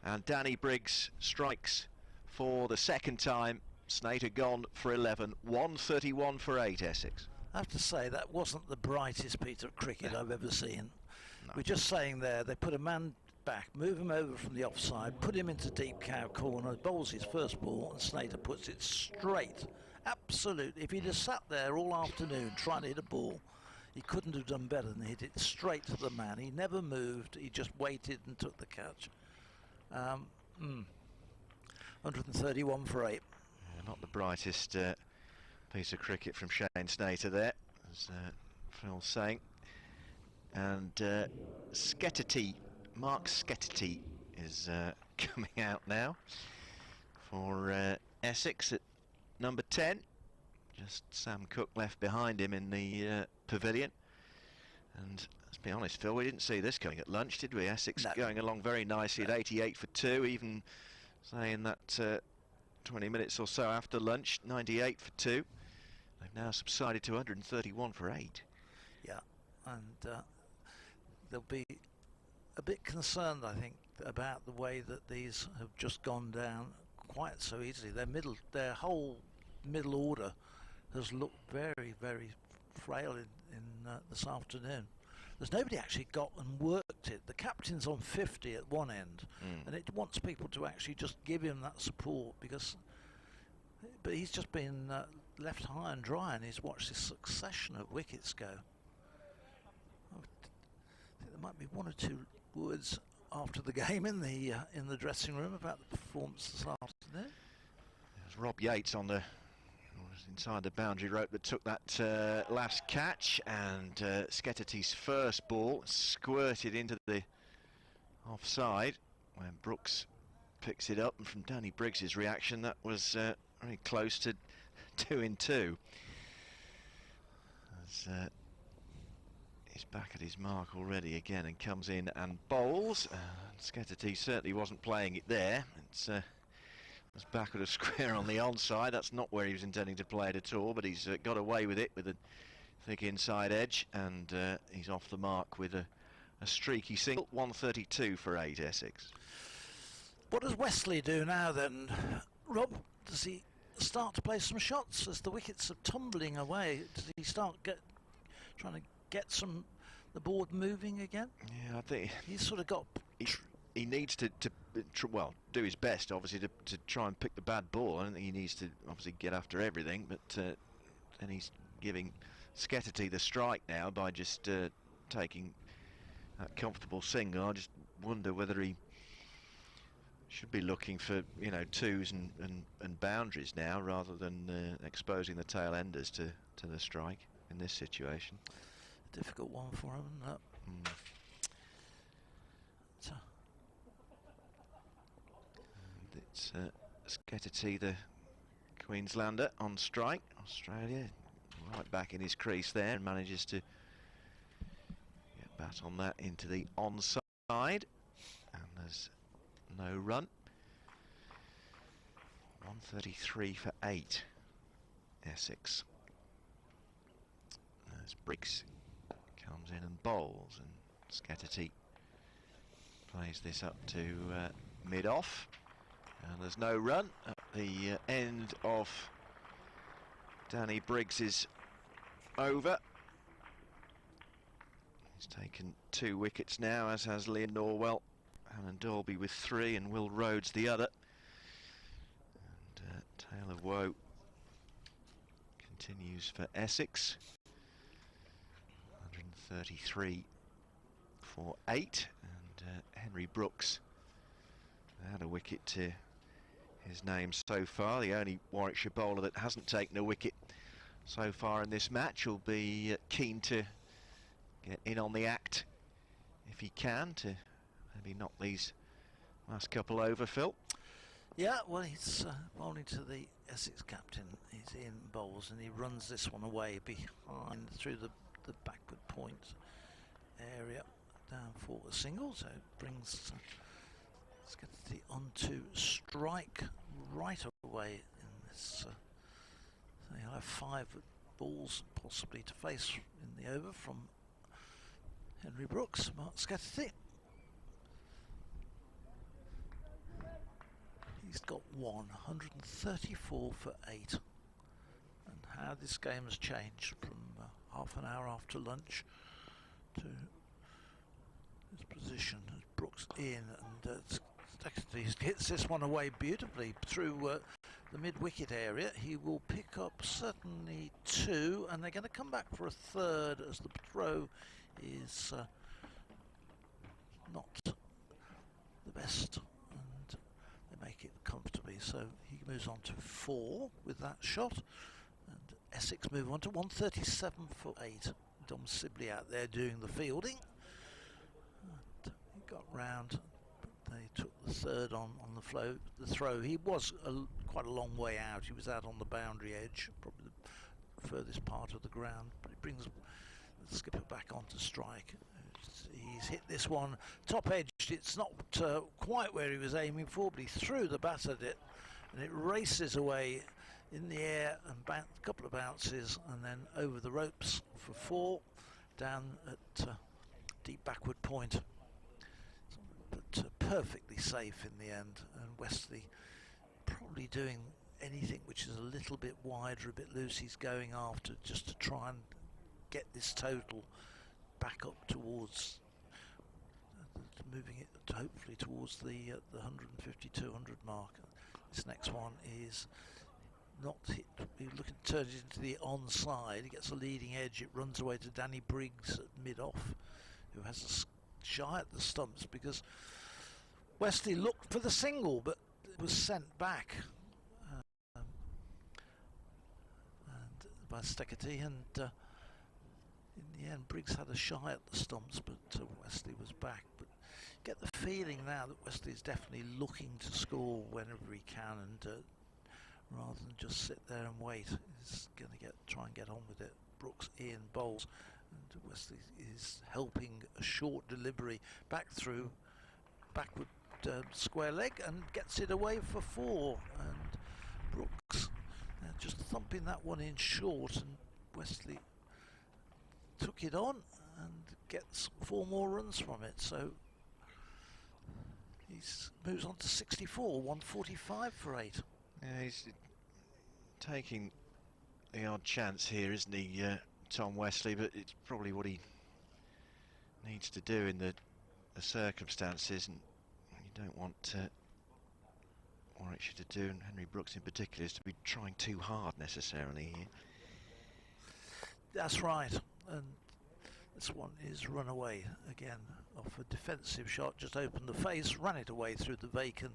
[SPEAKER 4] And Danny Briggs strikes for the 2nd time. Snater gone for 11. 131 for 8 Essex.
[SPEAKER 2] I have to say, that wasn't the brightest piece of cricket I've ever seen.
[SPEAKER 4] No.
[SPEAKER 2] We're just saying there, they put a man back, move him over from the offside, put him into deep cow corner, bowls his first ball, and Snater puts it straight. Absolutely. If he'd have sat there all afternoon trying to hit a ball, he couldn't have done better than hit it straight to the man. He never moved, he just waited and took the catch. 131 for 8.
[SPEAKER 4] Yeah, not the brightest piece of cricket from Shane Snater there, as Phil's saying. And Sketterty, Mark Sketterty, is coming out now for Essex at number 10. Just Sam Cook left behind him in the pavilion. And let's be honest, Phil, we didn't see this coming at lunch, did we? Essex going along very nicely at 88 for 2, even saying that 20 minutes or so after lunch, 98 for 2. They've now subsided to 131 for 8.
[SPEAKER 2] Yeah, and they'll be a bit concerned, I think, about the way that these have just gone down quite so easily. Their whole middle order has looked very, very frail in this afternoon. There's nobody actually got and worked it. The captain's on 50 at one end, and it wants people to actually just give him that support, but he's just been left high and dry, and he's watched this succession of wickets go. I think there might be 1 or 2 words after the game in the dressing room about the performance this afternoon.
[SPEAKER 4] There's Rob Yates on the inside the boundary rope that took that last catch, and Sketterty's first ball squirted into the offside when Brooks picks it up, and from Danny Briggs's reaction, that was very close to 2 in 2. As he's back at his mark already again and comes in and bowls. Sketterty certainly wasn't playing it there. It's was back at a square on the onside. That's not where he was intending to play it at all, but he's got away with it with a thick inside edge, and he's off the mark with a streaky single. 132 for 8 Essex.
[SPEAKER 2] What does Wesley do now then, Rob? Does he start to play some shots as the wickets are tumbling away? Does he start trying to get the board moving again?
[SPEAKER 4] Yeah, I think
[SPEAKER 2] he's sort of got.
[SPEAKER 4] He needs to do his best, obviously, to try and pick the bad ball. I don't think he needs to obviously get after everything, but then he's giving Sketterty the strike now by just taking that comfortable single. I just wonder whether he should be looking for, you know, twos and boundaries now, rather than exposing the tail enders to the strike in this situation.
[SPEAKER 2] A difficult one for him, isn't it?
[SPEAKER 4] It's Sketterty, the Queenslander, on strike. Australia right back in his crease there, and manages to get bat on that into the onside, and there's no run. 133 for 8 Essex. As Briggs comes in and bowls, and Scatterty plays this up to mid-off, and there's no run at the end of Danny Briggs's over. He's taken 2 wickets now, as has Liam Norwell. Alan Dalby with 3 and Will Rhodes the other. And tale of woe continues for Essex. 133 for 8, and Henry Brooks had a wicket to his name so far. The only Warwickshire bowler that hasn't taken a wicket so far in this match will be keen to get in on the act if he can, to maybe knock these last couple over, Phil.
[SPEAKER 2] Yeah, well, he's bowling to the Essex captain. He's in bowls and he runs this one away behind through the backward point area down for a single, so it brings let's get the onto strike right away in this. So he'll have 5 balls possibly to face in the over from Henry Brooks. Mark Scatterty. He's got 134 for 8, and how this game has changed from half an hour after lunch to his position as Brooks in, and Scatterty hits this one away beautifully through the mid-wicket area. He will pick up certainly 2, and they're going to come back for a 3rd as the throw is not the best, and they make it comfortably, so he moves on to 4 with that shot, and Essex move on to 137 for 8. Dom Sibley out there doing the fielding, and he got round, but they took the 3rd on the throw. He was quite a long way out. He was out on the boundary edge, probably the furthest part of the ground, but he brings the skipper back onto strike. He's hit this one top edged. It's not quite where he was aiming for, but he threw the bat at it, and it races away in the air and a couple of bounces, and then over the ropes for 4 down at deep backward point, but perfectly safe in the end. And Wesley probably doing anything which is a little bit wider, a bit loose. He's going after just to try and get this total back up towards moving it hopefully towards the 150, 200 mark. This next one is not hit. We're looking to turn it into the onside. He gets a leading edge. It runs away to Danny Briggs at mid-off, who has a shy at the stumps, because Wesley looked for the single but it was sent back and by Scatterty, and in the end Briggs had a shy at the stumps, but Wesley was back. But get the feeling now that Wesley is definitely looking to score whenever he can, and rather than just sit there and wait, he's going to try and get on with it. Brooks in bowls, and Wesley is helping a short delivery back through backward square leg and gets it away for 4, and Brooks just thumping that one in short, and Wesley took it on and gets 4 more runs from it, so he moves on to 64, 145 for 8.
[SPEAKER 4] Yeah, he's taking the odd chance here, isn't he, Tom Wesley? But it's probably what he needs to do in the circumstances, and you don't want Warwickshire to do, and Henry Brooks in particular, is to be trying too hard necessarily here.
[SPEAKER 2] That's right, and this one is run away again off a defensive shot, just opened the face, ran it away through the vacant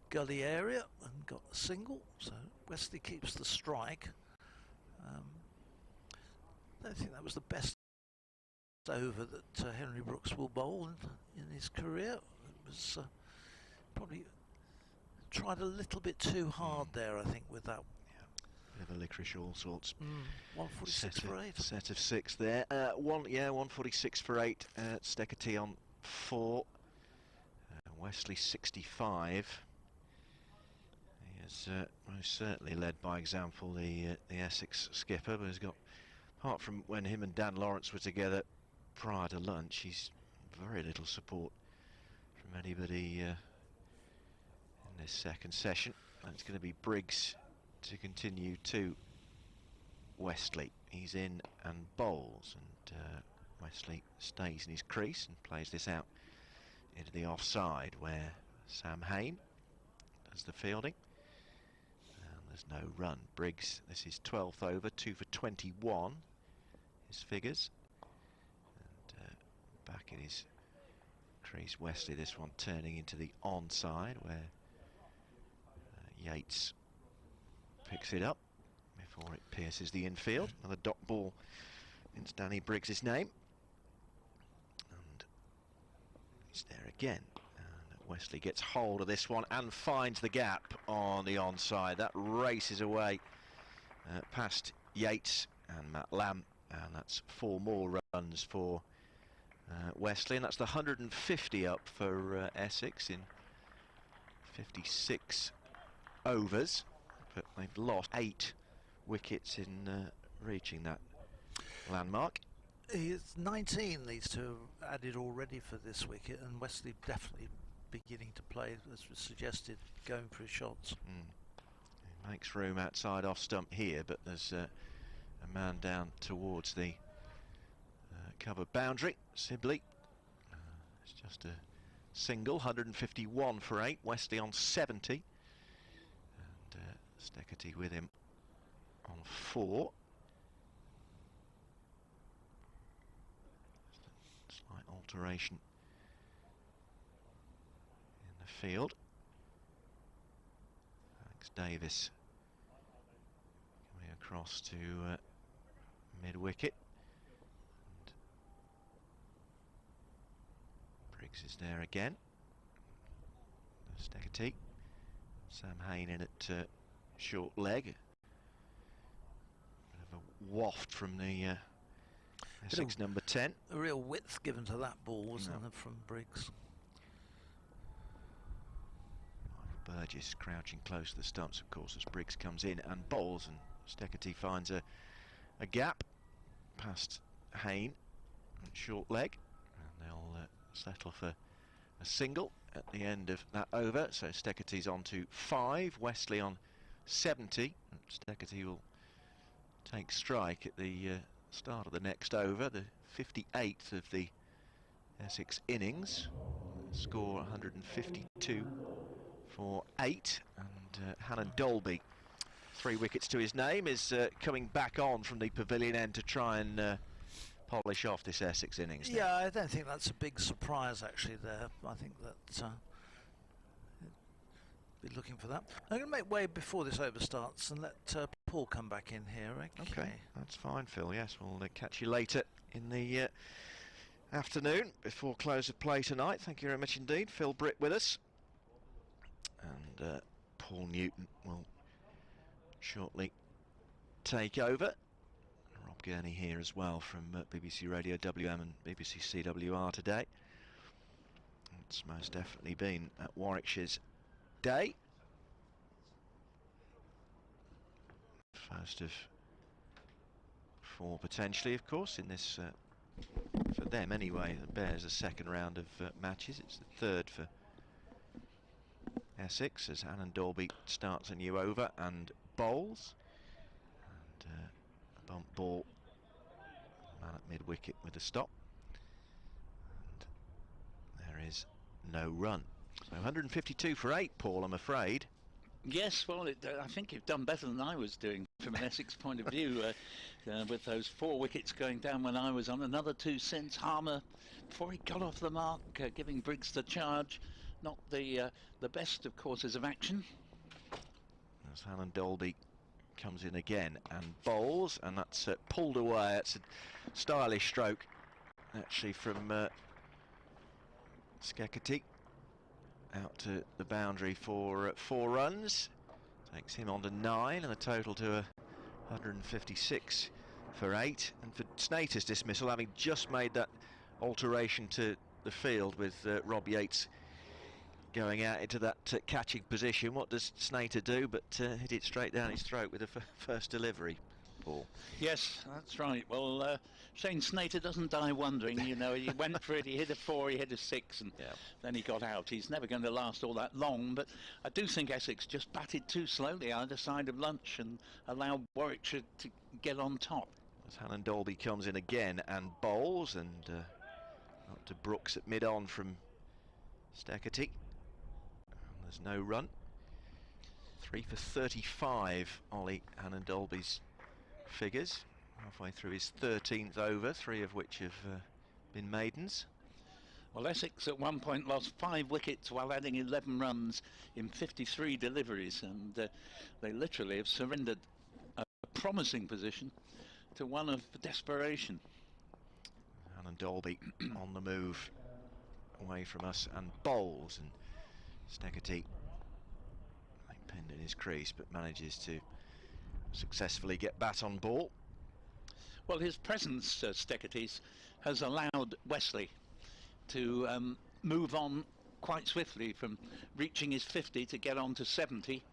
[SPEAKER 2] gully area and got a single, so Wesley keeps the strike. I don't think that was the best over that Henry Brooks will bowl in his career. It was probably tried a little bit too hard there, I think, with that.
[SPEAKER 4] Bit of a licorice all sorts.
[SPEAKER 2] 146 for 8.
[SPEAKER 4] Set of 6 there. 146 for 8. Scatterty on 4. Wesley 65. He has has most certainly led by example, the Essex skipper, but has got, apart from when him and Dan Lawrence were together prior to lunch, he's very little support from anybody in this second session. And it's going to be Briggs to continue to Westley. He's in and bowls, and Westley stays in his crease and plays this out into the offside, where Sam Hain does the fielding. And there's no run. Briggs, this is 12th over, 2 for 21, his figures. And back in his crease, Westley, this one turning into the onside, where Yates picks it up before it pierces the infield. Another dot ball in Danny Briggs' name. And he's there again. And Westley gets hold of this one and finds the gap on the onside. That races away past Yates and Matt Lamb. And that's 4 more runs for Westley. And that's the 150 up for Essex in 56 overs. But they've lost 8 wickets in reaching that landmark.
[SPEAKER 2] It's 19 these two have added already for this wicket, and Westley definitely beginning to play, as was suggested, going for his shots.
[SPEAKER 4] He makes room outside off stump here, but there's a man down towards the covered boundary. Sibley, it's just a single, 151 for 8. Westley on 70. Steckerty with him on 4. Slight alteration in the field. Alex Davis coming across to mid-wicket. Briggs is there again. Steckerty. Sam Hain in at short leg. Bit of a waft from the Essex number 10.
[SPEAKER 2] A real width given to that ball, wasn't there, from Briggs?
[SPEAKER 4] Michael Burgess crouching close to the stumps, of course, as Briggs comes in and bowls, and Steckerty finds a gap past Hain and short leg, and they'll settle for a single at the end of that over. So Steckerty's on to 5, Westley on 70. Steckerty will take strike at the start of the next over, the 58th of the Essex innings. Score 152 for 8, and Hannon Dolby, 3 wickets to his name, is coming back on from the pavilion end to try and polish off this Essex innings now.
[SPEAKER 2] Yeah, I don't think that's a big surprise actually there. I think that be looking for that. I'm going to make way before this over starts and let Paul come back in here.
[SPEAKER 4] Okay, that's fine, Phil. Yes, we'll catch you later in the afternoon before close of play tonight. Thank you very much indeed. Phil Britt with us, and Paul Newton will shortly take over. Rob Gurney here as well from BBC Radio WM and BBC CWR today. It's most definitely been at Warwickshire's day. First of 4 potentially, of course, in this, for them anyway, the Bears, a second round of matches. It's the 3rd for Essex as Hannon Dolby starts a new over and bowls. And a bump ball, man at mid-wicket with a stop. And there is no run. So 152 for 8, Paul, I'm afraid.
[SPEAKER 5] Yes, well, I think you've done better than I was doing from an Essex point of view, with those 4 wickets going down when I was on. Another 2 since Harmer, before he got off the mark, giving Briggs the charge. Not the best of courses of action.
[SPEAKER 4] As Hannon Dolby comes in again and bowls, and that's pulled away. It's a stylish stroke, actually, from Steckerty. Out to the boundary for 4 runs, takes him on to 9, and the total to 156 for 8. And for Snater's dismissal, having just made that alteration to the field with Rob Yates going out into that catching position. What does Snater do but hit it straight down his throat with the first delivery, Paul?
[SPEAKER 5] Yes, that's right. Well, Shane Snater doesn't die wondering. You know, he went for it, he hit a 4, he hit a 6, and then he got out. He's never going to last all that long, but I do think Essex just batted too slowly either side of lunch and allowed Warwickshire to get on top.
[SPEAKER 4] As Hannon Dolby comes in again and bowls, and up to Brooks at mid-on from Steckety. There's no run. 3 for 35, Ollie Hannon Dolby's figures. Halfway through his 13th over, 3 of which have been maidens.
[SPEAKER 5] Well, Essex at one point lost 5 wickets while adding 11 runs in 53 deliveries, and they literally have surrendered a promising position to one of desperation.
[SPEAKER 4] Hannon Dolby on the move away from us and bowls, and Steckety pinned in his crease but manages to successfully get bat on ball.
[SPEAKER 5] Well, his presence, Steckety's, has allowed Wesley to move on quite swiftly from reaching his 50 to get on to 70.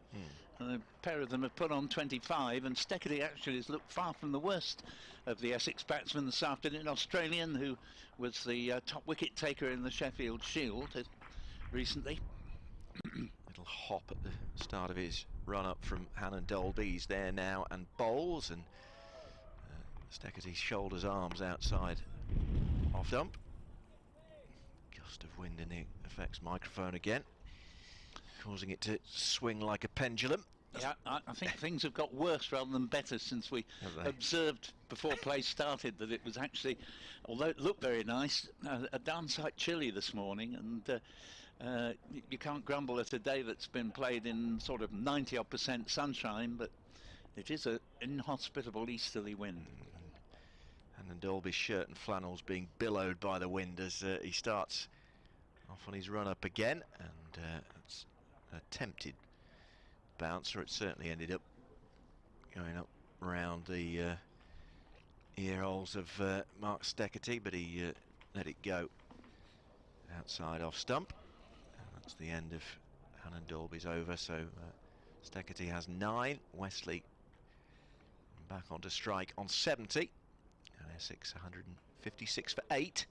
[SPEAKER 5] And a pair of them have put on 25, and Steckety actually has looked far from the worst of the Essex batsmen this afternoon. Australian, who was the top wicket taker in the Sheffield Shield recently.
[SPEAKER 4] Little hop at the start of his run up from Hannon Dolby. He's there now and bowls, and Steckety shoulders arms outside off stump. Gust of wind in the effects microphone again, causing it to swing like a pendulum.
[SPEAKER 5] Yeah, I think things have got worse rather than better since we observed before play started that it was actually, although it looked very nice, a darn sight chilly this morning, and you can't grumble at a day that's been played in sort of 90-odd% sunshine, but it is an inhospitable easterly wind.
[SPEAKER 4] And Dolby's shirt and flannels being billowed by the wind as he starts off on his run up again, and it's an attempted bouncer. It certainly ended up going up round the ear holes of Mark Steckety, but he let it go outside off stump, and that's the end of Hannon Dolby's over. So Steckety has 9, Wesley back onto strike on 70, and Essex 156 for 8,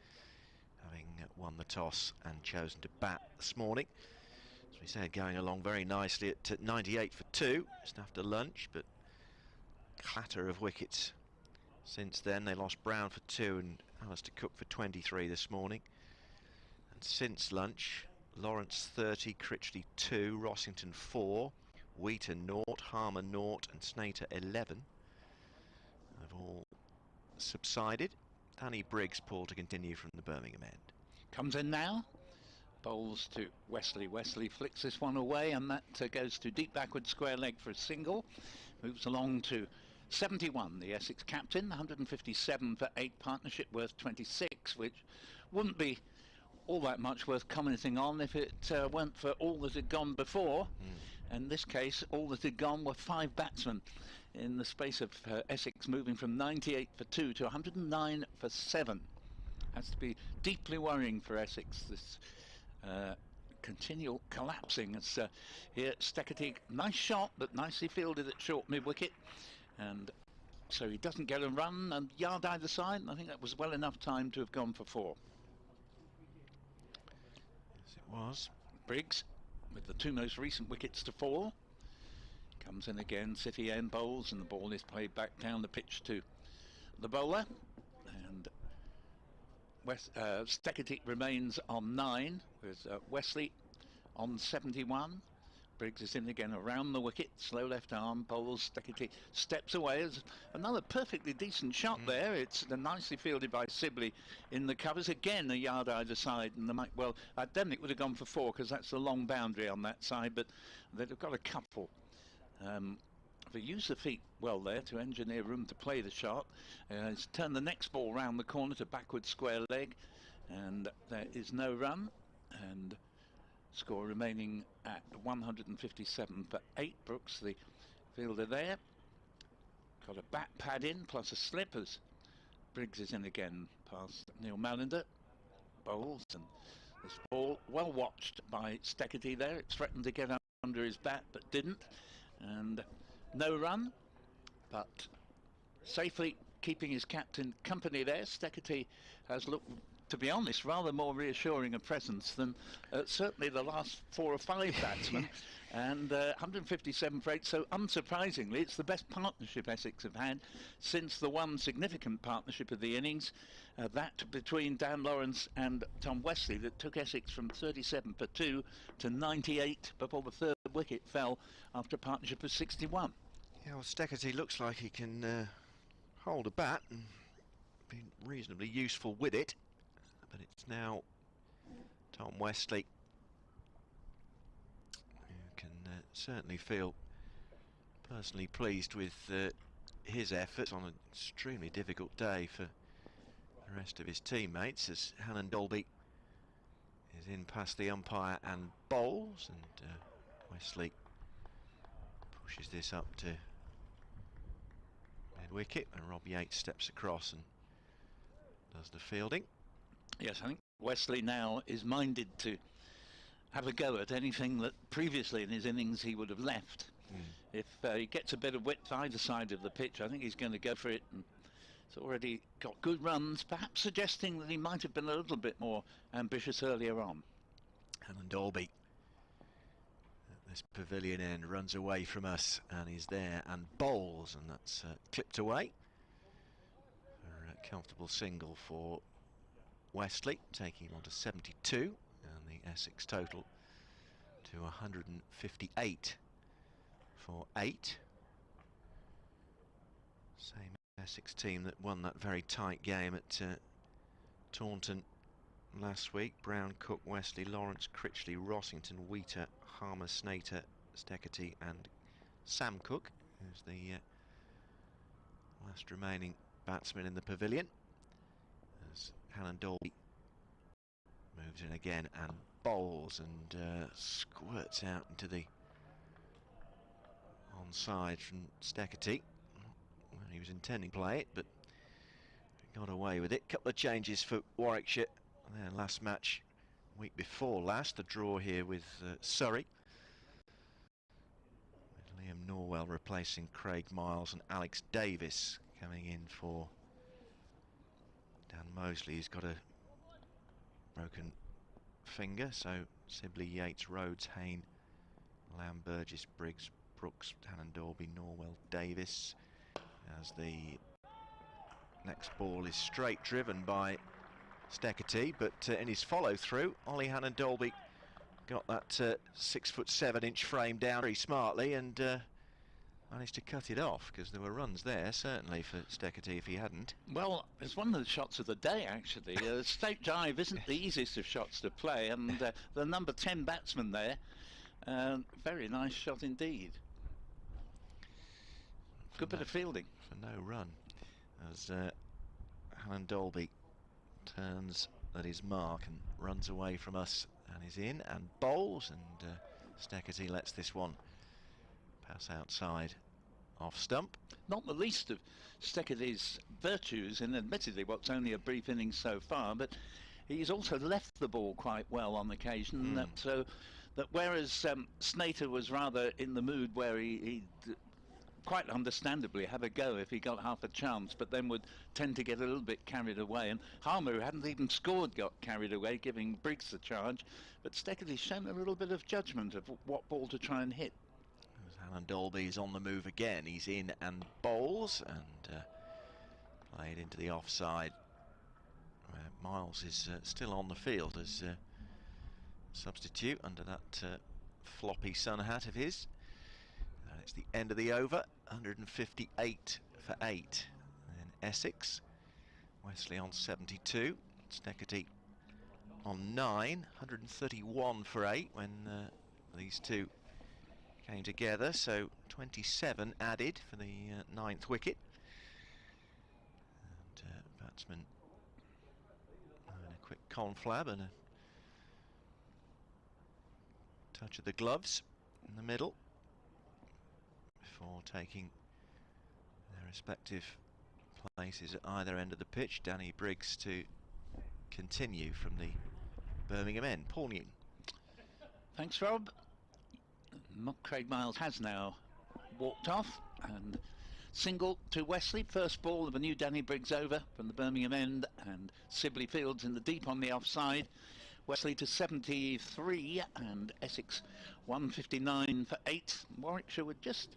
[SPEAKER 4] having won the toss and chosen to bat this morning. As we said, going along very nicely at 98 for 2, just after lunch, but clatter of wickets since then. They lost Brown for 2 and Alistair Cook for 23 this morning. And since lunch, Lawrence 30, Critchley 2, Rossington 4, Wheaton 0, Harmer 0, and Snater 11 have all subsided. Danny Briggs, Paul, to continue from the Birmingham end.
[SPEAKER 5] Comes in now, bowls to Wesley. Wesley flicks this one away, and that goes to deep backward square leg for a single. Moves along to 71, the Essex captain. 157 for 8, partnership worth 26, which wouldn't be all that much worth commenting on if it weren't for all that had gone before. In this case, all that had gone were 5 batsmen in the space of Essex moving from 98 for 2 to 109 for 7. Has to be deeply worrying for Essex, this continual collapsing. As here Steckety, nice shot but nicely fielded at short mid-wicket, and so he doesn't get a run, and yard either side, and I think that was well enough time to have gone for 4.
[SPEAKER 4] Yes, it was.
[SPEAKER 5] Briggs, with the 2 most recent wickets to fall, comes in again. City end bowls, and the ball is played back down the pitch to the bowler, and Steckety remains on 9 with Wesley on 71. Briggs is in again around the wicket, slow left arm, bowls. Steckety steps away. There's another perfectly decent shot there. It's nicely fielded by Sibley in the covers. Again, a yard either side, and well, I don't think it would have gone for 4 because that's the long boundary on that side, but they've got a couple. They use the feet well there to engineer room to play the shot. He's turned the next ball round the corner to backward square leg, and there is no run, and score remaining at 157 for 8. Brooks, the fielder there, got a bat pad in plus a slip as Briggs is in again past Neil Mallender. Bowls, and This ball well watched by Steckety there. It threatened to get under his bat but didn't, and no run, but safely keeping his captain company there. Steckety has looked, to be honest, rather more reassuring a presence than certainly the last 4 or 5 batsmen.
[SPEAKER 4] Yes.
[SPEAKER 5] And 157 for 8, so unsurprisingly it's the best partnership Essex have had since the one significant partnership of the innings, that between Dan Lawrence and Tom Wesley, that took Essex from 37 for 2 to 98 before the 3rd wicket fell after a partnership of 61.
[SPEAKER 4] Yeah, well, Steckety looks like he can hold a bat and be reasonably useful with it, but it's now Tom Wesley who can certainly feel personally pleased with his efforts on an extremely difficult day for the rest of his teammates, as Hannon Dolby is in past the umpire and bowls, and Wesley pushes this up to mid-wicket, and Rob Yates steps across and does the fielding.
[SPEAKER 5] Yes, I think Wesley now is minded to have a go at anything that previously in his innings he would have left. If he gets a bit of width either side of the pitch, I think he's going to go for it, and he's already got good runs, perhaps suggesting that he might have been a little bit more ambitious earlier on.
[SPEAKER 4] Hannon Dolby at this pavilion end runs away from us and is there and bowls, and that's clipped away for a comfortable single for Wesley, taking him on to 72, and the Essex total to 158 for 8. Same Essex team that won that very tight game at Taunton last week. Brown, Cook, Wesley, Lawrence, Critchley, Rossington, Wheater, Harmer, Snater, Steckety and Sam Cook, who's the last remaining batsman in the pavilion, as Hannon Dolby moves in again and bowls and squirts out into the onside from Steckety. Well, he was intending to play it, but got away with it. Couple of changes for Warwickshire. Their last match, week before last, the draw here with Surrey, with Liam Norwell replacing Craig Miles and Alex Davis coming in for Dan Mosley. He's got a broken finger, so Sibley, Yates, Rhodes, Hayne, Lamb, Burgess, Briggs, Brooks, Hannon Dolby, Norwell, Davis, as the next ball is straight driven by Steckety, but in his follow through, Ollie Hannon Dolby got that 6'7" frame down very smartly and managed to cut it off, because there were runs there certainly for Steckety if he hadn't.
[SPEAKER 5] Well, it's one of the shots of the day actually. State drive isn't the easiest of shots to play, and the number 10 batsman there, very nice shot indeed. Good bit of fielding
[SPEAKER 4] for no run, as Hannon Dolby turns at his mark and runs away from us and is in and bowls, and Steckety lets this one pass outside off stump.
[SPEAKER 5] Not the least of Steckety's virtues in admittedly what's only a brief innings so far, but he's also left the ball quite well on occasion, so that whereas Snater was rather in the mood where he'd quite understandably have a go if he got half a chance, but then would tend to get a little bit carried away, and Harmer, who hadn't even scored, got carried away, giving Briggs the charge, but Steckety's shown a little bit of judgment of what ball to try and hit.
[SPEAKER 4] Hannon Dolby's on the move again. He's in and bowls, and played into the offside, where Miles is still on the field as substitute under that floppy sun hat of his. And it's the end of the over, 158 for 8 in Essex. Wesley on 72, Steckety on 9, 131 for 8 when these two came together, so 27 added for the 9th wicket. And batsman having a quick conflab and a touch of the gloves in the middle before taking their respective places at either end of the pitch. Danny Briggs to continue from the Birmingham End. Paul Newton.
[SPEAKER 5] Thanks, Rob. Craig Miles has now walked off, and single to Wesley. First ball of a new Danny Briggs over from the Birmingham End, and Sibley Fields in the deep on the offside. Wesley to 73 and Essex 159 for 8. Warwickshire would just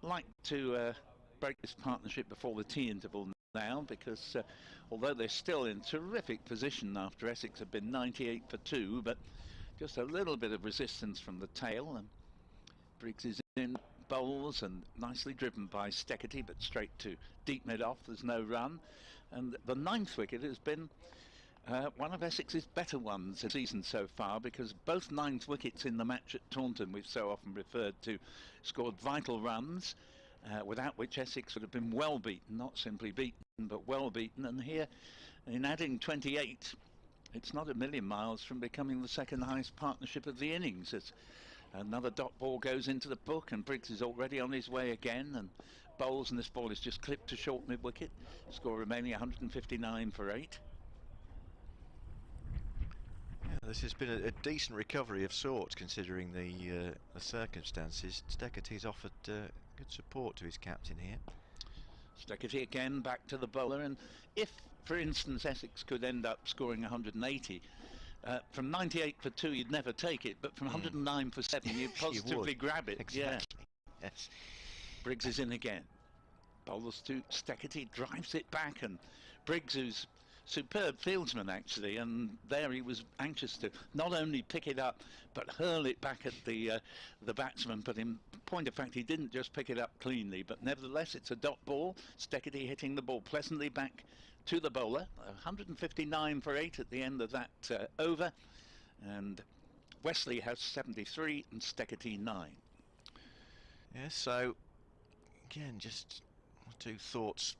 [SPEAKER 5] like to break this partnership before the tea interval now, because although they're still in terrific position after Essex have been 98 for 2, but just a little bit of resistance from the tail, and Briggs is in, bowls, and nicely driven by Steckety, but straight to deep mid-off. There's no run, and the 9th wicket has been one of Essex's better ones this season so far, because both 9th wickets in the match at Taunton, we've so often referred to, scored vital runs, without which Essex would have been well beaten, not simply beaten, but well beaten. And here, in adding 28, it's not a million miles from becoming the second highest partnership of the innings. As another dot ball goes into the book, and Briggs is already on his way again, and bowls, and this ball is just clipped to short mid-wicket. Score remaining 159 for 8.
[SPEAKER 4] Yeah, this has been a decent recovery of sorts, considering the circumstances. Steckerty's offered good support to his captain here.
[SPEAKER 5] Steckety again back to the bowler, and if, for instance, Essex could end up scoring 180, from 98 for 2 you'd never take it, but from 109 for 7 you'd positively grab it.
[SPEAKER 4] Exactly.
[SPEAKER 5] Yeah.
[SPEAKER 4] Yes.
[SPEAKER 5] Briggs is in again. Bowls to Steckety, drives it back, and Briggs, who's superb fieldsman actually, and there he was anxious to not only pick it up but hurl it back at the batsman. But in point of fact, he didn't just pick it up cleanly, but nevertheless it's a dot ball. Steckety hitting the ball pleasantly back to the bowler. 159 for 8 at the end of that over, and Wesley has 73 and Steckety 9.
[SPEAKER 4] Yeah, so again, just two thoughts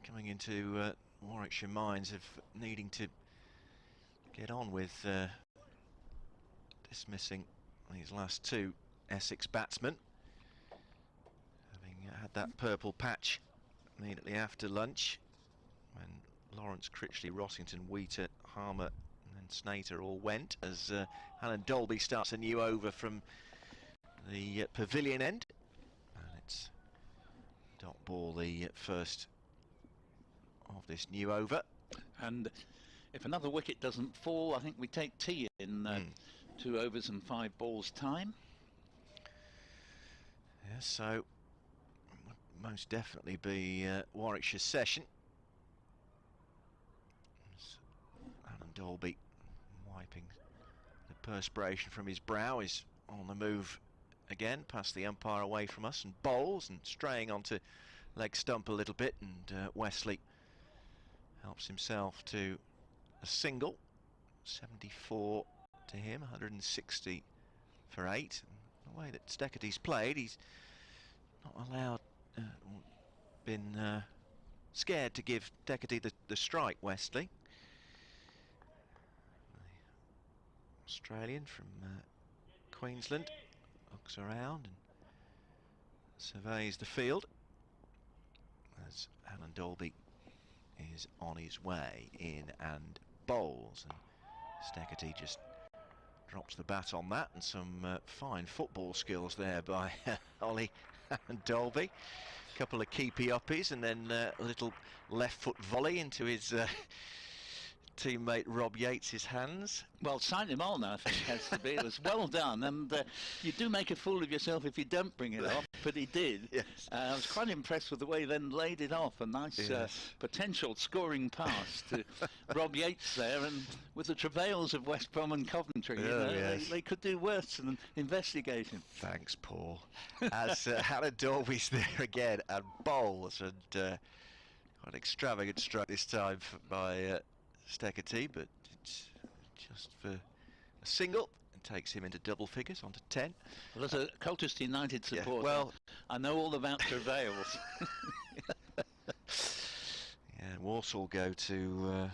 [SPEAKER 4] coming into Warwickshire minds of needing to get on with dismissing these last two Essex batsmen, having had that purple patch immediately after lunch when Lawrence, Critchley, Rossington, Wheater, Harmer and then Snater all went, as Alan Dolby starts a new over from the pavilion end, and it's dot ball, the first of this new over. And
[SPEAKER 5] if another wicket doesn't fall, I think we take tea in 2 overs and 5 balls time.
[SPEAKER 4] Yeah, so most definitely be Warwickshire's session. Alan Dolby, wiping the perspiration from his brow, is on the move again, past the umpire away from us, and bowls, and straying onto leg stump a little bit, and Wesley helps himself to a single. 74 to him, 160 for 8. And the way that Steckerty's played, he's not allowed, been scared to give Steckerty the strike, Wesley. The Australian from Queensland looks around and surveys the field as Alan Dolby is on his way in and bowls, and Steckety just drops the bat on that, and some fine football skills there by Ollie and Dolby. A couple of keepy uppies, and then a little left foot volley into his teammate Rob Yates' hands.
[SPEAKER 5] Well, sign him on, I think, has to be. It was well done, and you do make a fool of yourself if you don't bring it off, but he did.
[SPEAKER 4] Yes.
[SPEAKER 5] I was quite impressed with the way he then laid it off. A nice potential scoring pass to Rob Yates there, and with the travails of West Brom and Coventry, they could do worse than investigate him.
[SPEAKER 4] Thanks, Paul. As Alan Dolby's there again, and bowls, and quite an extravagant strike this time by Steckety, but it's just for a single, and takes him into double figures, onto 10.
[SPEAKER 5] Well, as a Colchester United supporter,
[SPEAKER 4] well,
[SPEAKER 5] I know all about travails.
[SPEAKER 4] Yeah, Walsall go to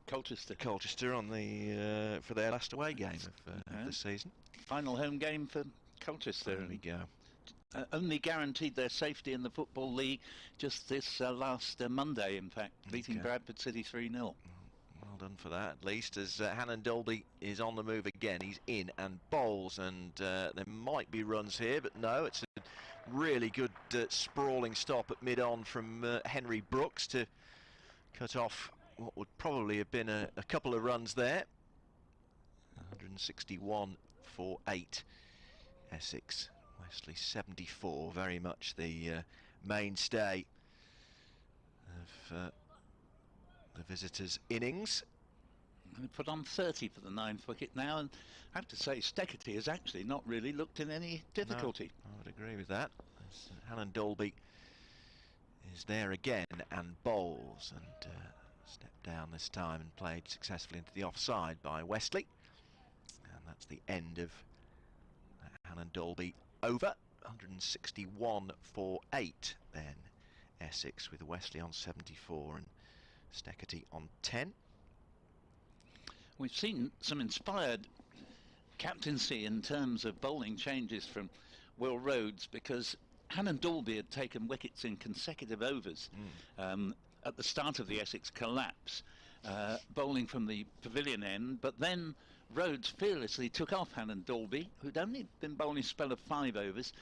[SPEAKER 4] Colchester on the for their last away game of the season.
[SPEAKER 5] Final home game for Colchester.
[SPEAKER 4] There we go.
[SPEAKER 5] Only guaranteed their safety in the Football League just this last Monday, in fact, beating Bradford City 3-0.
[SPEAKER 4] Well, Well done for that, at least, as Hannon Dolby is on the move again. He's in and bowls, and there might be runs here, but no, it's a really good sprawling stop at mid-on from Henry Brooks to cut off what would probably have been a couple of runs there. 161 for 8. Essex. Wesley 74, very much the mainstay of the visitors' innings.
[SPEAKER 5] They put on 30 for the 9th wicket now, and I have to say Steckety has actually not really looked in any difficulty.
[SPEAKER 4] No, I would agree with that. As Hannon Dolby is there again and bowls, and stepped down this time and played successfully into the offside by Wesley. And that's the end of Hannon Dolby over. 161 for 8 then. Essex with Wesley on 74 and Steckety on 10.
[SPEAKER 5] We've seen some inspired captaincy in terms of bowling changes from Will Rhodes, because Hannon Dolby had taken wickets in consecutive overs at the start of the Essex collapse, bowling from the pavilion end, but then Rhodes fearlessly took off Hannon Dolby, who'd only been bowling a spell of 5 overs,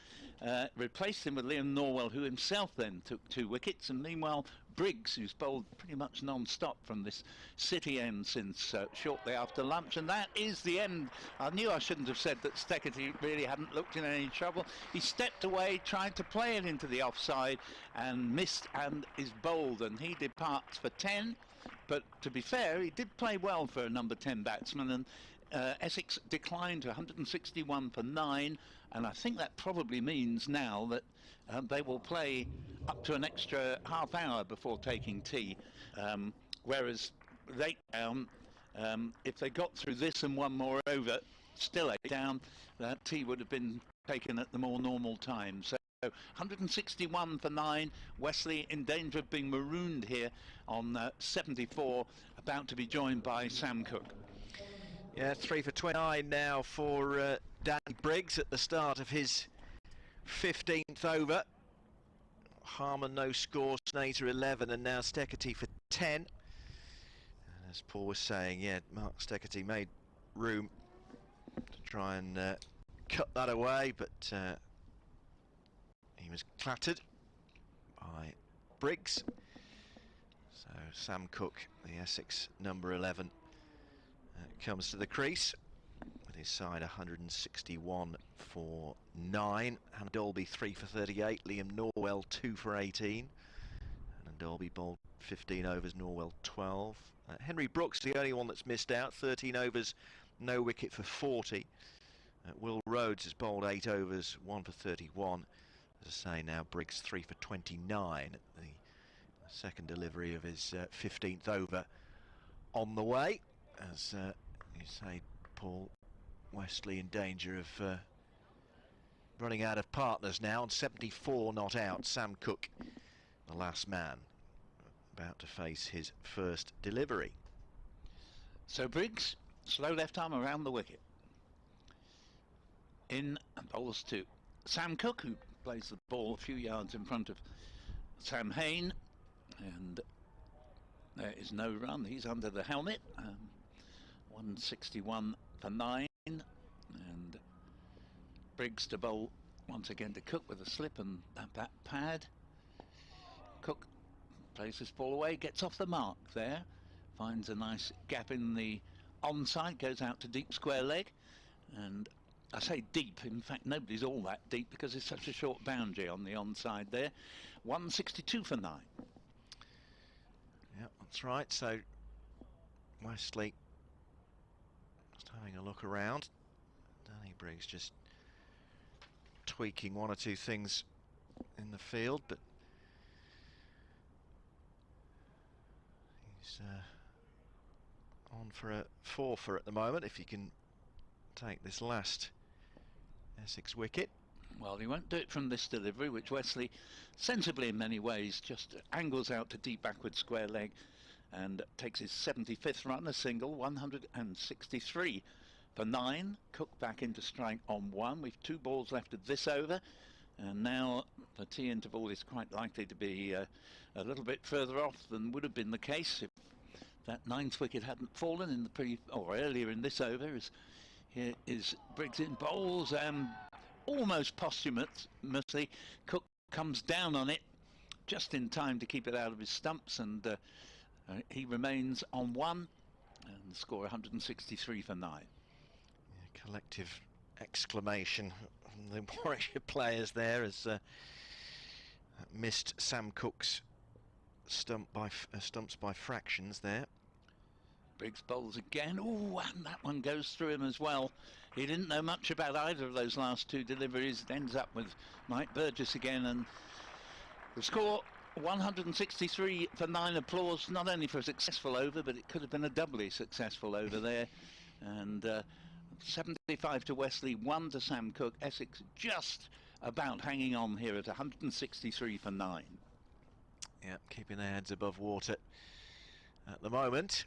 [SPEAKER 5] replaced him with Liam Norwell, who himself then took 2 wickets, and meanwhile Briggs, who's bowled pretty much non-stop from this city end since shortly after lunch. And that is the end. I knew I shouldn't have said that Steckety really hadn't looked in any trouble. He stepped away, tried to play it into the offside and missed, and is bowled, and he departs for 10. But to be fair, he did play well for a number 10 batsman, and Essex declined to 161 for 9, and I think that probably means now that they will play up to an extra half hour before taking tea, whereas they down, if they got through this and one more over, still 8 down, tea would have been taken at the more normal time. So 161 for 9. Wesley in danger of being marooned here on 74, about to be joined by Sam Cook.
[SPEAKER 4] Yeah, 3 for 29 now for Danny Briggs at the start of his 15th over. Harmon no score, Snater 11, and now Steckety for 10. And as Paul was saying, yeah, Mark Steckety made room to try and cut that away, but he was clattered by Briggs. So Sam Cook, the Essex number 11, comes to the crease with his side 161 for 9. Hannon Dolby 3 for 38, Liam Norwell 2 for 18. Hannon Dolby bowled 15 overs, Norwell 12. Henry Brooks the only one that's missed out, 13 overs, no wicket for 40. Will Rhodes has bowled 8 overs, 1 for 31. As I say, now Briggs 3 for 29 at the second delivery of his 15th over on the way. As you say, Paul, Wesley in danger of running out of partners now, and 74 not out. Sam Cook, the last man, about to face his first delivery.
[SPEAKER 5] So Briggs, slow left arm around the wicket. In and bowls to Sam Cook, who plays the ball a few yards in front of Sam Hain, and there is no run. He's under the helmet. 161 for 9, and Briggs to bowl once again to Cook with a slip and that pad. Cook plays this ball away, gets off the mark there, finds a nice gap in the onside, goes out to deep square leg, and I say deep, in fact nobody's all that deep because it's such a short boundary on the onside there. 162 for 9.
[SPEAKER 4] Yeah, that's right. So Wesley just having a look around. Danny Briggs just tweaking one or two things in the field, but he's on for a 4 for at the moment if he can take this last Essex wicket.
[SPEAKER 5] Well, he won't do it from this delivery, which Wesley, sensibly in many ways, just angles out to deep backward square leg and takes his 75th run, a single, 163 for 9. Cook back into strike on 1. We've 2 balls left of this over, and now the tea interval is quite likely to be a little bit further off than would have been the case if that ninth wicket hadn't fallen in the earlier in this over. Here is Briggs in bowls and almost posthumously Cook comes down on it just in time to keep it out of his stumps, and he remains on 1 and the score 163 for 9.
[SPEAKER 4] Yeah, collective exclamation from the Warwickshire players there as missed Sam Cook's stumps by fractions there.
[SPEAKER 5] Briggs bowls again. Oh, and that one goes through him as well. He didn't know much about either of those last two deliveries. It ends up with Mike Burgess again, and the score 163 for 9. Applause not only for a successful over, but it could have been a doubly successful over there. And 75 to Wesley, 1 to Sam Cook. Essex just about hanging on here at 163 for 9.
[SPEAKER 4] Yeah, keeping their heads above water at the moment,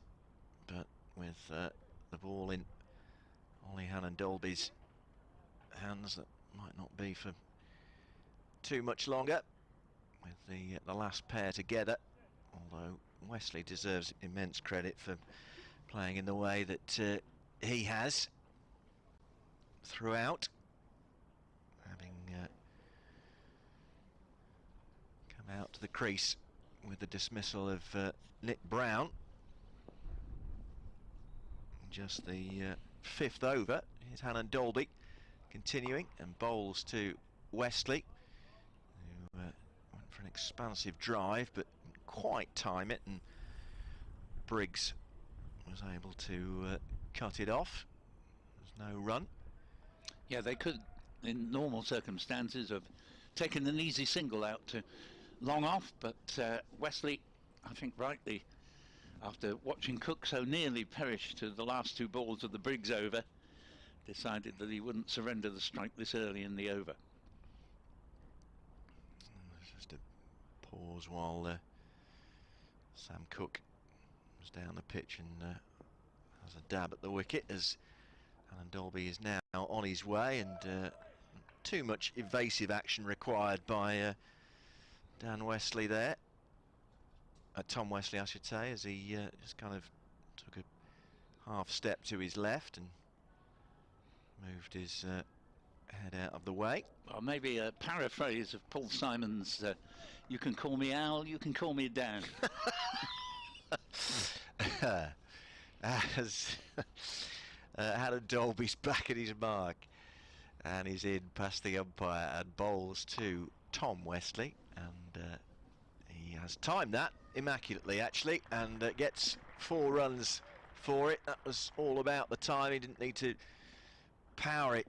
[SPEAKER 4] but with the ball in Ollie Hannon-Dolby's hands, that might not be for too much longer with the last pair together, although Wesley deserves immense credit for playing in the way that he has throughout, having come out to the crease with the dismissal of Nick Brown. Just the 5th over. Here's Hannon-Dolby continuing and bowls to Wesley, who went for an expansive drive but didn't quite time it, and Briggs was able to cut it off. There's no run.
[SPEAKER 5] Yeah, they could, in normal circumstances, have taken an easy single out to long off, but Wesley, I think rightly, after watching Cook so nearly perish to the last 2 balls of the Briggs over, decided that he wouldn't surrender the strike this early in the over.
[SPEAKER 4] Just a pause while Sam Cook was down the pitch and has a dab at the wicket, as Hannon-Dolby is now on his way, and too much evasive action required by Dan Wesley there. Tom Wesley, I should say, as he just kind of took a half step to his left and moved his head out of the way.
[SPEAKER 5] Well, maybe a paraphrase of Paul Simon's "You can call me Al, you can call me Dan."
[SPEAKER 4] As Hannon-Dolby's back at his mark, and he's in past the umpire and bowls to Tom Wesley, and he has timed that immaculately actually, and gets 4 runs for it. That was all about the time. He didn't need to power it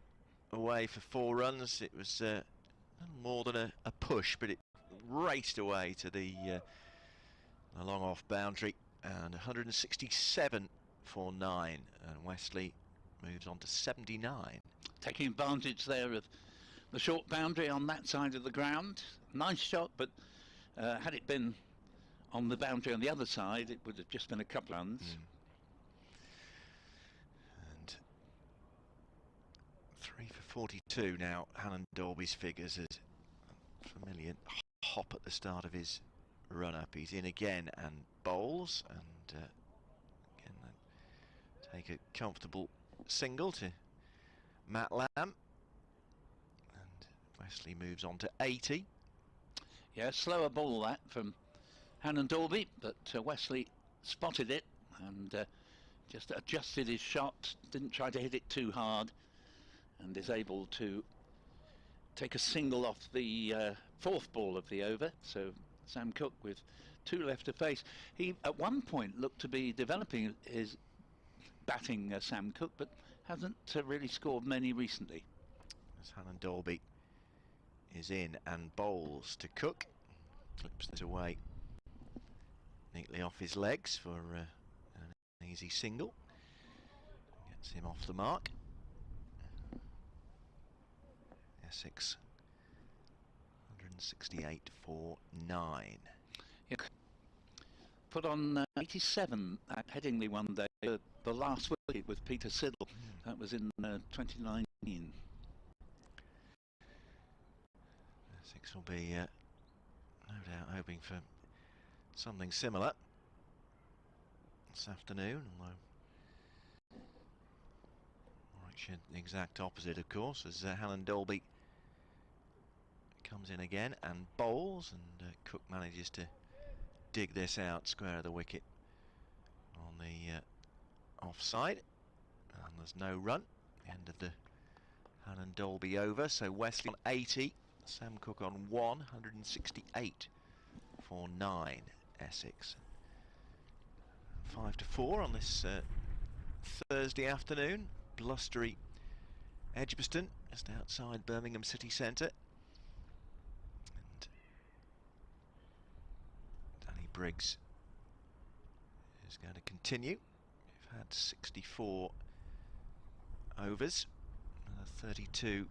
[SPEAKER 4] away for 4 runs. It was a little more than a push, but it raced away to the long off boundary, and 167 for 9, and Wesley moves on to 79.
[SPEAKER 5] Taking advantage there of the short boundary on that side of the ground. Nice shot, but had it been on the boundary on the other side, it would have just been a couple of runs.
[SPEAKER 4] And 3 for 42 now. Hannon-Dolby's figures as familiar hop at the start of his run up. He's in again and bowls, and again take a comfortable single to Matt Lamb, and Wesley moves on to 80.
[SPEAKER 5] Yeah, slower ball that from Hannon-Dolby, but Wesley spotted it and just adjusted his shot, didn't try to hit it too hard, and is able to take a single off the 4th ball of the over. So Sam Cook with 2 left to face. He at one point looked to be developing his batting, Sam Cook, but hasn't really scored many recently.
[SPEAKER 4] As Hannon-Dolby is in and bowls to Cook, clips it away neatly off his legs for an easy single, gets him off the mark. Essex 168 for 9.
[SPEAKER 5] Yeah. Put on 87 at Headingley one day, the last wicket with Peter Siddle. That was in 2019.
[SPEAKER 4] Essex will be no doubt hoping for something similar. this afternoon, although Warwickshire the exact opposite, of course, as Helen Dolby comes in again and bowls, and Cook manages to dig this out square of the wicket on the offside, and there's no run. End of the Helen Dolby over, so Wesley on 80, Sam Cook on 168 for 9 Essex. 5-4 on this Thursday afternoon, blustery Edgbaston, just outside Birmingham city centre. And Danny Briggs is going to continue. We've had 64 overs, 32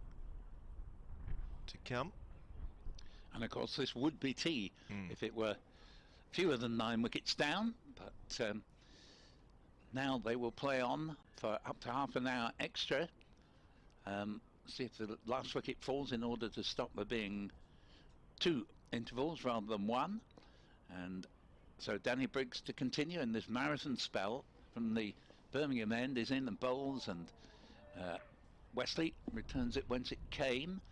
[SPEAKER 4] to come.
[SPEAKER 5] And of course this would be tea if it were fewer than 9 wickets down, but now they will play on for up to half an hour extra. See if the last wicket falls in order to stop there being 2 intervals rather than 1. And so Danny Briggs to continue in this marathon spell from the Birmingham end is in and bowls, and Wesley returns it whence it came.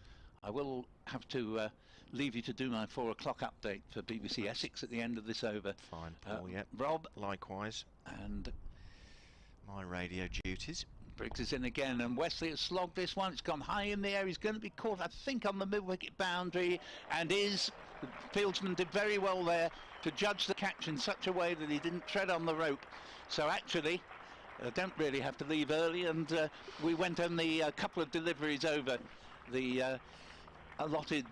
[SPEAKER 5] I will have to leave you to do my 4 o'clock update for BBC Essex at the end of this over.
[SPEAKER 4] Fine, Paul, yeah.
[SPEAKER 5] Rob.
[SPEAKER 4] Likewise.
[SPEAKER 5] And
[SPEAKER 4] my radio duties.
[SPEAKER 5] Briggs is in again, and Wesley has slogged this one. It's gone high in the air. He's going to be caught, I think, on the mid-wicket boundary, and is. The fieldsman did very well there to judge the catch in such a way that he didn't tread on the rope. So actually, don't really have to leave early, and we went only a couple of deliveries over the allotted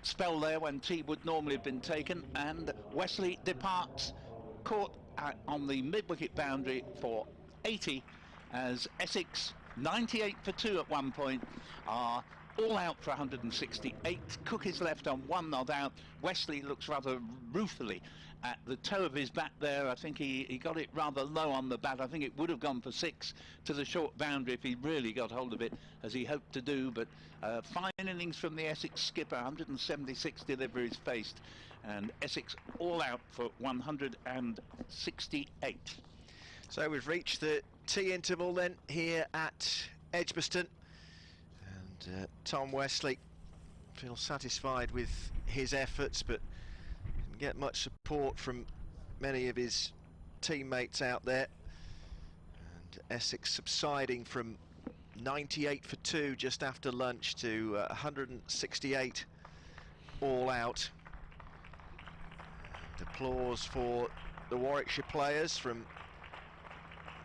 [SPEAKER 5] spell there when tea would normally have been taken, and Wesley departs caught on the mid-wicket boundary for 80, as Essex, 98 for 2 at one point, are all out for 168. Cook is left on 1 not out. Wesley looks rather ruefully at the toe of his bat there. I think he got it rather low on the bat. I think it would have gone for 6 to the short boundary if he really got hold of it, as he hoped to do. But fine innings from the Essex skipper, 176 deliveries faced, and Essex all out for 168.
[SPEAKER 4] So we've reached the tea interval then here at Edgbaston, and Tom Wesley feels satisfied with his efforts, but didn't get much support from many of his teammates out there. And Essex subsiding from 98 for 2 just after lunch to 168 all out. And applause for the Warwickshire players from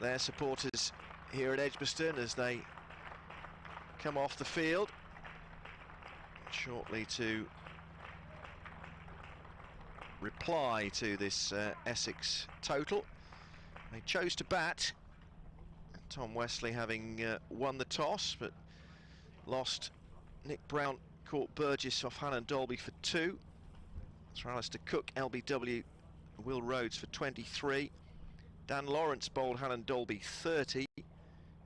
[SPEAKER 4] their supporters here at Edgbaston as they come off the field shortly to reply to this Essex total. They chose to bat, Tom Wesley having won the toss, but lost. Nick Brown caught Burgess off Helen Dolby for 2. Sir Alistair Cook, LBW, Will Rhodes for 23. Dan Lawrence bowled Helen Dolby 30.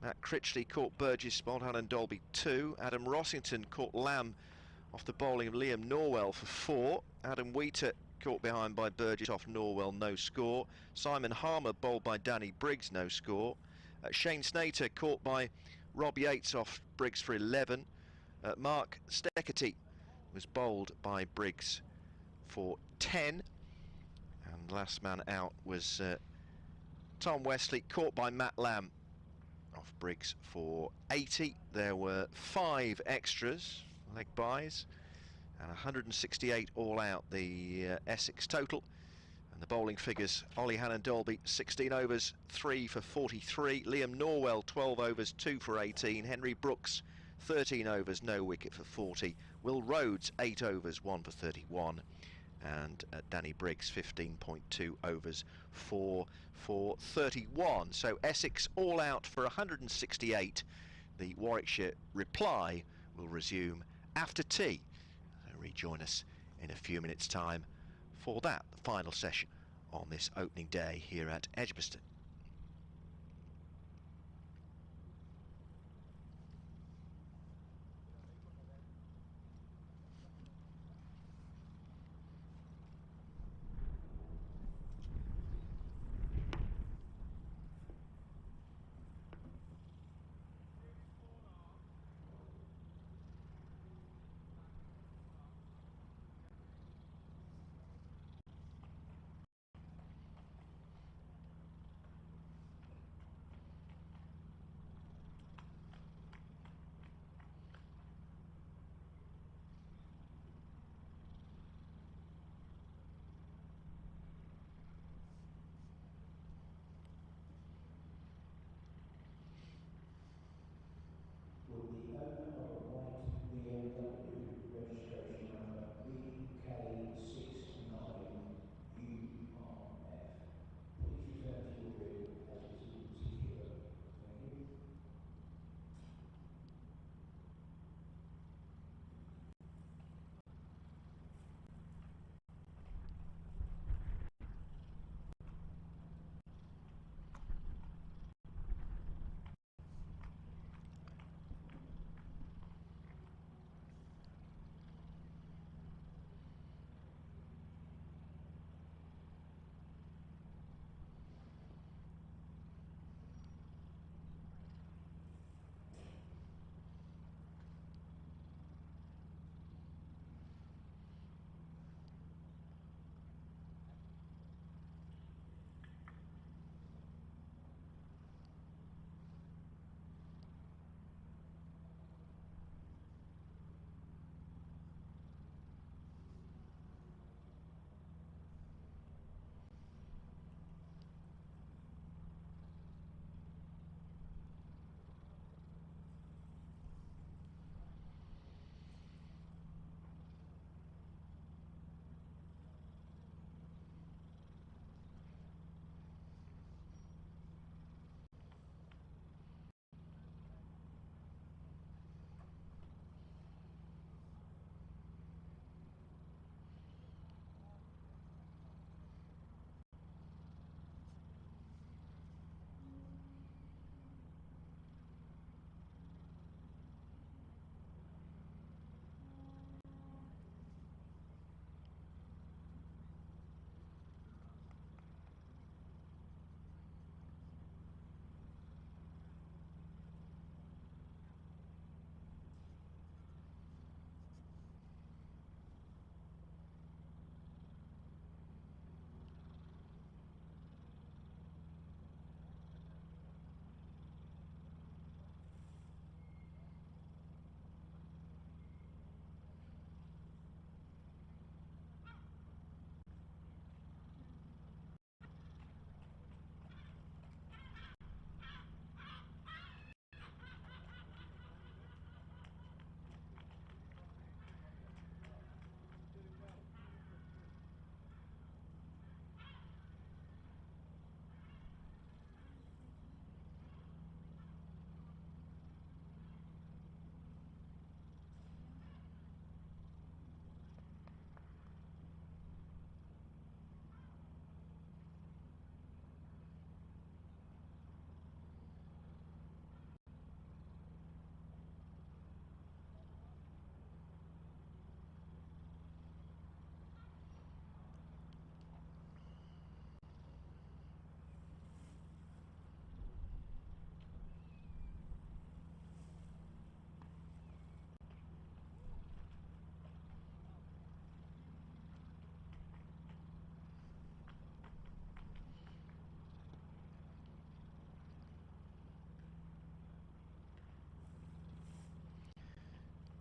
[SPEAKER 4] Matt Critchley caught Burgess, bowled Helen Dolby 2. Adam Rossington caught Lamb off the bowling of Liam Norwell for 4. Adam Wheater caught behind by Burgess off Norwell, no score. Simon Harmer bowled by Danny Briggs, no score. Shane Snater caught by Rob Yates off Briggs for 11. Mark Steckerty was bowled by Briggs for 10. And last man out was Tom Wesley, caught by Matt Lamb off Briggs for 80. There were 5 extras, leg byes, and 168 all out, the Essex total. And the bowling figures: Ollie Helen Dolby, 16 overs, 3 for 43. Liam Norwell, 12 overs, 2 for 18. Henry Brooks, 13 overs, no wicket for 40. Will Rhodes, 8 overs, 1 for 31. And Danny Briggs, 15.2 overs, 4 for 31. So Essex all out for 168. The Warwickshire reply will resume after tea. So rejoin us in a few minutes' time for that, the final session on this opening day here at Edgbaston.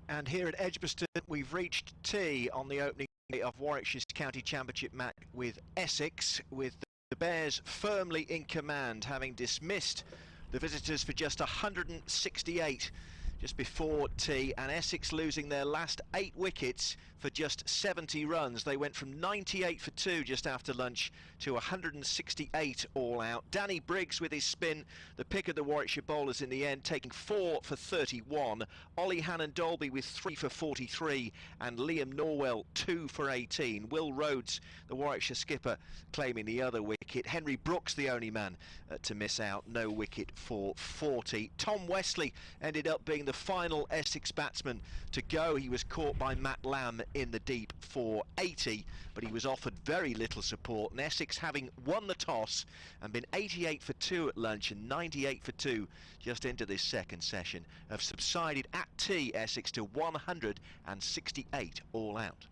[SPEAKER 4] And here at Edgbaston, we've reached tea on the opening day of Warwickshire's County Championship match with Essex, with the Bears firmly in command, having dismissed the visitors for just 168 just before tea, and Essex losing their last 8 wickets for just 70 runs. They went from 98 for 2 just after lunch to 168 all out. Danny Briggs with his spin, the pick of the Warwickshire bowlers in the end, taking 4 for 31. Ollie Hannon-Dolby with 3 for 43, and Liam Norwell 2 for 18. Will Rhodes, the Warwickshire skipper, claiming the other wicket. Henry Brooks, the only man to miss out, no wicket for 40. Tom Wesley ended up being the final Essex batsman to go. He was caught by Matt Lamb in the deep for 80, but he was offered very little support, and Essex, having won the toss and been 88 for 2 at lunch and 98 for 2 just into this second session, have subsided at tea, Essex, to 168 all out.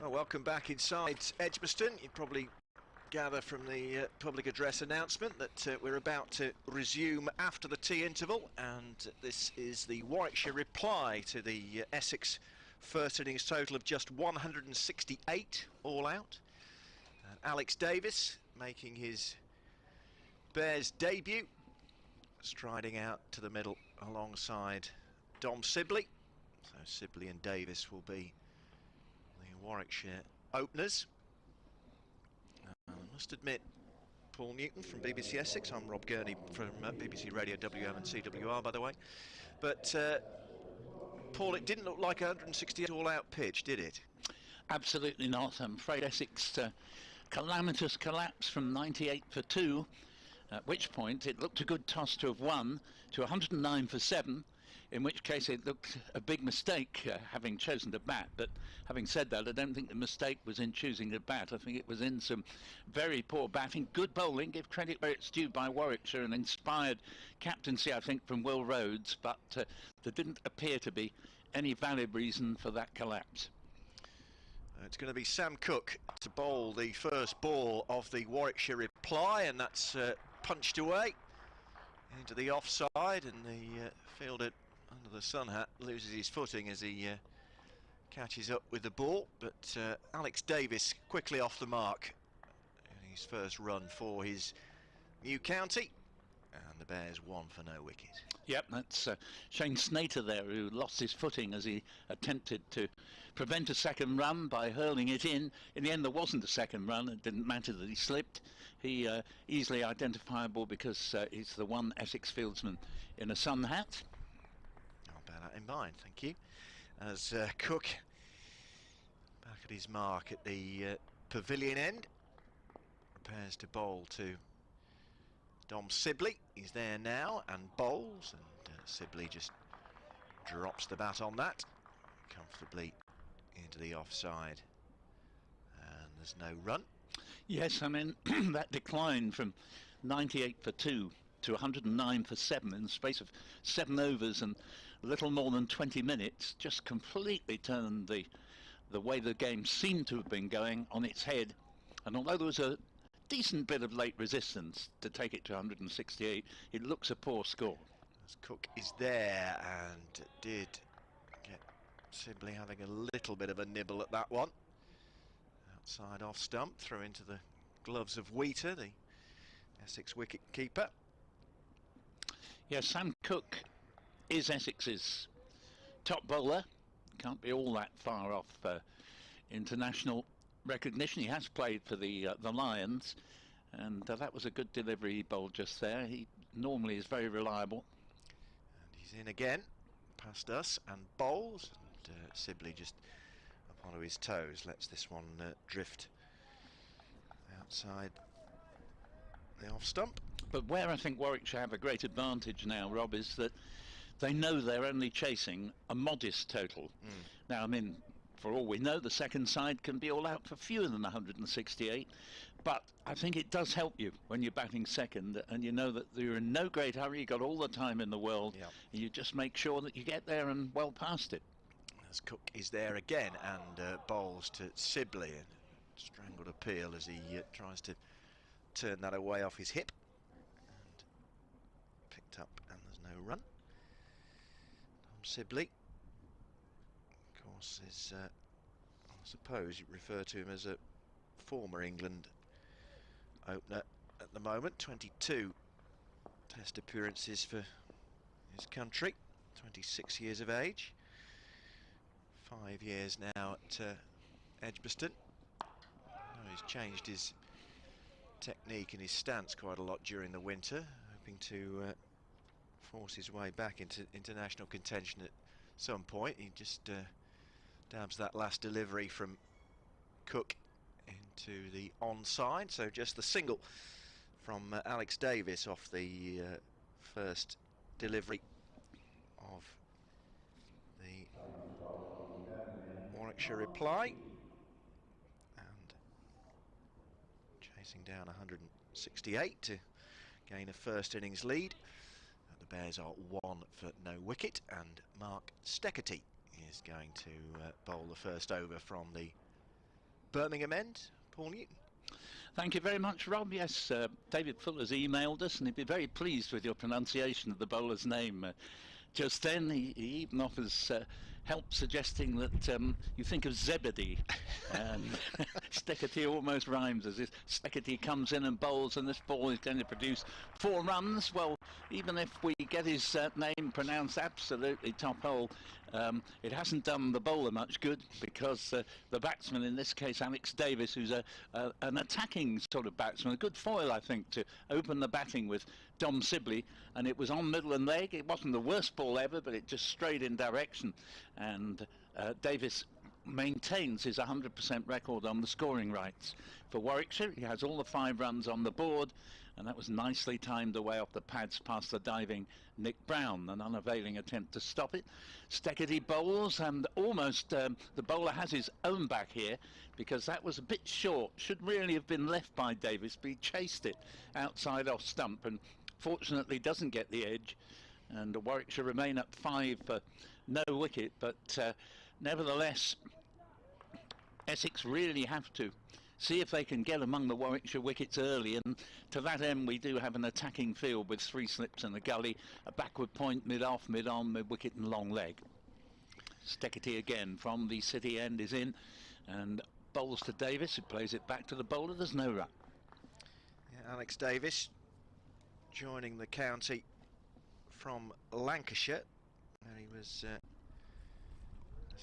[SPEAKER 4] Well, welcome back inside Edgbaston. You'd probably gather from the public address announcement that we're about to resume after the tea interval, and this is the Warwickshire reply to the Essex first innings total of just 168 all out. And Alex Davis making his Bears debut, striding out to the middle alongside Dom Sibley. So Sibley and Davis will be the Warwickshire openers. I must admit, Paul Newton from BBC Essex. I'm Rob Gurney from BBC Radio WM and CWR, by the way. But Paul, it didn't look like a 168 all-out pitch, did it?
[SPEAKER 5] Absolutely not. I'm afraid Essex calamitous collapse from 98 for 2, at which point it looked a good toss to have won, to 109 for 7, in which case it looked a big mistake having chosen to bat. But having said that, I don't think the mistake was in choosing to bat. I think it was in some very poor batting. Good bowling, give credit where it's due, by Warwickshire, and inspired captaincy, I think, from Will Rhodes, but there didn't appear to be any valid reason for that collapse.
[SPEAKER 4] It's going to be Sam Cook to bowl the first ball of the Warwickshire reply, and that's punched away into the offside, and the fielder under the sun hat loses his footing as he catches up with the ball. But Alex Davis quickly off the mark in his first run for his new county, and the Bears won for no wicket.
[SPEAKER 5] Yep, that's Shane Snater there, who lost his footing as he attempted to prevent a second run by hurling it in. In the end, there wasn't a second run. It didn't matter that he slipped. He easily identifiable because he's the one Essex fieldsman in a sun hat.
[SPEAKER 4] I'll bear that in mind, thank you. As Cook back at his mark at the pavilion end, prepares to bowl to Dom Sibley. He's there now and bowls, and Sibley just drops the bat on that comfortably into the offside, and there's no run.
[SPEAKER 5] Yes, I mean that decline from 98 for 2 to 109 for 7 in the space of 7 overs and a little more than 20 minutes just completely turned the way the game seemed to have been going on its head. And although there was a decent bit of late resistance to take it to 168, it looks a poor score.
[SPEAKER 4] As Cook is there and did get Sibley having a little bit of a nibble at that one. Outside off stump, through into the gloves of Wheater, the Essex wicket keeper.
[SPEAKER 5] Yeah, Sam Cook is Essex's top bowler. Can't be all that far off international recognition. He has played for the Lions, and that was a good delivery he bowled just there. He normally is very reliable.
[SPEAKER 4] And he's in again, past us, and bowls, and Sibley just up onto his toes, lets this one drift outside the off stump.
[SPEAKER 5] But where I think Warwickshire have a great advantage now, Rob, is that they know they're only chasing a modest total. Now, I mean, for all we know, the second side can be all out for fewer than 168, but I think it does help you when you're batting second, and you know that you're in no great hurry, you've got all the time in the world,
[SPEAKER 4] Yep.
[SPEAKER 5] and you just make sure that you get there and well past it.
[SPEAKER 4] As Cook is there again and bowls to Sibley, and strangled appeal as he tries to turn that away off his hip, and picked up, and there's no run. Dom Sibley, of course, is I suppose you'd refer to him as a former England opener at the moment. 22 test appearances for his country, 26 years of age, 5 years now at Edgbaston. He's changed his technique and his stance quite a lot during the winter, hoping to force his way back into international contention at some point. He just dabs that last delivery from Cook into the onside, so just the single from Alex Davis off the first delivery of the Warwickshire reply, and chasing down 168 to gain a first innings lead. The Bears are 1 for no wicket, and Mark Steckerty is going to bowl the first over from the Birmingham end, Paul Newton.
[SPEAKER 5] Thank you very much, Rob. Yes, David Fuller's emailed us, and he'd be very pleased with your pronunciation of the bowler's name. Just then, he even offers help, suggesting that you think of Zebedee. Steketee almost rhymes as if Steketee comes in and bowls, and this ball is going to produce 4 runs. Well, even if we get his name pronounced absolutely top hole, it hasn't done the bowler much good, because the batsman, in this case Alex Davis, who's an attacking sort of batsman, a good foil, I think, to open the batting with Dom Sibley, and it was on middle and leg. It wasn't the worst ball ever, but it just strayed in direction, and Davis maintains his 100% record on the scoring rights for Warwickshire. He has all the 5 runs on the board, and that was nicely timed away off the pads past the diving Nick Brown, an unavailing attempt to stop it. Steketee bowls, and almost the bowler has his own back here, because that was a bit short. Should really have been left by Davis, but he chased it outside off stump and fortunately doesn't get the edge, and Warwickshire remain at 5 for no wicket. But nevertheless, Essex really have to see if they can get among the Warwickshire wickets early, and to that end we do have an attacking field with 3 slips and a gully, a backward point, mid-off, mid-on, mid-wicket and long leg. Steketee again from the city end is in, and bowls to Davis, who plays it back to the bowler. There's no run.
[SPEAKER 4] Yeah, Alex Davis joining the county from Lancashire, where he was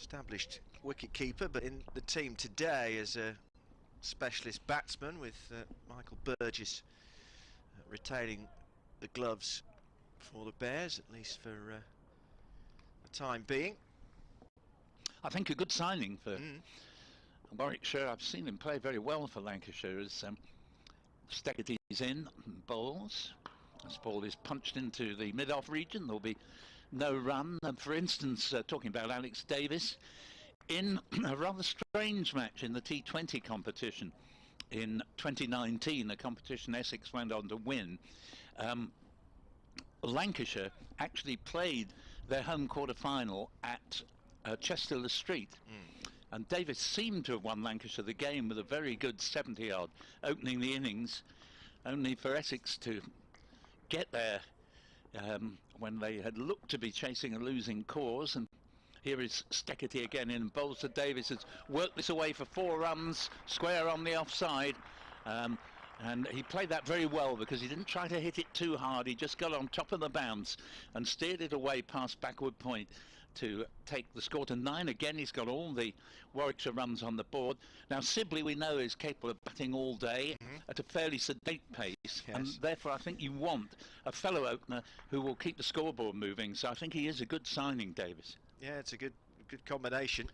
[SPEAKER 4] established wicket-keeper, but in the team today as a specialist batsman, with Michael Burgess retaining the gloves for the Bears, at least for the time being.
[SPEAKER 5] I think a good signing for Warwickshire. I've seen him play very well for Lancashire as Steketee's in, bowls. This ball is punched into the mid-off region. There'll be no run. And for instance, talking about Alex Davis, in a rather strange match in the T20 competition in 2019, a competition Essex went on to win, Lancashire actually played their home quarter-final at Chester Street. And Davis seemed to have won Lancashire the game with a very good 70-odd opening the innings, only for Essex to get there when they had looked to be chasing a losing cause. And here is Steketee again in, bowls to Davis, has worked this away for 4 runs, square on the offside. And he played that very well, because he didn't try to hit it too hard. He just got on top of the bounce and steered it away past backward point to take the score to 9. Again, he's got all the Warwickshire runs on the board. Now, Sibley, we know, is capable of batting all day at a fairly sedate pace, and therefore I think you want a fellow opener who will keep the scoreboard moving. So I think he is a good signing, Davis.
[SPEAKER 4] Yeah, it's a good combination,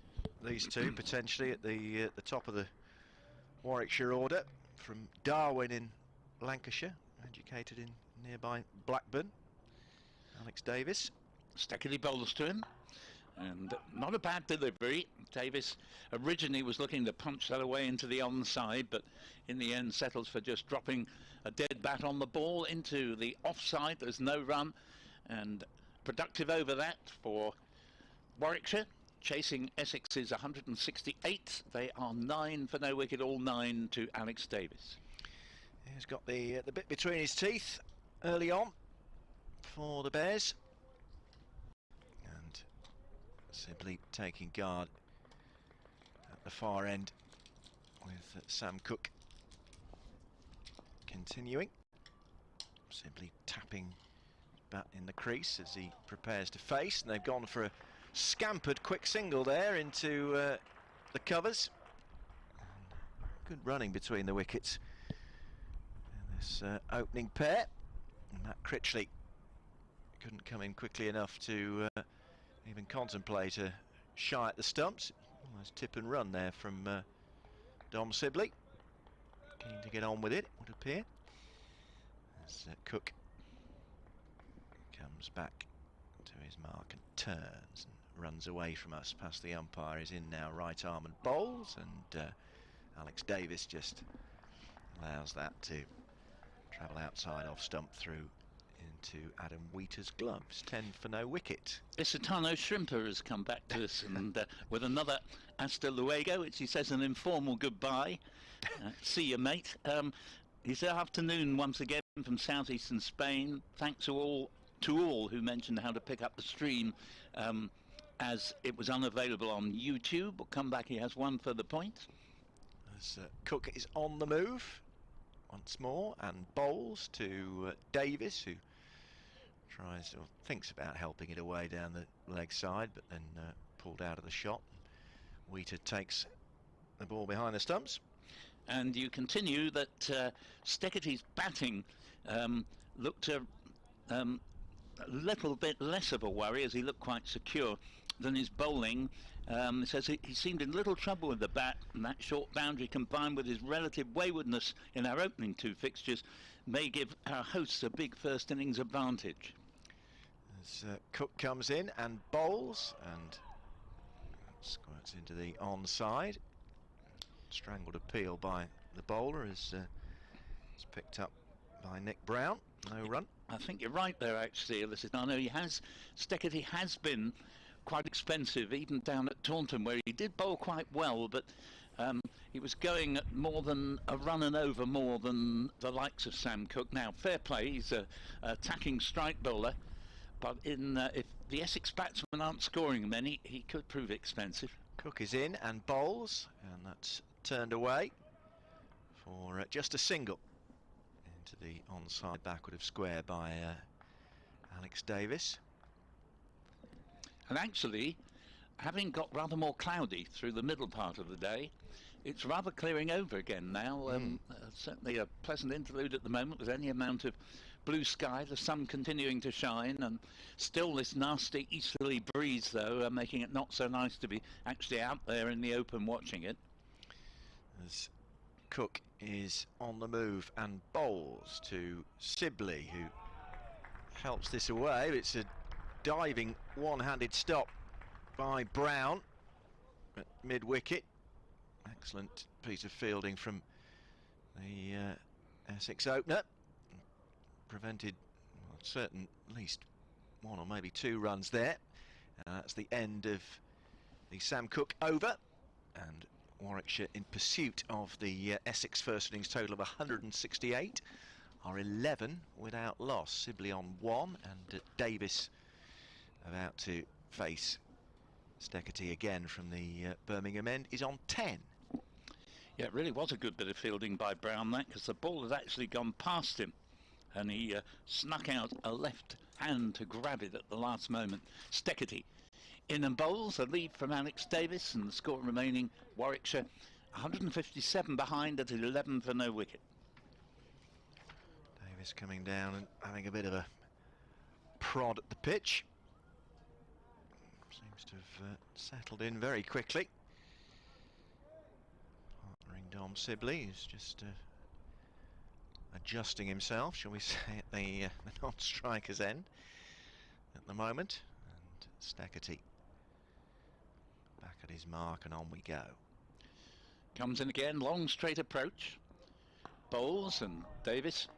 [SPEAKER 4] these two, potentially at the top of the Warwickshire order, from Darwin in Lancashire, educated in nearby Blackburn. Alex Davis.
[SPEAKER 5] Steketee bowls to him, and not a bad delivery. Davis originally was looking to punch that away into the onside, but in the end settles for just dropping a dead bat on the ball into the offside. There's no run, and productive over that for Warwickshire, chasing Essex's 168. They are 9 for no wicket, all 9 to Alex Davis.
[SPEAKER 4] He's got the bit between his teeth early on for the Bears, and simply taking guard at the far end with Sam Cook continuing, simply tapping his bat in the crease as he prepares to face, and they've gone for a scampered quick single there into the covers. Good running between the wickets in this opening pair, and Matt Critchley couldn't come in quickly enough to even contemplate a shy at the stumps. Almost tip and run there from Dom Sibley, keen to get on with it, would appear, as Cook comes back to his mark and turns and runs away from us past the umpire. Is in now, right arm and bowls, and Alex Davis just allows that to travel outside off stump through into Adam Wheater's gloves. 10 for no wicket.
[SPEAKER 5] Isitano Shrimper has come back to us and with another hasta luego, which he says an informal goodbye. See you, mate. It's afternoon once again from southeastern Spain. Thanks to all who mentioned how to pick up the stream, as it was unavailable on YouTube. We'll come back. He has one further point.
[SPEAKER 4] As Cook is on the move once more and bowls to Davis, who tries or thinks about helping it away down the leg side, but then pulled out of the shot. Wheater takes the ball behind the stumps.
[SPEAKER 5] And you continue that Stecketty's batting looked a little bit less of a worry, as he looked quite secure, than his bowling. It says he seemed in little trouble with the bat, and that short boundary combined with his relative waywardness in our opening two fixtures may give our hosts a big first innings advantage.
[SPEAKER 4] As Cook comes in and bowls and squirts into the onside. Strangled appeal by the bowler is picked up by Nick Brown. No run.
[SPEAKER 5] I think you're right there, actually. I know Stecketty has been quite expensive, even down at Taunton, where he did bowl quite well, but he was going at more than a run and over more than the likes of Sam Cook. Now, fair play, he's a attacking strike bowler, but if the Essex batsmen aren't scoring many, he could prove expensive.
[SPEAKER 4] Cook is in and bowls, and that's turned away for just a single into the onside backward of square by Alex Davis.
[SPEAKER 5] And actually, having got rather more cloudy through the middle part of the day, it's rather clearing over again now. Certainly a pleasant interlude at the moment with any amount of blue sky, the sun continuing to shine, and still this nasty easterly breeze, though, making it not so nice to be actually out there in the open watching it.
[SPEAKER 4] As Cook is on the move and bowls to Sibley, who helps this away. It's a diving one-handed stop by Brown at mid-wicket. Excellent piece of fielding from the Essex opener. Prevented certain at least one or maybe two runs there. That's the end of the Sam Cook over, and Warwickshire in pursuit of the Essex first innings total of 168 are 11 without loss. Sibley on 1, and Davis about to face Stecketty again from the Birmingham end is on 10.
[SPEAKER 5] Yeah, it really was a good bit of fielding by Brown, that, because the ball had actually gone past him and he snuck out a left hand to grab it at the last moment. Stecketty in and bowls, a lead from Alex Davis, and the score remaining Warwickshire 157 behind at 11 for no wicket.
[SPEAKER 4] Davis coming down and having a bit of a prod at the pitch. Seems to have settled in very quickly. Partnering Dom Sibley, who's just adjusting himself, shall we say, at the non-striker's end at the moment. And Stecketty back at his mark, and on we go.
[SPEAKER 5] Comes in again, long straight approach, bowls, and Davis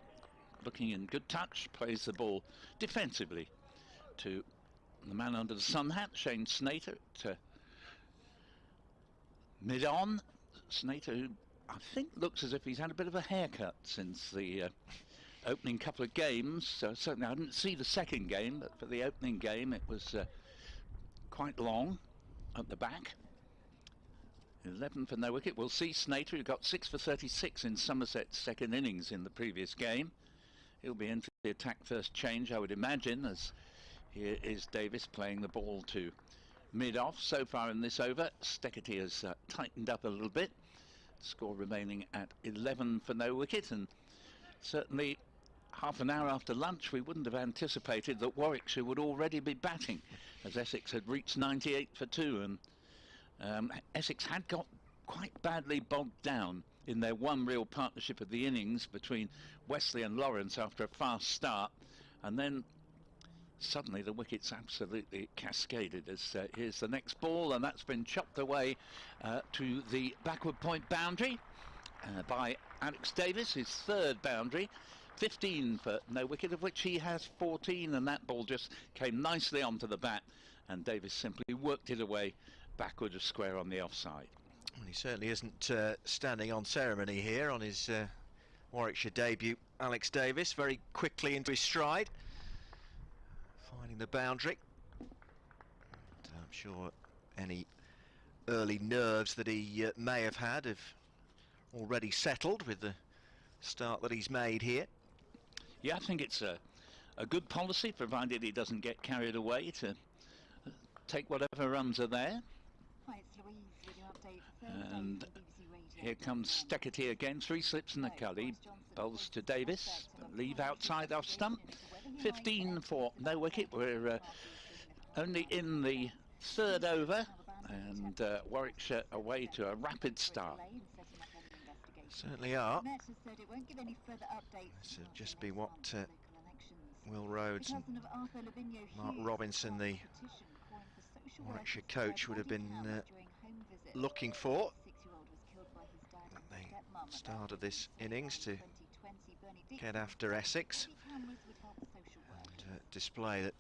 [SPEAKER 5] looking in good touch, plays the ball defensively to the man under the sun hat, Shane Snater, at mid-on. Snater, who I think looks as if he's had a bit of a haircut since the opening couple of games. So certainly I didn't see the second game, but for the opening game it was quite long at the back. 11 for no wicket. We'll see Snater, who got 6 for 36 in Somerset's second innings in the previous game. He'll be into the attack first change, I would imagine, as here is Davis playing the ball to mid-off. So far in this over, Stecketty has tightened up a little bit. Score remaining at 11 for no wicket, and certainly half an hour after lunch we wouldn't have anticipated that Warwickshire would already be batting, as Essex had reached 98 for 2, and Essex had got quite badly bogged down in their one real partnership of the innings between Wesley and Lawrence after a fast start, and then suddenly the wickets absolutely cascaded. As here's the next ball, and that's been chopped away to the backward point boundary by Alex Davis, his third boundary, 15 for no wicket, of which he has 14, and that ball just came nicely onto the bat, and Davis simply worked it away backward of square on the offside.
[SPEAKER 4] Well, he certainly isn't standing on ceremony here on his Warwickshire debut. Alex Davis very quickly into his stride, finding the boundary. And I'm sure any early nerves that he may have had have already settled with the start that he's made here.
[SPEAKER 5] Yeah, I think it's a good policy, provided he doesn't get carried away, to take whatever runs are there.
[SPEAKER 6] Hi, it's Louise with your update for Thursday
[SPEAKER 5] And
[SPEAKER 6] from BBC Radio.
[SPEAKER 5] here comes Steketee again, 3 slips in the gully, bowls to Davis, leave outside off stump, 15 for no wicket. We're only in the 3rd over, and Warwickshire away to a rapid start.
[SPEAKER 4] Certainly are.
[SPEAKER 6] Met has said it won't give any further updates.
[SPEAKER 4] This will just be what Will Rhodes and Mark Robinson, the Warwickshire coach, would have been looking for at the start of this innings to get after Essex and display that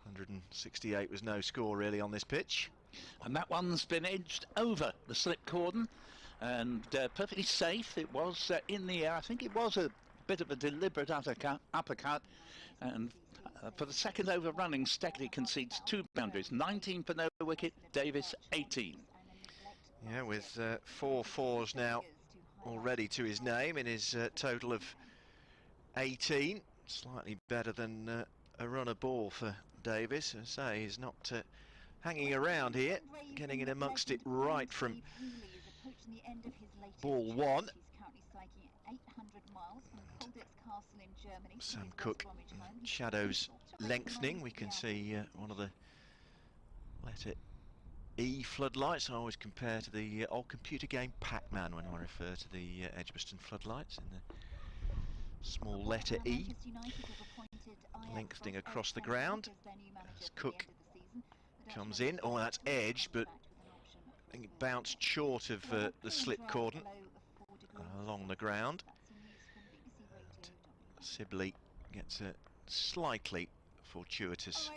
[SPEAKER 4] 168 was no score really on this pitch.
[SPEAKER 5] And that one's been edged over the slip cordon, and perfectly safe. It was in the air. I think it was a bit of a deliberate uppercut, and for the 2nd over running, Steketee concedes 2 boundaries, 19 for no wicket, Davis 18.
[SPEAKER 4] Yeah, with 4 fours now already to his name in his total of 18. Slightly better than a runner ball for Davis. As I say, he's not hanging around here, getting in amongst it right from ball 1. Sam Cook, shadows lengthening. We can see one of the letter E floodlights. I always compare to the old computer game Pac-Man when I refer to the Edgbaston floodlights, in the small letter E lengthening across the ground as Cook comes in. Oh, that's edged, but I think it bounced short of the slip cordon along the ground. Sibley gets a slightly fortuitous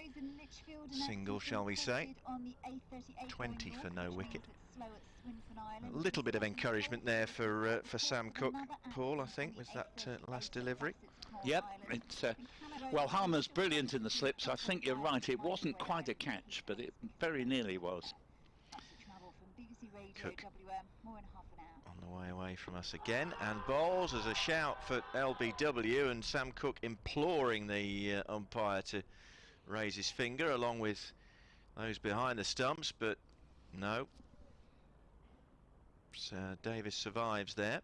[SPEAKER 4] single, shall we say. 20 for no wicket. A little bit of encouragement there for Sam Cook, Paul, I think, with that last delivery.
[SPEAKER 5] Yep, it's well, Harmer's brilliant in the slips. I think you're right, it wasn't quite a catch, but it very nearly was.
[SPEAKER 4] Cook on the way away from us again, and bowls as a shout for LBW, and Sam Cook imploring the umpire to raise his finger along with those behind the stumps, but no. So Davis survives there.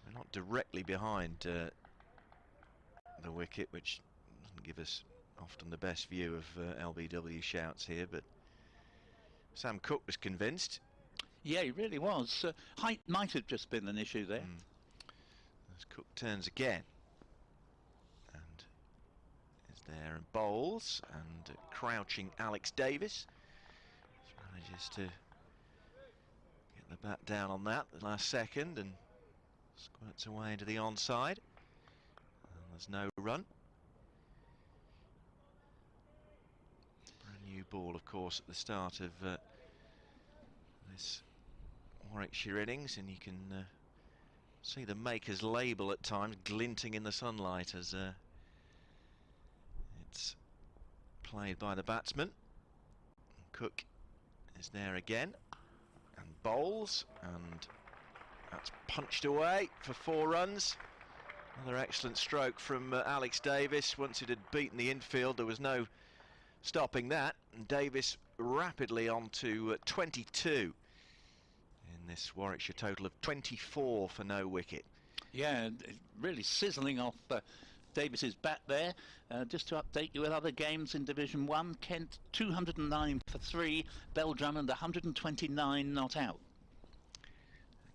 [SPEAKER 4] They're not directly behind the wicket, which doesn't give us often the best view of LBW shouts here, but Sam Cook was convinced.
[SPEAKER 5] Yeah, he really was. Height might have just been an issue there.
[SPEAKER 4] As Cook turns again and is there and bowls, and crouching Alex Davis manages to get the bat down on that the last second and squirts away into the onside. And there's no run. Brand new ball, of course, at the start of this Warwickshire innings, and you can see the maker's label at times glinting in the sunlight as it's played by the batsman. Cook is there again and bowls, and that's punched away for 4 runs. Another excellent stroke from Alex Davis. Once it had beaten the infield, there was no stopping that, and Davis rapidly on to 22 in this Warwickshire total of 24 for no wicket.
[SPEAKER 5] Yeah, really sizzling off Davis's bat there. Just to update you with other games in Division 1, Kent 209 for 3, Belldrummond 129 not out.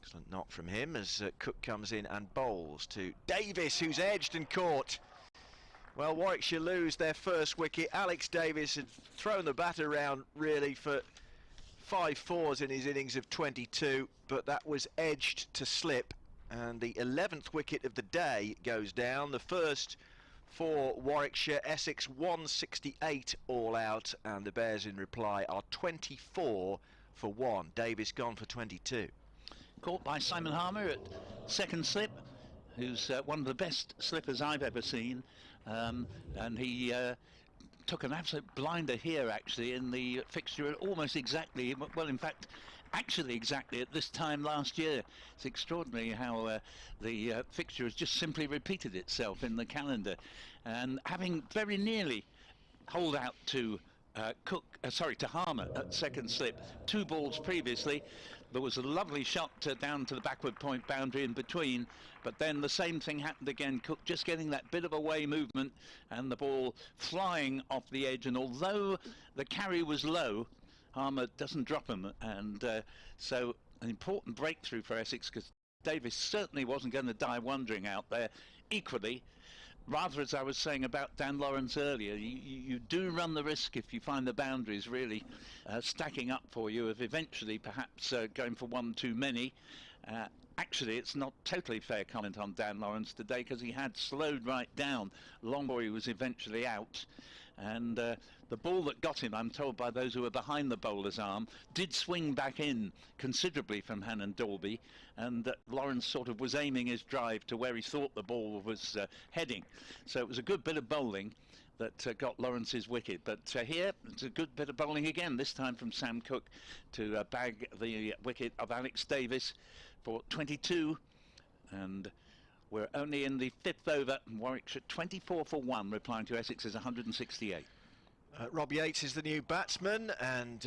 [SPEAKER 4] Excellent knock from him as Cook comes in and bowls to Davis, who's edged and caught. Well, Warwickshire lose their first wicket. Alex Davis had thrown the bat around really for 5 fours in his innings of 22, but that was edged to slip, and the 11th wicket of the day goes down. The first for Warwickshire. Essex 168 all out, and the Bears in reply are 24 for 1. Davis gone for 22.
[SPEAKER 5] Caught by Simon Harmer at second slip, who's one of the best slippers I've ever seen, and he took an absolute blinder here actually in the fixture almost exactly, well in fact actually exactly at this time last year. It's extraordinary how the fixture has just simply repeated itself in the calendar, and having very nearly holed out to to Harmer at second slip 2 balls previously. There was a lovely shot down to the backward point boundary in between, but then the same thing happened again. Cook just getting that bit of away movement and the ball flying off the edge, and although the carry was low, Harmer doesn't drop him, and so an important breakthrough for Essex, because Davis certainly wasn't going to die wondering out there. Equally, rather as I was saying about Dan Lawrence earlier, you do run the risk, if you find the boundaries really stacking up for you, of eventually perhaps going for one too many. Actually, it's not totally fair comment on Dan Lawrence today, because he had slowed right down long before he was eventually out. And the ball that got him, I'm told by those who were behind the bowler's arm, did swing back in considerably from Hannon Dalby, and Lawrence sort of was aiming his drive to where he thought the ball was heading. So it was a good bit of bowling that got Lawrence's wicket. But here, it's a good bit of bowling again, this time from Sam Cook to bag the wicket of Alex Davis for 22. And we're only in the 5th over. Warwickshire 24 for 1, replying to Essex's 168.
[SPEAKER 4] Rob Yates is the new batsman, and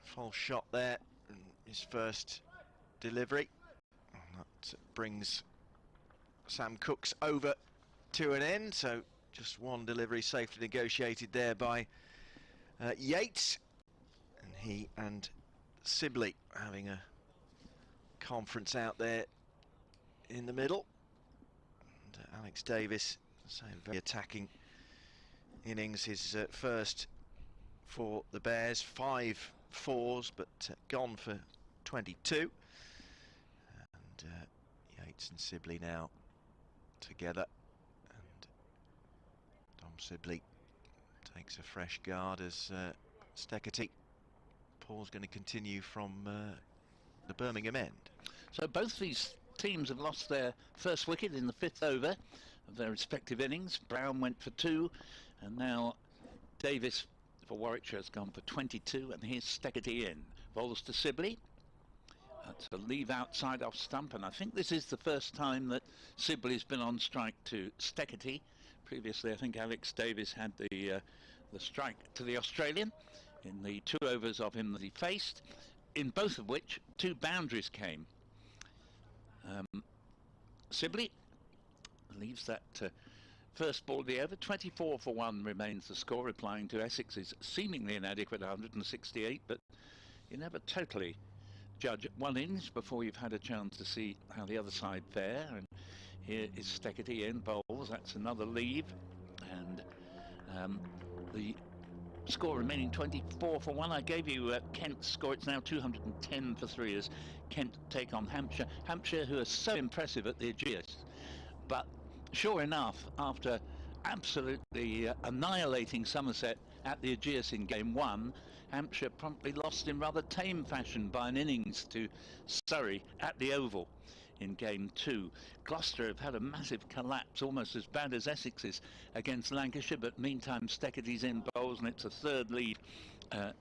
[SPEAKER 4] false shot there in his first delivery. And that brings Sam Cook's over to an end, so just one delivery safely negotiated there by Yates, and he and Sibley having a conference out there in the middle. And Alex Davis, same very attacking innings, his first for the Bears, 5 fours, but gone for 22. And Yates and Sibley now together, and Dom Sibley takes a fresh guard as Steckety. Paul's going to continue from the Birmingham end.
[SPEAKER 5] So both these teams have lost their first wicket in the 5th over of their respective innings. Brown went for 2, and now Davis for Warwickshire has gone for 22, and here's Steckety in. Bowls to Sibley. That's a leave outside off stump, and I think this is the first time that Sibley's been on strike to Steckety. Previously, I think Alex Davis had the strike to the Australian in the 2 overs of him that he faced, in both of which 2 boundaries came. Sibley leaves that first ball of the over. 24 for 1 remains the score, replying to Essex's seemingly inadequate 168, but you never totally judge 1 innings before you've had a chance to see how the other side fare. And here is Steckety in bowls. That's another leave, and the score remaining 24 for 1. I gave you Kent's score. It's now 210 for 3 as Kent take on Hampshire. Hampshire, who are so impressive at the Aegeus, but sure enough, after absolutely annihilating Somerset at the Aegeus in game 1, Hampshire promptly lost in rather tame fashion by an innings to Surrey at the Oval in game 2. Gloucester have had a massive collapse, almost as bad as Essex's against Lancashire, but meantime Steckety's in bowls, and it's a 3rd lead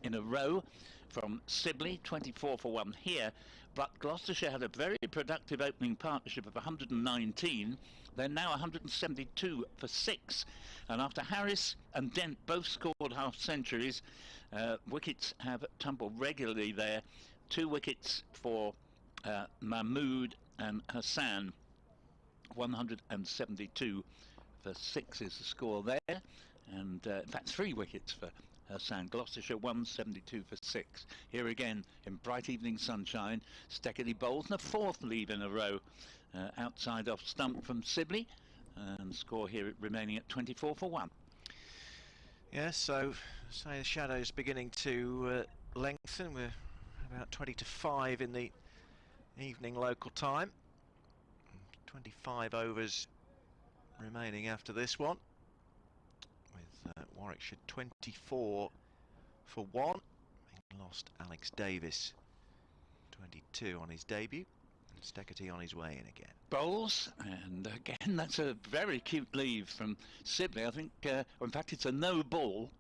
[SPEAKER 5] in a row from Sibley. 24 for 1 here, but Gloucestershire had a very productive opening partnership of 119. They're now 172 for 6, and after Harris and Dent both scored half centuries, wickets have tumbled regularly there. 2 wickets for Mahmood and Hassan. 172 for 6 is the score there, and in fact 3 wickets for Hassan. Gloucestershire 172 for 6. Here again in bright evening sunshine, Steckety bowls, and a 4th leave in a row outside off stump from Sibley, and score here remaining at 24 for 1.
[SPEAKER 4] Yeah, so say the shadows beginning to lengthen. We're about 20 to 5 in the evening local time. 25 overs remaining after this one, with Warwickshire 24 for 1, having lost Alex Davis, 22 on his debut, and Steckety on his way in again.
[SPEAKER 5] Bowls, and again that's a very cute leave from Sibley. I think, or in fact it's a no ball.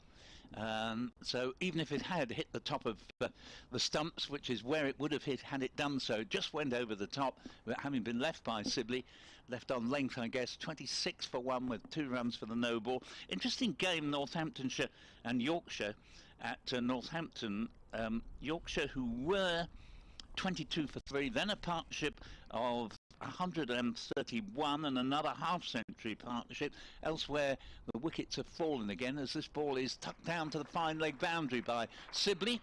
[SPEAKER 5] So even if it had hit the top of the stumps, which is where it would have hit had it done so, just went over the top, but having been left by Sibley, left on length I guess, 26 for 1 with 2 runs for the no ball. Interesting game, Northamptonshire and Yorkshire at Northampton. Yorkshire, who were 22 for 3, then a partnership of 131 and another half-century partnership. Elsewhere the wickets have fallen again as this ball is tucked down to the fine leg boundary by Sibley,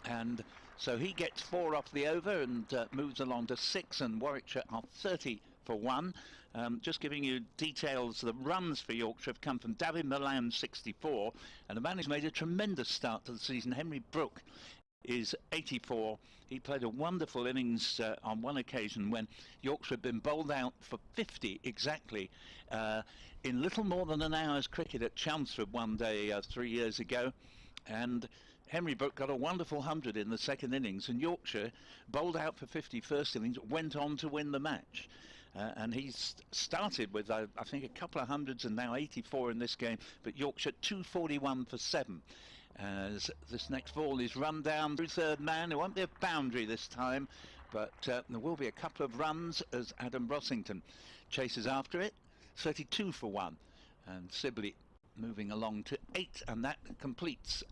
[SPEAKER 5] and so he gets 4 off the over and moves along to 6, and Warwickshire are 30 for 1. Just giving you details, the runs for Yorkshire have come from David Milan, 64, and the man who's made a tremendous start to the season, Henry Brooke, is 84. He played a wonderful innings on one occasion when Yorkshire had been bowled out for 50 exactly in little more than an hour's cricket at Chelmsford one day 3 years ago, and Henry Brooke got a wonderful 100 in the second innings, and Yorkshire, bowled out for 50 first innings, went on to win the match. And he's started with I think a couple of hundreds and now 84 in this game, but Yorkshire 241 for 7. As this next ball is run down through third man. There won't be a boundary this time, but there will be a couple of runs as Adam Rossington chases after it. 32 for 1, and Sibley moving along to 8, and that completes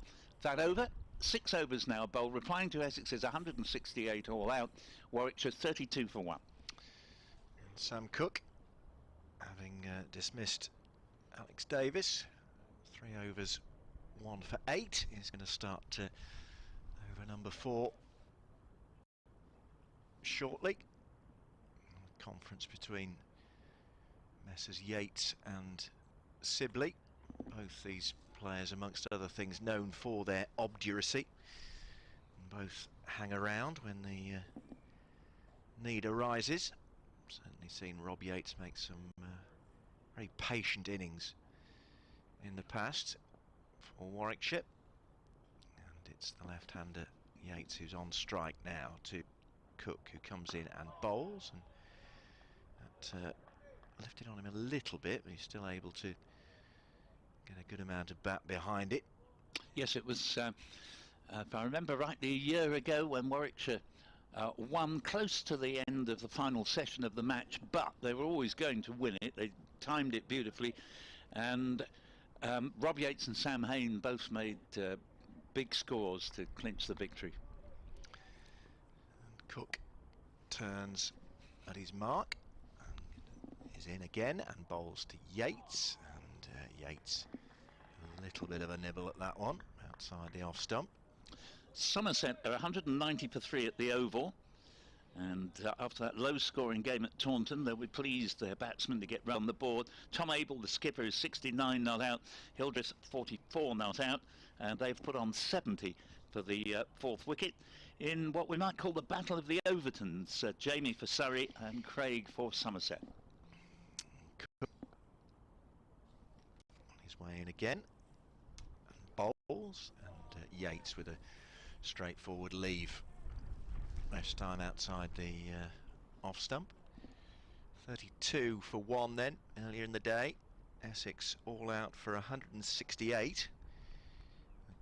[SPEAKER 5] that over. 6 overs now bowled, replying to Essex's 168 all out. Warwickshire 32 for 1.
[SPEAKER 4] And Sam Cook, having dismissed Alex Davis, 3 overs, 1 for 8, is going to start over number 4 shortly. Conference between Messrs Yates and Sibley, both these players amongst other things known for their obduracy, and both hang around when the need arises. Certainly seen Rob Yates make some very patient innings in the past for Warwickshire, and it's the left-hander Yates who's on strike now to Cook, who comes in and bowls, and that lifted on him a little bit, but he's still able to get a good amount of bat behind it.
[SPEAKER 5] Yes, it was, if I remember rightly, a year ago when Warwickshire won close to the end of the final session of the match, but they were always going to win it. They timed it beautifully, and Rob Yates and Sam Hain both made big scores to clinch the victory.
[SPEAKER 4] And Cook turns at his mark and is in again and bowls to Yates, and Yates a little bit of a nibble at that one outside the off stump.
[SPEAKER 5] Somerset are 190 for 3 at the Oval, and after that low scoring game at Taunton, they'll be pleased, their batsmen, to get round the board. Tom Abel, the skipper, is 69 not out, Hildreth 44 not out, and they've put on 70 for the 4th wicket in what we might call the Battle of the Overtons. Jamie for Surrey and Craig for Somerset.
[SPEAKER 4] On his way in again, and bowls, and Yates with a straightforward leave, this time outside the off stump. 32 for 1 then, earlier in the day. Essex all out for 168,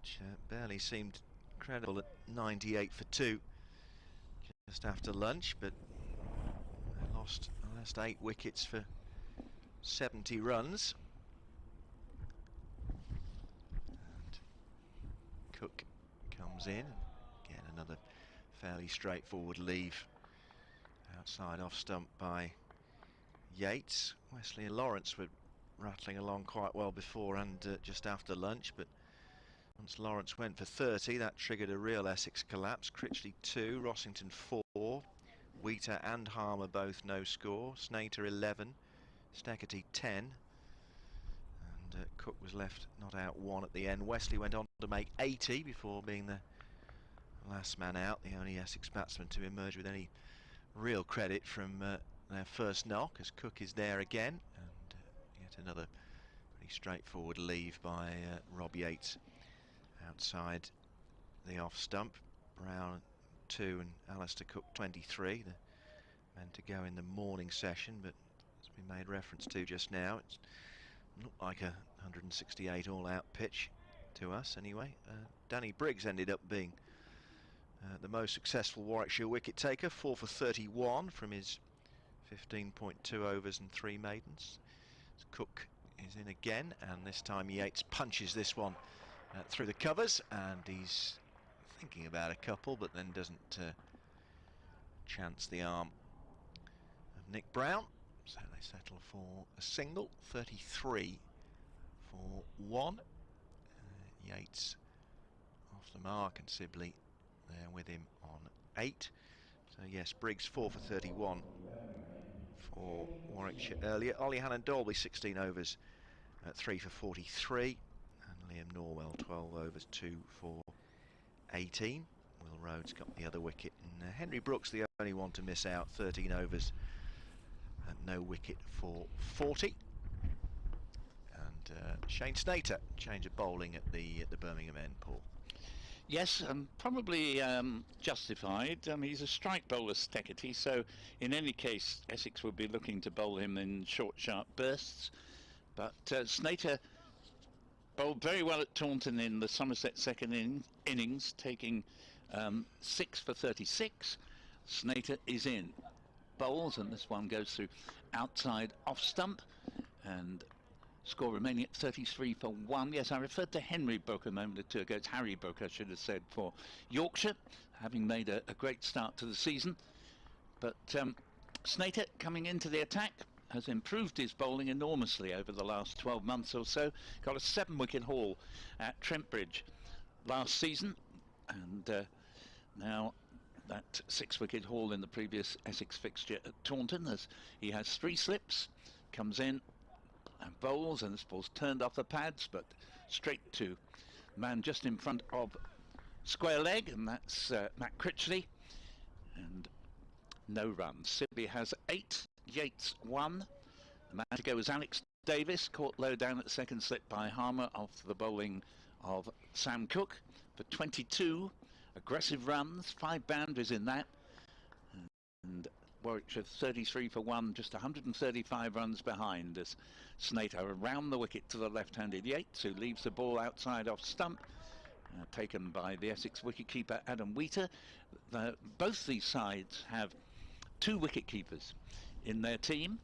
[SPEAKER 4] which barely seemed credible at 98 for 2 just after lunch, but they lost the last 8 wickets for 70 runs. And Cook comes in, and again another fairly straightforward leave outside off stump by Yates. Wesley and Lawrence were rattling along quite well before and just after lunch, but once Lawrence went for 30, that triggered a real Essex collapse. Critchley 2, Rossington 4, Wheater and Harmer both no score, Snater 11, Steckety 10, and Cook was left not out 1 at the end. Wesley went on to make 80 before being the last man out, the only Essex batsman to emerge with any real credit from their first knock, as Cook is there again, and yet another pretty straightforward leave by Rob Yates outside the off stump. Brown 2 and Alistair Cook 23. They're meant to go in the morning session, but as we made reference to just now, it's looked like a 168 all-out pitch to us anyway. Danny Briggs ended up being the most successful Warwickshire wicket taker, 4 for 31 from his 15.2 overs and 3 maidens. Cook is in again, and this time Yates punches this one through the covers, and he's thinking about a couple, but then doesn't chance the arm of Nick Brown. So they settle for a single, 33 for 1. Yates off the mark, and Sibley there with him on 8. So yes, Briggs 4 for 31 for Warwickshire earlier. Ollie Hannon-Dolby 16 overs at 3 for 43, and Liam Norwell 12 overs 2 for 18. Will Rhodes got the other wicket, and Henry Brooks the only one to miss out, 13 overs and no wicket for 40. And Shane Snater, change of bowling at the Birmingham end, Paul.
[SPEAKER 5] Yes, probably justified. He's a strike bowler, Steketee, so in any case Essex would be looking to bowl him in short, sharp bursts. But Snater bowled very well at Taunton in the Somerset second innings, taking 6 for 36. Snater is in. Bowls, and this one goes through outside off stump, and score remaining at 33 for 1. Yes, I referred to Henry Brooke a moment or two ago. It's Harry Brooke, I should have said, for Yorkshire, having made a great start to the season. But Snater, coming into the attack, has improved his bowling enormously over the last 12 months or so. Got a 7-wicket haul at Trent Bridge last season, and now that 6-wicket haul in the previous Essex fixture at Taunton, as he has 3 slips, comes in and bowls, and this ball's turned off the pads, but straight to man just in front of square leg, and that's Matt Critchley, and no runs. Sibby has 8, Yates 1. The man to go was Alex Davis, caught low down at second slip by Harmer off the bowling of Sam Cook for 22. Aggressive runs, 5 boundaries in that, and Warwickshire 33 for 1, just 135 runs behind as Snater around the wicket to the left-handed Yates, who leaves the ball outside off stump, taken by the Essex wicketkeeper Adam Wheater. Both these sides have 2 wicket-keepers in their team,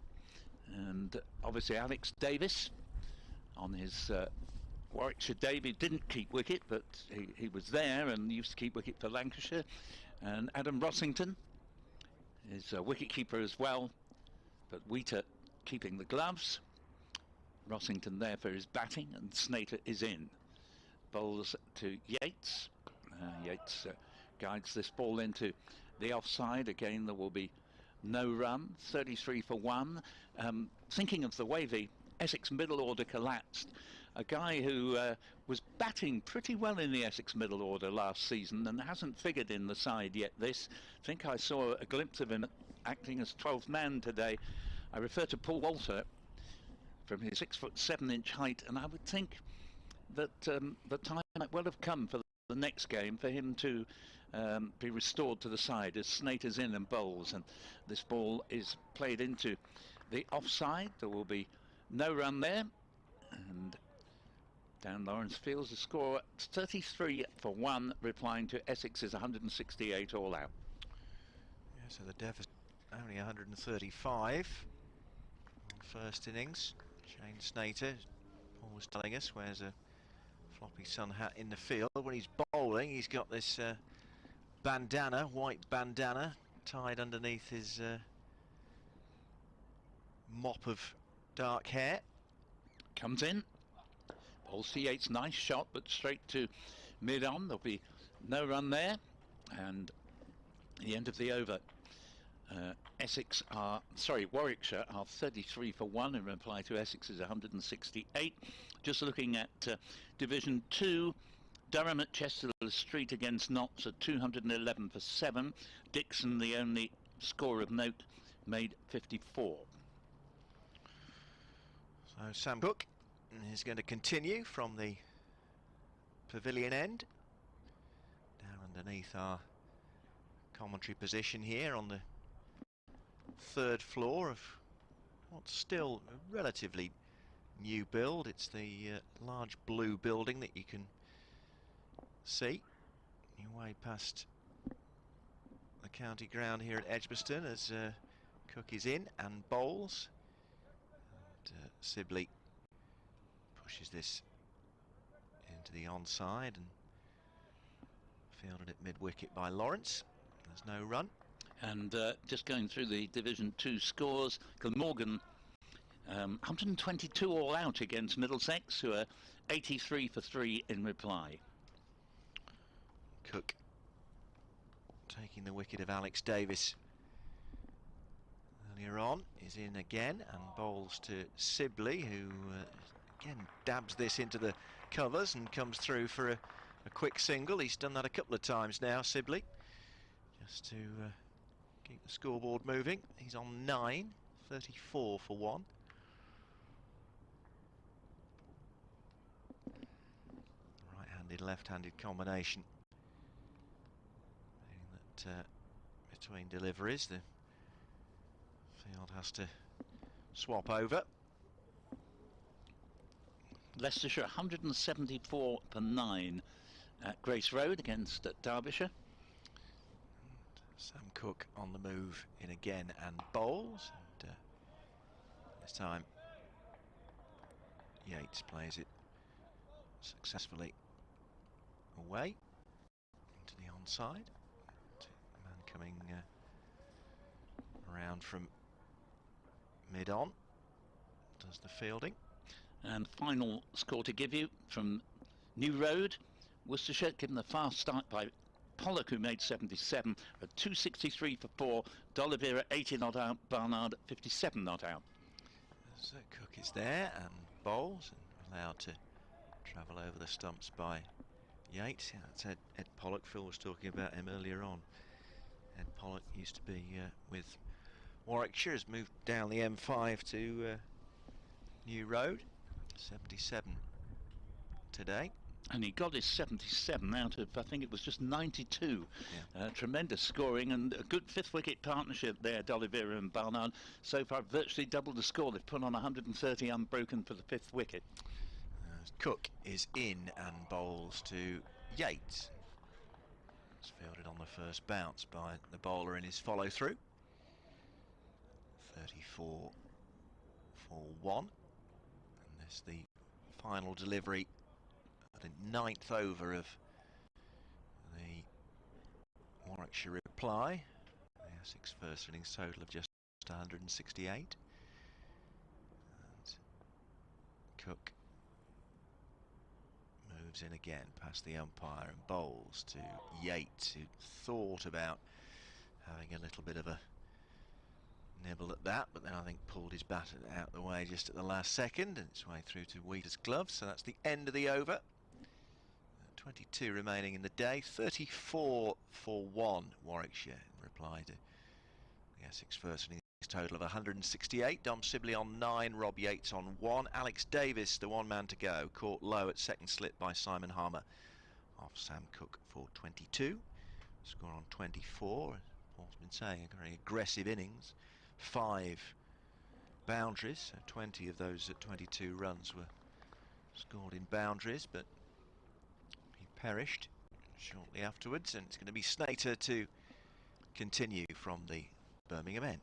[SPEAKER 5] and obviously Alex Davis on his Warwickshire debut didn't keep wicket, but he was there and used to keep wicket for Lancashire. And Adam Rossington is a wicket-keeper as well, but Wheater keeping the gloves. Rossington there for his batting, and Snater is in. Bowls to Yates. Yates guides this ball into the offside. Again, there will be no run. 33 for 1. Thinking of the way the Essex middle order collapsed, a guy who was batting pretty well in the Essex middle order last season and hasn't figured in the side yet this. I think I saw a glimpse of him acting as 12th man today. I refer to Paul Walter, from his 6'7" height, and I would think that the time might well have come for the next game for him to be restored to the side as Snater's in and bowls, and this ball is played into the offside. There will be no run there, and Dan Lawrence Fields the score 33 for 1, replying to Essex's 168 all out.
[SPEAKER 4] Yeah, so the deficit only 135 on first innings. Shane Snater, Paul was telling us, wears a floppy sun hat in the field. When he's bowling, he's got this bandana, white bandana, tied underneath his mop of dark hair.
[SPEAKER 5] Comes in. Ball Yates, nice shot, but straight to mid-on. There'll be no run there, and the end of the over. Warwickshire are 33 for 1 in reply to Essex's 168. Just looking at Division 2, Durham at Chester Street against Notts at 211 for 7. Dixon, the only score of note made 54.
[SPEAKER 4] So Sam Cook is going to continue from the pavilion end, down underneath our commentary position here on the third floor of what's still a relatively new build. It's the large blue building that you can see your way past the county ground here at Edgbaston as Cook is in and bowls, and Sibley pushes this into the onside and fielded at mid-wicket by Lawrence. There's no run.
[SPEAKER 5] And just going through the Division 2 scores, Glamorgan 122 all out against Middlesex, who are 83 for 3 in reply.
[SPEAKER 4] Cook taking the wicket of Alex Davis earlier on, is in again and bowls to Sibley, who again dabs this into the covers and comes through for a quick single. He's done that a couple of times now, Sibley, just to keep the scoreboard moving. He's on 9, 34 for 1. Right-handed, left-handed combination, meaning that between deliveries the field has to swap over.
[SPEAKER 5] Leicestershire 174 for 9 at Grace Road against Derbyshire.
[SPEAKER 4] Sam Cook on the move in again and bowls, and this time Yates plays it successfully away into the onside. The man coming around from mid-on does the fielding.
[SPEAKER 5] And final score to give you from New Road, Worcestershire, given the fast start by Pollock, who made 77, at 263 for 4, D'Oliveira 80 not out, Barnard 57 not out.
[SPEAKER 4] So Cook is there and bowls and allowed to travel over the stumps by Yates. Yeah, that's Ed Pollock. Phil was talking about him earlier on. Ed Pollock used to be with Warwickshire, has moved down the M5 to New Road. 77 today.
[SPEAKER 5] And he got his 77 out of, I think it was just 92.
[SPEAKER 4] Yeah.
[SPEAKER 5] Tremendous scoring and a good fifth wicket partnership there, D'Oliveira and Barnard. So far virtually doubled the score. They've put on 130 unbroken for the fifth wicket.
[SPEAKER 4] Cook is in and bowls to Yates. It's fielded on the first bounce by the bowler in his follow through. 34 for 1. And this the final delivery of the 9th over of the Warwickshire reply. The Essex first innings total of just 168. And Cook moves in again past the umpire and bowls to Yates, who thought about having a little bit of a nibble at that, but then I think pulled his bat out the way just at the last second, and its way through to Wheater's glove. So that's the end of the over. 22 remaining in the day. 34 for 1 Warwickshire in reply to the Essex first innings total of 168. Dom Sibley on 9, Rob Yates on 1. Alex Davis, the one man to go, caught low at second slip by Simon Harmer off Sam Cook for 22. Score on 24, as Paul's been saying, a very aggressive innings. 5 boundaries, so 20 of those at 22 runs were scored in boundaries, but he perished shortly afterwards, and it's going to be Snater to continue from the Birmingham end.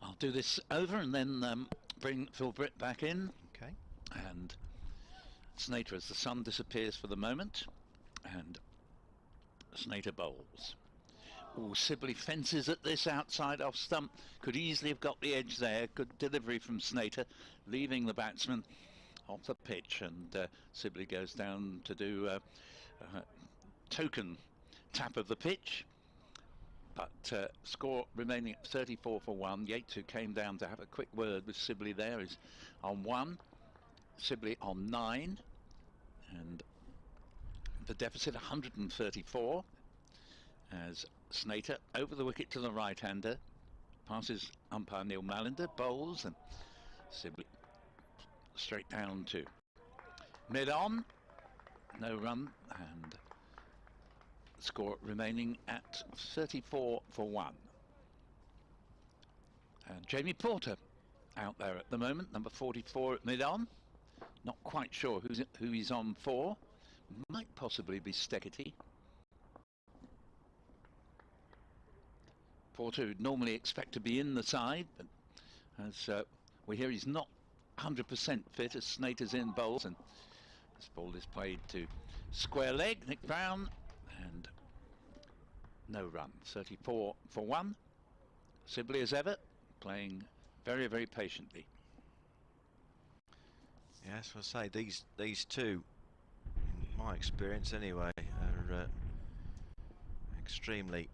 [SPEAKER 5] I'll do this over and then bring Phil Britt back in.
[SPEAKER 4] Okay.
[SPEAKER 5] And Snater, as the sun disappears for the moment, and Snater bowls. Oh, Sibley fences at this outside off stump. Could easily have got the edge there. Good delivery from Snater, leaving the batsman off the pitch, and Sibley goes down to do a token tap of the pitch. But score remaining at 34 for 1. Yates, who came down to have a quick word with Sibley there, is on 1. Sibley on 9. And the deficit 134 as Snater over the wicket to the right-hander, Passes umpire Neil Mallender, bowls, and Sibley straight down to mid-on. No run, and score remaining at 34 for 1. And Jamie Porter out there at the moment, number 44 at mid-on. Not quite sure who he's on for. Might possibly be Steggety. Porter, who'd normally expect to be in the side, but as we hear, he's not 100% fit as Snater's in bowls, and this ball is played to square leg, Nick Brown, and no run. 34 for 1. Sibley as ever, playing very, very patiently.
[SPEAKER 4] Yes, I say these two, in my experience anyway, are extremely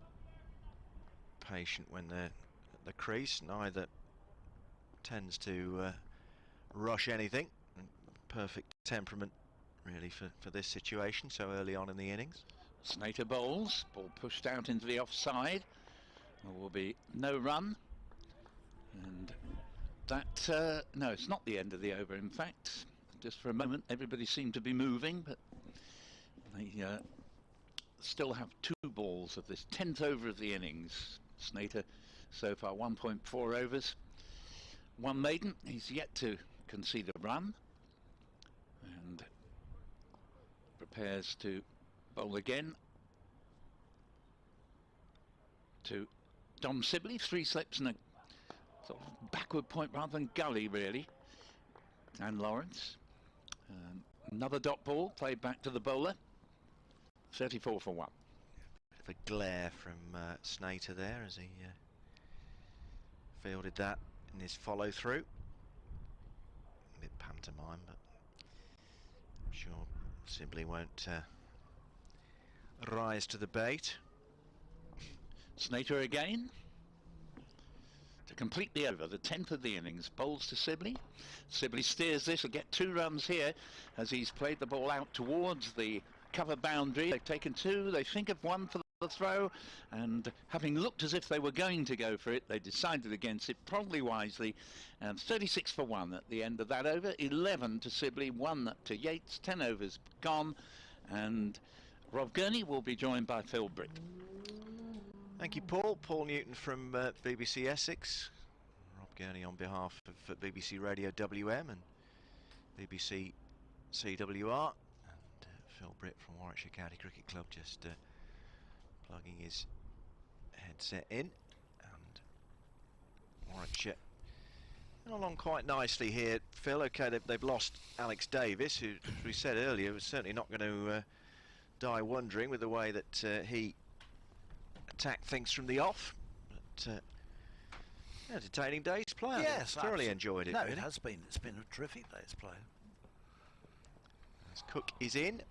[SPEAKER 4] patient when they're at the crease. Neither tends to rush anything. Perfect temperament really for this situation so early on in the innings.
[SPEAKER 5] Snater bowls, ball pushed out into the offside. There will be no run, and that no, it's not the end of the over. In fact, just for a moment everybody seemed to be moving, but they still have 2 balls of this 10th over of the innings. Snater so far 1.4 overs, 1 maiden. He's yet to concede a run, and prepares to bowl again to Dom Sibley. 3 slips and a sort of backward point rather than gully really. Dan Lawrence. Another dot ball played back to the bowler. 34 for 1.
[SPEAKER 4] Bit of a glare from Snater there as he fielded that in his follow through. A bit pantomime, but I'm sure Sibley won't rise to the bait.
[SPEAKER 5] Snater again to complete the over, the 10th of the innings. Bowls to Sibley. Sibley steers this. Will get 2 runs here as he's played the ball out towards the cover boundary. They've taken 2. They think of 1 for the throw, and having looked as if they were going to go for it, they decided against it, probably wisely. And 36 for 1 at the end of that over. 11 to Sibley, 1 to Yates. 10 overs gone, and Rob Gurney will be joined by Phil Britt.
[SPEAKER 4] Thank you, Paul. Paul Newton from BBC Essex. Rob Gurney on behalf of BBC Radio WM and BBC CWR. And Phil Britt from Warwickshire County Cricket Club just plugging his headset in. And Warwickshire along quite nicely here, Phil. Okay, they've lost Alex Davis, who, as we said earlier, was certainly not going to die wondering with the way that he attacked things from the off. But entertaining day's play.
[SPEAKER 2] Yes,
[SPEAKER 4] thoroughly enjoyed it.
[SPEAKER 2] No,
[SPEAKER 4] really.
[SPEAKER 2] it has been. It's been a terrific day's play.
[SPEAKER 4] As Cook is in.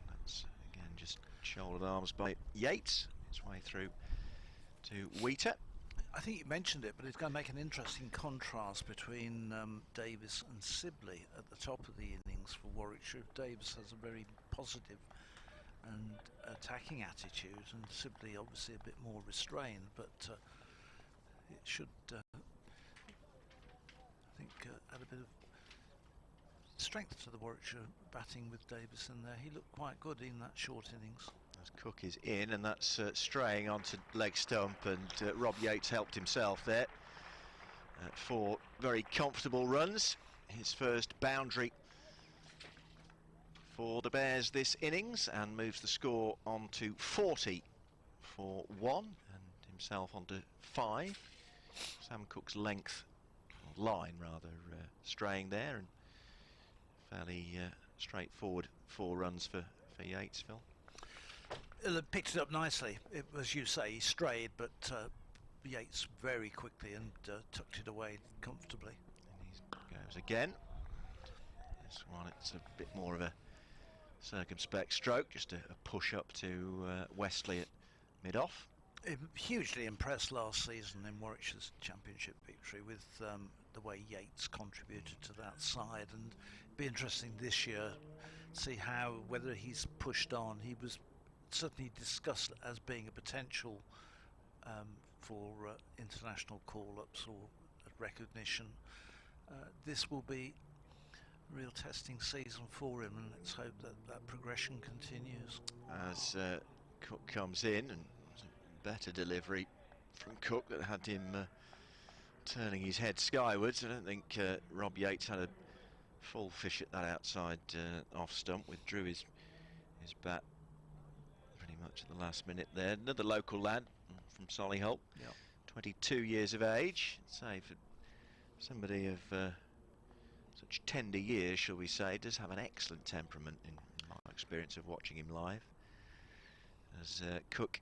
[SPEAKER 4] That's again just shouldered arms by Yates. Its way through to Wheater.
[SPEAKER 2] I think you mentioned it, but it's going to make an interesting contrast between Davis and Sibley at the top of the innings for Warwickshire. Davis has a very positive and attacking attitude, and Sibley obviously a bit more restrained, but it should I think add a bit of strength to the Warwickshire batting with Davis in there. He looked quite good in that short innings.
[SPEAKER 4] As Cook is in, and that's straying onto leg stump, and Rob Yates helped himself there. 4 very comfortable runs. His first boundary for the Bears this innings, and moves the score on to 40 for 1, and himself on to 5. Sam Cook's length, or line rather, straying there, and fairly straightforward 4 runs for Yates, Phil.
[SPEAKER 2] It picked it up nicely. It, as you say, he strayed, but Yates very quickly and tucked it away comfortably.
[SPEAKER 4] And he goes again. This one, it's a bit more of a circumspect stroke, just a push up to Wesley at mid-off.
[SPEAKER 2] Hugely impressed last season in Warwickshire's championship victory with the way Yates contributed to that side, and it'd be interesting this year to see whether he's pushed on. He was certainly discussed as being a potential for international call-ups or recognition. This will be a real testing season for him, and let's hope that that progression continues.
[SPEAKER 4] As Cook comes in, and it was a better delivery from Cook that had him turning his head skywards. I don't think Rob Yates had a full fish at that outside off stump, withdrew his bat pretty much at the last minute there. Another local lad from Solihull,
[SPEAKER 2] Yep.
[SPEAKER 4] 22 years of age. I'd say for somebody of such tender years, shall we say, does have an excellent temperament in my experience of watching him live. As Cook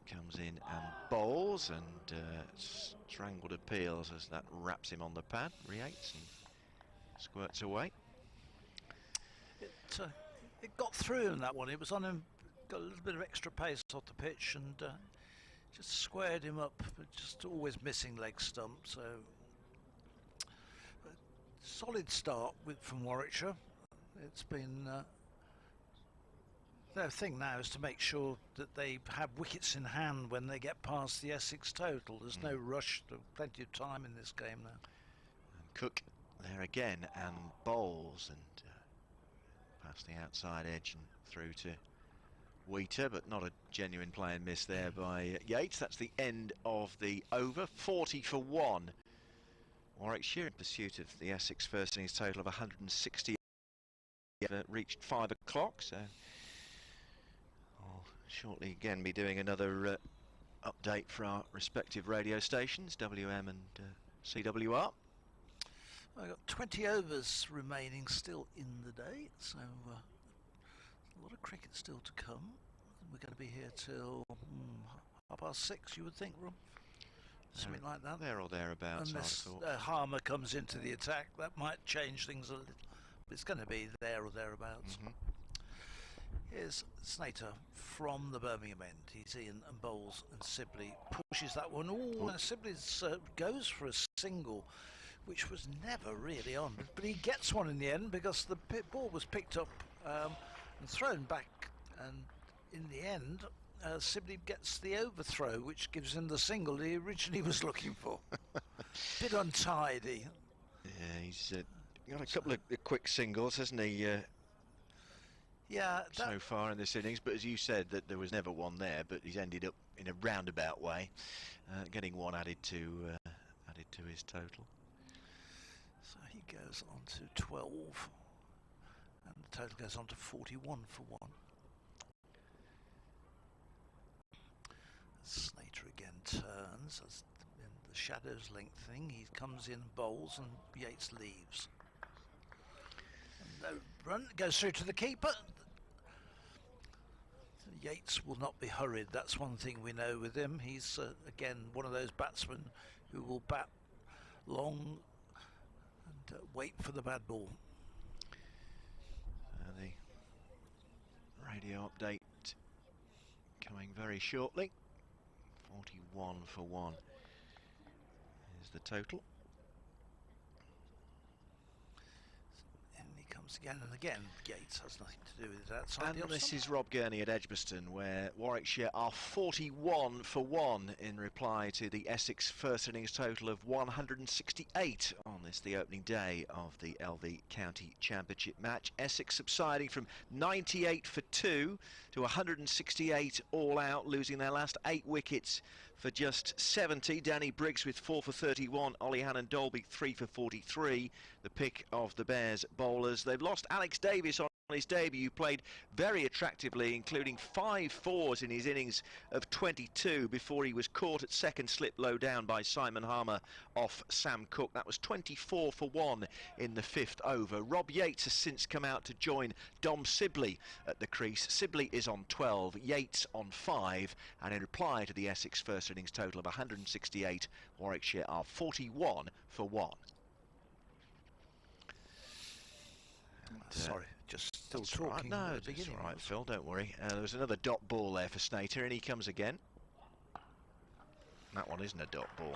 [SPEAKER 4] comes in and bowls, and strangled appeals as that wraps him on the pad. Yates and squirts away.
[SPEAKER 2] It got through in that one. It was on him, got a little bit of extra pace off the pitch, and just squared him up, but just always missing leg stump. So solid start from Warwickshire. It's been their thing now is to make sure that they have wickets in hand when they get past the Essex total. There's no rush, there's plenty of time in this game now.
[SPEAKER 4] And Cook there again, and bowls, and past the outside edge and through to Wheater, but not a genuine play and miss there by Yates. That's the end of the over. 40 for 1. Warwickshire in pursuit of the Essex first innings total of 160. Reached 5 o'clock, so I'll shortly again be doing another update for our respective radio stations, WM and CWR.
[SPEAKER 2] I've got 20 overs remaining still in the day, so a lot of cricket still to come. We're going to be here till 6:30, you would think, Rob? Something like that.
[SPEAKER 4] There or thereabouts,
[SPEAKER 2] unless
[SPEAKER 4] I thought.
[SPEAKER 2] Harmer comes into the attack, that might change things a little. But it's going to be there or thereabouts. Here's Snater from the Birmingham end. He's in and bowls, and Sibley pushes that one. Now Sibley goes for a single, which was never really on, but he gets one in the end because the ball was picked up and thrown back, and in the end Sibley gets the overthrow, which gives him the single he originally was looking for. Bit untidy.
[SPEAKER 4] Yeah, he's got a couple of quick singles, hasn't he?
[SPEAKER 2] Yeah,
[SPEAKER 4] so far in this innings, but as you said, that there was never one there, but he's ended up in a roundabout way, getting one added to his total.
[SPEAKER 2] So he goes on to 12, and the total goes on to 41 for 1. Snater again turns as the shadows lengthening. He comes in, bowls, and Yates leaves. And no run, goes through to the keeper. Yates will not be hurried. That's one thing we know with him. He's again one of those batsmen who will bat long and wait for the bad ball.
[SPEAKER 4] The radio update coming very shortly. 41 for 1 is the total.
[SPEAKER 2] And he comes again and again. Yates has nothing to do with that side.
[SPEAKER 4] And this is Rob Gurney at Edgbaston, where Warwickshire are 41 for 1 in reply to the Essex first innings total of 168 on this, the opening day of the LV County Championship match. Essex subsiding from 98 for 2 to 168 all out, losing their last 8 wickets for just 70. Danny Briggs with 4 for 31, Ollie Hannon-Dolby 3 for 43, the pick of the Bears bowlers. They've lost Alex Davis on his debut, played very attractively, including 5 fours in his innings of 22 before he was caught at second slip low down by Simon Harmer off Sam Cook. That was 24 for 1 in the 5th over. Rob Yates has since come out to join Dom Sibley at the crease. Sibley is on 12, Yates on 5, and in reply to the Essex first innings total of 168, Warwickshire are 41 for 1.
[SPEAKER 2] Sorry, just still talking.
[SPEAKER 4] Right. No, it's all right, Phil, don't worry. There was another dot ball there for Snater, and he comes again. That one isn't a dot ball.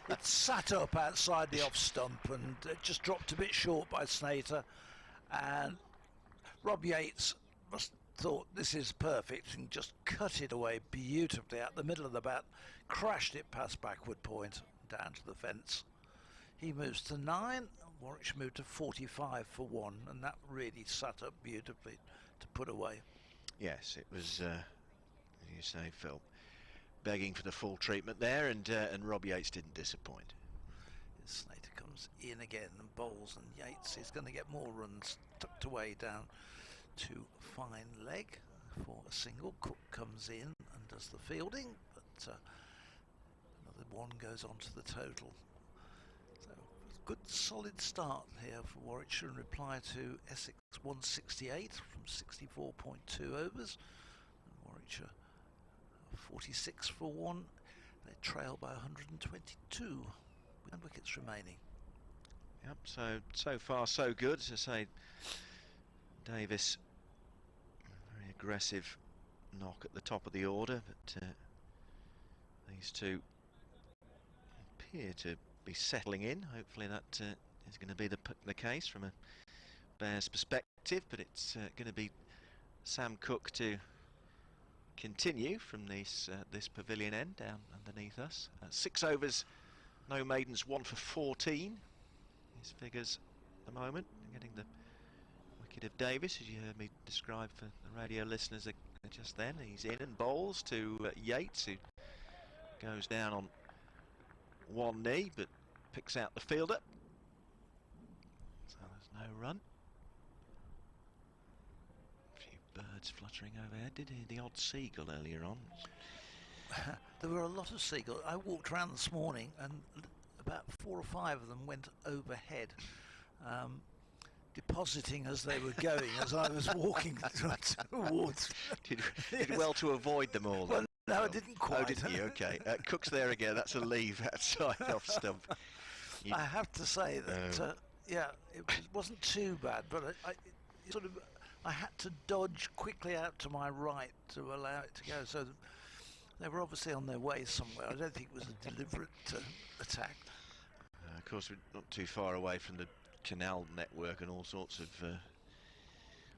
[SPEAKER 2] It sat up outside the off stump, and it just dropped a bit short by Snater. And Rob Yates must thought this is perfect and just cut it away beautifully out the middle of the bat, crashed it past backward point down to the fence. He moves to 9, Warwickshire moved to 45 for 1, and that really sat up beautifully to put away.
[SPEAKER 4] Yes, it was, as you say, Phil, begging for the full treatment there, and Rob Yates didn't disappoint.
[SPEAKER 2] Slater comes in again and bowls, and Yates is going to get more runs, tucked away down to fine leg for a single. Cook comes in and does the fielding, but another one goes on to the total. So good solid start here for Warwickshire in reply to Essex 168 from 64.2 overs. And Warwickshire 46 for 1. They trail by 122 with wickets remaining.
[SPEAKER 4] Yep, so far so good. As I say, Davis, very aggressive knock at the top of the order, but these two appear to be settling in. Hopefully that is going to be the case from a Bears perspective, but it's going to be Sam Cook to continue from this pavilion end down underneath us. 6 overs, no maidens, 1 for 14. His figures at the moment, getting the wicket of Davis, as you heard me describe for the radio listeners just then. He's in and bowls to Yates, who goes down on one knee but picks out the fielder. So there's no run. A few birds fluttering overhead. Did hear the odd seagull earlier on.
[SPEAKER 2] There were a lot of seagulls. I walked around this morning and about 4 or 5 of them went overhead, depositing as they were going as I was walking towards.
[SPEAKER 4] Did well to avoid them all.
[SPEAKER 2] Well, no, I didn't quite.
[SPEAKER 4] Oh, didn't you? Okay. Cook's there again. That's a leave outside off stump.
[SPEAKER 2] I have to say that, yeah, it wasn't too bad, but I had to dodge quickly out to my right to allow it to go. So they were obviously on their way somewhere. I don't think it was a deliberate attack.
[SPEAKER 4] Of course, we're not too far away from the canal network, and all sorts of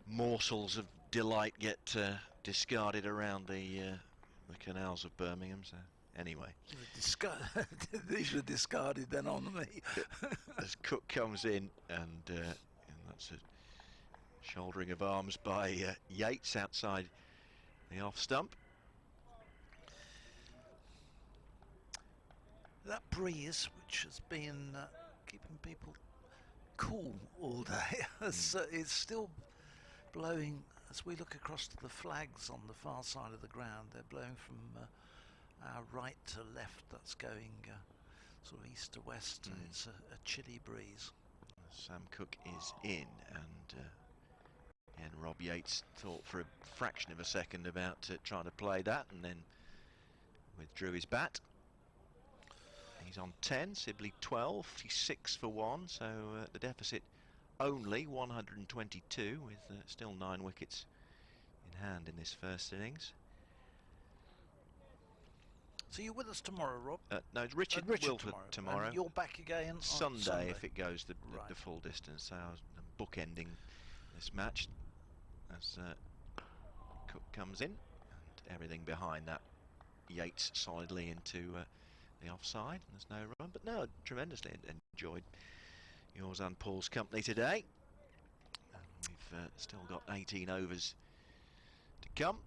[SPEAKER 4] morsels of delight get discarded around the canals of Birmingham. So anyway,
[SPEAKER 2] these were discarded then on me.
[SPEAKER 4] As Cook comes in, and that's a shouldering of arms by Yates outside the off stump.
[SPEAKER 2] That breeze, which has been keeping people cool all day, is still blowing. As we look across to the flags on the far side of the ground, they're blowing from our right to left. That's going sort of east to west. It's a chilly breeze.
[SPEAKER 4] Sam Cook is in, and Rob Yates thought for a fraction of a second about trying to play that, and then withdrew his bat. He's on 10, Sibley 12, 56 for 1, so the deficit only 122, with still 9 wickets in hand in this first innings.
[SPEAKER 2] So you're with us tomorrow, Rob?
[SPEAKER 4] No, it's Richard Wilford tomorrow.
[SPEAKER 2] And you're back again on Sunday
[SPEAKER 4] if it goes the full distance. So I'm bookending this match as Cook comes in, and everything behind that, Yates solidly into the offside. There's no run, but no, tremendously enjoyed yours and Paul's company today. And we've still got 18 overs to come.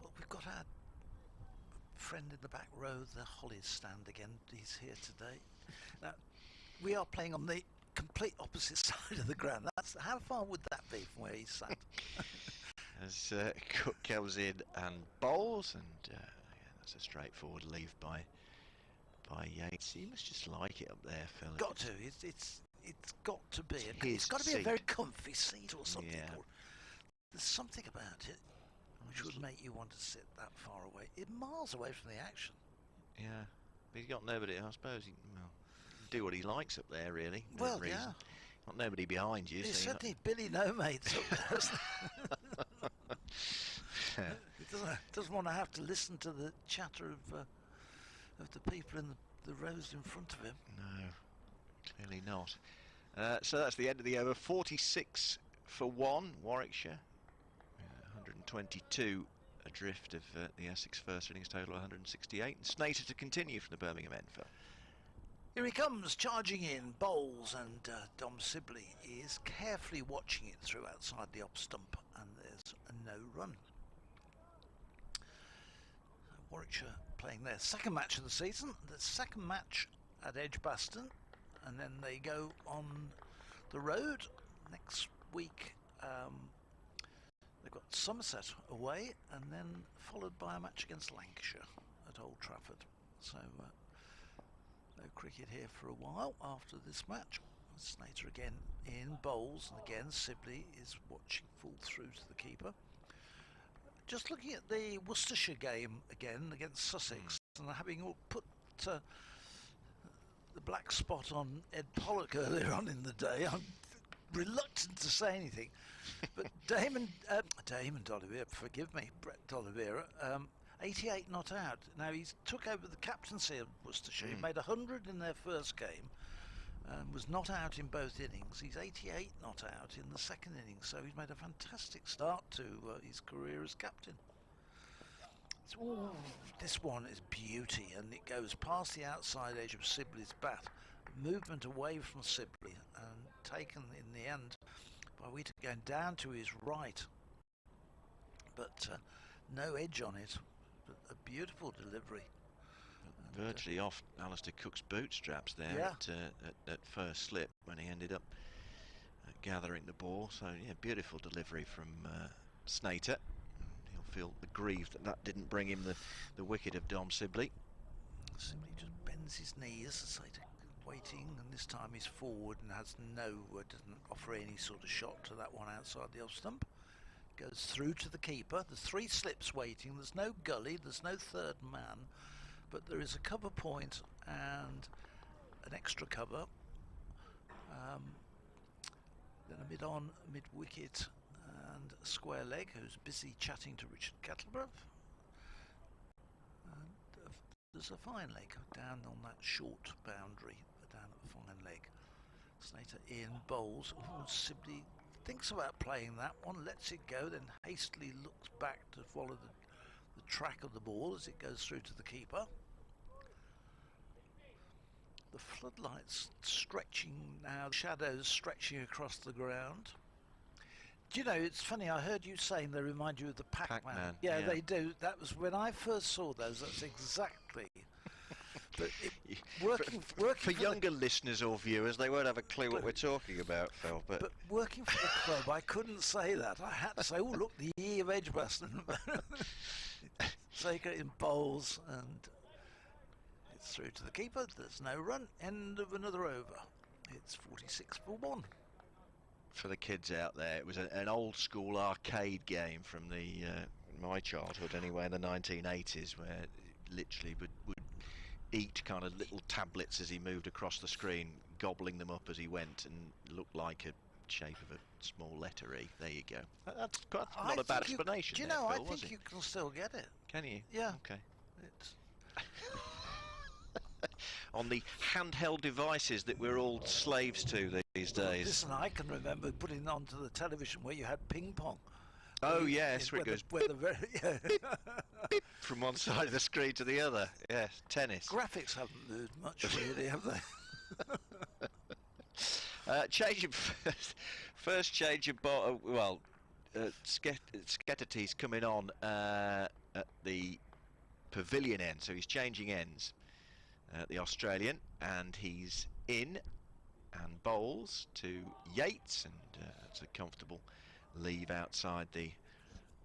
[SPEAKER 2] Well, we've got our friend in the back row, the Hollies stand again. He's here today. Now, we are playing on the complete opposite side of the ground. How far would that be from where he's sat?
[SPEAKER 4] As Cook comes in and bowls, and yeah, that's a straightforward leave by Yates. He must just like it up there, Phil.
[SPEAKER 2] Got to. It's got to be.
[SPEAKER 4] It's
[SPEAKER 2] got to be a very comfy seat or something.
[SPEAKER 4] Yeah.
[SPEAKER 2] Or there's something about it which would make you want to sit that far away. It's miles away from the action.
[SPEAKER 4] Yeah, but he's got nobody. I suppose he can do what he likes up there, really.
[SPEAKER 2] Well,
[SPEAKER 4] reason.
[SPEAKER 2] yeah.
[SPEAKER 4] Got nobody behind you.
[SPEAKER 2] It's
[SPEAKER 4] so
[SPEAKER 2] certainly Billy No Mates up there, isn't it? It doesn't want to have to listen to the chatter of the people in the rows in front of him.
[SPEAKER 4] No, clearly not. So that's the end of the over. 46 for 1, Warwickshire. 122 adrift of the Essex first innings total, 168. And Snater to continue from the Birmingham end, Phil.
[SPEAKER 2] Here he comes, charging in, bowls, and Dom Sibley is carefully watching it through outside the off stump, and there's a no run. Warwickshire playing their second match of the season, the second match at Edgbaston, and then they go on the road next week. They've got Somerset away, and then followed by a match against Lancashire at Old Trafford. So no cricket here for a while after this match. Snater again in bowls, and again Sibley is watching full through to the keeper. Just looking at the Worcestershire game again against Sussex, and having put the black spot on Ed Pollock earlier on in the day, I'm reluctant to say anything. But Damon D'Oliveira, forgive me, Brett D'Oliveira, 88 not out. Now he's took over the captaincy of Worcestershire. He made 100 in their first game, was not out in both innings. He's 88 not out in the second innings, so he's made a fantastic start to his career as captain. This one is beauty, and it goes past the outside edge of Sibley's bat. Movement away from Sibley and taken in the end by Wicket going down to his right, but no edge on it. But a beautiful delivery.
[SPEAKER 4] Virtually off Alistair Cook's bootstraps there,
[SPEAKER 2] yeah,
[SPEAKER 4] at first slip when he ended up gathering the ball. So yeah, beautiful delivery from Snater. He'll feel aggrieved that didn't bring him the wicket of Dom Sibley.
[SPEAKER 2] Sibley just bends his knees, Snater waiting, and this time he's forward and has doesn't offer any sort of shot to that one outside the off stump. Goes through to the keeper. There's 3 slips waiting. There's no gully. There's no third man. But there is a cover point and an extra cover. Then a mid-on, mid-wicket and a square leg who's busy chatting to Richard Kettlebrove. And there's a fine leg down on that short boundary, down at the fine leg. Snater in bowls. Sibley thinks about playing that one, lets it go, then hastily looks back to follow the track of the ball as it goes through to the keeper. The floodlights stretching now, the shadows stretching across the ground. Do you know, it's funny, I heard you saying they remind you of the Pac-Man. Yeah, they do. That was when I first saw those, that's exactly. But working
[SPEAKER 4] for younger listeners or viewers, they won't have a clue what we're talking about, Phil. But
[SPEAKER 2] working for the club, I couldn't say that. I had to say, oh, look, the E of Edgbaston. Take it in bowls, and it's through to the keeper. There's no run. End of another over. It's 46 for 1.
[SPEAKER 4] For the kids out there, it was an old school arcade game from my childhood anyway, in the 1980s, where literally would eat kind of little tablets as he moved across the screen, gobbling them up as he went, and looked like a shape of a small letter E. There you go. That's not a bad explanation.
[SPEAKER 2] Do you
[SPEAKER 4] there,
[SPEAKER 2] know,
[SPEAKER 4] Phil,
[SPEAKER 2] I think you can still get it.
[SPEAKER 4] Can you?
[SPEAKER 2] Yeah.
[SPEAKER 4] Okay.
[SPEAKER 2] It's
[SPEAKER 4] on the handheld devices that we're all slaves to these days.
[SPEAKER 2] Listen, I can remember putting onto the television where you had ping pong.
[SPEAKER 4] Oh yes, where it goes
[SPEAKER 2] beep,
[SPEAKER 4] beep, from one side of the screen to the other. Yes, tennis.
[SPEAKER 2] Graphics haven't moved much, really, have they?
[SPEAKER 4] First change of Sketterty's coming on at the pavilion end, so he's changing ends. The Australian, and he's in and bowls to Yates, and it's a comfortable leave outside the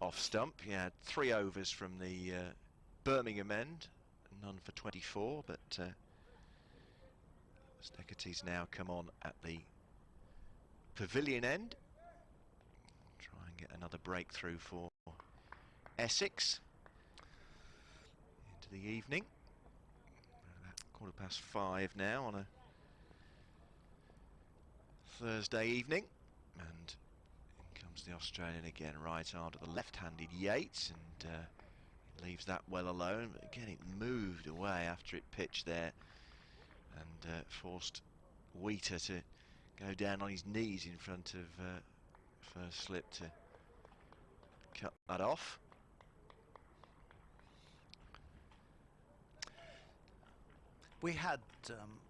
[SPEAKER 4] off stump. He had 3 overs from the Birmingham end, none for 24, but Sketterty's now come on at the pavilion end. Try and get another breakthrough for Essex into the evening. 5:15 now on a Thursday evening, and in comes the Australian again, right arm to the left-handed Yates, and he leaves that well alone, but again it moved away after it pitched there, and forced Wheater to go down on his knees in front of first slip to cut that off.
[SPEAKER 2] We had,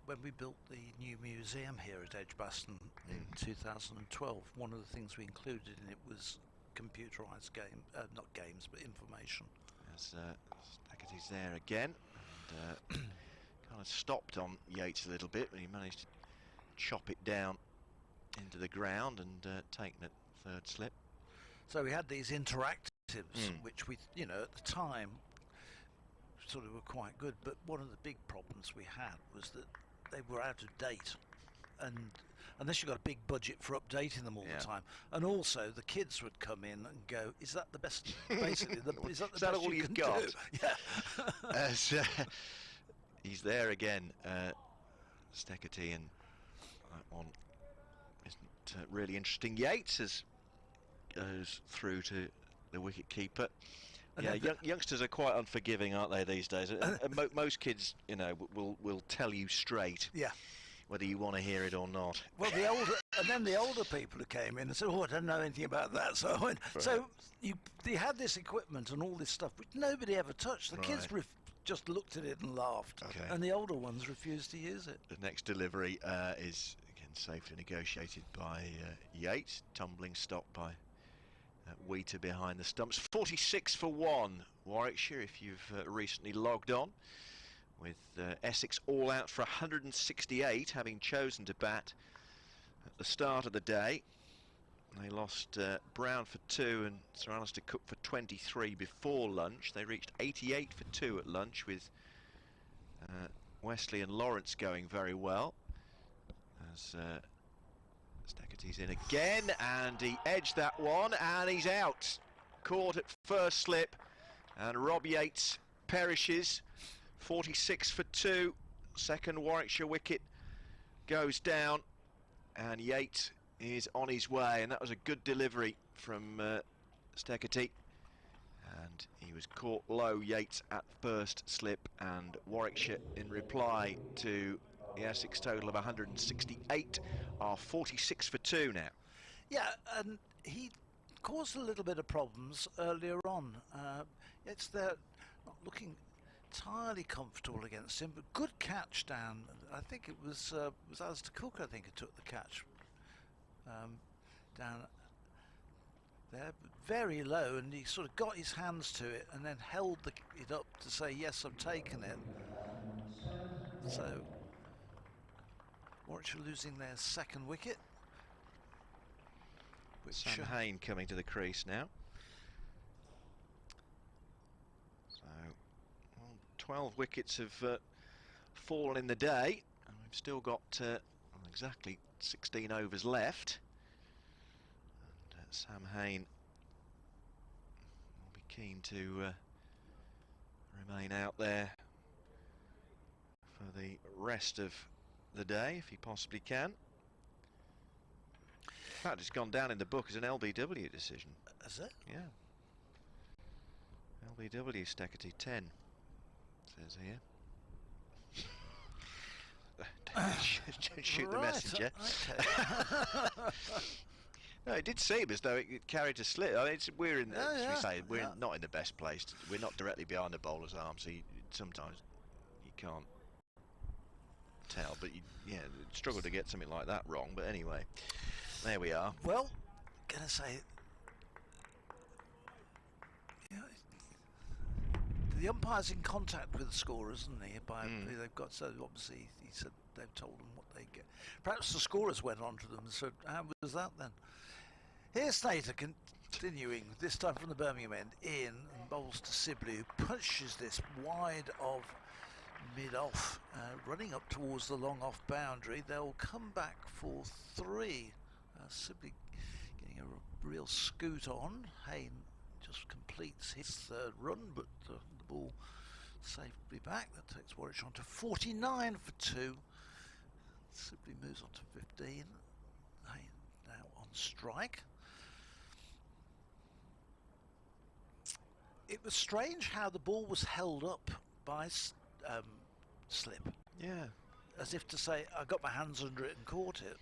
[SPEAKER 2] when we built the new museum here at Edgbaston in 2012, one of the things we included in it was computerised not games, but information.
[SPEAKER 4] As Stackerty's there again, and kind of stopped on Yates a little bit, but he managed to chop it down into the ground and take that third slip.
[SPEAKER 2] So we had these interactives, which we, you know, at the time sort of were quite good, but one of the big problems we had was that they were out of date, and unless you got a big budget for updating them all the time, and also the kids would come in and go, "Is that the best? Basically, is that the best
[SPEAKER 4] all
[SPEAKER 2] you
[SPEAKER 4] you've
[SPEAKER 2] can
[SPEAKER 4] got?"
[SPEAKER 2] do? Yeah.
[SPEAKER 4] As he's there again, Stackerty, and that one isn't really interesting. Yates goes through to the wicket keeper. Yeah, youngsters are quite unforgiving, aren't they, these days? And most kids, you know, will tell you straight.
[SPEAKER 2] Yeah.
[SPEAKER 4] Whether you want to hear it or not.
[SPEAKER 2] Well, then the older people who came in and said, "Oh, I don't know anything about that." So I went,
[SPEAKER 4] Right.
[SPEAKER 2] so they had this equipment and all this stuff which nobody ever touched. The kids just looked at it and laughed, and the older ones refused to use it.
[SPEAKER 4] The next delivery is again safely negotiated by Yates, tumbling stop by Wheater behind the stumps. 46 for 1 Warwickshire, if you've recently logged on, with Essex all out for 168, having chosen to bat at the start of the day. They lost Brown for 2 and Sir Alistair Cook for 23 before lunch. They reached 88 for 2 at lunch, with Wesley and Lawrence going very well. As Stackerty's in again, and he edged that one, and he's out. Caught at first slip, and Rob Yates perishes. 46 for 2. Second Warwickshire wicket goes down, and Yates is on his way, and that was a good delivery from Stackerty, and he was caught low, Yates, at first slip, and Warwickshire, in reply to the Essex total of 168, are 46 for 2 now.
[SPEAKER 2] Yeah, and he caused a little bit of problems earlier on. It's there not looking entirely comfortable against him, but good catch down. I think it was Alistair Cook, I think, who took the catch down there, very low, and he sort of got his hands to it and then held it up to say, "Yes, I've taken it." So Warwickshire losing their second wicket.
[SPEAKER 4] Sam Hain coming to the crease now. So 12 wickets have fallen in the day, and we've still got exactly 16 overs left. And Sam Hain will be keen to remain out there for the rest of the day, if he possibly can. In fact, it's gone down in the book as an LBW decision.
[SPEAKER 2] Is it?
[SPEAKER 4] Yeah. LBW Stackerty 10, says here. Shoot the messenger.
[SPEAKER 2] Okay.
[SPEAKER 4] No, it did seem as though it carried a slip. I mean, we're in, as we say, we're
[SPEAKER 2] yeah.
[SPEAKER 4] not in the best place. We're not directly behind the bowler's arm, so sometimes you can't tell. But you struggle to get something like that wrong. But anyway, there we are.
[SPEAKER 2] Well, gonna say, the umpire's in contact with the scorers, isn't he? They've got, so obviously he said they've told them what they get. Perhaps the scorers went on to them and said, "How was that then?" Here's Slater continuing, this time from the Birmingham end, in and bowls to Sibley, who punches this wide of mid-off, running up towards the long-off boundary. They'll come back for 3. Sibley getting a real scoot on. Hain just completes his third run, but the ball safely back. That takes Warwickshire on to 49 for 2. Sibley moves on to 15. Hain now on strike. It was strange how the ball was held up by Slip.
[SPEAKER 4] Yeah.
[SPEAKER 2] As if to say, I got my hands under it and caught it.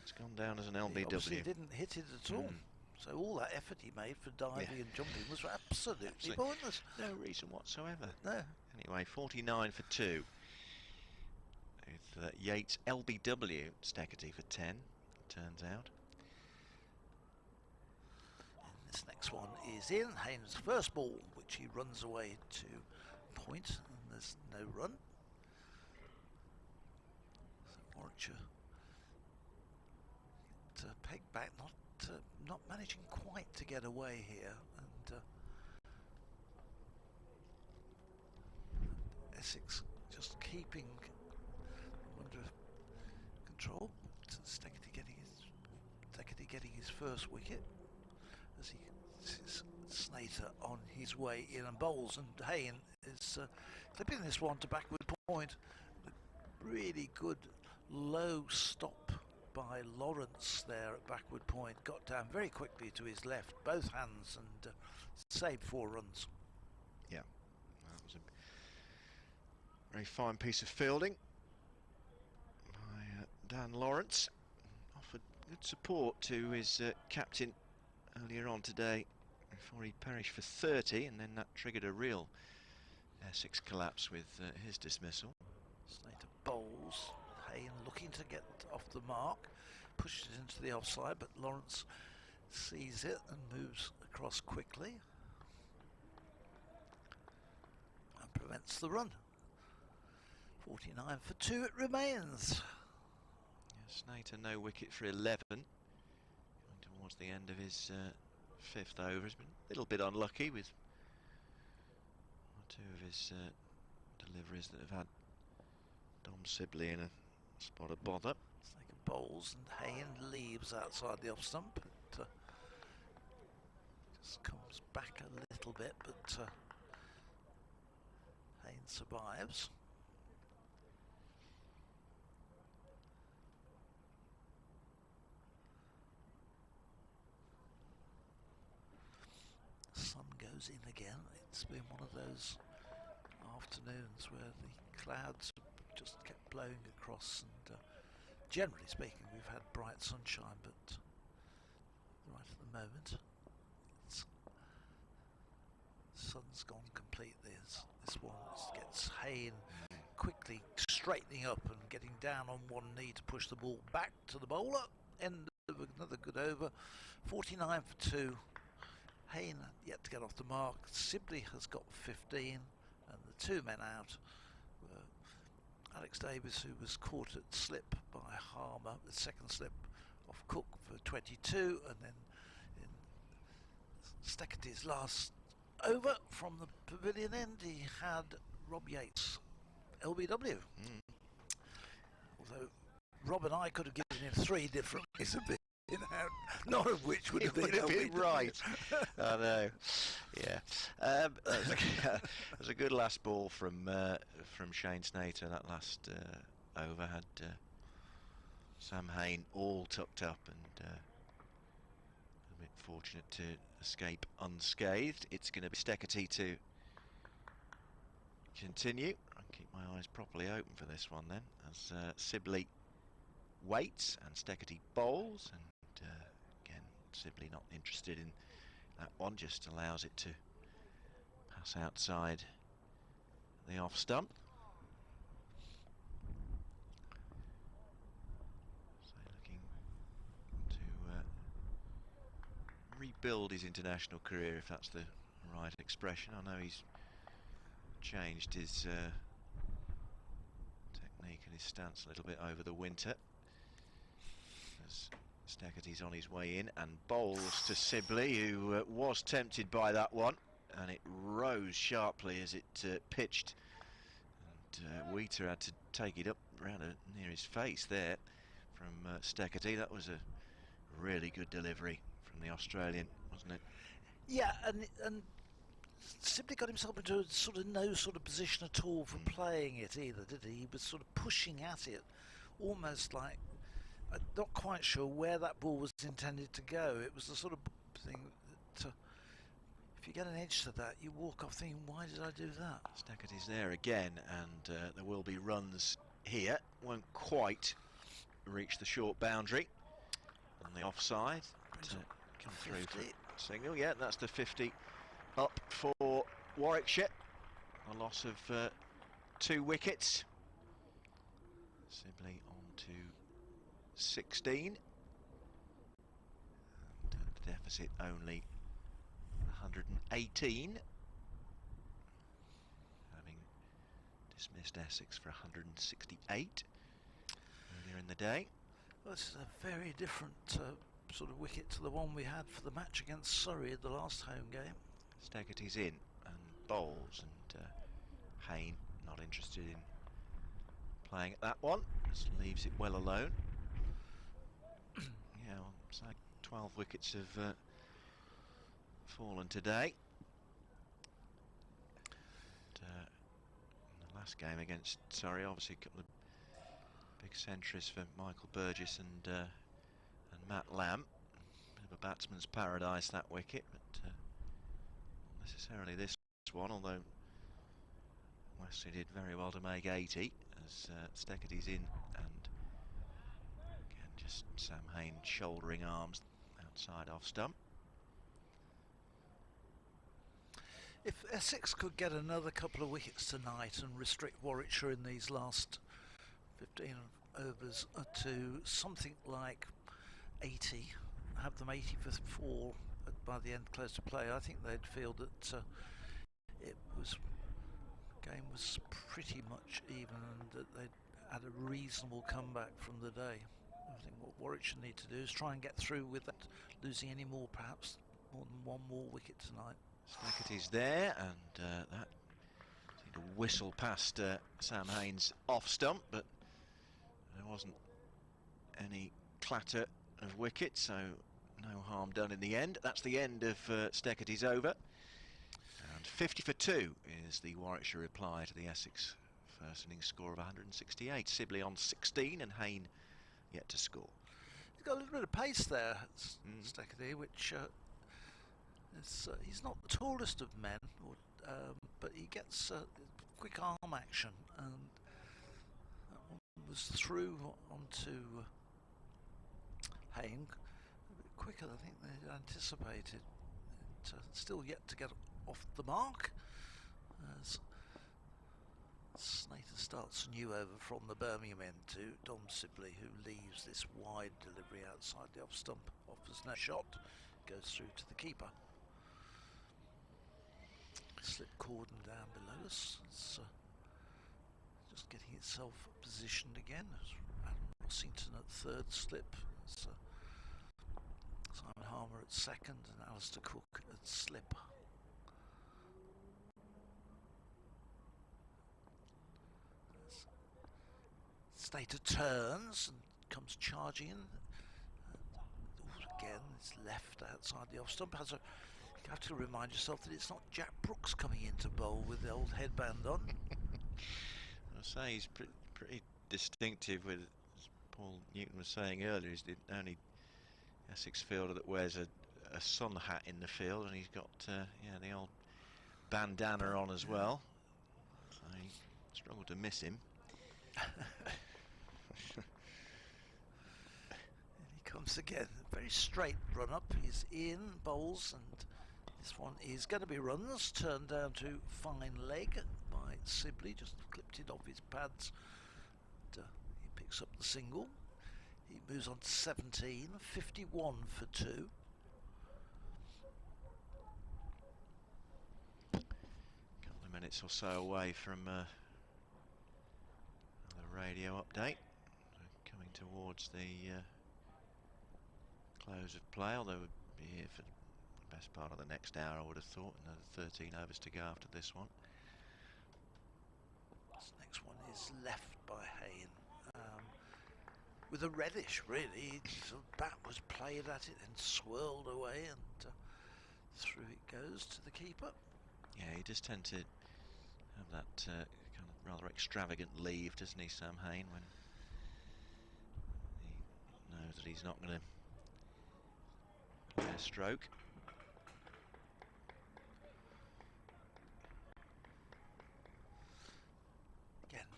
[SPEAKER 4] It's gone down as an
[SPEAKER 2] he
[SPEAKER 4] LBW.
[SPEAKER 2] obviously didn't hit it at all. So all that effort he made for diving and jumping was absolutely pointless.
[SPEAKER 4] No reason whatsoever.
[SPEAKER 2] No.
[SPEAKER 4] Anyway, 49 for 2. With Yates LBW, Steckety for 10, turns out.
[SPEAKER 2] And this next one is in. Haynes' first ball, which he runs away to point, and there's no run. So Warwickshire to peg back, not managing quite to get away here, and Essex just keeping under control. Steckety getting his first wicket as he sees Snater on his way in and bowls, and Hayne is clipping this one to backward point. Really good low stop by Lawrence there at backward point, got down very quickly to his left, both hands, and saved 4 runs.
[SPEAKER 4] Yeah, that was a very fine piece of fielding by Dan Lawrence. Offered good support to his captain earlier on today before he perished for 30, and then that triggered a real Essex collapse with his dismissal.
[SPEAKER 2] Slater bowls. Hayne looking to get off the mark, pushes it into the offside, but Lawrence sees it and moves across quickly and prevents the run. 49 for 2 it remains.
[SPEAKER 4] Yeah, Snater no wicket for 11. Going towards the end of his 5th over. He's been a little bit unlucky with 1 or 2 of his deliveries that have had Dom Sibley in a spot of bother.
[SPEAKER 2] Snaker bowls and Hayne leaves outside the off stump. It just comes back a little bit, but Hayne survives. Sun goes in again. It's been one of those afternoons where the clouds just kept blowing across, and generally speaking we've had bright sunshine, but right at the moment sun's gone completely. This one gets Hayne quickly straightening up and getting down on one knee to push the ball back to the bowler. End of another good over. 49 for 2. Hayne yet to get off the mark. Sibley has got 15, and the 2 men out were Alex Davis, who was caught at slip by Harmer, the second slip off Cook for 22, and then in Steckety's last over from the pavilion end he had Rob Yates LBW. Although Rob and I could have given him 3 different ways of being out, none of which would have been
[SPEAKER 4] right. I know. Yeah, there's a good last ball from Shane Snater. That last over had Sam Hayne all tucked up and a bit fortunate to escape unscathed. It's going to be Steckety to continue. I'll keep my eyes properly open for this one then, as Sibley waits and Steckety bowls, and again Sibley not interested in that one, just allows it to pass outside the off stump. So looking to rebuild his international career, if that's the right expression. I know he's changed his technique and his stance a little bit over the winter, as Steckety's on his way in and bowls to Sibley, who was tempted by that one, and it rose sharply as it pitched, and Wheater had to take it up round near his face there from Steckety. That was a really good delivery from the Australian, wasn't it?
[SPEAKER 2] Yeah, and Sibley got himself into no sort of position at all for playing it either, did he? He was sort of pushing at it, almost like, I'm not quite sure where that ball was intended to go. It was the sort of thing that if you get an edge to that, you walk off thinking, why did I do that?
[SPEAKER 4] Steckety's there again, and there will be runs here. Won't quite reach the short boundary on the offside to come through for signal. Yeah, that's the 50 up for Warwickshire. A loss of 2 wickets. Sibley on to 16. And the deficit only 118. Having dismissed Essex for 168 earlier in the day.
[SPEAKER 2] Well, this is a very different sort of wicket to the one we had for the match against Surrey at the last home game.
[SPEAKER 4] Stegarty's in and bowls, and Hayne not interested in playing at that one, just leaves it well alone. Yeah, well, it's like 12 wickets have fallen today. And, in the last game against Surrey, obviously a couple of big centuries for Michael Burgess and Matt Lamb. Bit of a batsman's paradise, that wicket, but not necessarily this one, although Wesley did very well to make 80 as Stegarty's in, and again just Sam Hayne shouldering arms outside off stump.
[SPEAKER 2] If Essex could get another couple of wickets tonight and restrict Warwickshire in these last 15 overs to something like 80, have them 80 for 4 by the end close to play, I think they'd feel that game was pretty much even, and that they'd had a reasonable comeback from the day. I think what Warwickshire need to do is try and get through without losing any more, perhaps more than one more wicket tonight.
[SPEAKER 4] Stegarty's there, and that seemed to whistle past Sam Hayne's off stump, but there wasn't any clatter of wickets, so no harm done in the end. That's the end of Stegarty's over. And 50 for 2 is the Warwickshire reply to the Essex first innings score of 168. Sibley on 16 and Hayne yet to score.
[SPEAKER 2] He's got a little bit of pace there, Stegarty, which he's not the tallest of men, but he gets quick arm action, and that one was through onto Hayne a bit quicker, I think, they anticipated. Still yet to get off the mark as Snater starts a new over from the Birmingham end to Dom Sibley, who leaves this wide delivery outside the off stump, offers no shot, goes through to the keeper. Slip cordon down below us. It's just getting itself positioned again. Adam Rossington at third slip. It's, Simon Harmer at second and Alistair Cook at slip. Snater turns and comes charging in. Again, it's left outside the off stump. You have to remind yourself that it's not Jack Brooks coming into bowl with the old headband on.
[SPEAKER 4] I say he's pretty distinctive, with, as Paul Newton was saying earlier, he's the only Essex fielder that wears a sun hat in the field, and he's got yeah, the old bandana on as well. I struggled to miss him.
[SPEAKER 2] He comes again, very straight run up. He's in, bowls, and this one is going to be runs. Turned down to fine leg by Sibley, just clipped it off his pads. And, he picks up the single. He moves on to 17, 51 for 2.
[SPEAKER 4] Couple of minutes or so away from the radio update. Coming towards the close of play, although we'll be here for the best part of the next hour, I would have thought. Another 13 overs to go after this one.
[SPEAKER 2] This next one is left by Hayne. With a reddish, really. The bat was played at it and swirled away, and through it goes to the keeper.
[SPEAKER 4] Yeah, he does tend to have that kind of rather extravagant leave, doesn't he, Sam Hayne, when he knows that he's not going to play a stroke.
[SPEAKER 2] Again,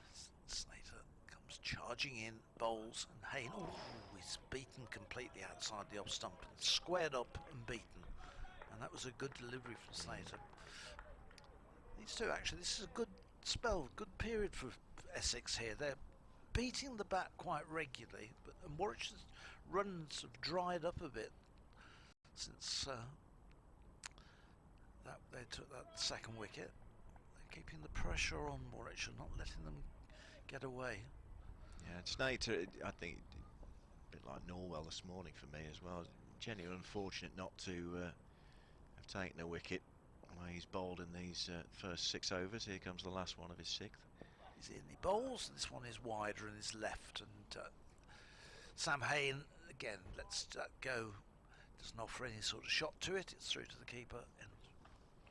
[SPEAKER 2] Snater comes charging in, Bowles and Hayne. Oh, he's beaten completely outside the off stump and squared up and beaten. And that was a good delivery from Slater. These two, actually, this is a good spell, good period for Essex here. They're beating the bat quite regularly, but Warwickshire's runs have dried up a bit since they took that second wicket. They're keeping the pressure on Warwickshire, not letting them get away.
[SPEAKER 4] Yeah, Slater, I think, a bit like Norwell this morning for me as well. Genuinely unfortunate not to have taken a wicket. Well, he's bowled in these first 6 overs. Here comes the last one of his 6th.
[SPEAKER 2] He's in the bowls. This one is wider and is left. And Sam Hayne again lets that go. Doesn't offer any sort of shot to it. It's through to the keeper and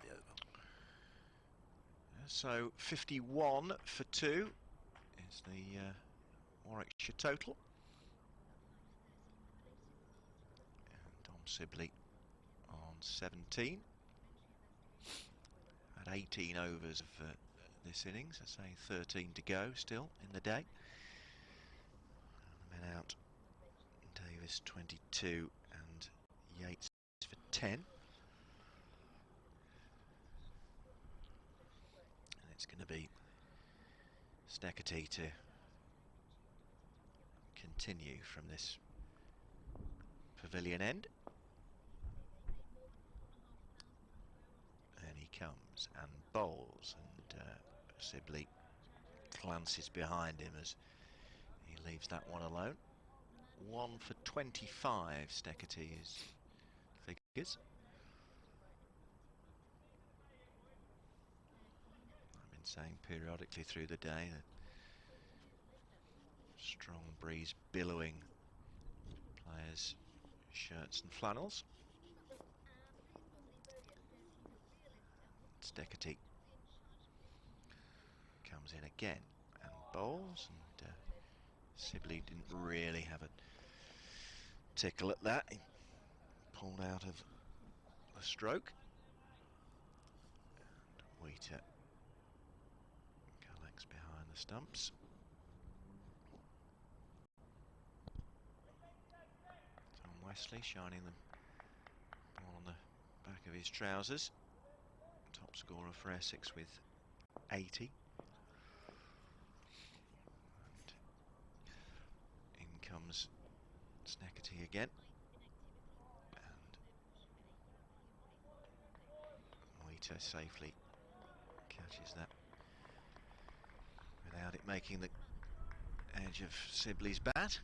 [SPEAKER 2] the over.
[SPEAKER 4] So 51 for 2 is the Warwickshire total. And Dom Sibley on 17. At 18 overs of this innings, I say 13 to go still in the day. And the men out, Davis 22 and Yates for 10. And it's going to be Steckety to continue from this pavilion end. And he comes and bowls, and Sibley glances behind him as he leaves that one alone. 1 for 25, Steckerty's figures. I've been saying periodically through the day that strong breeze billowing players' shirts and flannels. Steckerty comes in again and bowls, and Sibley didn't really have a tickle at that. He pulled out of the stroke. And Wheater collects behind the stumps. Tom Wesley shining the ball on the back of his trousers. Top scorer for Essex with 80. And in comes Steckerty again. And Wheater safely catches that without it making the edge of Sibley's bat.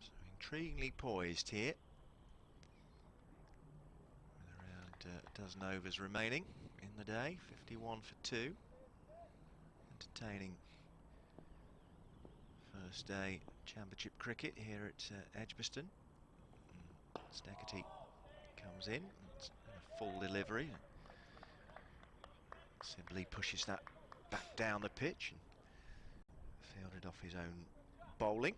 [SPEAKER 4] So intriguingly poised here. A dozen overs remaining in the day. 51 for 2. Entertaining first day championship cricket here at Edgbaston. Steckerty comes in. It's a full delivery. Sibley pushes that back down the pitch and fielded off his own bowling.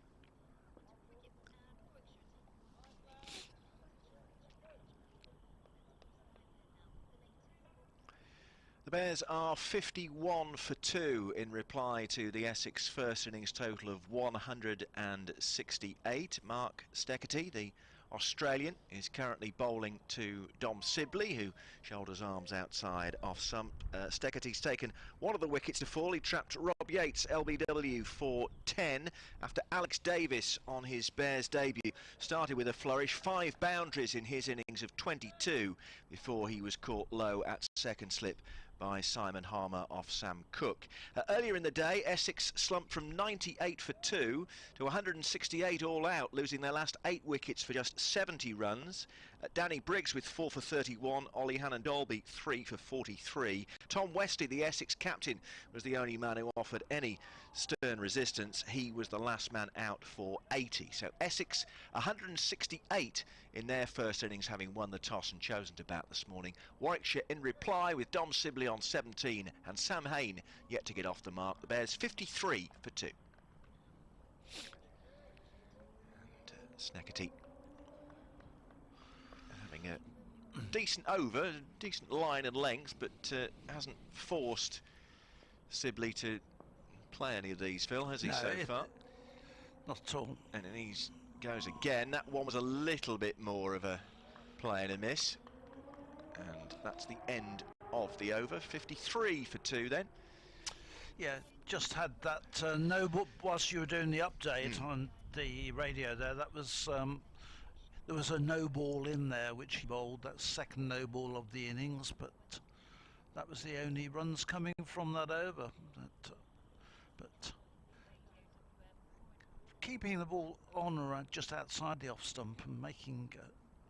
[SPEAKER 4] The Bears are 51 for 2 in reply to the Essex first innings total of 168. Mark Steckerty, the Australian, is currently bowling to Dom Sibley, who shoulders arms outside off stump. Steckerty's taken one of the wickets to fall. He trapped Rob Yates, LBW, for 10 after Alex Davis on his Bears debut started with a flourish. 5 boundaries in his innings of 22 before he was caught low at second slip by Simon Harmer off Sam Cook. Earlier in the day, Essex slumped from 98 for 2 to 168 all out, losing their last 8 wickets for just 70 runs. Danny Briggs with 4 for 31, Ollie Hannon-Dolby 3 for 43. Tom Westley, the Essex captain, was the only man who offered any stern resistance. He was the last man out for 80. So Essex 168 in their first innings, having won the toss and chosen to bat this morning. Warwickshire in reply with Dom Sibley on 17 and Sam Hayne yet to get off the mark. The Bears 53 for 2. And Steckerty having a decent over, decent line and length, but hasn't forced Sibley to play any of these, Phil, has he, so far?
[SPEAKER 2] Not at all.
[SPEAKER 4] And then he goes again. That one was a little bit more of a play and a miss. And that's the end of the over. 53 for 2 then.
[SPEAKER 2] Yeah, just had that no ball whilst you were doing the update on the radio there. That was there was a no ball in there which he bowled. That second no ball of the innings, but that was the only runs coming from that over. But keeping the ball on around just outside the off stump and making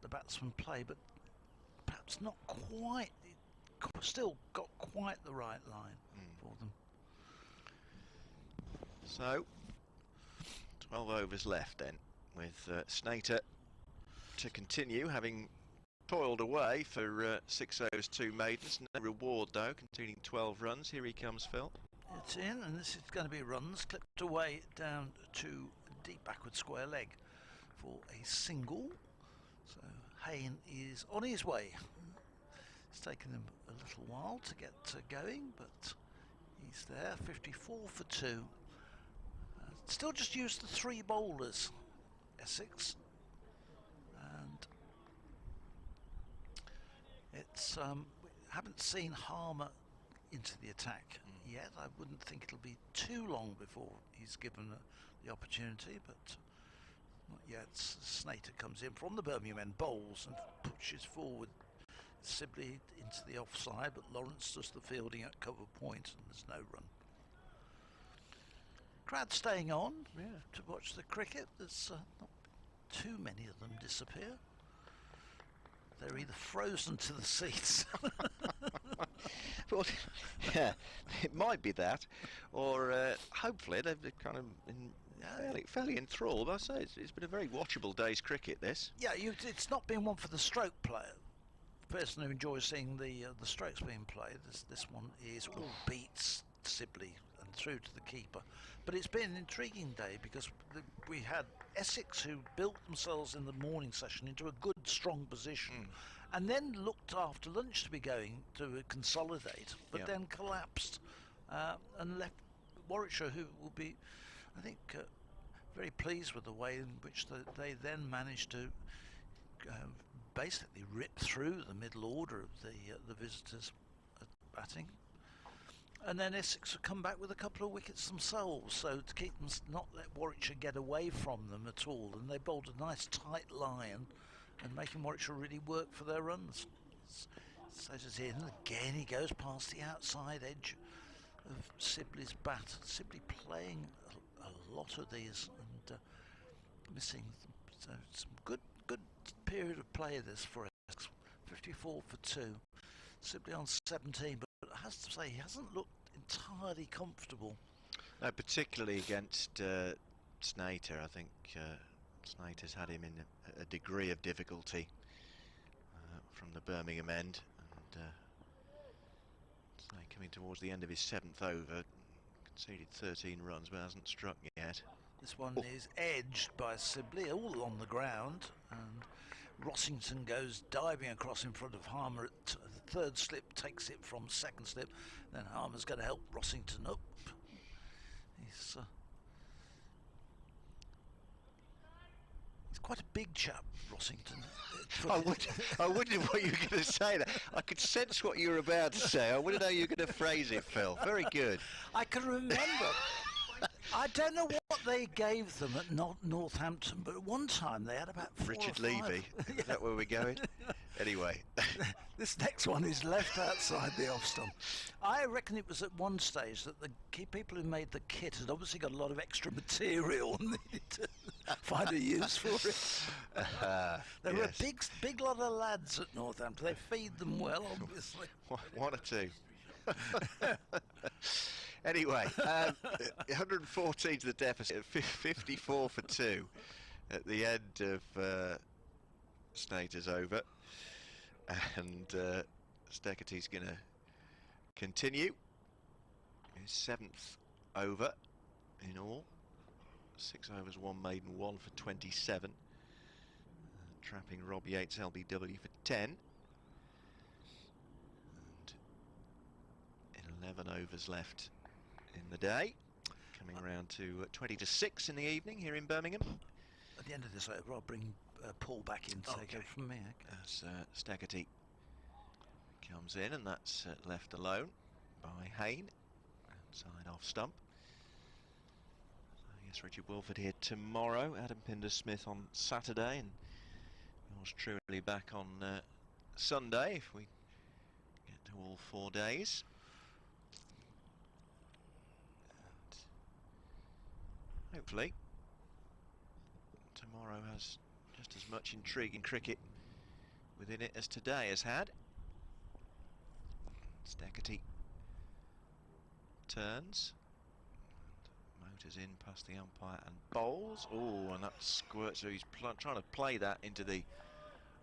[SPEAKER 2] the batsman play, but perhaps not quite. Still got quite the right line for them.
[SPEAKER 4] So 12 overs left then, with Snater to continue, having toiled away for 6 overs, 2 maidens. No reward though, conceding 12 runs. Here he comes, Phil.
[SPEAKER 2] It's in, and this is going to be runs clipped away down to deep backward square leg for a single. So Hayne is on his way. It's taken him a little while to get going, but he's there. 54 for 2. Still just used the 3 bowlers, Essex, and it's we haven't seen Harmer into the attack yet. I wouldn't think it'll be too long before he's given the opportunity, but not yet. Snater comes in from the Birmingham end, bowls and pushes forward Sibley into the offside, but Lawrence does the fielding at cover point, and there's no run. Crowd staying on to watch the cricket. There's not too many of them disappear. They're either frozen to the seats.
[SPEAKER 4] Well, yeah, it might be that, or hopefully they've kind of been fairly enthralled. I say it's been a very watchable day's cricket. This.
[SPEAKER 2] Yeah, it's not been one for the stroke player. The person who enjoys seeing the strokes being played. This one is all beats Sibley and through to the keeper. But it's been an intriguing day because we had Essex, who built themselves in the morning session into a good, strong position, and then looked after lunch to be going to consolidate, but then collapsed and left Warwickshire, who will be, I think, very pleased with the way in which they then managed to basically rip through the middle order of the visitors at batting. And then Essex have come back with a couple of wickets themselves, so to keep them, not let Warwickshire get away from them at all. And they bowled a nice tight line and making Warwickshire really work for their runs. Slater's in again. He goes past the outside edge of Sibley's bat. Sibley playing a lot of these and missing them. So some good period of play this for Essex. 54 for 2. Sibley on 17, but I have to say he hasn't looked entirely comfortable.
[SPEAKER 4] No, particularly against Snater. I think Snater's had him in a degree of difficulty from the Birmingham end, and coming towards the end of his 7th over, conceded 13 runs but hasn't struck yet.
[SPEAKER 2] This one is edged by Sibley, all on the ground, and Rossington goes diving across in front of Harmer at the 3rd slip, takes it from 2nd slip, then Harmer's going to help Rossington up. He's quite a big chap, Rossington.
[SPEAKER 4] I wondered what you were going to say there. I could sense what you were about to say. I wondered how you were going to phrase it, Phil. Very good.
[SPEAKER 2] I can remember. I don't know what they gave them at Northampton, but at one time they had about 4
[SPEAKER 4] Richard
[SPEAKER 2] or 5.
[SPEAKER 4] Levy. Is that where we're going? Anyway.
[SPEAKER 2] This next one is left outside the off stump. I reckon it was at one stage that the people who made the kit had obviously got a lot of extra material and needed to find a use for it. There were a big lot of lads at Northampton. They feed them well, obviously.
[SPEAKER 4] One or two. Anyway, 114 to the deficit, 54 for 2 at the end of Snater's over, and Steketty's going to continue his 7th over in all. 6 overs, 1 maiden, 1 for 27, trapping Rob Yates LBW for 10, and in 11 overs left in the day. coming around to 20 to 6 in the evening here in Birmingham.
[SPEAKER 2] At the end of this over, I'll bring Paul back in to take over from me.
[SPEAKER 4] As Staggerty comes in, and that's left alone by Hayne, outside off stump. I guess Richard Wilford here tomorrow, Adam Pinder-Smith on Saturday, and yours truly back on Sunday if we get to all 4 days. And hopefully tomorrow has just as much intriguing cricket within it as today has had. Staggerty turns, and motors in past the umpire and bowls. Oh, and that squirts, so he's trying to play that into the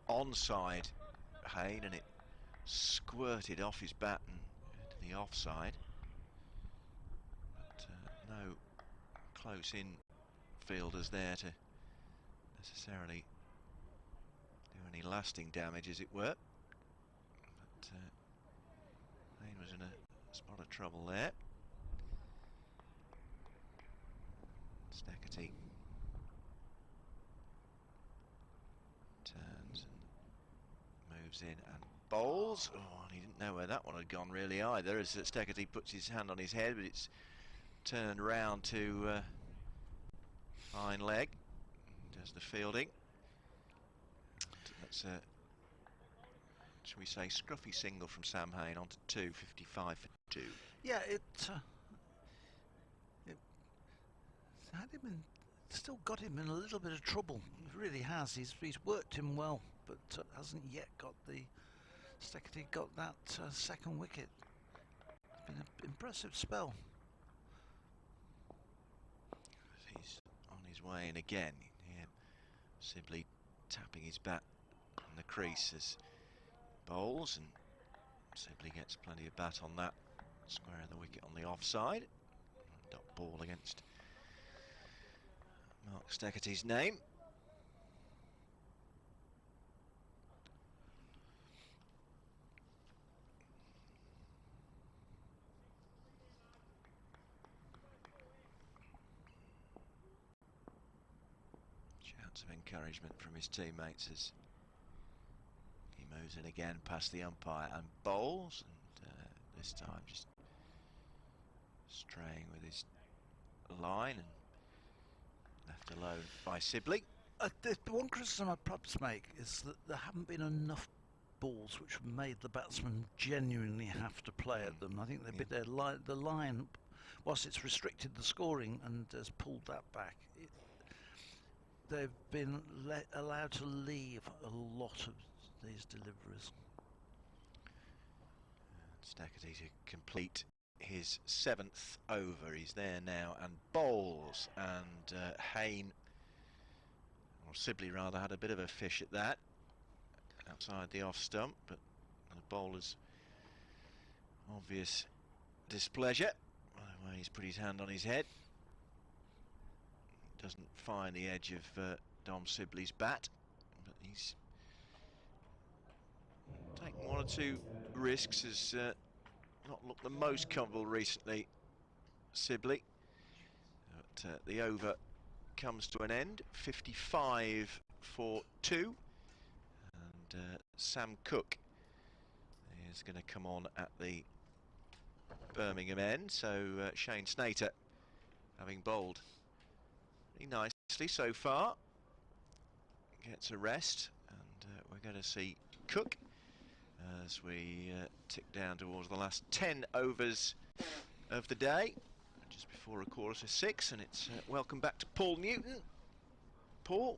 [SPEAKER 4] onside, Hayne, and it squirted off his bat and into the offside. But no close in fielders there to necessarily do any lasting damage, as it were. But Hayne was in a spot of trouble there. Staggerty turns and moves in and bowls. Oh, and he didn't know where that one had gone really either, as Staggerty puts his hand on his head, but it's turned round to fine leg. Does the fielding. That's a, shall we say, scruffy single from Sam Hayne onto 2, 55 for 2.
[SPEAKER 2] Yeah, it had him in, still got him in a little bit of trouble. It really has. He's worked him well, but hasn't yet got the Staggerty got that second wicket. It's been an impressive spell.
[SPEAKER 4] He's on his way in again. Yeah, Sibley tapping his bat in the crease as bowls, and Sibley gets plenty of bat on that. Square of the wicket on the offside. Dot ball against Mark Staggerty's name. Shouts of encouragement from his teammates as he moves in again past the umpire and bowls, and this time just straying with his line and left alone by Sibley.
[SPEAKER 2] The one criticism I'd perhaps make is that there haven't been enough balls which have made the batsmen genuinely have to play at them. I think they've been the line, whilst it's restricted the scoring and has pulled that back, they've been allowed to leave a lot of these deliveries.
[SPEAKER 4] Staggerty to complete his 7th over. He's there now and bowls, and Hayne, or Sibley rather, had a bit of a fish at that outside the off stump, but the bowler's obvious displeasure by the way he's put his hand on his head. Doesn't find the edge of Dom Sibley's bat, but he's taken 1 or 2 risks, has not looked the most comfortable recently, Sibley. But the over comes to an end, 55 for 2, and Sam Cook is going to come on at the Birmingham end, so Shane Snater, having bowled pretty nicely so far, gets a rest, and we're going to see Cook as we tick down towards the last 10 overs of the day, just before a quarter to 6, and it's welcome back to Paul Newton. Paul,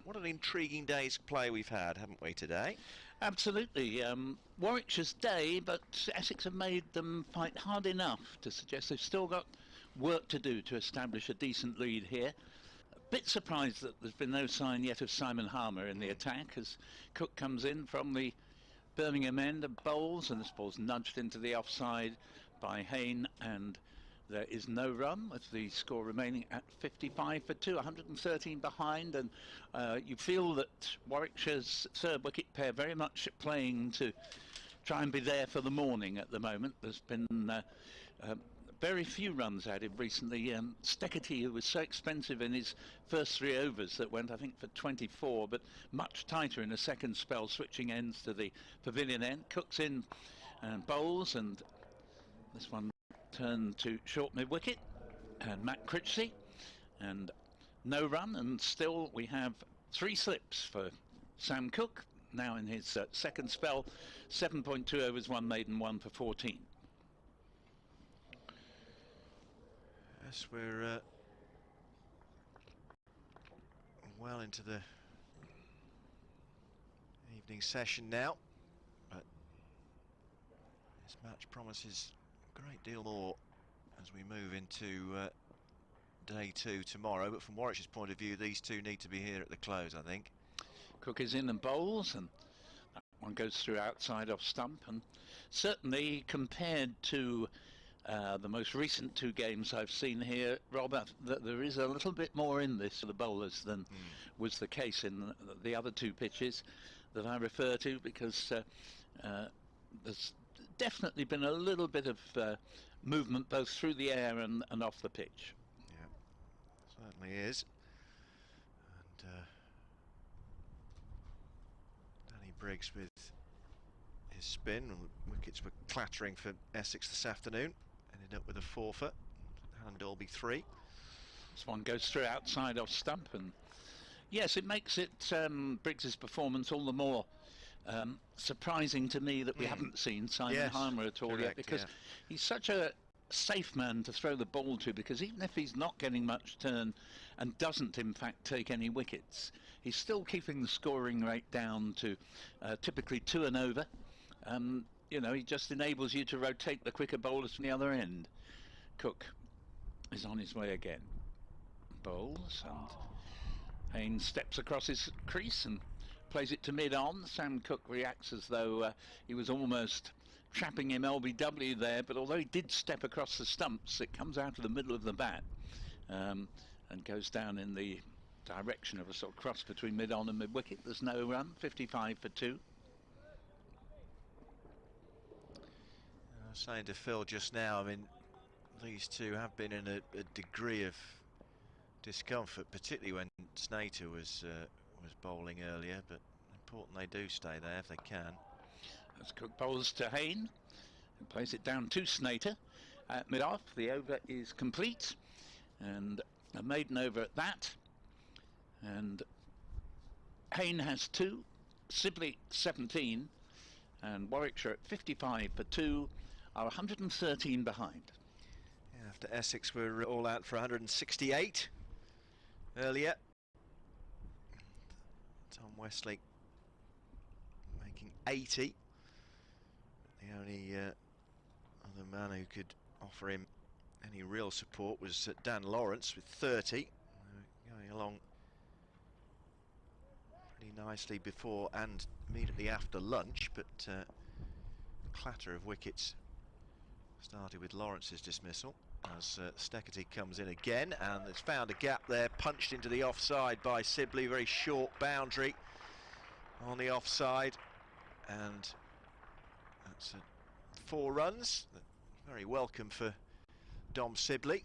[SPEAKER 4] what an intriguing day's play we've had, haven't we, today?
[SPEAKER 5] Absolutely. Warwickshire's day, but Essex have made them fight hard enough to suggest they've still got work to do to establish a decent lead here. A bit surprised that there's been no sign yet of Simon Harmer in the attack as Cook comes in from the Birmingham end and bowls, and this ball's nudged into the offside by Hayne, and there is no run, with the score remaining at 55 for 2, 113 behind, and you feel that Warwickshire's third wicket pair very much playing to try and be there for the morning at the moment. There's been very few runs added recently. Steketee, who was so expensive in his first 3 overs that went, I think, for 24, but much tighter in a second spell, switching ends to the pavilion end. Cook's in and bowls, and this one turned to short mid-wicket, and Matt Critchley, and no run, and still we have 3 slips for Sam Cook, now in his second spell. 7.2 overs, 1 maiden, 1 for 14.
[SPEAKER 4] Yes, we're well into the evening session now, but this match promises a great deal more as we move into day 2 tomorrow. But from Warwickshire's point of view, these two need to be here at the close, I think.
[SPEAKER 5] Cook is in and bowls, and that one goes through outside off stump, and certainly compared to the most recent 2 games I've seen here, Robert, that there is a little bit more in this for the bowlers than was the case in the other 2 pitches that I refer to, because there's definitely been a little bit of movement both through the air and off the pitch.
[SPEAKER 4] Yeah, certainly is. And Danny Briggs with his spin, and wickets were clattering for Essex this afternoon. Ended up with a 4 for Alan Dolby 3.
[SPEAKER 5] This one goes through outside off stump, and yes, it makes it Briggs's performance all the more surprising to me that we haven't seen Simon Heimer at all yet, because he's such a safe man to throw the ball to, because even if he's not getting much turn and doesn't in fact take any wickets, he's still keeping the scoring rate down to typically 2 and over. You know, he just enables you to rotate the quicker bowlers from the other end. Cook is on his way again. Bowls, and Haynes steps across his crease and plays it to mid-on. Sam Cook reacts as though he was almost trapping him LBW there, but although he did step across the stumps, it comes out of the middle of the bat and goes down in the direction of a sort of cross between mid-on and mid-wicket. There's no run, 55 for 2.
[SPEAKER 4] I was saying to Phil just now, I mean, these two have been in a degree of discomfort, particularly when Snater was bowling earlier, but important they do stay there if they can.
[SPEAKER 5] As Cook bowls to Hayne, who plays it down to Snater at mid-off. The over is complete, and a maiden over at that, and Hayne has 2, Sibley 17, and Warwickshire at 55 for 2 are 113 behind.
[SPEAKER 4] Yeah, after Essex were all out for 168 earlier. Tom Westlake making 80. The only other man who could offer him any real support was Dan Lawrence with 30. Going along pretty nicely before and immediately after lunch, but clatter of wickets started with Lawrence's dismissal as Steketee comes in again, and it's found a gap there, punched into the offside by Sibley. Very short boundary on the offside, and that's 4 runs. Very welcome for Dom Sibley.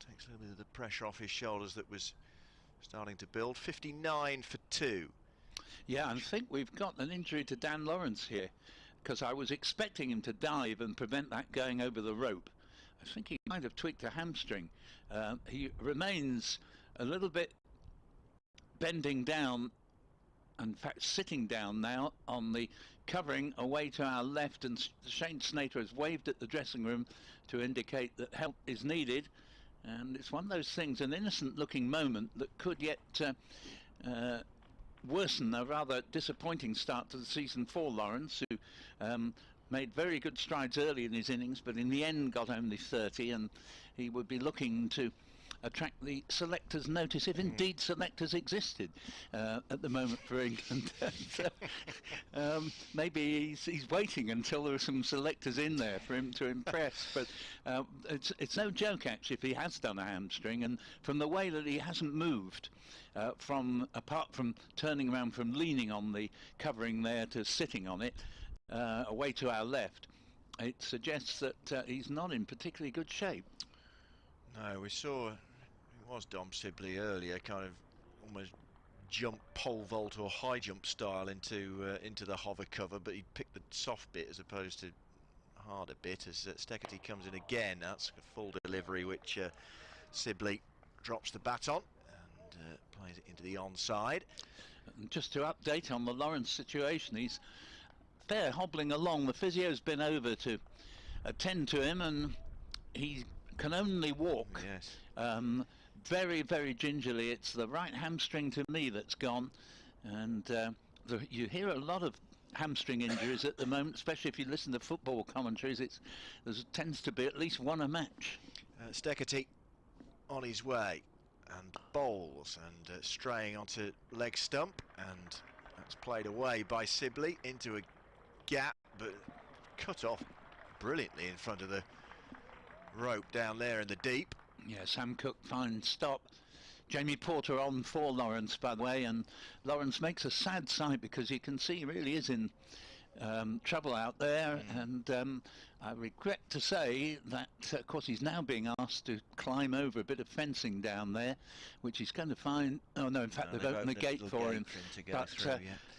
[SPEAKER 4] Takes a little bit of the pressure off his shoulders that was starting to build. 59 for 2.
[SPEAKER 5] Yeah, I think we've got an injury to Dan Lawrence here, because I was expecting him to dive and prevent that going over the rope. I think he might have tweaked a hamstring. He remains a little bit bending down, in fact sitting down now on the covering away to our left, and Shane Snater has waved at the dressing room to indicate that help is needed, and it's one of those things, an innocent looking moment that could yet worsen a rather disappointing start to the season for Lawrence, who made very good strides early in his innings, but in the end got only 30, and he would be looking to attract the selectors' notice, if indeed selectors existed at the moment for England. Maybe he's waiting until there are some selectors in there for him to impress, but it's no joke actually if he has done a hamstring, and from the way that he hasn't moved apart from turning around from leaning on the covering there to sitting on it away to our left, it suggests that he's not in particularly good shape.
[SPEAKER 4] No, we saw it was Dom Sibley earlier, kind of almost jump pole vault or high jump style into the hover cover, but he picked the soft bit as opposed to harder bit as Steckety comes in again. That's a full delivery which Sibley drops the bat on and plays it into the onside.
[SPEAKER 5] And just to update on the Lawrence situation, he's fair hobbling along. The physio's been over to attend to him and he can only walk.
[SPEAKER 4] Yes.
[SPEAKER 5] Very, very gingerly. It's the right hamstring to me that's gone, and you hear a lot of hamstring injuries at the moment, especially if you listen to football commentaries. There tends to be at least one a match.
[SPEAKER 4] Steckety on his way and bowls and straying onto leg stump, and that's played away by Sibley into a gap, but cut off brilliantly in front of the rope down there in the deep.
[SPEAKER 5] Yeah, Sam Cook finds stop. Jamie Porter on for Lawrence, by the way, and Lawrence makes a sad sight because you can see he really is in trouble out there, and I regret to say that, of course, he's now being asked to climb over a bit of fencing down there, which he's going to find. Oh no, in fact, they've opened the gate for him. But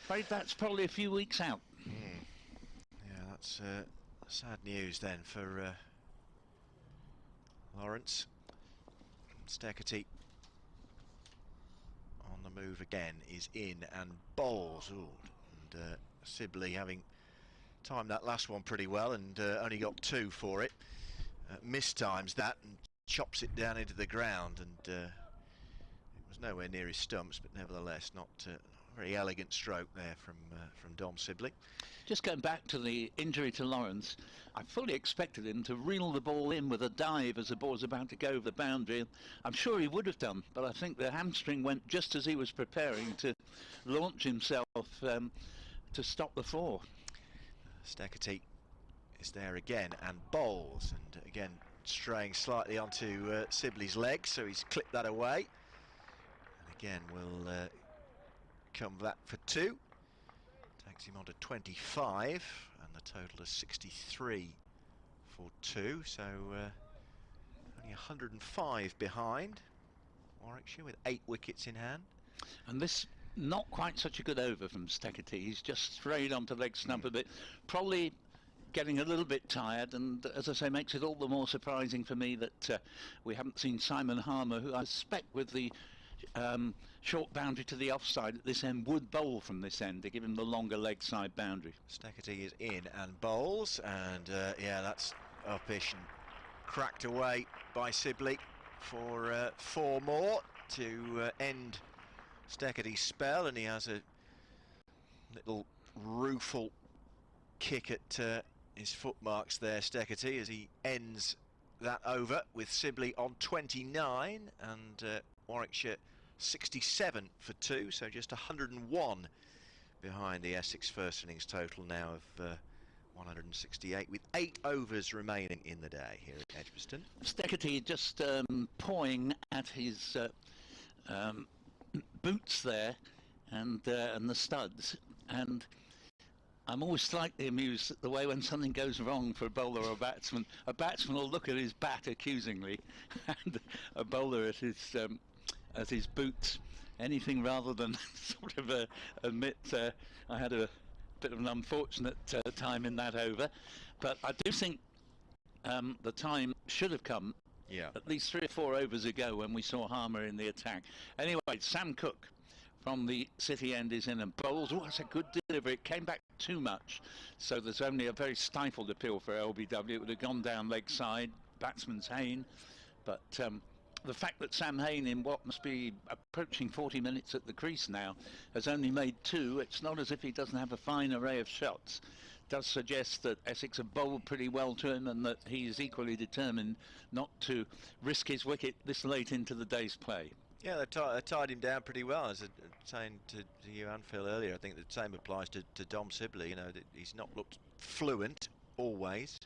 [SPEAKER 5] afraid that's probably a few weeks out.
[SPEAKER 4] Yeah, that's sad news then for Lawrence. Steckety on the move again, is in and bowls. Ooh, and Sibley having timed that last one pretty well and only got 2 for it. Mistimes that and chops it down into the ground, and it was nowhere near his stumps, but nevertheless not a very elegant stroke there from Dom Sibley.
[SPEAKER 5] Just going back to the injury to Lawrence, I fully expected him to reel the ball in with a dive as the ball was about to go over the boundary. I'm sure he would have done, but I think the hamstring went just as he was preparing to launch himself to stop the 4.
[SPEAKER 4] Steckety is there again and bowls, and again straying slightly onto Sibley's leg, so he's clipped that away. And again will come back for 2. Takes him on to 25, and the total is 63 for 2, so only 105 behind Warwickshire with 8 wickets in hand.
[SPEAKER 5] And this not quite such a good over from Steckety. He's just strayed onto leg stump a bit, probably getting a little bit tired, and as I say, makes it all the more surprising for me that we haven't seen Simon Harmer, who I suspect with the short boundary to the offside at this end would bowl from this end to give him the longer leg side boundary.
[SPEAKER 4] Steckety is in and bowls, and yeah, that's uppish and cracked away by Sibley for 4 more to end Steckety's spell, and he has a little rueful kick at his footmarks there, Steckety, as he ends that over with Sibley on 29 and Warwickshire 67 for 2, so just 101 behind the Essex first innings total now of 168, with 8 overs remaining in the day here at Edgbaston.
[SPEAKER 5] Steckety just pawing at his boots there and the studs, and I'm always slightly amused at the way when something goes wrong for a bowler or a batsman will look at his bat accusingly and a bowler at his boots anything rather than sort of admit I had a bit of an unfortunate time in that over. But I do think the time should have come at least 3 or 4 overs ago when we saw Harmer in the attack. Anyway, Sam Cook from the City end is in and bowls. Oh, that's a good delivery. It came back too much, so there's only a very stifled appeal for LBW. It would have gone down leg side, batsman's Hayne, but the fact that Sam Hayne, in what must be approaching 40 minutes at the crease now, has only made 2, it's not as if he doesn't have a fine array of shots. Does suggest that Essex have bowled pretty well to him and that he is equally determined not to risk his wicket this late into the day's play.
[SPEAKER 4] Yeah, they tied him down pretty well. As I was saying to you and Phil earlier, I think the same applies to Dom Sibley. You know, that he's not looked fluent always.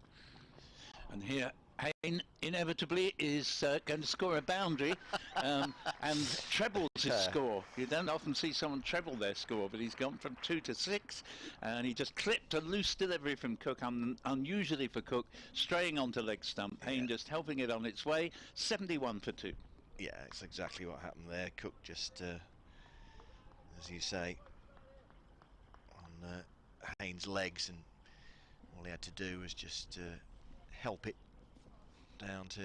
[SPEAKER 5] And here Hayne inevitably is going to score a boundary and trebles his score. You don't often see someone treble their score, but he's gone from 2 to 6, and he just clipped a loose delivery from Cook, unusually for Cook, straying onto leg stump. Hayne just helping it on its way, 71 for 2.
[SPEAKER 4] Yeah, it's exactly what happened there. Cook just, as you say, on Hayne's legs, and all he had to do was just help it down to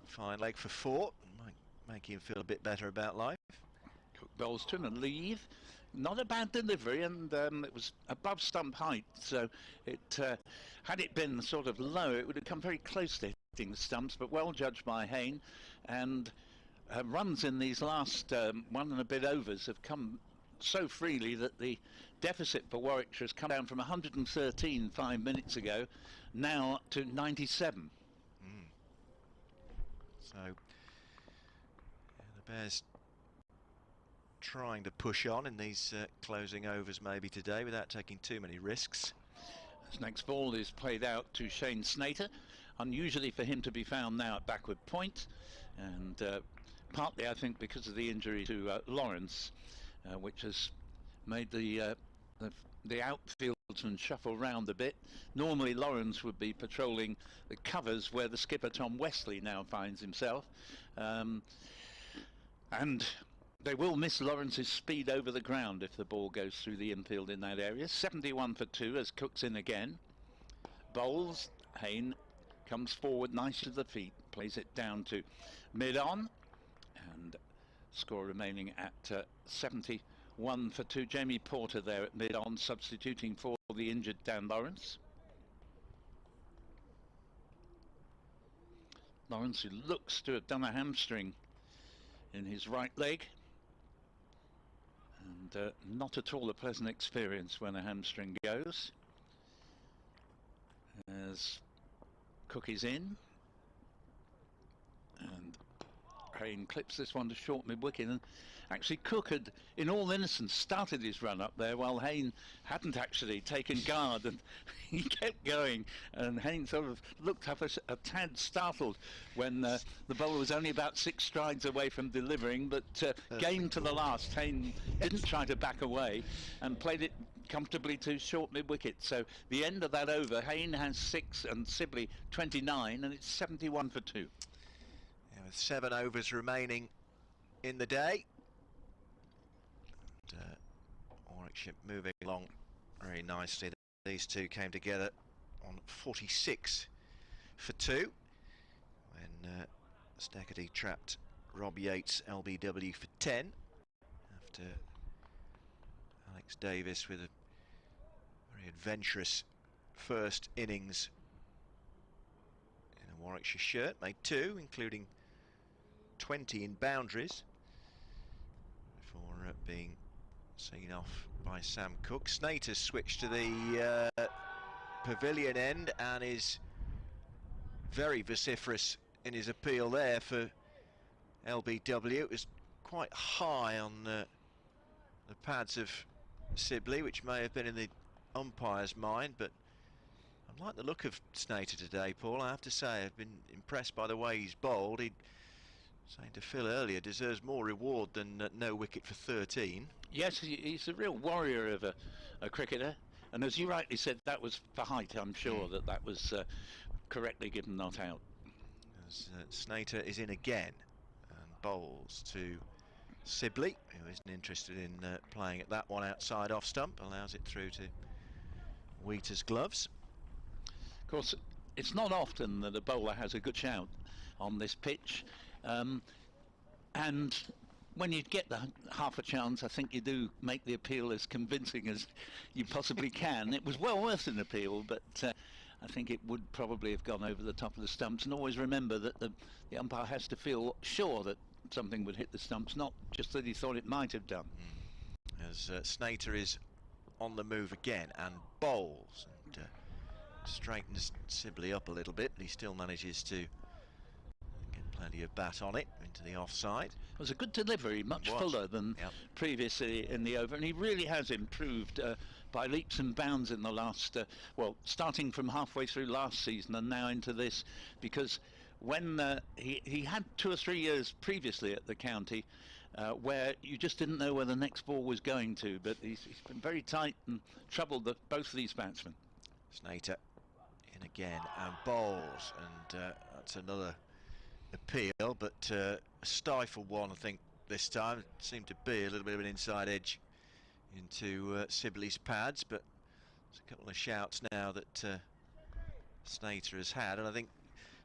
[SPEAKER 4] fine leg for 4, might make him feel a bit better about life.
[SPEAKER 5] Cook bowls to him and leave. Not a bad delivery, and it was above stump height, so it had it been sort of low, it would have come very close to hitting the stumps, but well judged by Hayne. And runs in these last 1 and a bit overs have come so freely that the deficit for Warwickshire has come down from 113 5 minutes ago now to 97.
[SPEAKER 4] So the Bears trying to push on in these closing overs maybe today without taking too many risks.
[SPEAKER 5] This next ball is played out to Shane Snater, unusually for him to be found now at backward point, and partly I think because of the injury to Lawrence, which has made the outfieldsman shuffle round a bit. Normally Lawrence would be patrolling the covers where the skipper Tom Wesley now finds himself, and they will miss Lawrence's speed over the ground if the ball goes through the infield in that area. 71 for 2 as Cook's in again. Bowls, Hayne comes forward nice to the feet, plays it down to mid-on, and score remaining at 71 for 2. Jamie Porter there at mid-on, substituting for the injured Dan Lawrence. Lawrence, who looks to have done a hamstring in his right leg, and not at all a pleasant experience when a hamstring goes. As Cook is in, and Hayne clips this one to short mid-wicket, and actually Cook had, in all innocence, started his run up there while Hayne hadn't actually taken guard, and he kept going, and Hayne sort of looked up a tad startled when the bowler was only about 6 strides away from delivering, but game to the last, Hayne didn't try to back away and played it comfortably to short mid-wicket. So the end of that over, Hayne has 6 and Sibley 29, and it's 71 for 2.
[SPEAKER 4] Yeah, with 7 overs remaining in the day, and, Warwickshire moving along very nicely. These two came together on 46 for 2 when Steckety trapped Rob Yates LBW for 10 after Alex Davis with a very adventurous first innings in a Warwickshire shirt, made 2, including 20 in boundaries before being seen off by Sam Cook. Snater's switched to the pavilion end and is very vociferous in his appeal there for LBW. It was quite high on the pads of Sibley, which may have been in the umpire's mind, but I like the look of Snater today, Paul. I have to say, I've been impressed by the way he's bowled. He'd, saying to Phil earlier, deserves more reward than no wicket for 13.
[SPEAKER 5] Yes, he's a real warrior of a cricketer, and as you rightly said, that was for height. I'm sure that was correctly given not out.
[SPEAKER 4] As Snater is in again and bowls to Sibley, who isn't interested in playing at that one outside off stump, allows it through to Wheater's gloves.
[SPEAKER 5] Of course, it's not often that a bowler has a good shout on this pitch, and when you get the half a chance, I think you do make the appeal as convincing as you possibly can. It was well worth an appeal, but I think it would probably have gone over the top of the stumps. And always remember that the umpire has to feel sure that something would hit the stumps, not just that he thought it might have done.
[SPEAKER 4] As Snater is on the move again and bowls and straightens Sibley up a little bit, but he still manages to get Plenty of bat on it, into the offside.
[SPEAKER 5] It was a good delivery, much fuller than previously in the over, and he really has improved by leaps and bounds in the last, well, starting from halfway through last season and now into this, because when he had 2 or 3 years previously at the county where you just didn't know where the next ball was going to, but he's been very tight and troubled both of these batsmen.
[SPEAKER 4] Snater in again and bowls, and that's another appeal, but a stifled one, I think, this time. It seemed to be a little bit of an inside edge into Sibley's pads, but there's a couple of shouts now that Snater has had, and I think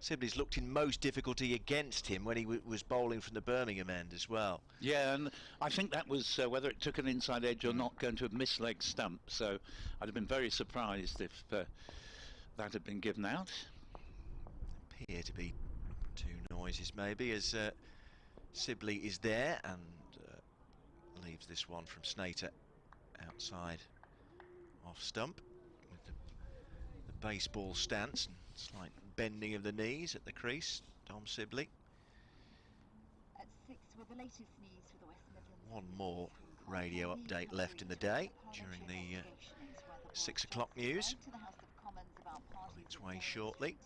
[SPEAKER 4] Sibley's looked in most difficulty against him when he was bowling from the Birmingham end as well.
[SPEAKER 5] Yeah, and I think that was, whether it took an inside edge or not, going to a misleg stump, so I'd have been very surprised if that had been given out.
[SPEAKER 4] Appear to be two noises maybe, as Sibley is there and leaves this one from Snater outside off stump with the baseball stance and slight bending of the knees at the crease. Dom Sibley.
[SPEAKER 6] At 6 with the latest news for the West Midlands.
[SPEAKER 4] One more radio update left in the day during the 6 o'clock news. On its way shortly.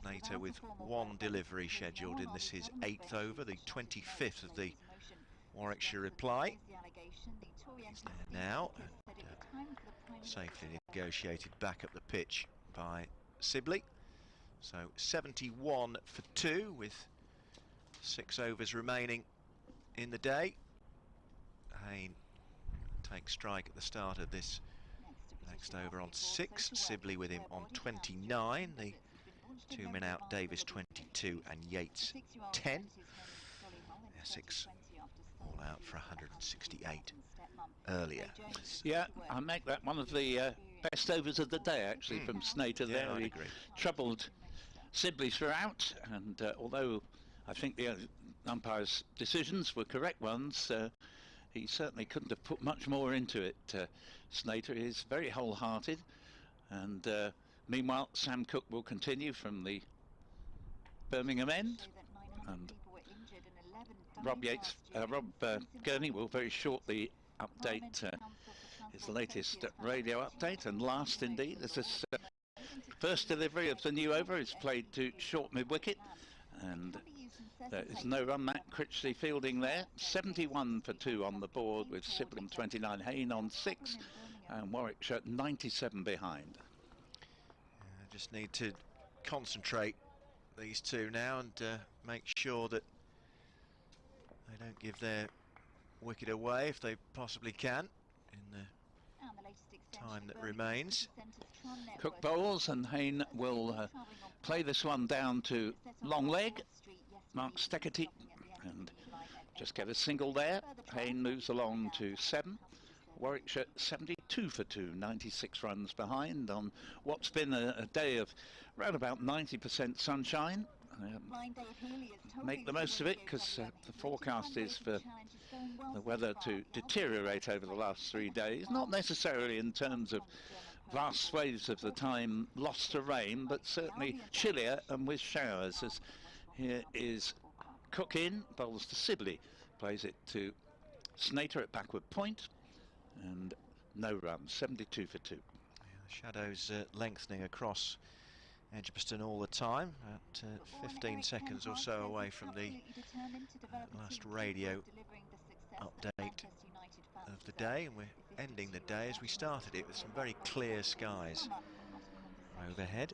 [SPEAKER 4] Snater with one delivery scheduled in this his 8th over, the 25th of the Warwickshire reply. He's there now, and safely negotiated back up the pitch by Sibley. So 71 for 2 with 6 overs remaining in the day. Hayne takes strike at the start of this next over on 6. Sibley with him on 29. The 2 men out, Davis 22 and Yates 10. Essex all out for 168 earlier.
[SPEAKER 5] Yeah, I make that one of the best overs of the day, actually, from Snater there.
[SPEAKER 4] I
[SPEAKER 5] He
[SPEAKER 4] agree.
[SPEAKER 5] troubled Sibley throughout, and although I think the umpire's decisions were correct ones, he certainly couldn't have put much more into it. Snater is very wholehearted, and meanwhile Sam Cook will continue from the Birmingham end, and Rob Gurney will very shortly update his latest radio update. And last indeed, as this first delivery of the new over is played to short mid-wicket, and there is no run. Matt Critchley fielding there. 71 for 2 on the board, with Sibley 29, Hayne on 6 and Warwickshire 97 behind.
[SPEAKER 4] Just need to concentrate, these two now, and make sure that they don't give their wicket away if they possibly can in the time that remains.
[SPEAKER 5] Cook bowls, and Hayne will play this one down to long leg. Mark Steckety, and just get a single there. Hayne moves along to 7. Warwickshire 72 for 2, 96 runs behind on what's been a day of around about 90% sunshine. Make the most of it, because the forecast is for the weather to deteriorate over the last 3 days, not necessarily in terms of vast swathes of the time lost to rain, but certainly chillier and with showers. As here is Cook in, bowls to Sibley, plays it to Snater at backward point, and no runs, 72 for 2.
[SPEAKER 4] Yeah, the shadows lengthening across Edgbaston all the time, at 15 seconds or so away from the last radio update of the day, and we're ending the day as we started it with some very clear skies overhead.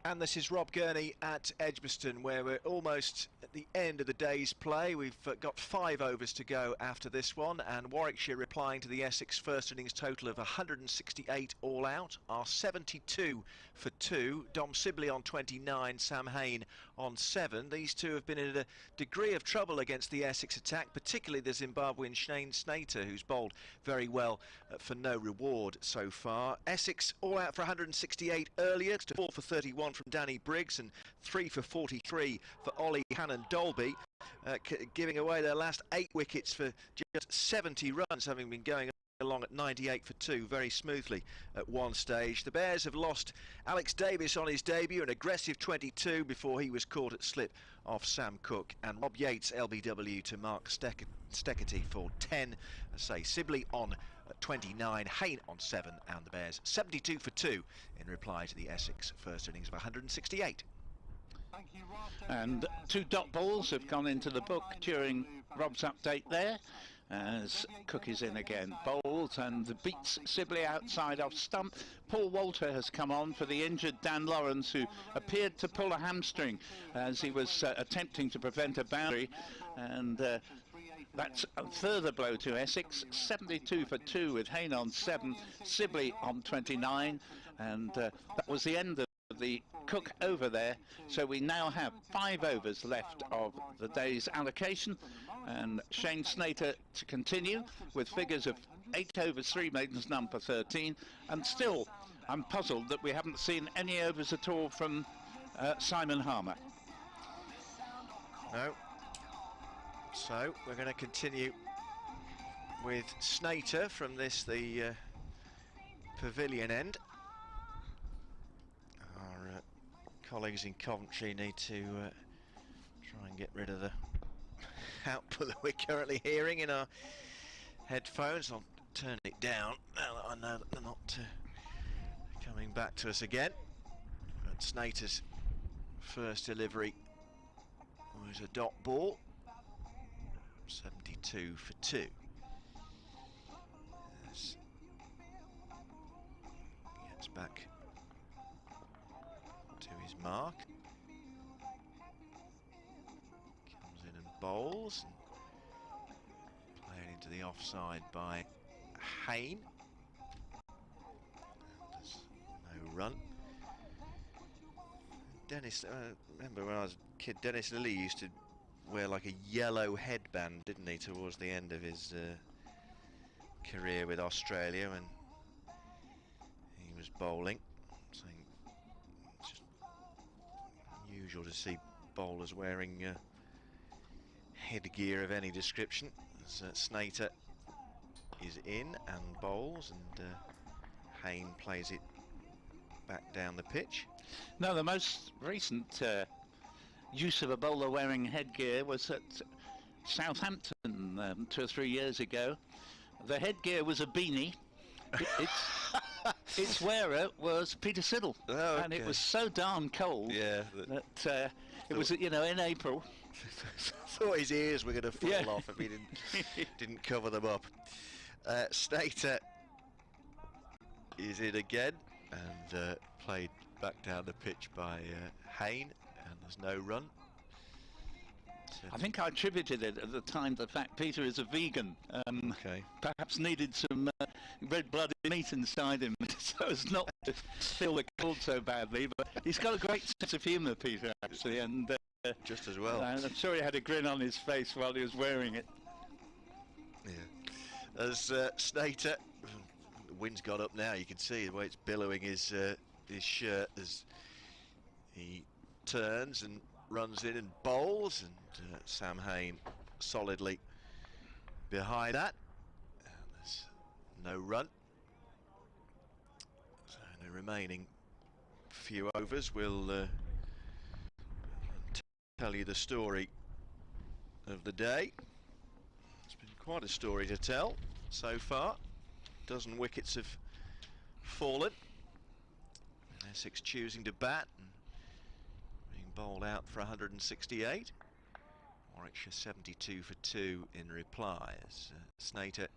[SPEAKER 4] And this is Rob Gurney at Edgbaston, where we're almost at the end of the day's play. We've got 5 overs to go after this one, and Warwickshire replying to the Essex first innings total of 168 all out, are 72 for 2. Dom Sibley on 29, Sam Hayne on 7. These two have been in a degree of trouble against the Essex attack, particularly the Zimbabwean Shane Snater, who's bowled very well for no reward so far. Essex all out for 168 earlier, to 4 for 31 from Danny Briggs and 3 for 43 for Ollie Hannon-Dolby, giving away their last 8 wickets for just 70 runs, having been going along at 98 for 2 very smoothly at one stage. The Bears have lost Alex Davis on his debut, an aggressive 22 before he was caught at slip off Sam Cook, and Rob Yates LBW to Mark Steckerty for 10. I say Sibley on 29, Hayne on 7, and the Bears 72 for 2 in reply to the Essex first innings of 168.
[SPEAKER 5] And 2 dot balls have gone into the book during Rob's update there, as Cook is in again. Bowls and beats Sibley outside off stump. Paul Walter has come on for the injured Dan Lawrence, who appeared to pull a hamstring as he was attempting to prevent a boundary, and that's a further blow to Essex. 72 for 2 with Hayne on 7, Sibley on 29, and that was the end of the Cook over there. So we now have 5 overs left of the day's allocation, and Shane Snater to continue with figures of 8 overs, 3 maidens, none for 13. And still I'm puzzled that we haven't seen any overs at all from Simon Harmer.
[SPEAKER 4] No. So we're going to continue with Snater from this, the pavilion end. Our colleagues in Coventry need to try and get rid of the output that we're currently hearing in our headphones. I'll turn it down now that I know that they're not coming back to us again. But Snater's first delivery was a dot ball, 72 for 2. As gets back to his mark, comes in and bowls, and played into the offside by Hayne. There's no run. Dennis, remember when I was a kid, Dennis Lilly used to wear like a yellow headband, didn't he, towards the end of his career with Australia when he was bowling. So it's just unusual to see bowlers wearing headgear of any description. As Snater is in and bowls, and Hayne plays it back down the pitch.
[SPEAKER 5] No, the most recent use of a bowler wearing headgear was at Southampton 2 or 3 years ago. The headgear was a beanie. Its wearer was Peter Siddle, and it was so darn cold that it was, you know, in April.
[SPEAKER 4] Thought his ears were going to fall off if he didn't cover them up. Snater is in again and played back down the pitch by Hayne, and there's no run.
[SPEAKER 5] I think I attributed it at the time to the fact Peter is a vegan. Perhaps needed some red-blooded meat inside him so as not to feel the cold so badly. But he's got a great sense of humour, Peter, actually, and
[SPEAKER 4] just as well.
[SPEAKER 5] I'm sure he had a grin on his face while he was wearing it.
[SPEAKER 4] Yeah. As Snater, the wind's got up now. You can see the way it's billowing his shirt as he turns and runs in and bowls, and Sam Hayne solidly behind that, and there's no run. So in the remaining few overs we'll tell you the story of the day. It's been quite a story to tell so far. A dozen wickets have fallen, and Essex choosing to bat and being bowled out for 168. Warwickshire 72 for 2 in reply as Snater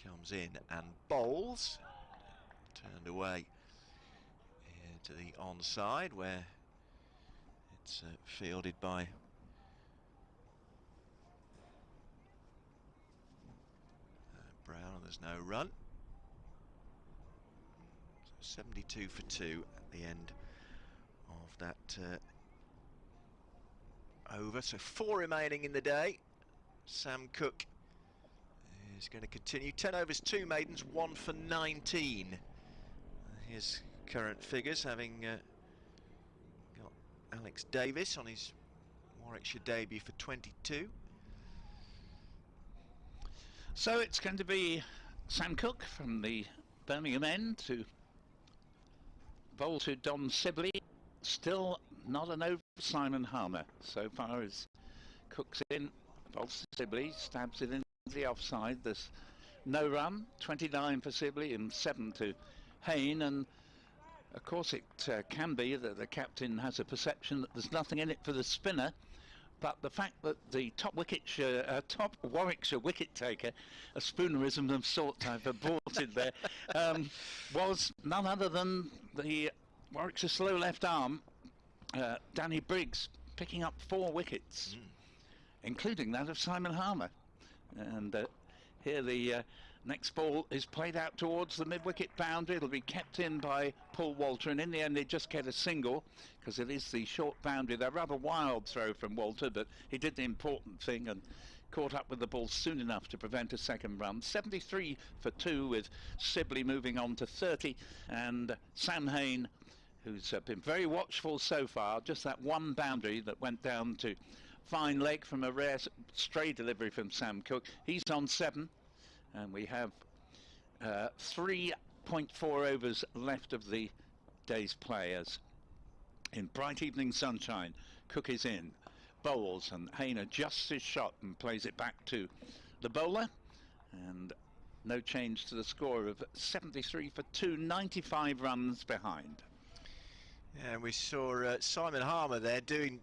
[SPEAKER 4] comes in and bowls, turned away to the onside where it's fielded by Brown, and there's no run. So 72 for 2 at the end of that over. So 4 remaining in the day. Sam Cook is going to continue. 10 overs, 2 maidens, 1 for 19. His current figures, having got Alex Davis on his Warwickshire debut for 22.
[SPEAKER 5] So it's going to be Sam Cook from the Birmingham end to bowl to Don Sibley. Still not an over Simon Harmer so far as Cook's in. Bowls to Sibley, stabs it into the offside. There's no run, 29 for Sibley and 7 to Hayne, and of course it can be that the captain has a perception that there's nothing in it for the spinner, but the fact that the top Warwickshire wicket taker, a spoonerism of sorts I've aborted there, was none other than the Warwickshire slow left arm, Danny Briggs, picking up 4 wickets, including that of Simon Harmer. And here the next ball is played out towards the mid-wicket boundary. It'll be kept in by Paul Walter, and in the end they just get a single because it is the short boundary. They're rather wild throw from Walter, but he did the important thing and caught up with the ball soon enough to prevent a second run. 73 for 2 with Sibley moving on to 30, and Sam Hayne, who's been very watchful so far, just that one boundary that went down to fine leg from a rare stray delivery from Sam Cook. He's on 7, and we have 3.4 overs left of the day's players. In bright evening sunshine, Cook is in, bowls, and Hayne adjusts his shot and plays it back to the bowler, and no change to the score of 73 for 2, 95 runs behind.
[SPEAKER 4] Yeah, we saw Simon Harmer there doing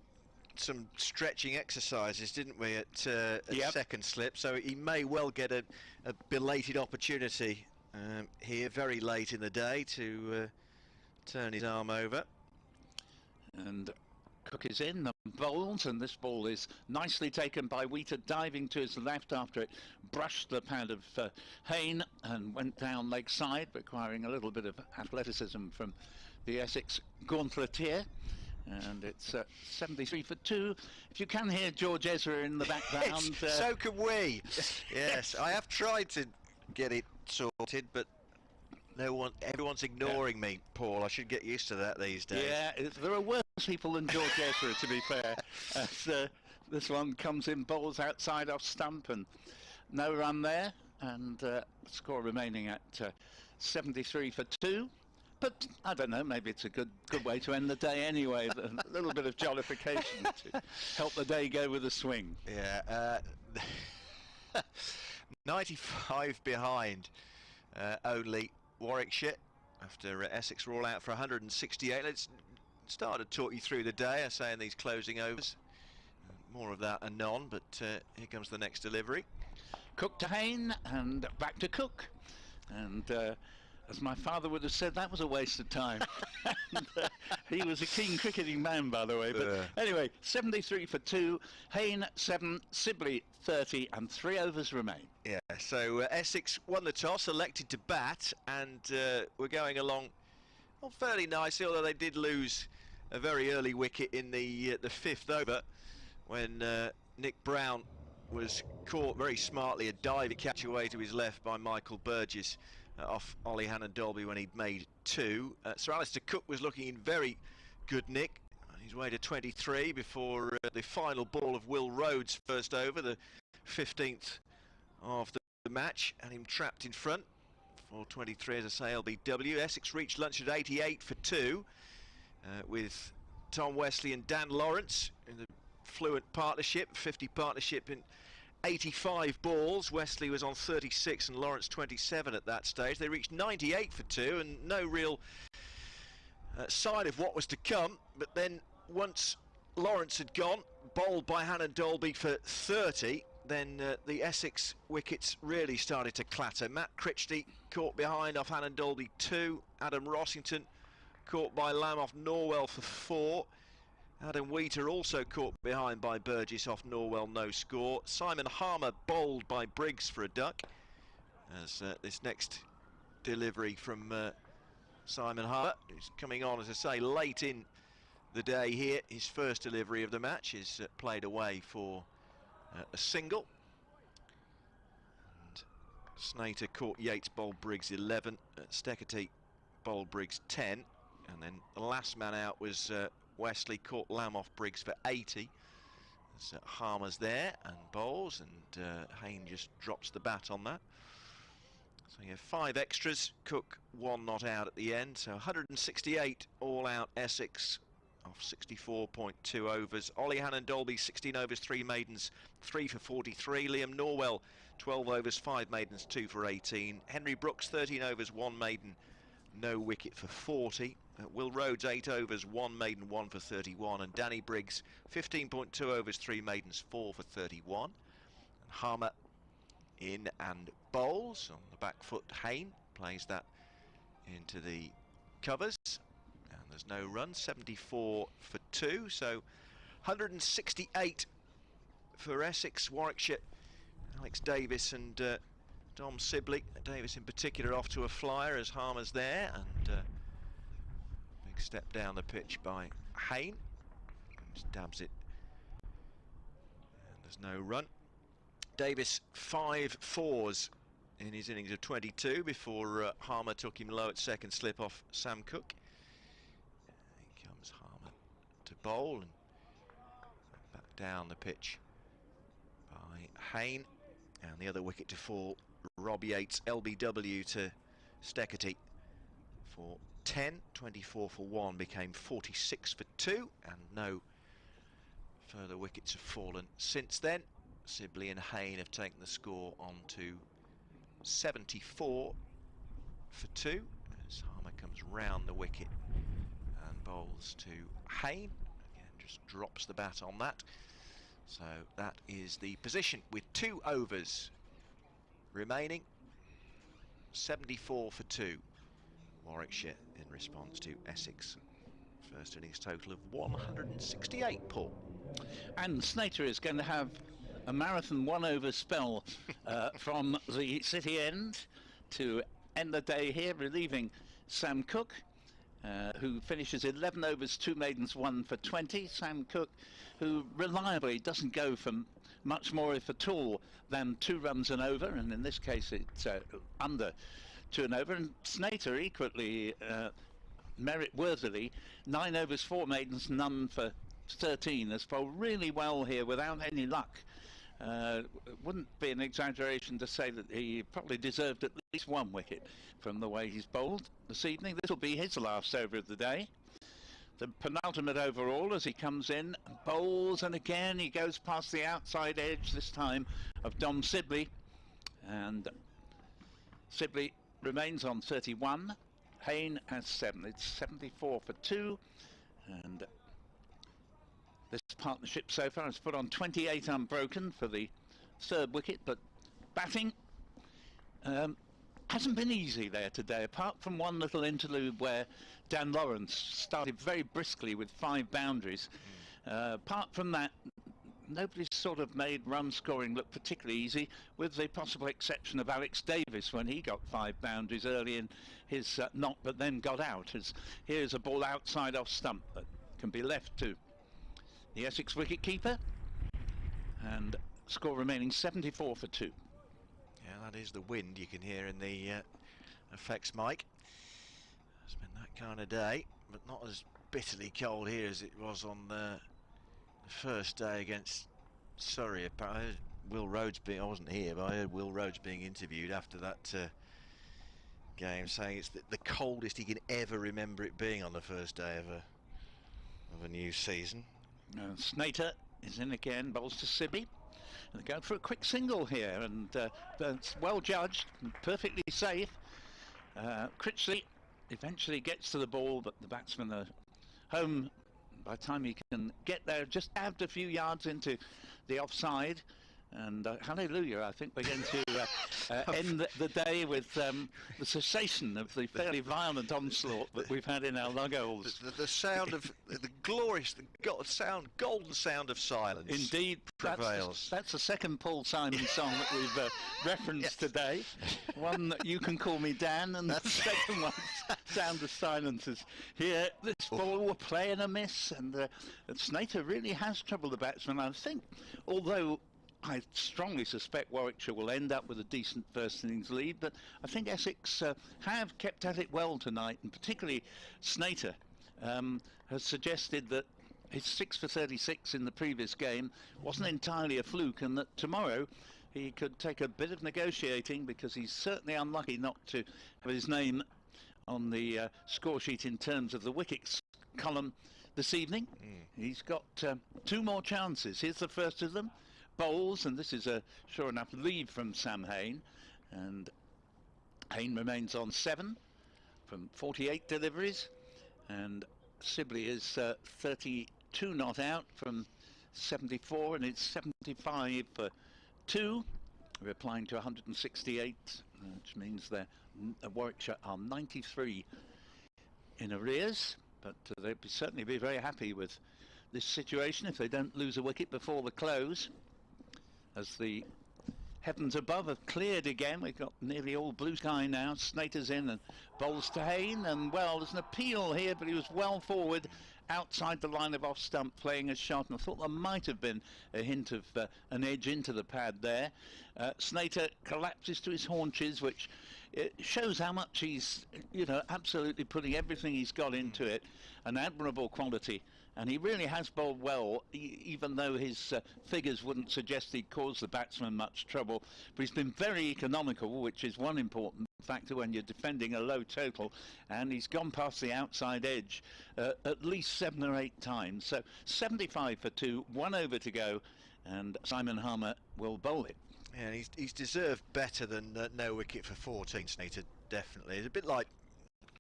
[SPEAKER 4] some stretching exercises, didn't we, at second slip, so he may well get a belated opportunity here very late in the day to turn his arm over. And Cook is in, the bowls, and this ball is nicely taken by Wheater, diving to his left after it brushed the pad of Hayne and went down leg side, requiring a little bit of athleticism from the Essex gauntleteer. And it's 73 for 2. If you can hear George Ezra in the background. So can we. Yes, I have tried to get it sorted, but everyone's ignoring me, Paul. I should get used to that these days.
[SPEAKER 5] Yeah, there are worse people than George Ezra, to be fair. As this one comes in, bowls outside off stump, and no run there, and score remaining at 73 for 2. But I don't know, maybe it's a good way to end the day anyway. A little bit of jollification to help the day go with a swing.
[SPEAKER 4] Yeah, 95 behind only Warwickshire after Essex roll out for 168. Let's start to talk you through the day. I say in these closing overs, more of that anon, but here comes the next delivery.
[SPEAKER 5] Cook to Hayne and back to Cook, and as my father would have said, that was a waste of time. And, he was a keen cricketing man, by the way. But anyway, 73 for 2, Hayne 7, Sibley 30, and 3 overs remain.
[SPEAKER 4] Yeah, so Essex won the toss, elected to bat, and we're going along fairly nicely, although they did lose a very early wicket in the 5th over when Nick Brown was caught very smartly, a diving catch away to his left by Michael Burgess off Ollie Hannon-Dolby when he'd made 2. Sir Alistair Cook was looking in very good nick on his way to 23 before the final ball of Will Rhodes' first over, the 15th of the match, and him trapped in front for 23 as I say LBW. Essex reached lunch at 88 for 2 with Tom Wesley and Dan Lawrence in the fluent partnership, 50 partnership in 85 balls. Wesley was on 36 and Lawrence 27 at that stage. They reached 98 for 2 and no real sign of what was to come, but then once Lawrence had gone, bowled by Hannon-Dolby for 30, then the Essex wickets really started to clatter. Matt Critchley caught behind off Hannon-Dolby 2, Adam Rossington caught by Lamb off Norwell for 4, Adam Wheater also caught behind by Burgess off Norwell, no score. Simon Harmer bowled by Briggs for a duck, as this next delivery from Simon Harmer, who's coming on, as I say, late in the day here. His first delivery of the match is played away for a single. And Snater caught Yates, bowled Briggs 11, Steckerty bowled Briggs 10, and then the last man out was Wesley, caught Lamb off Briggs for 80, As Harmer's there and bowls, and Hayne just drops the bat on that. So you have 5 extras, Cook 1 not out at the end, so 168 all out Essex off 64.2 overs. Ollie Hannon-Dolby 16 overs, 3 maidens, 3 for 43. Liam Norwell 12 overs, 5 maidens, 2 for 18. Henry Brooks 13 overs, 1 maiden, no wicket for 40. Will Rhodes 8 overs, 1 maiden, 1 for 31. And Danny Briggs 15.2 overs, 3 maidens, 4 for 31. And Harmer in and bowls on the back foot. Hayne plays that into the covers, and there's no run. 74 for 2, so 168 for Essex. Warwickshire, Alex Davis and Dom Sibley. Davis in particular off to a flyer as Harmer's there, and big step down the pitch by Hayne. Just dabs it, and there's no run. Davis 5 fours in his innings of 22 before Harmer took him low at second slip off Sam Cook. Here comes Harmer to bowl, and back down the pitch by Hayne, and the other wicket to fall, Rob Yates, LBW to Steckety for 10. 24 for 1 became 46 for 2, and no further wickets have fallen since then. Sibley and Hayne have taken the score on to 74 for 2 as Harmer comes round the wicket and bowls to Hayne. Again, just drops the bat on that. So that is the position with 2 overs remaining. 74 for 2. Warwickshire in response to Essex. First innings total of 168, Paul.
[SPEAKER 5] And Snater is going to have a marathon 1 over spell from the city end to end the day here, relieving Sam Cook, who finishes 11 overs, 2 maidens, 1 for 20. Sam Cook, who reliably doesn't go for much more, if at all, than 2 runs and over, and in this case it's under 2 and over. And Snater equally merit-worthily, 9 overs, 4 maidens, none for 13, has bowled really well here without any luck. It wouldn't be an exaggeration to say that he probably deserved at least 1 wicket from the way he's bowled this evening. This will be his last over of the day. The penultimate overall as he comes in, bowls, and again he goes past the outside edge, this time of Dom Sibley. And Sibley remains on 31. Hayne has 7. It's 74 for 2. And this partnership so far has put on 28 unbroken for the 3rd wicket, but batting hasn't been easy there today, apart from one little interlude where Dan Lawrence started very briskly with 5 boundaries. Apart from that, nobody's sort of made run scoring look particularly easy, with the possible exception of Alex Davis when he got 5 boundaries early in his knock, but then got out. Here's a ball outside off stump that can be left to the Essex wicket-keeper, and score remaining 74 for 2.
[SPEAKER 4] Yeah, that is the wind you can hear in the effects mic. It's been that kind of day, but not as bitterly cold here as it was on the first day against Surrey. I heard Will Rhodes I wasn't here, but I heard Will Rhodes being interviewed after that game, saying it's the coldest he can ever remember it being on the first day of a new season.
[SPEAKER 5] Snater is in again, bowls to Sibby. And they go for a quick single here, and that's well judged, and perfectly safe. Critchley eventually gets to the ball, but the batsmen are home by the time he can get there. Just added a few yards into the offside. And hallelujah, I think we're going to end the day with the cessation of the fairly violent onslaught that we've had in our lug holes.
[SPEAKER 4] The sound of the glorious, golden sound of silence.
[SPEAKER 5] Indeed,
[SPEAKER 4] prevails.
[SPEAKER 5] That's the second Paul Simon song that we've referenced today. One that You Can Call Me Dan, and the second one, Sound of Silence, is here. This ball were playing a miss, and Snater really has troubled the batsman. I think, although I strongly suspect Warwickshire will end up with a decent first innings lead, but I think Essex have kept at it well tonight, and particularly Snater has suggested that his 6 for 36 in the previous game wasn't entirely a fluke, and that tomorrow he could take a bit of negotiating, because he's certainly unlucky not to have his name on the score sheet in terms of the wickets column this evening. He's got 2 more chances. Here's the first of them. Bowls, and this is a sure enough lead from Sam Hain, and Hain remains on 7 from 48 deliveries, and Sibley is 32 not out from 74, and it's 75 for 2, replying to 168, which means that Warwickshire are 93 in arrears, but they'd certainly be very happy with this situation if they don't lose a wicket before the close, as the heavens above have cleared again. We've got nearly all blue sky now. Snater's in and bowls to Hain, and well, there's an appeal here, but he was well forward outside the line of off stump playing a shot, and I thought there might have been a hint of an edge into the pad there. Snater collapses to his haunches, which shows how much he's, you know, absolutely putting everything he's got into it. An admirable quality, and he really has bowled well, even though his figures wouldn't suggest he'd cause the batsman much trouble. But he's been very economical, which is one important factor when you're defending a low total, and he's gone past the outside edge at least 7 or 8 times. So 75 for 2, 1 over to go, and Simon Harmer will bowl it.
[SPEAKER 4] Yeah, he's deserved better than no wicket for 14, Snater, definitely. It's a bit like,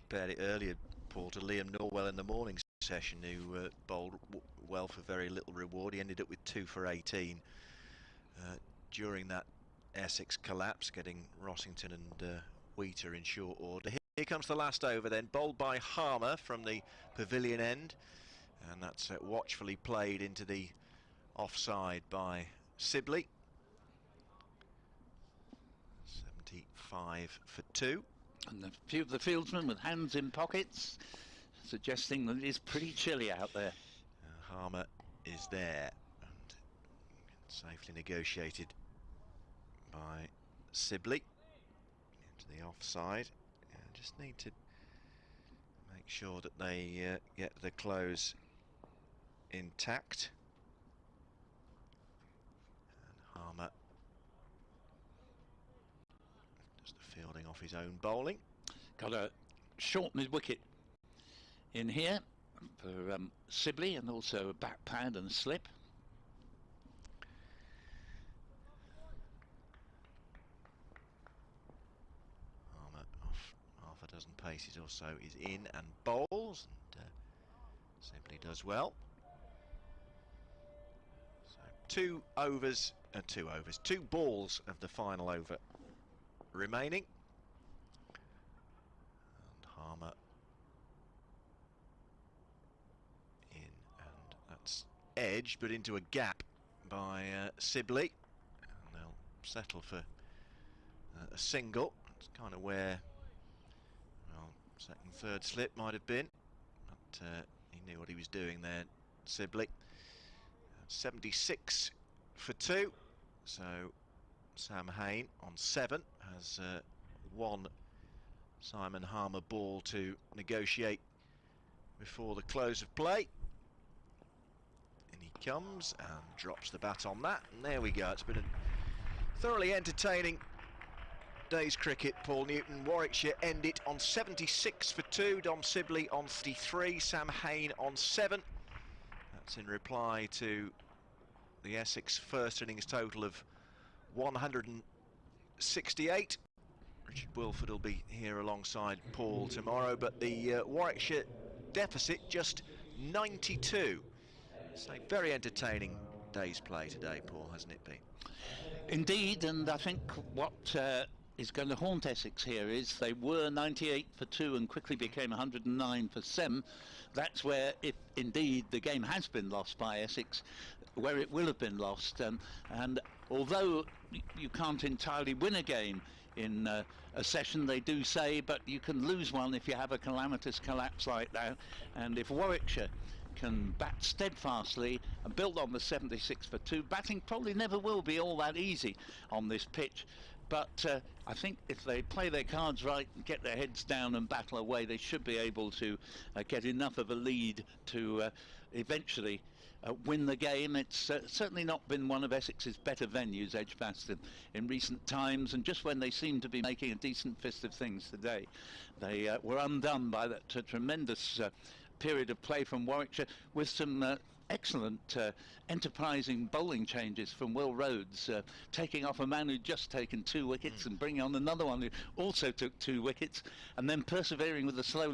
[SPEAKER 4] compared it earlier, Paul, to Liam Norwell in the morning session, who bowled well for very little reward. He ended up with 2 for 18 during that Essex collapse, getting Rossington and Wheater in short order. Here comes the last over then, bowled by Harmer from the pavilion end, and that's watchfully played into the offside by Sibley. 75 for 2.
[SPEAKER 5] And a few of the fieldsmen with hands in pockets, suggesting that it is pretty chilly out there.
[SPEAKER 4] Harmer is there, and safely negotiated by Sibley into the offside. Just need to make sure that they get the close intact. And Harmer does the fielding off his own bowling.
[SPEAKER 5] Got a short mid-wicket in here for Sibley, and also a back pad and a slip.
[SPEAKER 4] Harmer off half a dozen paces or so is in and bowls, and Sibley does well. So 2 balls of the final over remaining, and Harmer in, and that's edged but into a gap by Sibley, and they'll settle for a single. It's kind of where, well, second, third slip might have been, but he knew what he was doing there, Sibley. 76 for 2, so Sam Hain on 7 has one Simon Harmer ball to negotiate before the close of play. And he comes and drops the bat on that, and there we go. It's been a thoroughly entertaining day's cricket, Paul Newton. Warwickshire end it on 76 for 2, Dom Sibley on 53, Sam Hain on 7. That's in reply to the Essex first innings total of 168. Richard Wilford will be here alongside Paul tomorrow, but the Warwickshire deficit just 92. So very entertaining day's play today, Paul, hasn't it been?
[SPEAKER 5] Indeed, and I think what is going to haunt Essex here is they were 98 for 2 and quickly became 109 for 7. That's where, if indeed the game has been lost by Essex, where it will have been lost. And although you can't entirely win a game in a session, they do say, but you can lose one if you have a calamitous collapse like that. And if Warwickshire can bat steadfastly and build on the 76 for 2, batting probably never will be all that easy on this pitch. but I think if they play their cards right and get their heads down and battle away, they should be able to get enough of a lead to eventually win the game. It's certainly not been one of Essex's better venues, Edgbaston, in recent times, and just when they seemed to be making a decent fist of things today, they were undone by that tremendous period of play from Warwickshire, with some excellent enterprising bowling changes from Will Rhodes, taking off a man who'd just taken 2 wickets and bringing on another one who also took 2 wickets, and then persevering with the slow